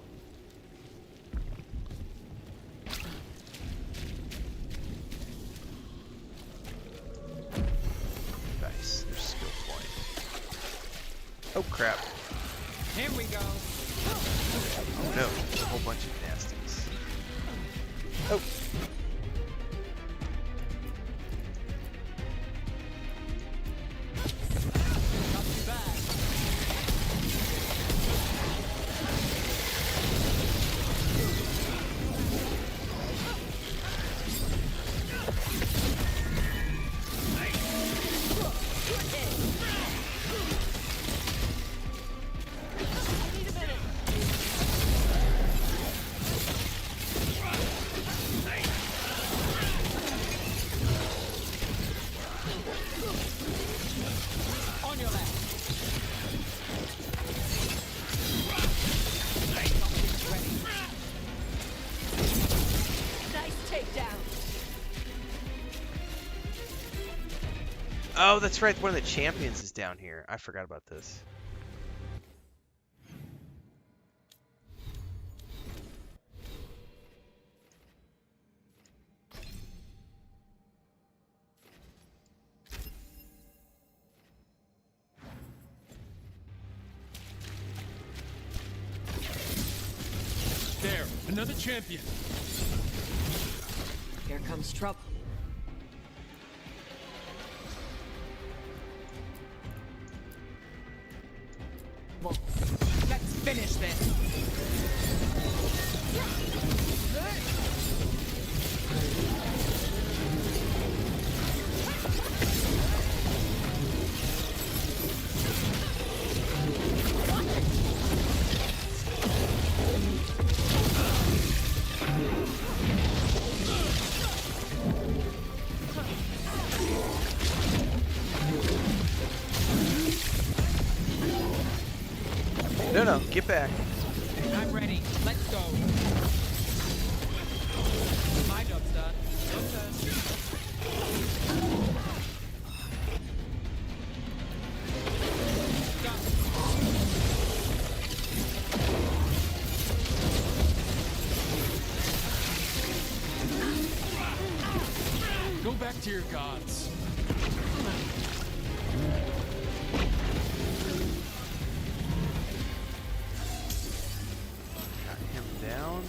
Nice, there's skill point. Oh crap. Here we go. Oh no, a whole bunch of nasties. Oh. Not too bad. On your left. Nice takedown. Oh, that's right. One of the champions is down here. I forgot about this. There, another champion. Here comes trouble. Well, let's finish this. No, no, get back. I'm ready. Let's go. My job's done. Your turn. Go back to your gods. Down.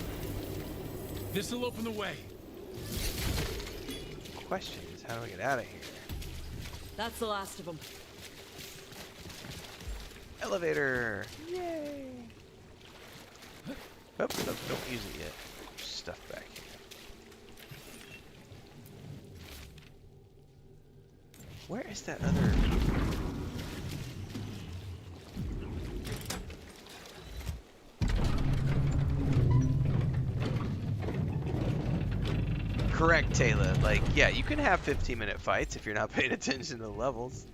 This'll open the way. Question is, how do I get out of here? That's the last of them. Elevator! Yay! Oh, no, don't use it yet. There's stuff back here. Where is that other... Correct, Taylor. Like, yeah, you can have 15-minute fights if you're not paying attention to the levels.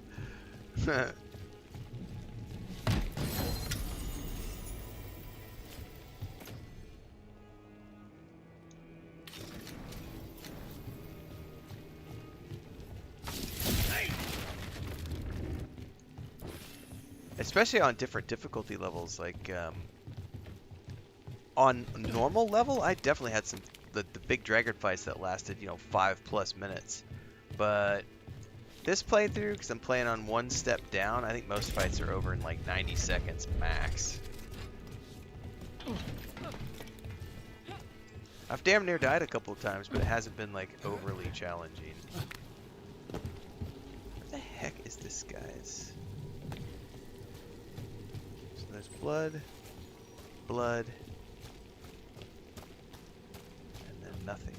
Especially on different difficulty levels, like, on normal level, I definitely had some the big dragon fights that lasted, 5+ minutes. But this playthrough, because I'm playing on one step down, I think most fights are over in like 90 seconds max. I've damn near died a couple of times, but it hasn't been like overly challenging. What the heck is this, guys? So there's blood, blood, and then nothing.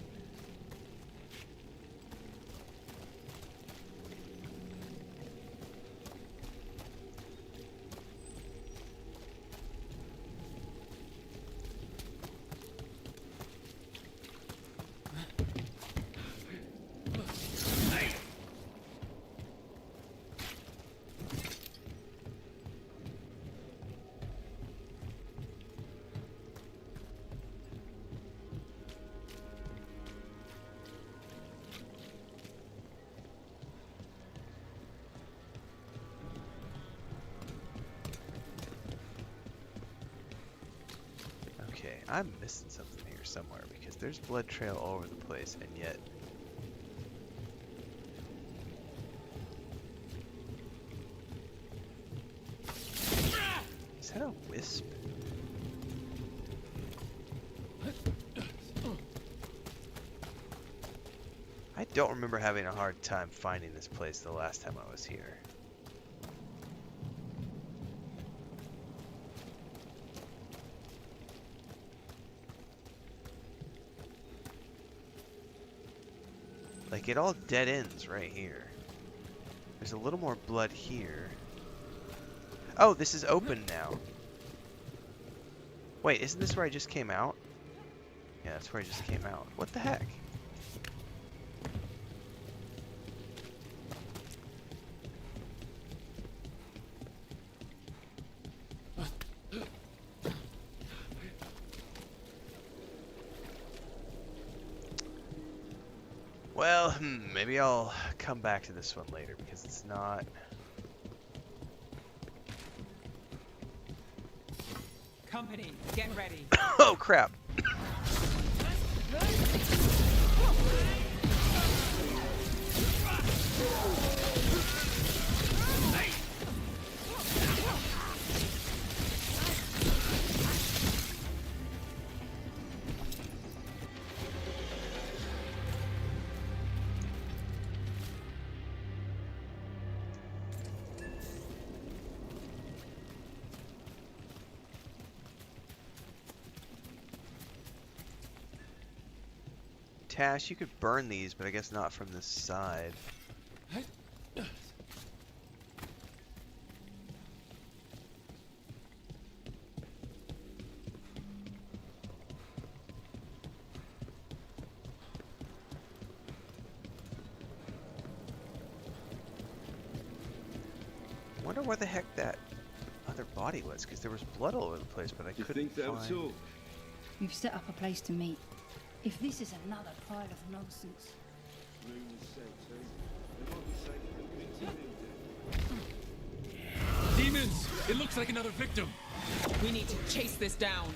Okay, I'm missing something here somewhere because there's blood trail all over the place, and yet is that a wisp? I don't remember having a hard time finding this place the last time I was here. Like, it all dead ends right here. There's a little more blood here. Oh, this is open now. Wait, isn't this where I just came out? Yeah, that's where I just came out. What the heck? Well, maybe I'll come back to this one later because it's not... Company, get ready. Oh, crap. Tash, you could burn these, but I guess not from this side. I wonder where the heck that other body was, because there was blood all over the place, but I couldn't find... We've set up a place to meet. If this is another pile of nonsense... Demons! It looks like another victim! We need to chase this down.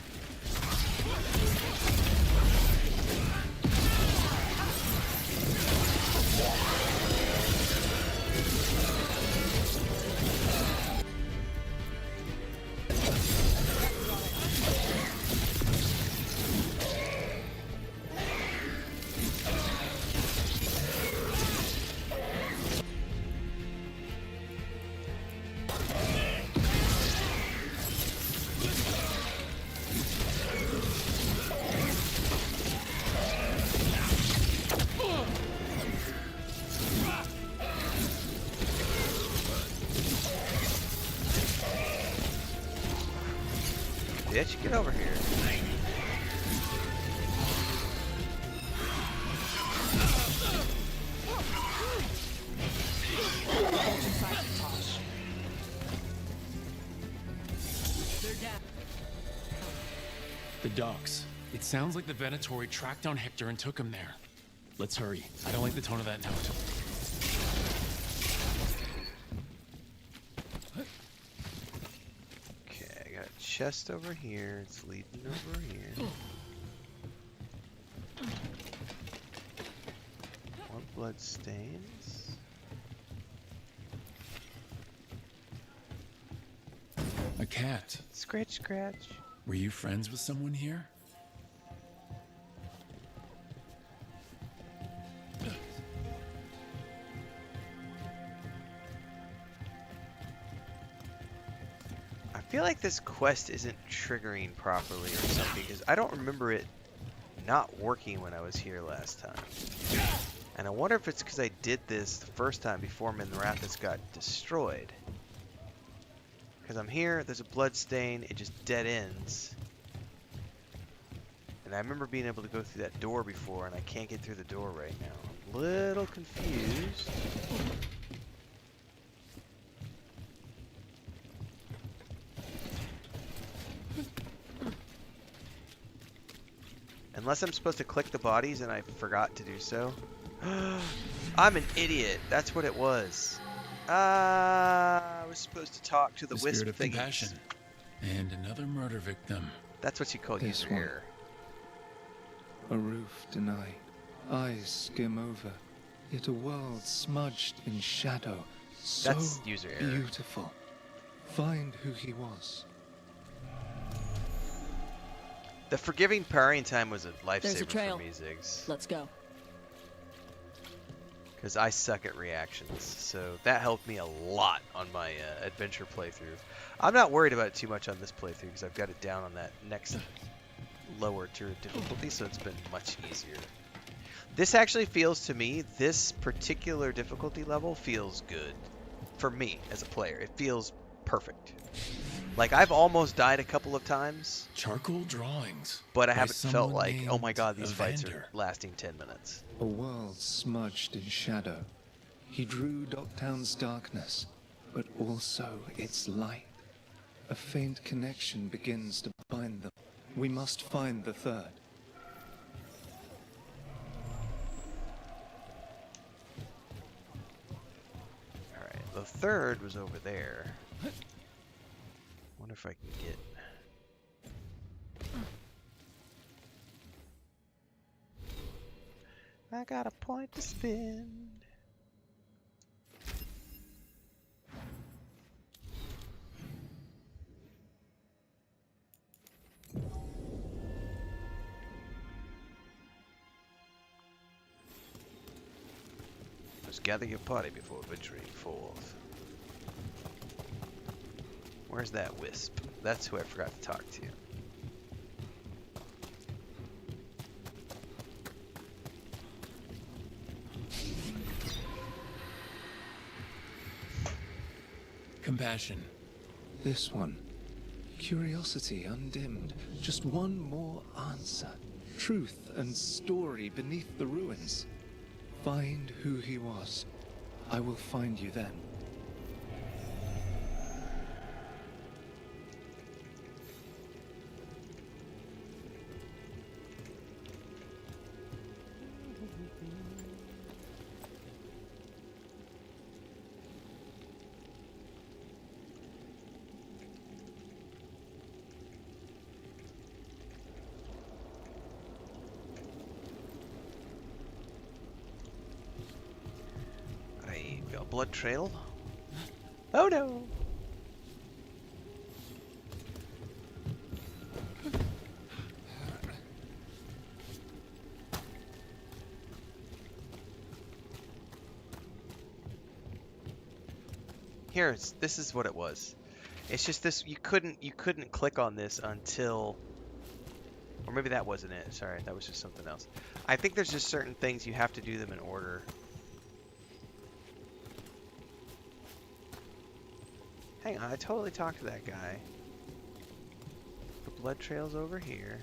Bitch, get over here. The docks. It sounds like the Venatori tracked down Hector and took him there. Let's hurry. I don't like the tone of that note. Okay, I got a chest over here. It's leading over here. More blood stains. A cat. Scratch, scratch. Were you friends with someone here? I feel like this quest isn't triggering properly or something, because I don't remember it not working when I was here last time. And I wonder if it's because I did this the first time before Minrathous got destroyed. Because I'm here, there's a blood stain, it just dead ends. And I remember being able to go through that door before, and I can't get through the door right now. I'm a little confused. Unless I'm supposed to click the bodies and I forgot to do so. I'm an idiot. That's what it was. I was supposed to talk to the wisp spirit of thingies. compassion. And another murder victim. That's what you call This user one. error. A roof denied, eyes skim over, yet a world smudged in shadow. So That's user error. beautiful. Find who he was. The forgiving parrying time was a There's a lifesaver trail. for me, Ziggs. Let's go. Because I suck at reactions, so that helped me a lot on my adventure playthrough. I'm not worried about it too much on this playthrough because I've got it down on that next lower tier of difficulty, so it's been much easier. This actually feels to me, this particular difficulty level feels good for me as a player. It feels perfect. Like, I've almost died a couple of times. Charcoal drawings. But I by haven't felt someone like, oh my named god, these fights are Evander. lasting 10 minutes. A world smudged in shadow. He drew Docktown's darkness, but also its light. A faint connection begins to bind them. We must find the third. Alright, the third was over there. Wonder if I can get... I got a point to spend. Let's gather your party before venturing forth. Where's that wisp? That's who I forgot to talk to. Compassion. This one. Curiosity undimmed. Just one more answer. Truth and story beneath the ruins. Find who he was. I will find you then. Blood trail? Oh no! Here, this is what it was. It's just this, you couldn't click on this until, or maybe that wasn't it. Sorry, that was just something else. I think there's just certain things you have to do them in order. Hang on, I totally talked to that guy. The blood trail's over here.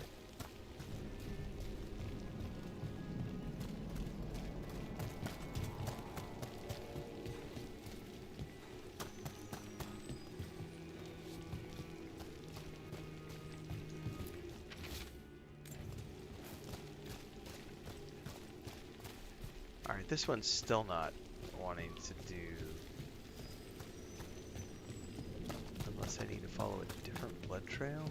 Alright, this one's still not wanting to do... Unless I need to follow a different blood trail.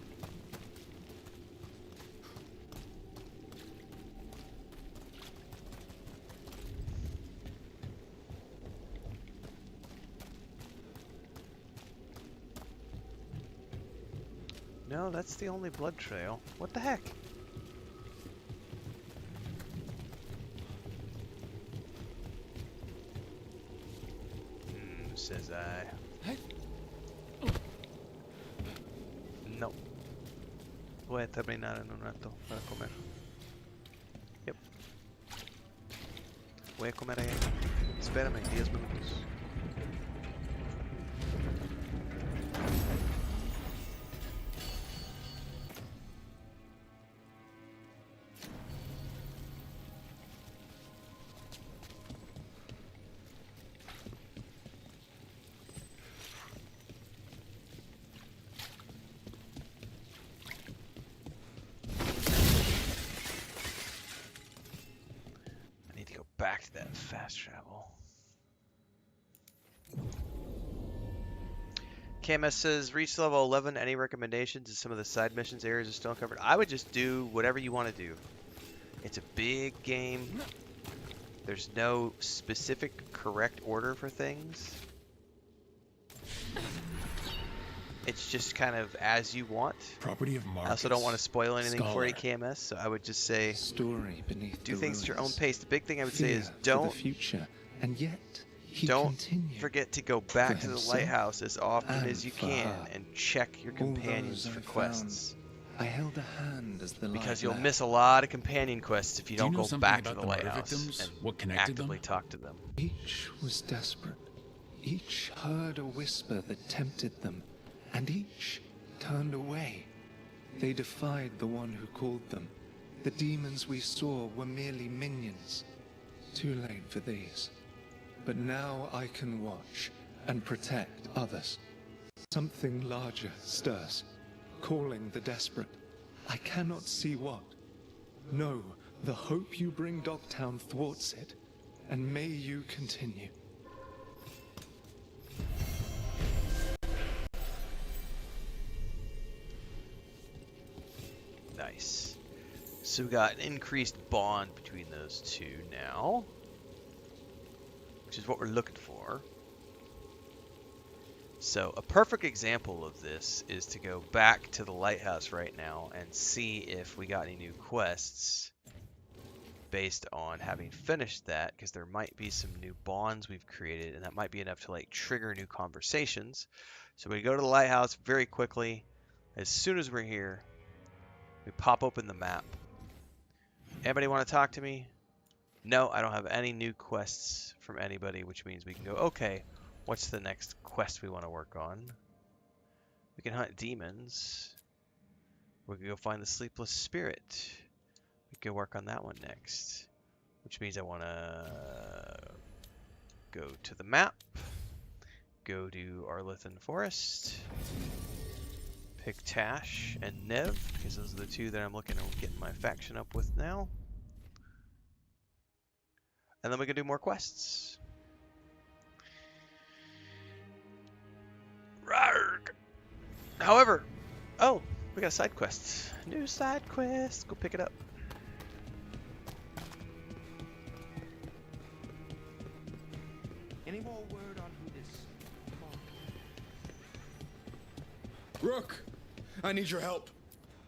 No, that's the only blood trail. What the heck? Says I. No. Voy a terminar en un rato para comer. Voy a comer ahí. Espérame 10 minutos. Back to that fast travel. KMS says, reach level 11. Any recommendations? As some of the side missions areas are still uncovered. I would just do whatever you want to do. It's a big game. There's no specific correct order for things. It's just kind of as you want. Property of Marcus. I also don't want to spoil anything for you, KMS, so I would just say story beneath do things at your own pace. The big thing I would Fear say is don't for the future, and yet he don't continued forget to go back for to the himself lighthouse as often and as you for can her. and check your All companions those for I quests. I held a hand as the light Because you'll left. miss a lot of companion quests if you Do you don't know go something back to about the the murder lighthouse victims? and What connected them? actively talk to them. Each was desperate. Each heard a whisper that tempted them, and each turned away. They defied the one who called them. The demons we saw were merely minions. Too late for these. But now I can watch and protect others. Something larger stirs, calling the desperate. I cannot see what. No, the hope you bring Dogtown thwarts it, and may you continue. Nice. So we got an increased bond between those two now, which is what we're looking for. So a perfect example of this is to go back to the lighthouse right now and see if we got any new quests based on having finished that, because there might be some new bonds we've created, and that might be enough to like trigger new conversations. So we go to the lighthouse very quickly. As soon as we're here, we pop open the map. Anybody want to talk to me? No, I don't have any new quests from anybody, which means we can go, okay, what's the next quest we want to work on? We can hunt demons. We can go find the sleepless spirit. We can work on that one next. Which means I want to go to the map. Go to Arlithan Forest. Pick Tash and Nev, because those are the two that I'm looking at getting my faction up with now. And then we can do more quests. Rarg. However, oh, we got side quests. New side quest. Go pick it up. Any more word on who this Rook, I need your help.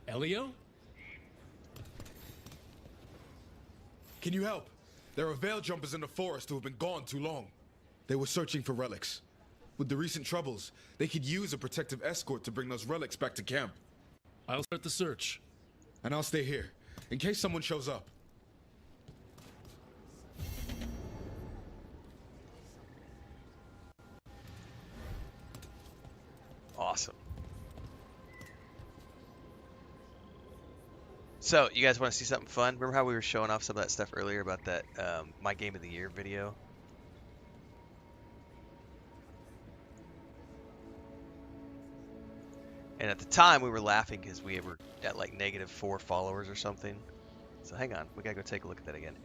Elio? Can you help? There are veil jumpers in the forest who have been gone too long. They were searching for relics. With the recent troubles, they could use a protective escort to bring those relics back to camp. I'll start the search. And I'll stay here, in case someone shows up. Awesome. So, you guys want to see something fun? Remember how we were showing off some of that stuff earlier about that My Game of the Year video? And at the time, we were laughing because we were at like -4 followers or something. So hang on, we gotta go take a look at that again.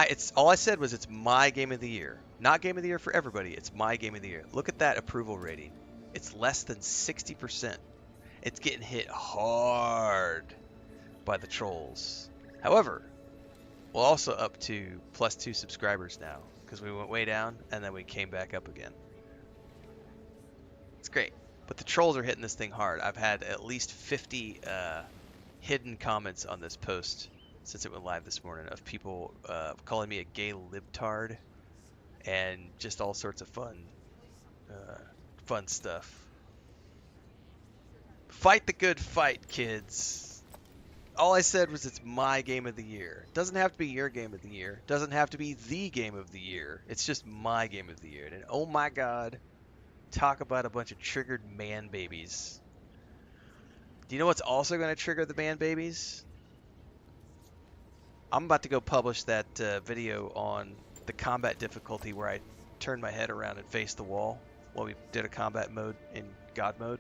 It's all I said was it's my game of the year, not game of the year for everybody. It's my game of the year. Look at that approval rating. It's less than 60%. It's getting hit hard by the trolls. However, we're also up to +2 subscribers now because we went way down and then we came back up again. It's great. But the trolls are hitting this thing hard. I've had at least 50 hidden comments on this post since it went live this morning of people calling me a gay libtard and just all sorts of fun stuff. Fight the good fight, kids. All I said was it's my game of the year. It doesn't have to be your game of the year. It doesn't have to be the game of the year. It's just my game of the year. And oh my god, talk about a bunch of triggered man babies. Do you know what's also going to trigger the man babies? I'm about to go publish that video on the combat difficulty where I turned my head around and faced the wall while we did a combat mode in God mode.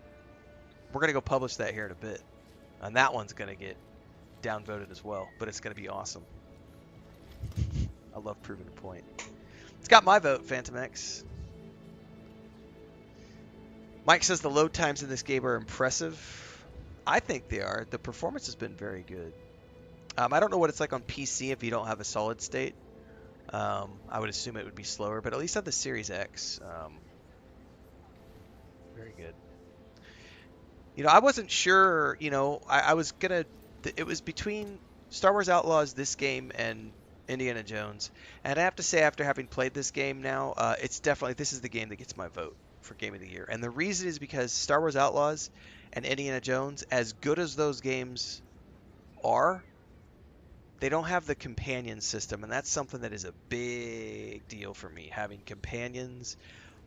We're going to go publish that here in a bit. And that one's going to get downvoted as well, but it's going to be awesome. I love proving a point. It's got my vote, Phantom X. Mike says the load times in this game are impressive. I think they are. The performance has been very good. I don't know what it's like on PC if you don't have a solid state. I would assume it would be slower, but at least on the Series X, very good. You know, I wasn't sure, you know, I was going to, it was between Star Wars Outlaws, this game, and Indiana Jones. And I have to say, after having played this game now, it's definitely, this is the game that gets my vote for Game of the Year. And the reason is because Star Wars Outlaws and Indiana Jones, as good as those games are, they don't have the companion system, and that's something that is a big deal for me. Having companions,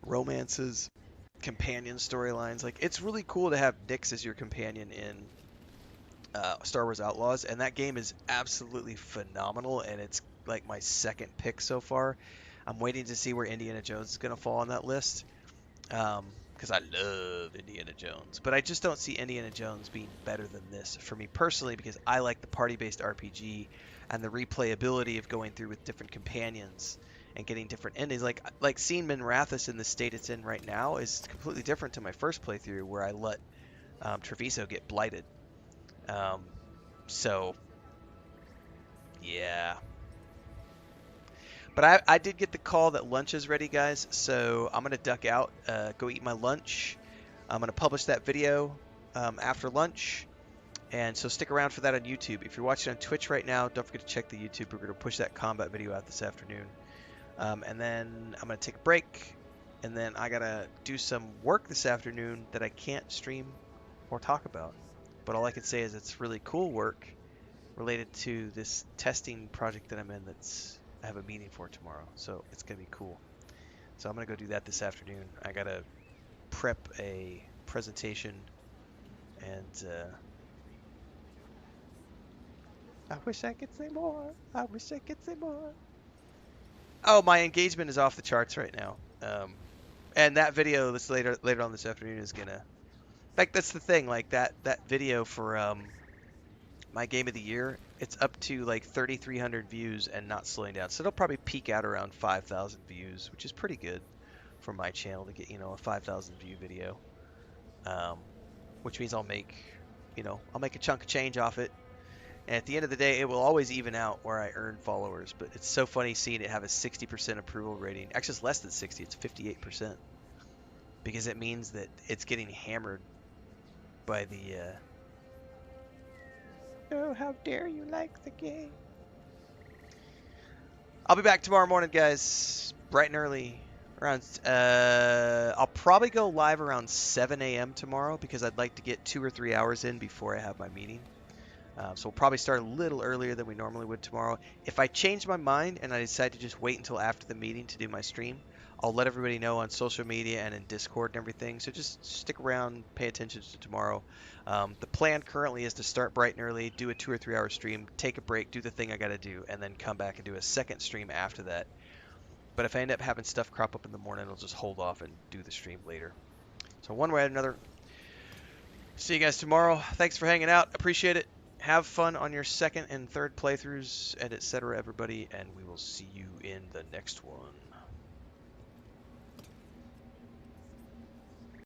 romances, companion storylines. Like, it's really cool to have Nix as your companion in Star Wars Outlaws, and that game is absolutely phenomenal, and it's like my second pick so far. I'm waiting to see where Indiana Jones is going to fall on that list, because I love Indiana Jones, but I just don't see Indiana Jones being better than this for me personally, because I like the party-based RPG and the replayability of going through with different companions and getting different endings. Like seeing Minrathous in the state it's in right now is completely different to my first playthrough where I let Treviso get blighted. So yeah. But I did get the call that lunch is ready, guys, so I'm going to duck out, go eat my lunch. I'm going to publish that video after lunch, and so stick around for that on YouTube. If you're watching on Twitch right now, don't forget to check the YouTube. We're going to push that combat video out this afternoon. And then I'm going to take a break, and then I got to do some work this afternoon that I can't stream or talk about. But all I can say is it's really cool work related to this testing project that I'm in that's I have a meeting for tomorrow, so it's going to be cool. So I'm going to go do that this afternoon. I got to prep a presentation, and I wish I could say more. I wish I could say more. Oh, my engagement is off the charts right now. And that video that's later on this afternoon is going to... Like, that's the thing, like, that video for my game of the year, it's up to like 3,300 views and not slowing down. So it'll probably peak out around 5,000 views, which is pretty good for my channel to get, you know, a 5,000 view video. Which means I'll make a chunk of change off it. And at the end of the day, it will always even out where I earn followers. But it's so funny seeing it have a 60% approval rating. Actually, it's less than 60. It's 58%. Because it means that it's getting hammered by the... Oh, how dare you like the game. I'll be back tomorrow morning, guys. Bright and early. Around, I'll probably go live around 7 a.m. tomorrow because I'd like to get 2 or 3 hours in before I have my meeting. So we'll probably start a little earlier than we normally would tomorrow. If I change my mind and I decide to just wait until after the meeting to do my stream, I'll let everybody know on social media and in Discord and everything. So just stick around, pay attention to tomorrow. The plan currently is to start bright and early, do a 2 or 3 hour stream, take a break, do the thing I got to do, and then come back and do a second stream after that. But if I end up having stuff crop up in the morning, I'll just hold off and do the stream later. So one way or another, see you guys tomorrow. Thanks for hanging out. Appreciate it. Have fun on your second and third playthroughs and etc. everybody, and we will see you in the next one.